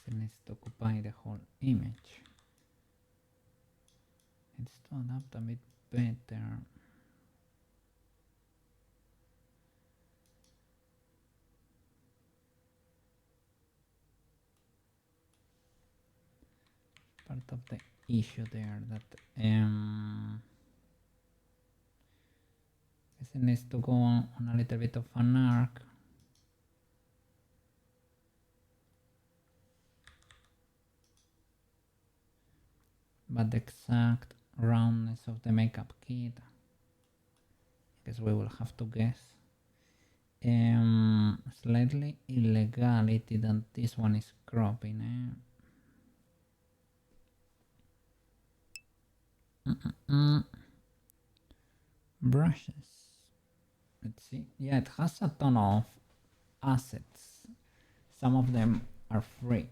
It needs to occupy the whole image. It's to adapt a bit better. Part of the issue there that it needs to go on a little bit of an arc. But the exact roundness of the makeup kit, I guess we will have to guess. Slightly illegality that this one is cropping. Brushes. Let's see. Yeah, it has a ton of assets. Some of them are free.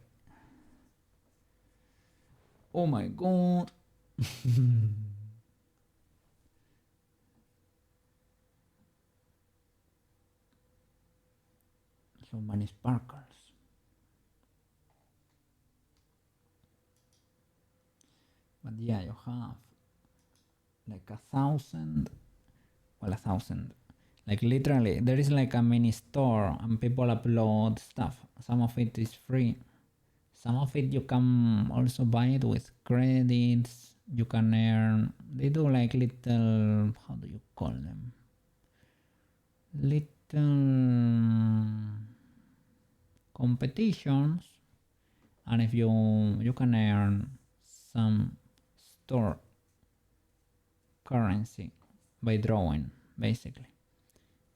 Oh my god. So many sparkles. But yeah, you have like 1,000. Well, 1,000. Like literally, there is like a mini store and people upload stuff. Some of it is free. Some of it you can also buy it with credits. You can earn. They do like little. How do you call them? Little competitions, and if you can earn some store currency by drawing, basically.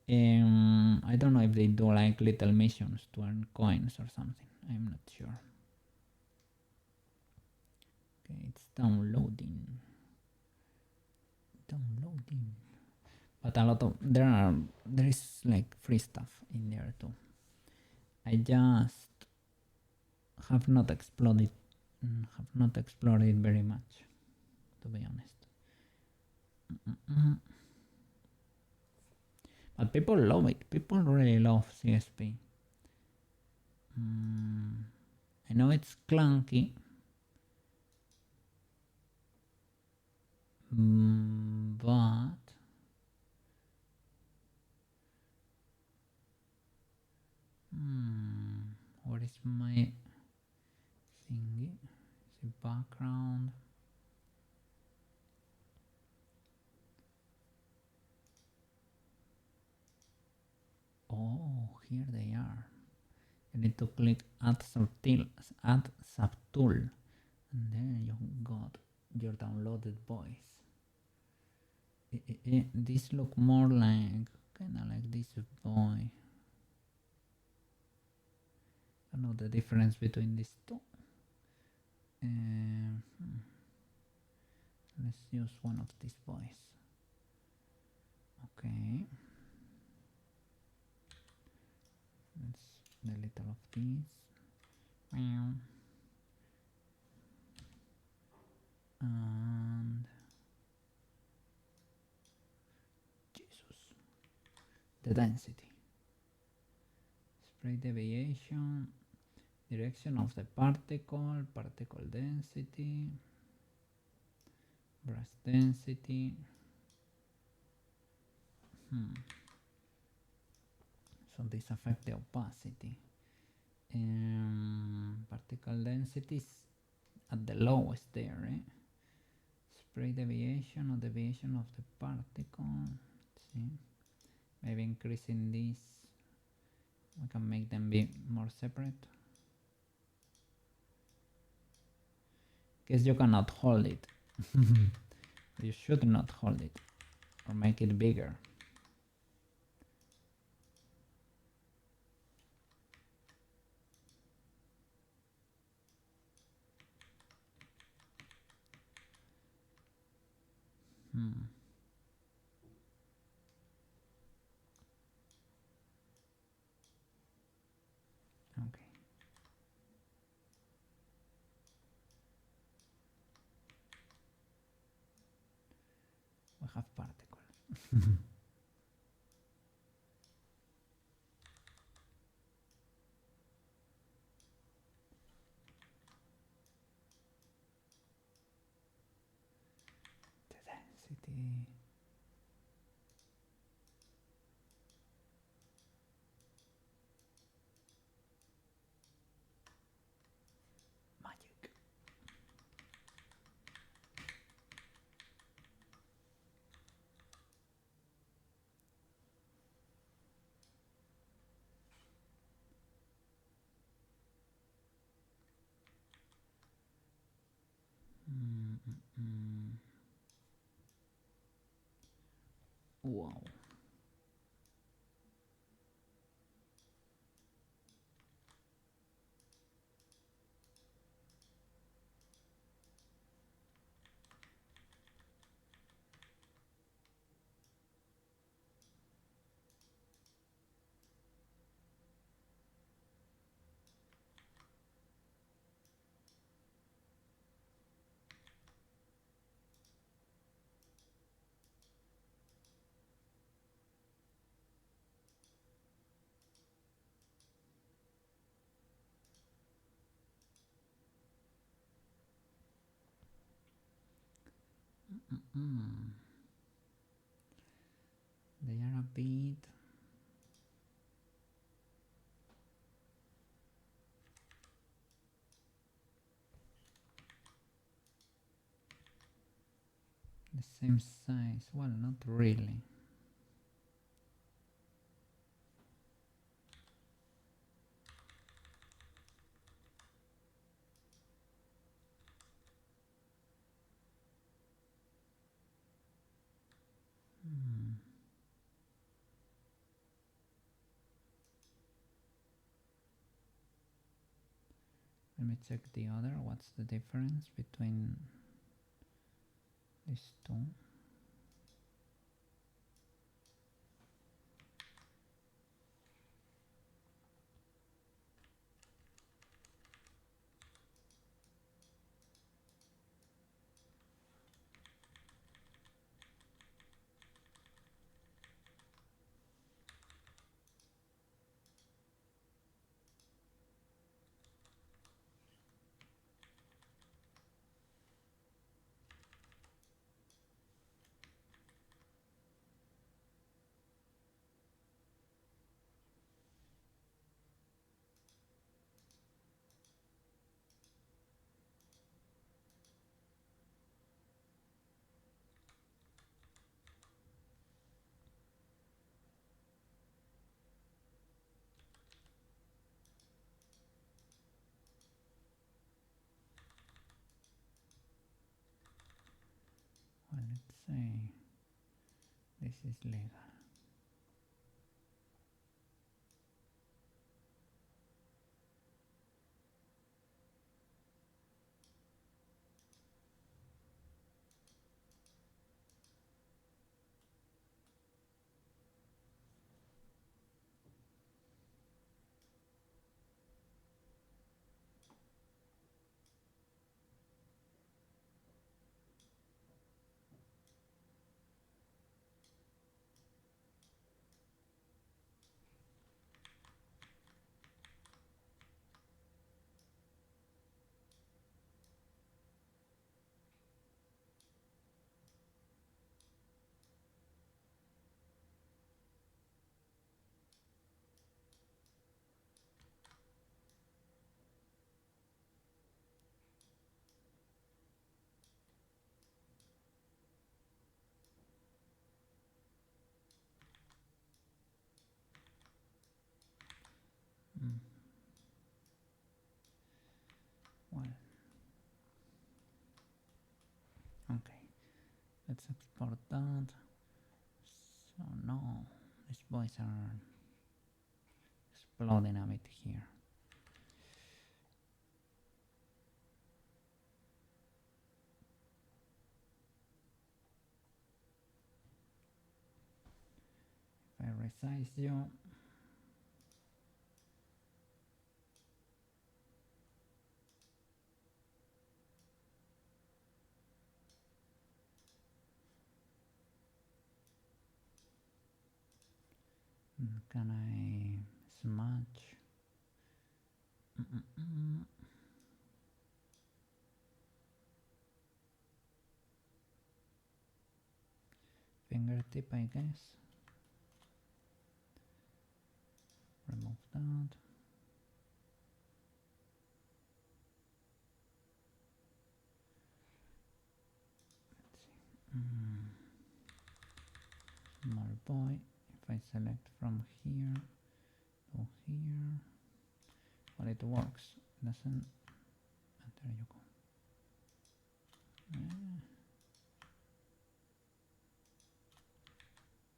I don't know if they do like little missions to earn coins or something. I'm not sure. Okay, it's downloading. But a lot of there is like free stuff in there too. I just have not explored it very much, to be honest. But people love it. People really love CSP. I know it's clunky, but what is my thingy? Is it background? Oh, here they are. You need to click add subtool, and there you got your downloaded voice. This look more like kinda like this boy. I know the difference between these two. Let's use one of these boys. Okay. Let's delete all of these. And Jesus, the density, spray deviation, direction of the particle, particle density, brush density. So this affects the opacity. Particle density is at the lowest there, right? Spray deviation or deviation of the particle. See, maybe increasing this, we can make them be more separate. Guess you cannot hold it. You should not hold it or make it bigger. Okay. We have particles. The density. Magic. Wow. They are a bit the same size. Well, not really. Let me check the other. What's the difference between these two? Well, let's say this is legal. Well, okay, let's export that. So no, these boys are exploding a bit here. If I resize you, can I smudge? Fingertip, I guess. Remove that. Small boy. If I select from here to here, well, it works. It doesn't. There you go.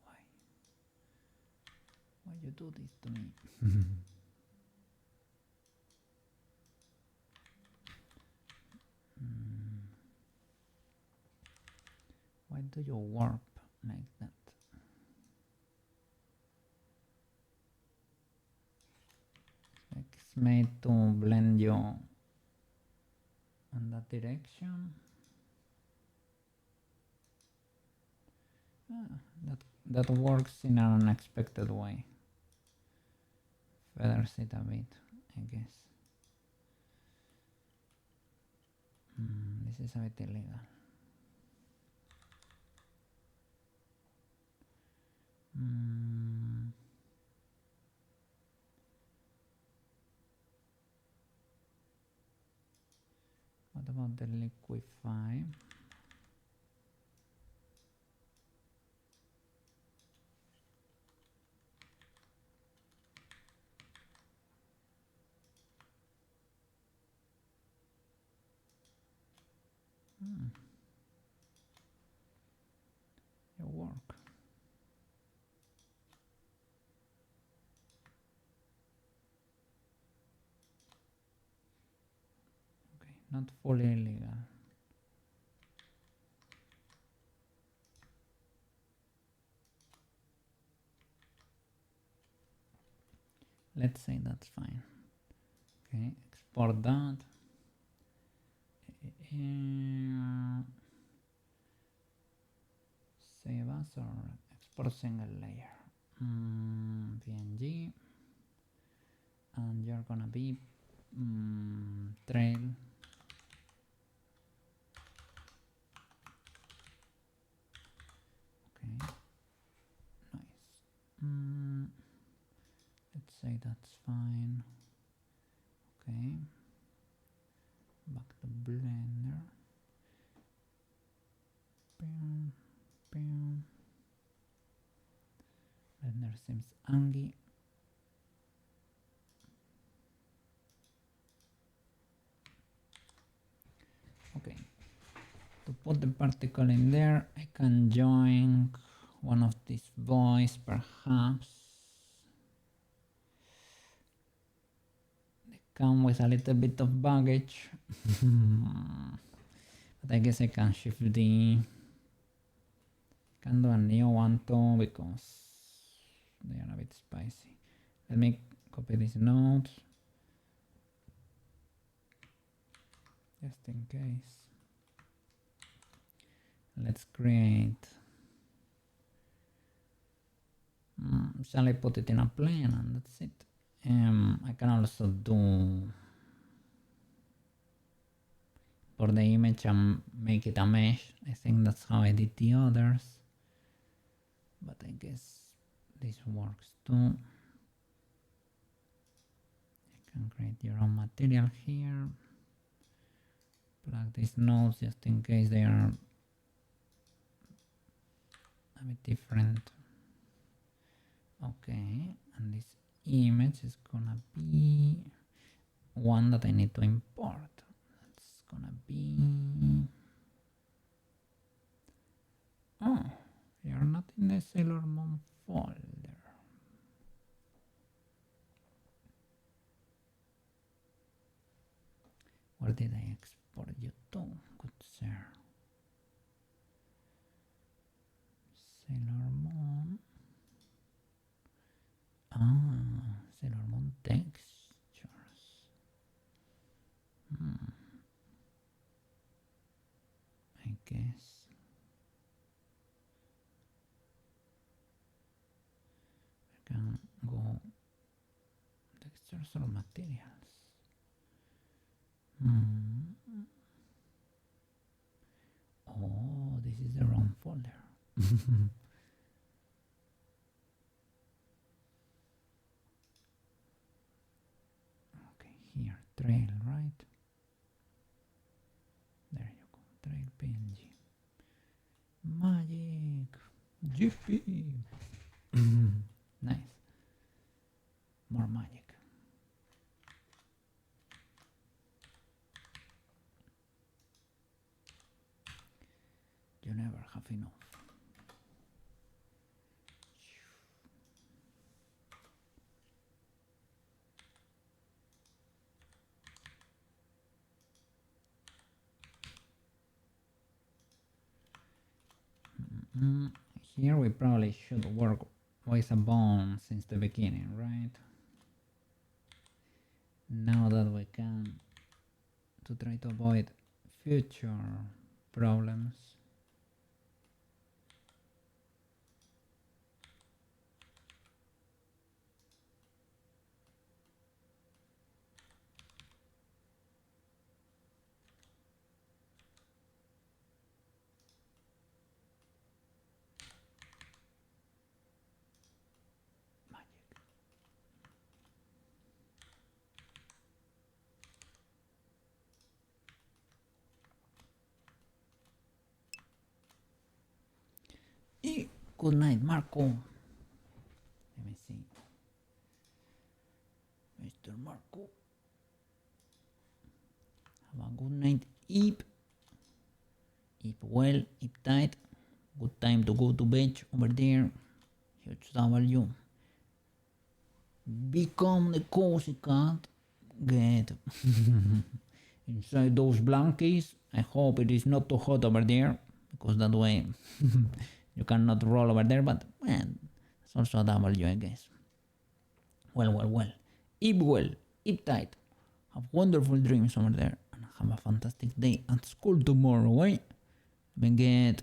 Why? Why you do this to me? Why do you warp like that? It's made to blend you in that direction. That works in an unexpected way. Feathers it a bit, I guess. This is a bit illegal. What about the liquify? It work. not fully illegal. Let's say that's fine. Okay, export that. Save as or export single layer. PNG. And you're gonna be trail. Okay, nice. Let's say that's fine. Okay, back to Blender. Blender seems angry. Okay, to put the particle in there, I can join one of these boys, perhaps. They come with a little bit of baggage. But I guess I can shift the... Can do a new one too because they are a bit spicy. Let me copy these nodes just in case. Let's create. Shall I put it in a plane and that's it? I can also do for the image and make it a mesh. I think that's how I did the others. But I guess this works too. You can create your own material here. Plug these nodes just in case they are a bit different. Okay, and this image is gonna be one that I need to import. It's gonna be... Oh, you're not in the Sailor Moon folder. Where did I export you to? Good sir. Sailor Moon. Sailor Moon textures. I guess. I can go textures or materials. Oh, this is the wrong folder. Okay, here, trail, right? There you go, trail PNG. Magic! Jiffy! Nice. More magic. You never have enough. Here we probably should work with a bone since the beginning, right? Now that we can, to try to avoid future problems. Magic. Good night, Marco. Let me see. Mr. Marco. Have a good night. Eep. Eep well, eep tight. Good time to go to bed over there. Huge W. Become the cozy cat. Get inside those blankets. I hope it is not too hot over there, because that way you cannot roll over there, but man, it's also a W, I guess. Well. Eat well, eat tight, have wonderful dreams over there, and have a fantastic day at school tomorrow, eh? Let me get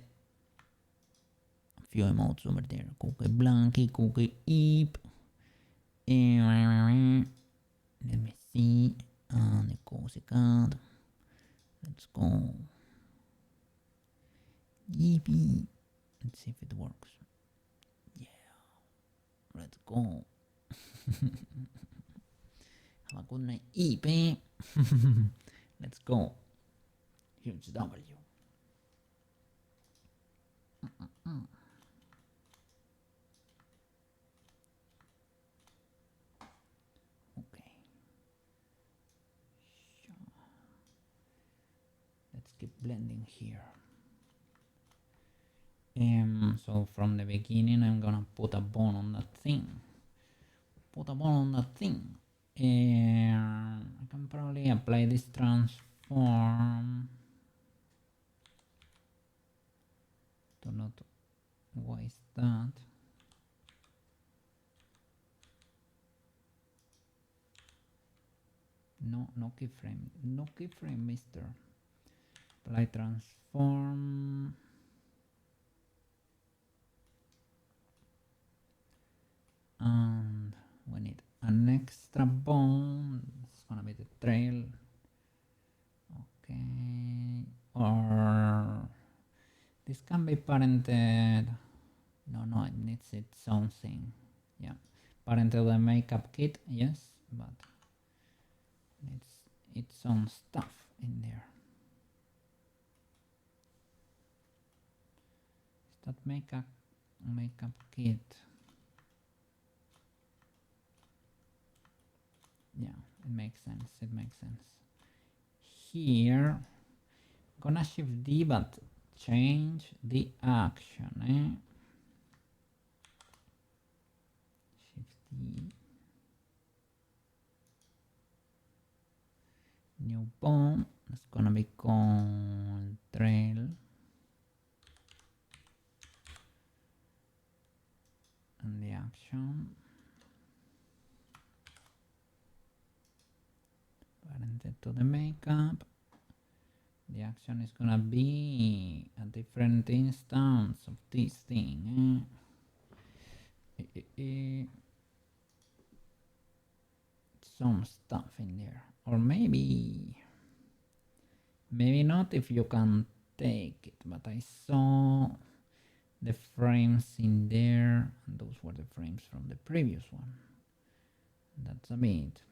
a few emotes over there. Cookie blankie, cookie eep. Let me see. And the cozy cat. Let's go. Yippee. Let's see if it works. Yeah. Let's go. Have a good night, Eep. Let's go. Huge W. Okay. Let's keep blending here. So from the beginning, I'm gonna put a bone on that thing. Put a bone on that thing. And I can probably apply this transform to not waste that. No keyframe, mister. Apply transform. And we need an extra bone. It's gonna be the trail. Okay. Or this can be parented. No, it needs its own thing. Yeah. Parented the makeup kit, yes, but it's its own stuff in there. Is that makeup kit? Yeah, it makes sense. Here, gonna shift D, but change the action, eh? Shift D. New bone. It's gonna be called trail. And the action. Parented to the makeup. The action is gonna be a different instance of this thing. Some stuff in there, or maybe not if you can take it, but I saw the frames in there, and those were the frames from the previous one. That's a bit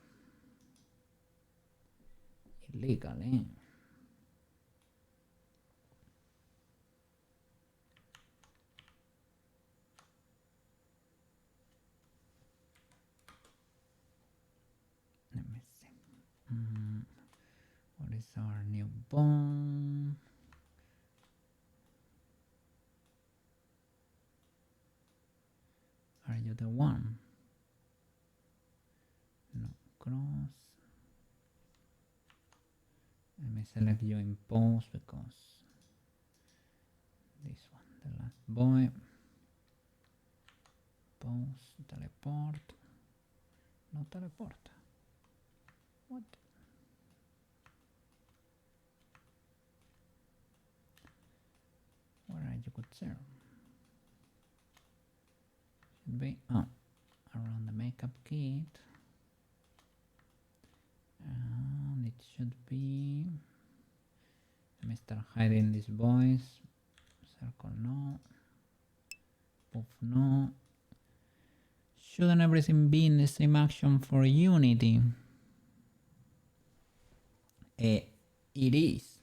illegal, eh? Let me see. What is our new bone? Are you the one? No, cross. Let me select you in pose, because this one, the last boy. Pose, teleport. No teleport. What? Where are you, good sir? Should be around the makeup kit. And it should be. Let me start hiding these boys. Circle no. Poof no. Shouldn't everything be in the same action for Unity? It is.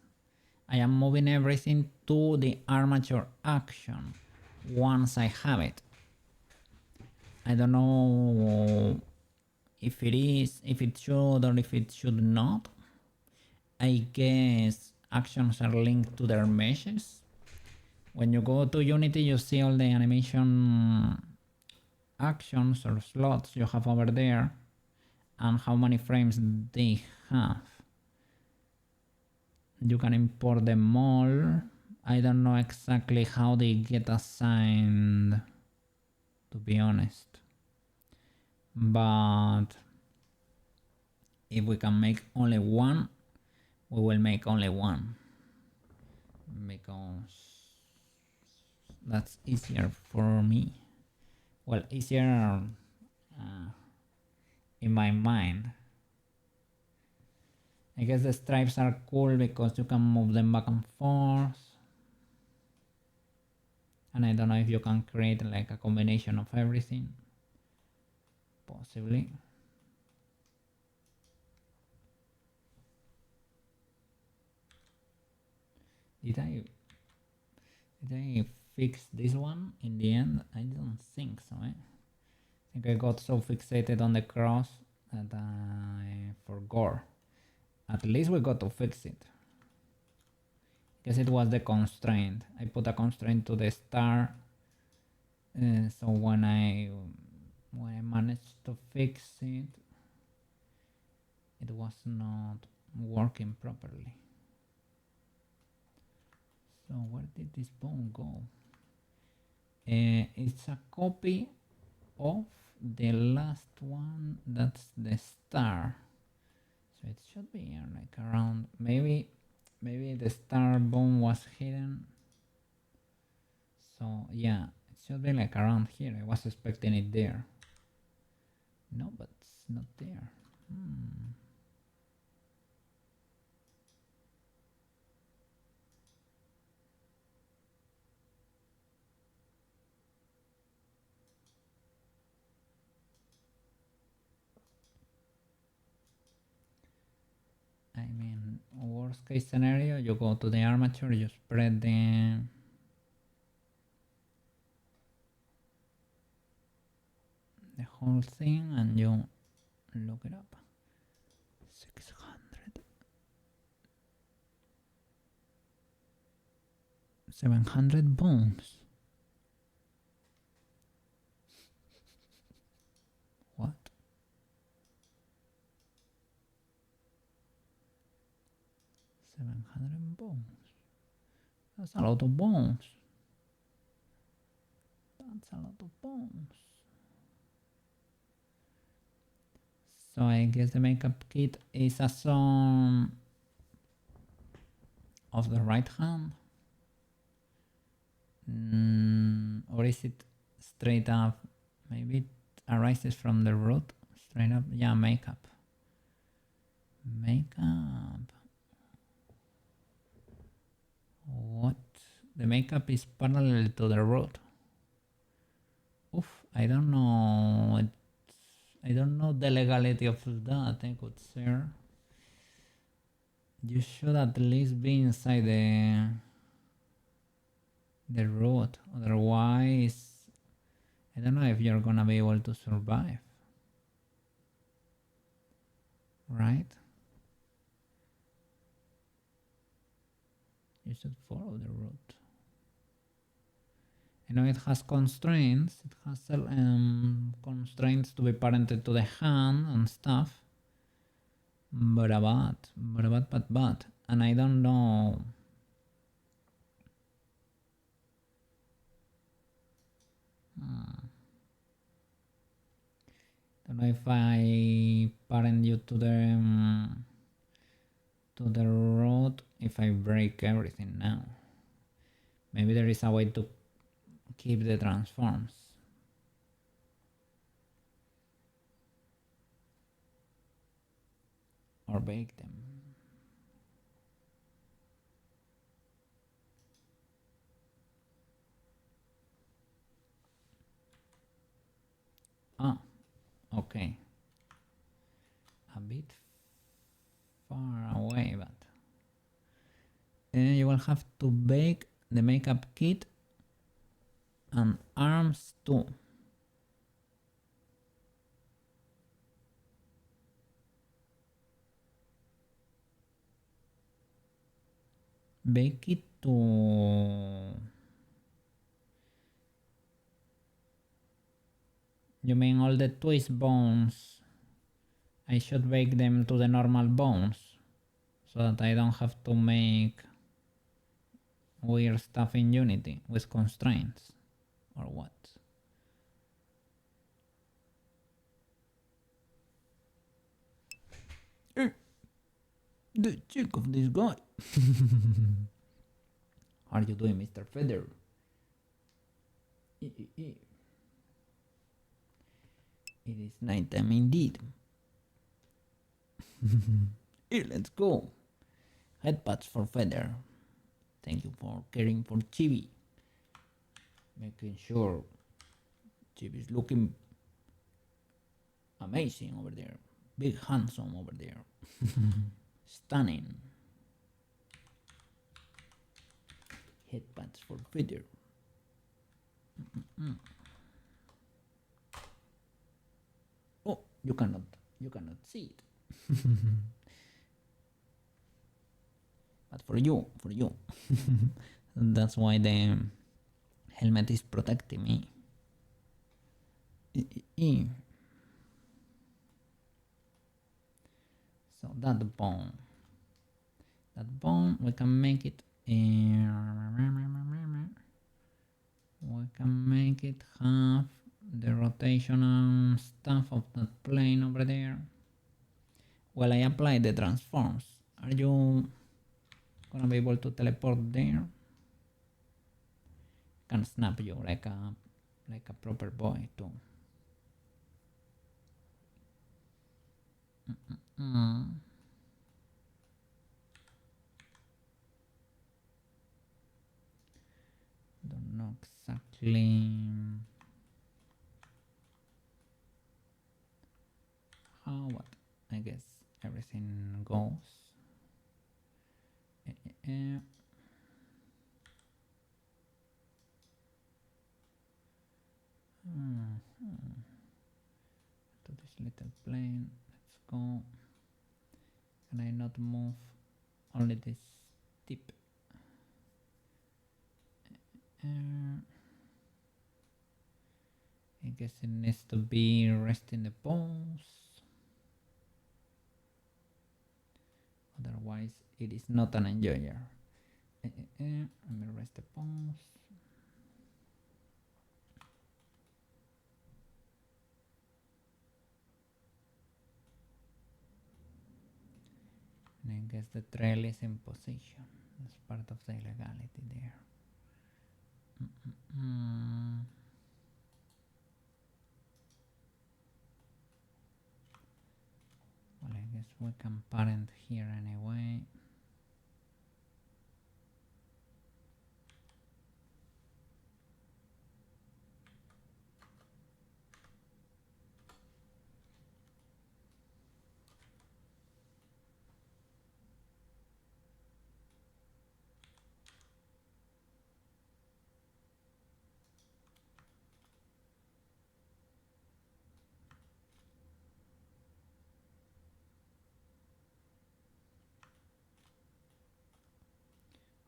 I am moving everything to the armature action once I have it. I don't know if it should or if it should not. I guess actions are linked to their meshes. When you go to Unity, you see all the animation actions or slots you have over there and how many frames they have. you can import them all. I don't know exactly how they get assigned, to be honest. But if we can make only one, we will make only one. Because that's easier for me. Well, easier in my mind. I guess the stripes are cool because you can move them back and forth. And I don't know if you can create like a combination of everything. Possibly. Did I fix this one in the end? I don't think so. I think I got so fixated on the cross that I forgot. At least we got to fix it. Guess it was the constraint. I put a constraint to the star, so when I managed to fix it, it was not working properly. So where did this bone go? It's a copy of the last one. That's the star. So it should be like around, maybe the star bone was hidden. So yeah, it should be like around here. I was expecting it there. No, but it's not there. I mean, worst case scenario, you go to the armature, you spread the whole thing and you look it up. 600, 700 bones. What? 700 bones. That's a lot of bones. That's a lot of bones. So I guess the makeup kit is a song of the right hand. Or is it straight up? Maybe it arises from the root. Straight up. Yeah, makeup. Makeup. What? The makeup is parallel to the root. Oof, I don't know. I don't know the legality of that, I could say. You should at least be inside the root. Otherwise, I don't know if you're gonna be able to survive. Right? You should follow the route. I know it has constraints. It has constraints to be parented to the hand and stuff. But and I don't know. Don't know if I parent you to the road if I break everything now. Maybe there is a way to keep the transforms. Or bake them. Ah, okay. A bit far away, but you will have to bake the makeup kit and arms too. Bake it to... You mean all the twist bones? I should bake them to the normal bones. so that I don't have to make weird stuff in Unity with constraints, or what? The cheek of this guy. How are you doing, Mr. Feather? It is nighttime indeed. Here, let's go. Headpads for Feather. Thank you for caring for Chibi. Making sure Chibi's looking amazing over there. Big handsome over there. Stunning. Headpads for Feather. Oh, you cannot see it. But for you. That's why the helmet is protecting me. So that bone we can make it have the rotational stuff of that plane over there. Well, I apply the transforms. Are you gonna be able to teleport there? Can snap you like a proper boy too. Don't know exactly how, but I guess everything goes. To this little plane, let's go. Can I not move only this tip? I guess it needs to be resting the bones. Otherwise, it is not an enjoyer. Let me rest the bones. And I guess the trail is in position. That's part of the illegality there. Well, I guess we can parent here anyway.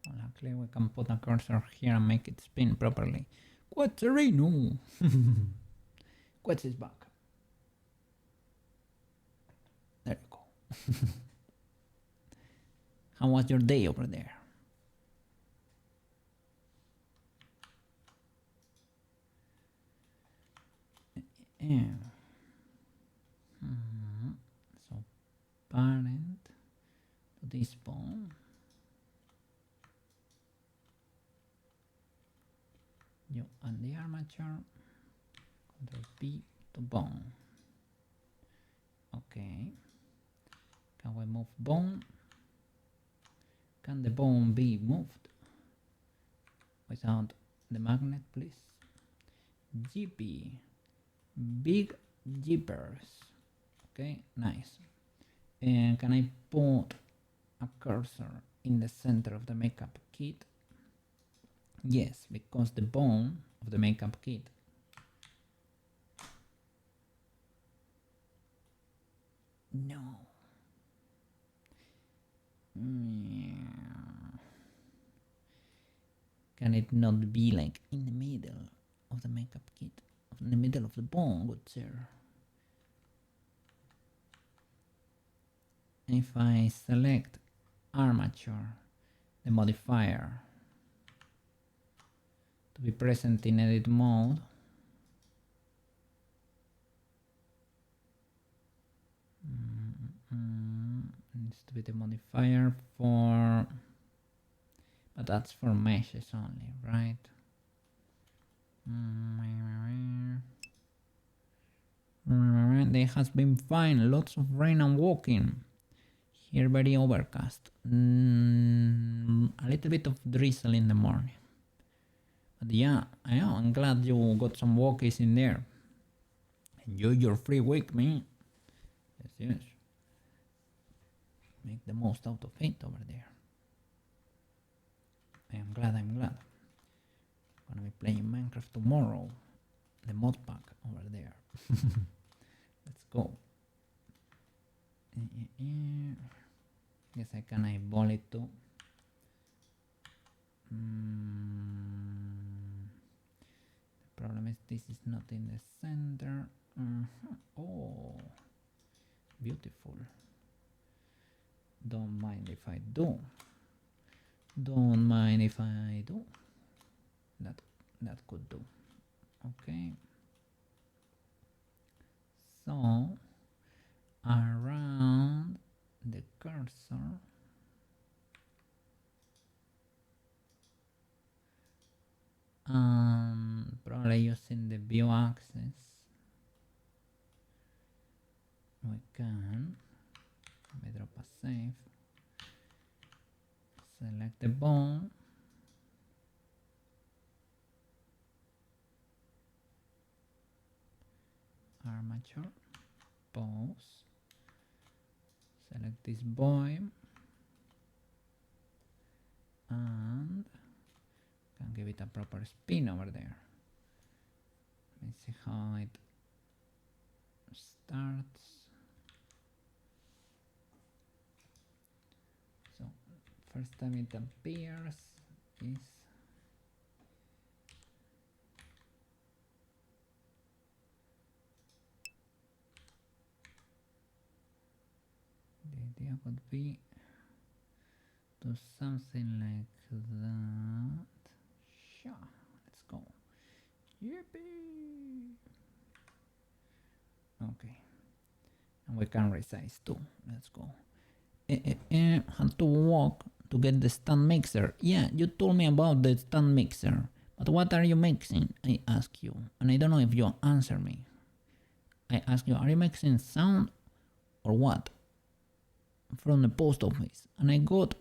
Well, actually, we can put a cursor here and make it spin properly. Quatzarino! Quetz is back. There you go. How was your day over there? Yeah. So parent to this bone. You and the armature. Control P to bone. Okay. Can we move bone? Can the bone be moved without the magnet, please? GP. Big jeepers. Okay, nice. And can I put a cursor in the center of the makeup kit? Yes, because the bone of the makeup kit no. Can it not be like in the middle of the makeup kit? In the middle of the bone, good sir. If I select armature, the modifier, to be present in edit mode. Needs to be the modifier for, but that's for meshes only, right? There has been fine, lots of rain and walking. Here very overcast. A little bit of drizzle in the morning. But yeah, I'm glad you got some walkies in there. Enjoy your free week, man. Yes. Make the most out of it over there. I'm glad. Gonna be playing Minecraft tomorrow. The mod pack over there. Let's go. Guess I can eyeball it too. The problem is this is not in the center. Oh, beautiful. Don't mind if I do. Don't mind if I do. That could do. Okay. So around the cursor, probably using the view axis, we can, let me drop a save, select the bone, armature, pose, select this boy, and can give it a proper spin over there. Let me see how it starts. So first time it appears is the idea would be do something like that. Sure, let's go. Yippee! Okay, and we can resize too. Let's go. Had to walk to get the stand mixer. Yeah, you told me about the stand mixer, but what are you mixing? I ask you, and I don't know if you answer me. I ask you, are you mixing sound or what? From the post office, and I got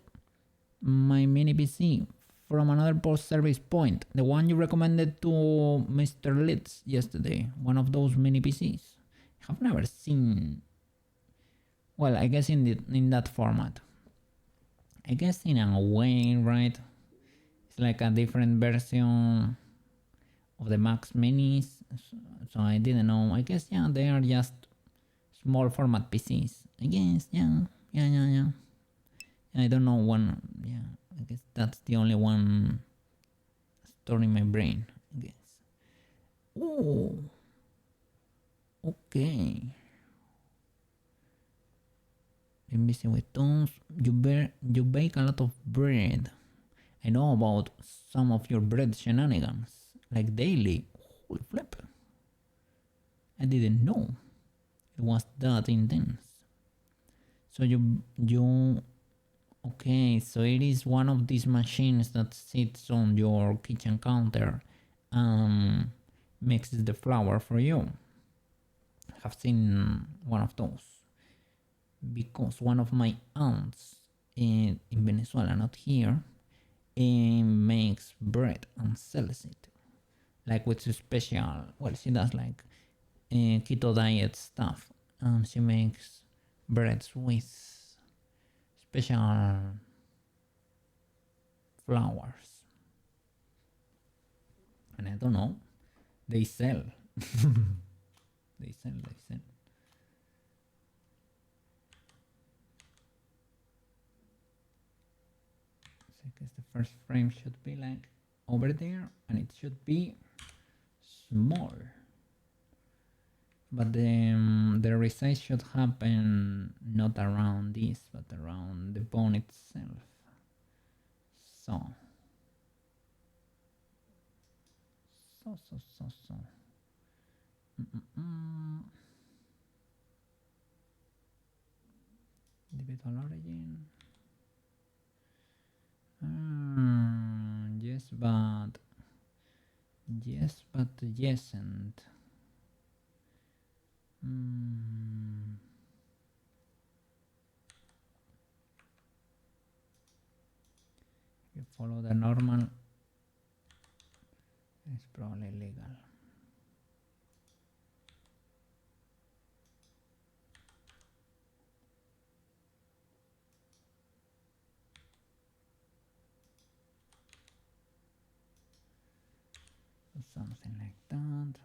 my mini PC from another post service point, the one you recommended to Mr. Litz yesterday, one of those mini PCs. I've never seen, well, I guess in that format. I guess in a way, right? It's like a different version of the Max Minis, so I didn't know. I guess, yeah, they are just small format PCs. I guess, yeah. I don't know one, yeah, I guess that's the only one stored in my brain, I guess. Oh, okay. I'm busy with tones. You bake a lot of bread. I know about some of your bread shenanigans, like daily. Holy flip. I didn't know it was that intense. So you okay, so it is one of these machines that sits on your kitchen counter and mixes the flour for you. I have seen one of those because one of my aunts in Venezuela, not here, makes bread and sells it. Like with special, well, she does like keto diet stuff, and she makes breads with special flours. And I don't know, they sell. they sell. So I guess the first frame should be like over there, and it should be small. But the resize should happen not around this, but around the bone itself. So. Individual origin. Yes, but yesn't. If you follow the normal, it's probably legal. Something like that.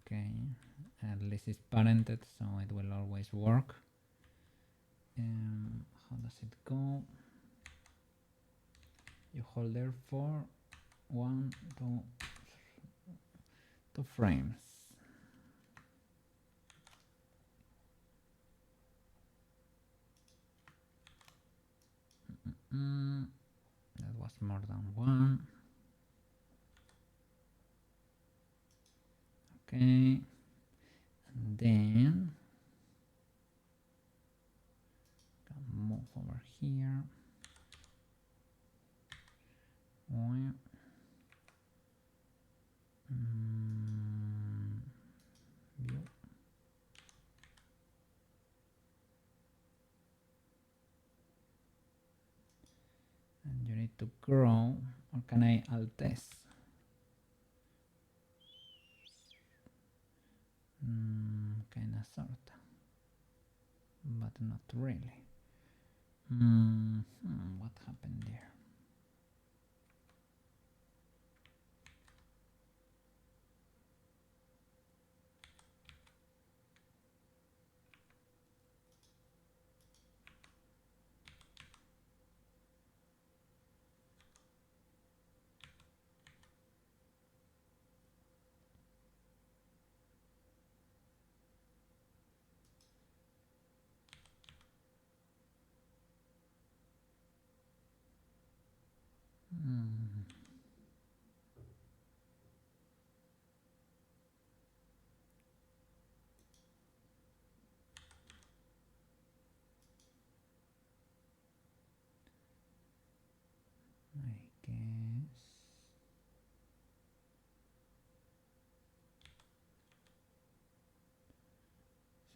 Okay, at least it's parented, so it will always work. How does it go? You hold there for 2 frames. That was more than 1. Okay, and then can move over here. View. And you need to grow, or can I alt S? Kinda sorta, but not really. What happened there? I guess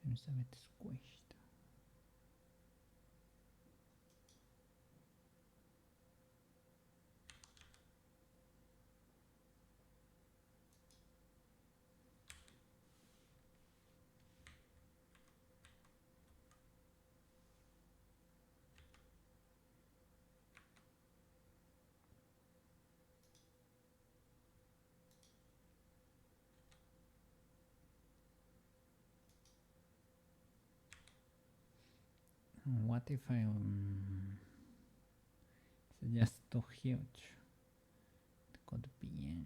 seems a bit squished. What if I it's just too huge? It could be.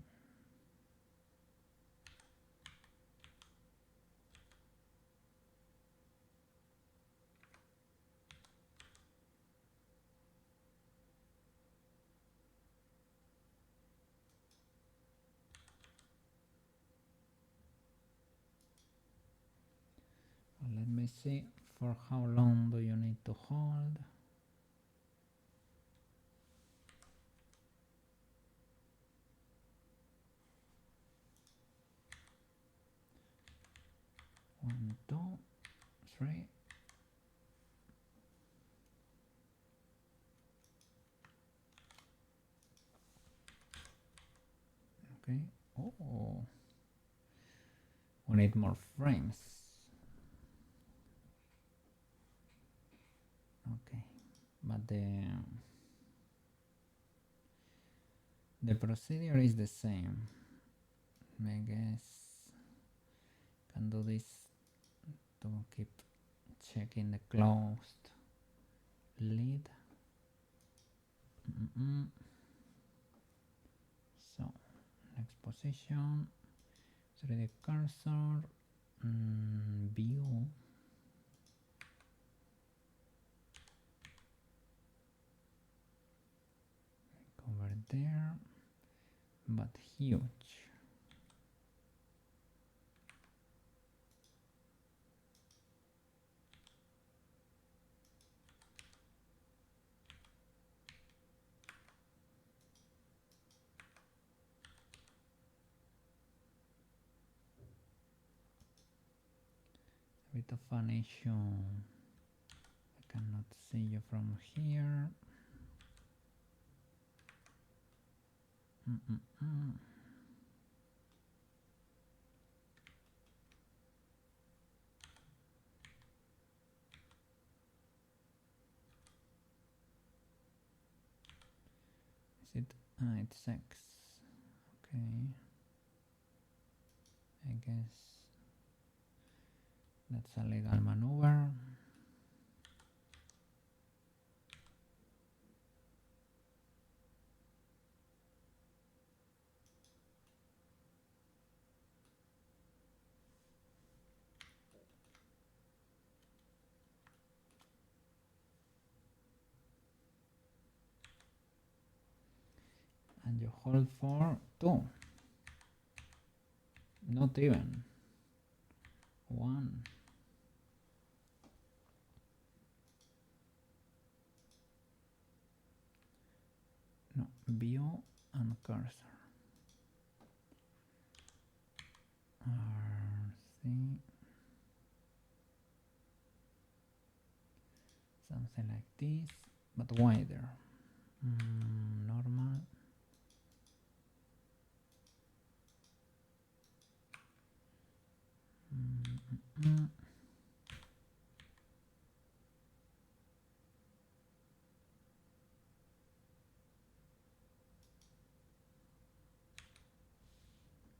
Let me see, for how long do you need to hold? One, 2, 3. Okay. Oh, we need more frames. Okay, but the procedure is the same. I guess can do this to keep checking the closed lid. So next position, 3D cursor, view. Over there, but huge. A bit of an issue. I cannot see you from here. Is it? It's X. Okay. I guess that's a legal maneuver. And you hold for 2. Not even. 1. No, view and cursor. RC. Something like this, but wider. Normal.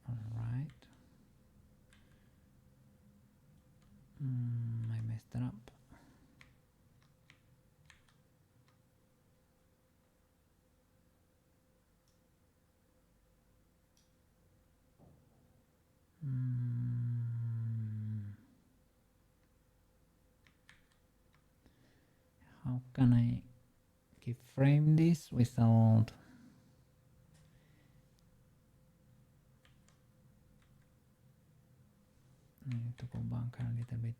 All right. I messed it up. How can I keyframe this without I need to go back a little bit.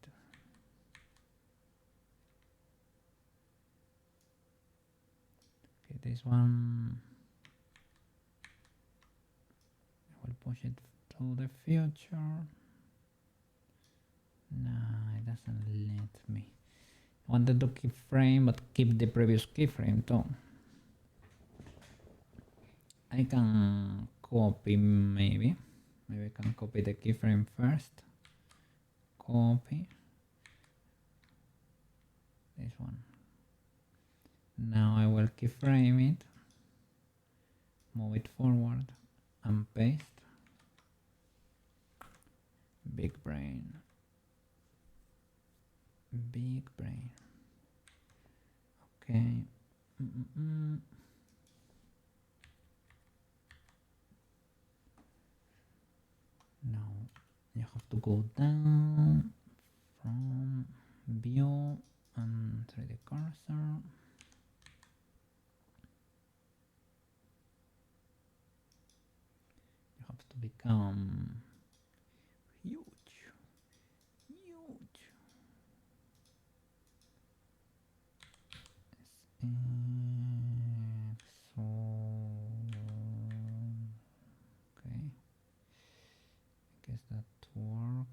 Okay, this one I will push it to the future. No, it doesn't let me. I wanted to keyframe but keep the previous keyframe too. I can copy maybe I can copy the keyframe first. Copy this one. Now I will keyframe it, move it forward and paste. Big brain. Big brain. Okay. Now you have to go down from view and 3D cursor. You have to become huge. So okay, I guess that works.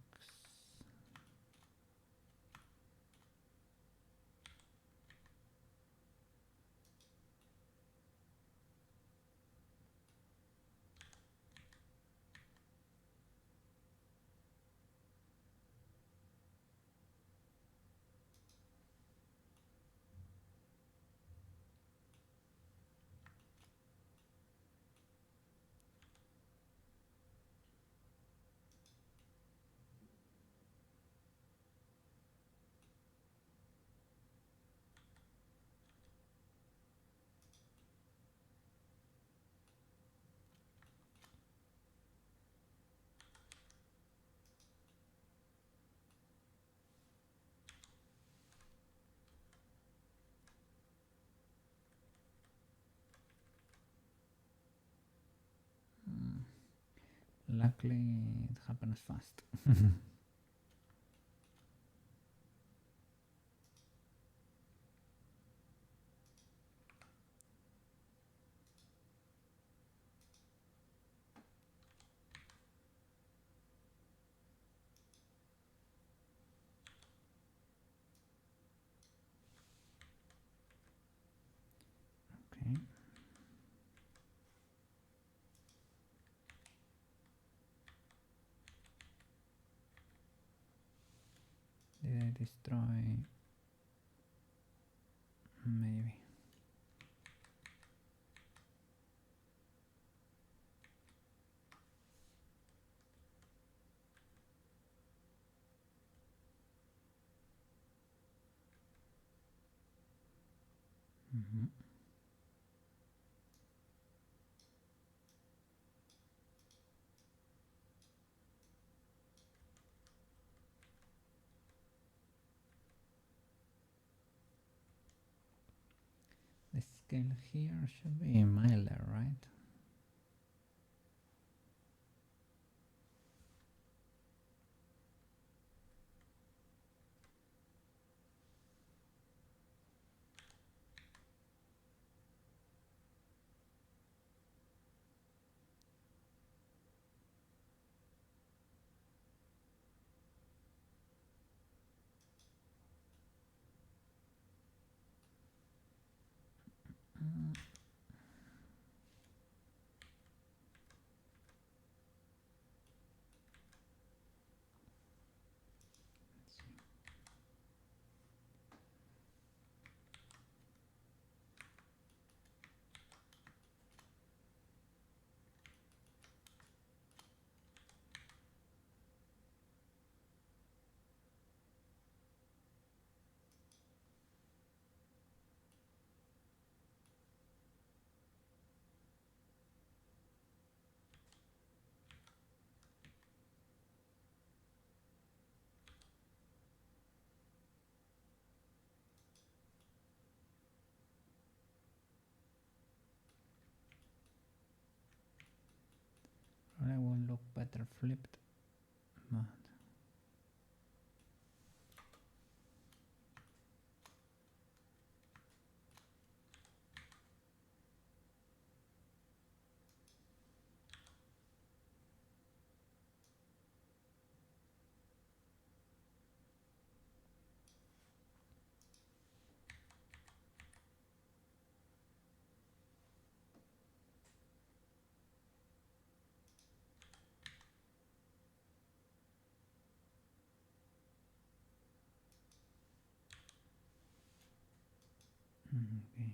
Luckily, it happens fast. Okay. Did I destroy? Maybe. The scale here should be milder, right? Probably will look better flipped, but okay.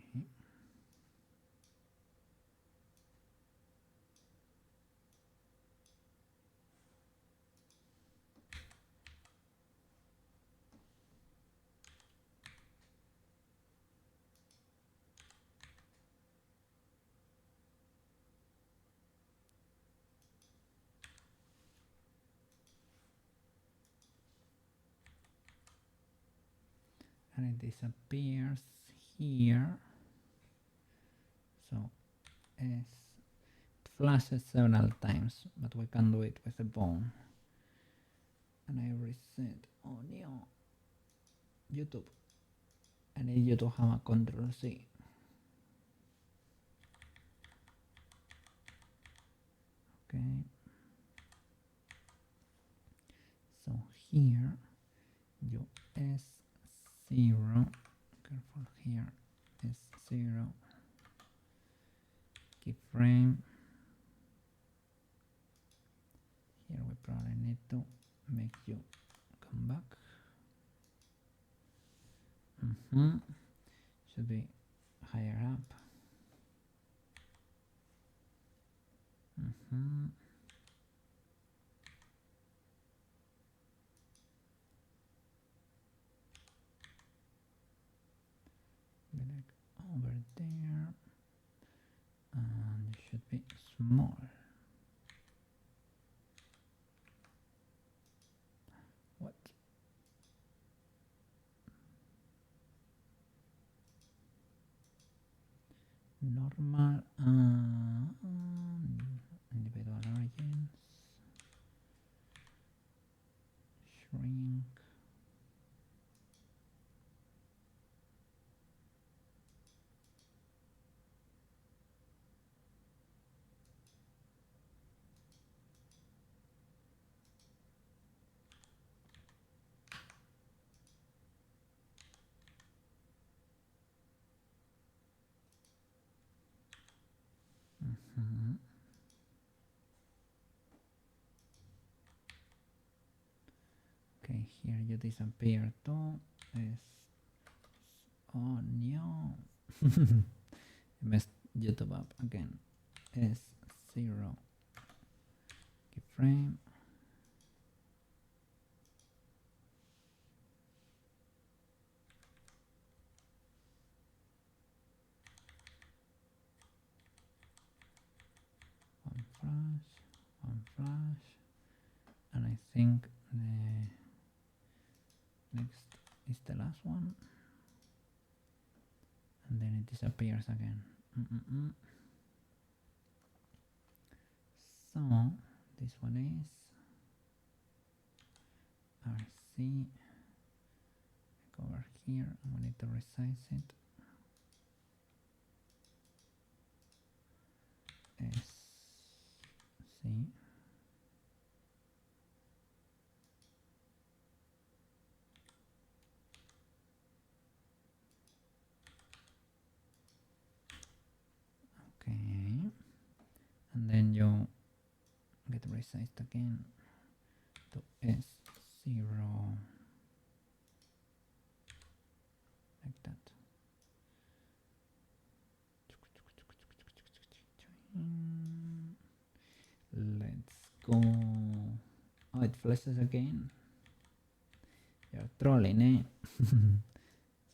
And it disappears here. So it flashes several times, but we can do it with a bone. And I reset. Oh no, YouTube. I need you to have a Control C. Okay. So here you S0. Careful here. S0. Keyframe. Here we probably need to make you come back. Should be higher up. Be like over there, and it should be small. What? Normal and individual origins. Okay, here you disappear too. Oh no. Messed YouTube up again. S0 keyframe. One flash, and I think the next is the last one, and then it disappears again. So this one is RC. Go over here, and we need to resize it. SC. Okay, and then you get resized again to S0, like that. Let's go. Oh, it flashes again. You're trolling, eh? It's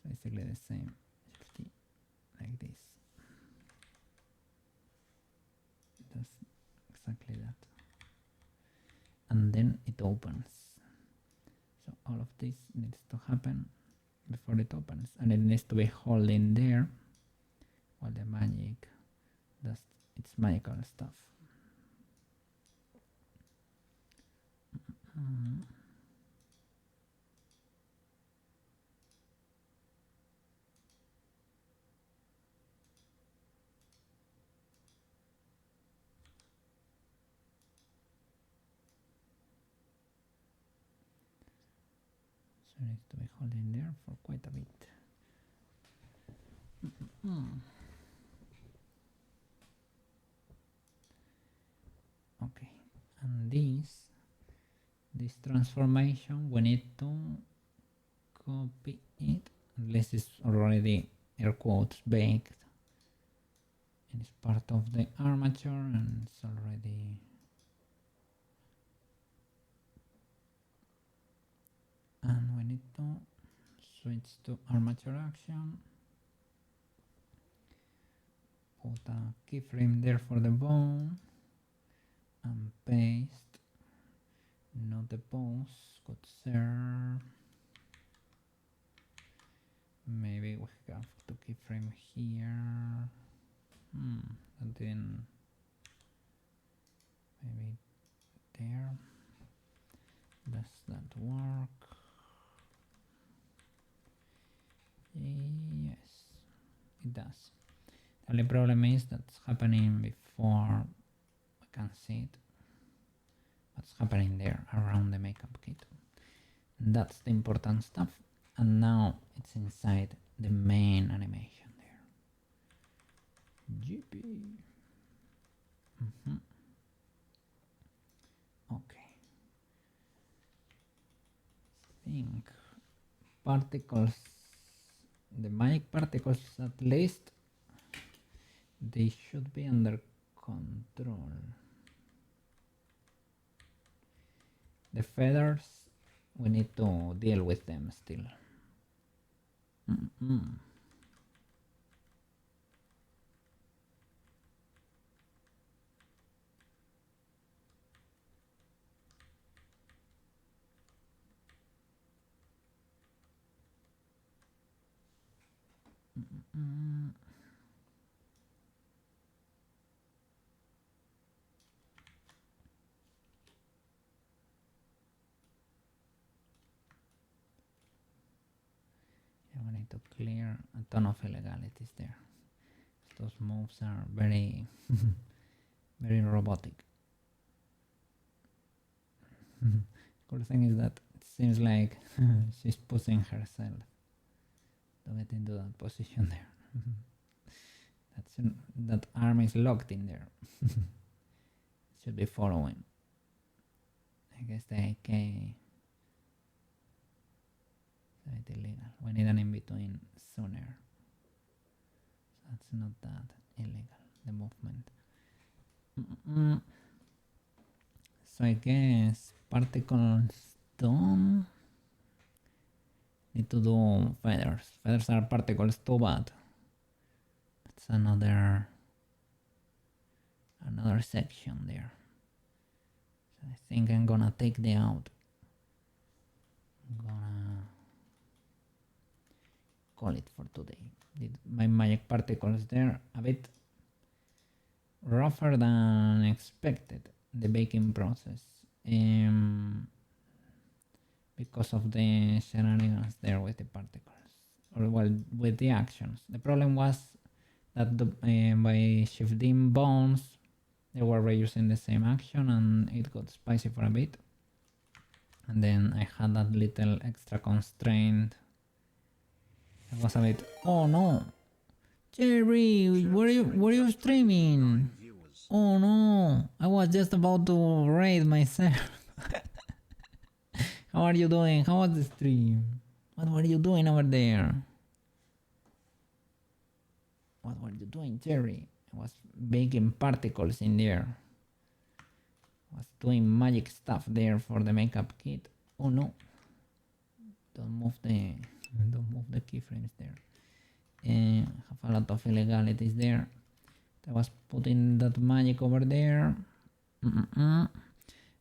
basically the same. Like this. It does exactly that. And then it opens. So all of this needs to happen before it opens. And it needs to be holding there while the magic does its magical stuff. So it needs to be holding there for quite a bit. Okay, and this transformation, we need to copy it, unless it's already air quotes baked and it's part of the armature and it's already and we need to switch to armature action, put a keyframe there for the bone and paste, not the pose, could serve. Maybe we have to keyframe here. And then maybe there. Does that work? Yes, it does. The only problem is that's happening before we can see it. What's happening there around the makeup kit. That's the important stuff. And now it's inside the main animation there. GP. Okay. Think particles, the magic particles at least, they should be under control. The feathers, we need to deal with them still. Yeah, we need to clear a ton of illegalities there. Those moves are very, very robotic. Cool thing is that it seems like she's pushing herself to get into that position there. That arm is locked in there. Should be following. I guess the AK is a bit illegal. We need an in-between sooner. So that's not that illegal, the movement. So I guess particles done. Need to do feathers. Feathers are particles too, but that's another section there. So I think I'm gonna take the out. I'm gonna call it for today. Did my magic particles there a bit rougher than expected, the baking process, because of the shenanigans there with the particles, or well, with the actions. The problem was that by shifting bones they were reusing the same action and it got spicy for a bit, and then I had that little extra constraint. It was a bit, oh no, Jerry, were you streaming? Oh no, I was just about to raid myself. How are you doing? How was the stream? What were you doing over there? What were you doing, Jerry? I was baking particles in there. I was doing magic stuff there for the makeup kit. Oh no. Don't move the keyframes there. I have a lot of illegalities there. I was putting that magic over there. How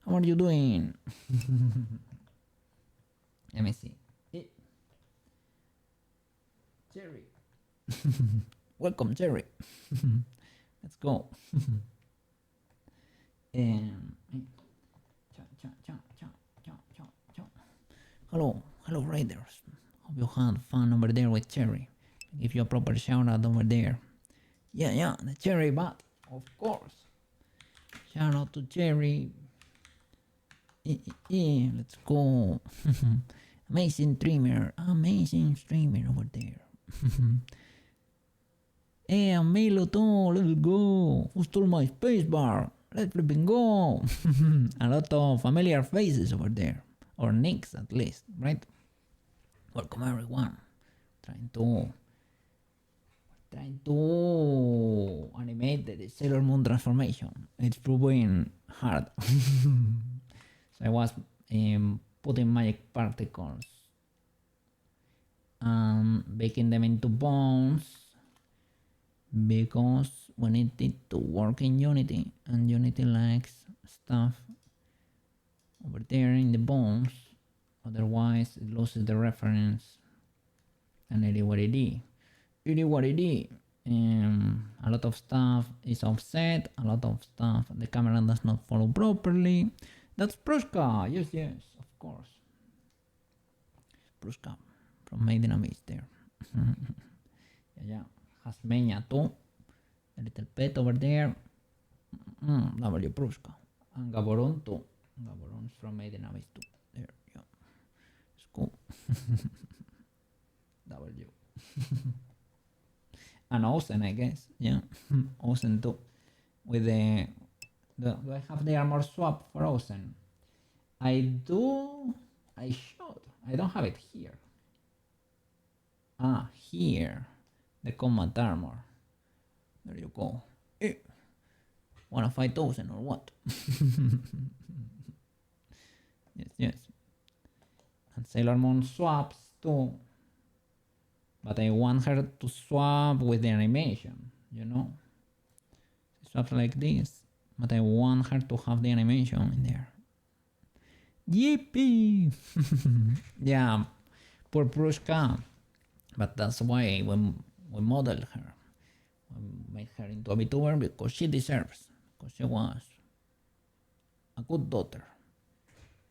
are you doing? Let me see. Jerry. Welcome, Jerry. Let's go. Hello, Raiders. Hope you had fun over there with Cherry. Give you a proper shout out over there. Yeah, the Cherry Bat, of course. Shout out to Cherry. Let's go. Amazing streamer over there. Hey, Milo too, let's go. Who stole my spacebar? Let's flipping go. A lot of familiar faces over there. Or nicks at least, right? Welcome everyone. Trying to animate the Sailor Moon transformation. It's proving hard. So I was putting magic particles and baking them into bones because we need it to work in Unity, and Unity likes stuff over there in the bones, otherwise it loses the reference. And it is what it is. A lot of stuff is offset, a lot of stuff the camera does not follow properly. That's Prushka, yes, of course. Prushka from Made in Abyss there. yeah. Hasmenia too, a little pet over there. W Prushka. And Gaboron too. Gaboron's from Made in Abyss too. There, yeah. It's cool. W. And Osen, I guess. Yeah. Osen too. With do I have the armor swap for Osen? I do. I should. I don't have it here. Here. The combat armor. There you go. Wanna fight Osen or what? yes. And Sailor Moon swaps too. But I want her to swap with the animation, you know? She swaps like this, but I want her to have the animation in there. Yippee! Yeah, poor Prushka. But that's why we modeled her. We made her into a VTuber because she deserves. Because she was a good daughter.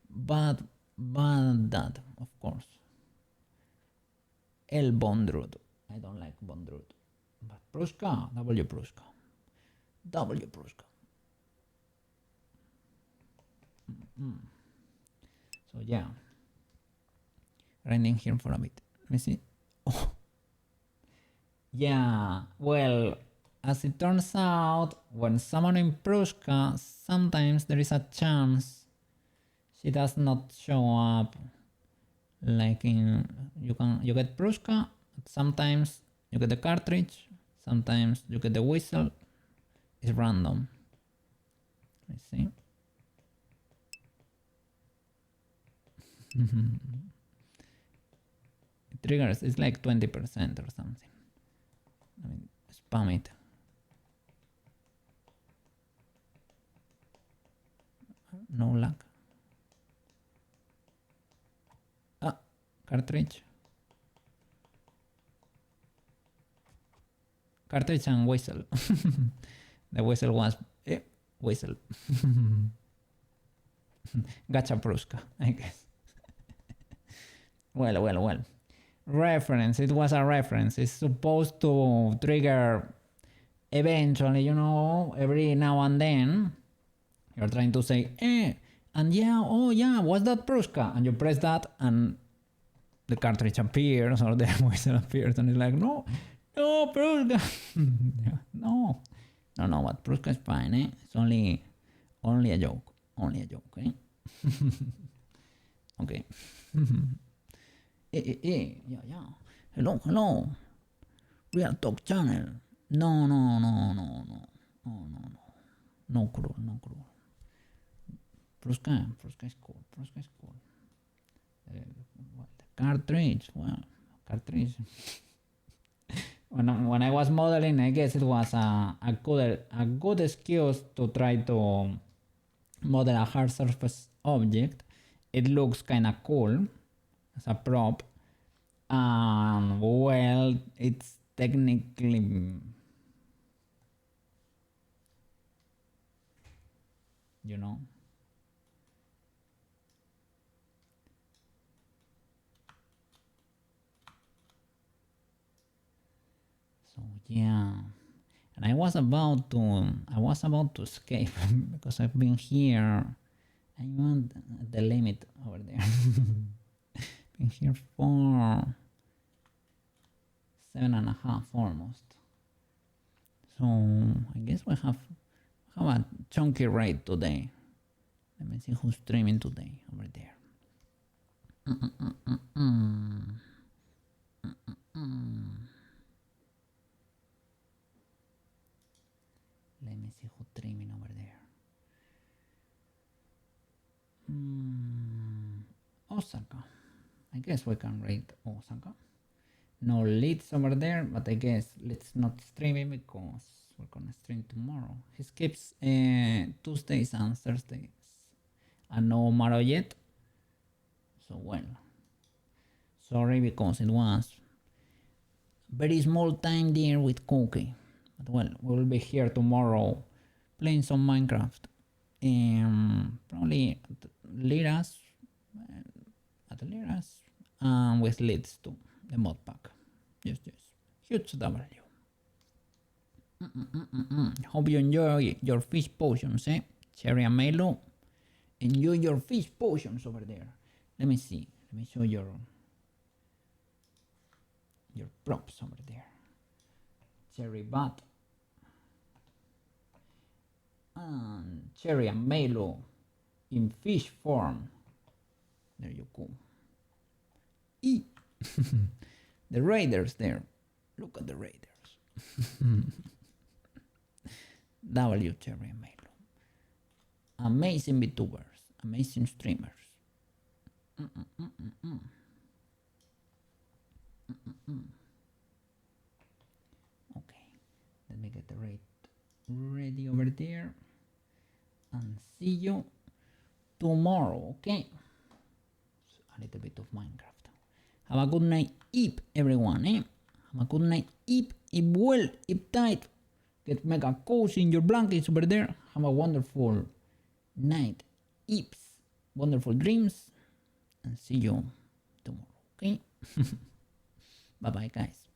Bad dad, of course. El Bondrud. I don't like Bondrud. But Prushka, W Prushka. So yeah. Grinding here for a bit. Let me see. Oh. Yeah, well, as it turns out, when summoning Prushka, sometimes there is a chance she does not show up. Like in you get Prushka, sometimes you get the cartridge, sometimes you get the whistle. It's random. Let's see. It triggers, it's like 20% or something. I mean, spam it. No luck. Ah, cartridge. Cartridge and whistle. The whistle was whistle. Gacha Pruska, I guess. Well. Reference. It was a reference. It's supposed to trigger eventually, you know, every now and then. You're trying to say, and yeah, oh yeah, what's that Pruska? And you press that and the cartridge appears or the whistle appears and it's like, no, Pruska. No, but Pruska is fine, eh? It's only a joke, eh? Okay. Yeah. Hello. Real Talk Channel. No. No cruel. Pruska is cool. The cartridge. Cartridge. When I was modeling, I guess it was a good excuse to try to model a hard surface object. It looks kind of cool as a prop. Well, it's technically, you know. So yeah, and I was about to escape because I've been here. I'm at the limit over there. Been here for 7.5 almost. So I guess we have a chunky raid today. Let me see who's streaming today over there. Let me see who's streaming over there. Osaka. I guess we can raid Osaka. No leads over there, but I guess let's not stream it because we're gonna stream tomorrow. He skips Tuesdays and Thursdays. And no Maro yet. So well. Sorry because it was very small time there with Cookie. But well, we'll be here tomorrow playing some Minecraft. Probably at Liras. With leads too. The mod pack. Yes. Huge W. Hope you enjoy your fish potions, eh? Cherry and Milo. Enjoy your fish potions over there. Let me see. Let me show your props over there. Cherry Bat. And Cherry and Milo in fish form. There you go. The raiders there. Look at the raiders. W, Cherry and Milo. Amazing VTubers. Amazing streamers. Okay. Let me get the raid ready over there. And see you tomorrow, okay? A little bit of Minecraft. Have a good night, Eep, everyone, eh? Have a good night, Eep well, Eep tight. Get mega cozy in your blankets over there. Have a wonderful night, Eeps. Wonderful dreams. And see you tomorrow, okay? Bye-bye, guys.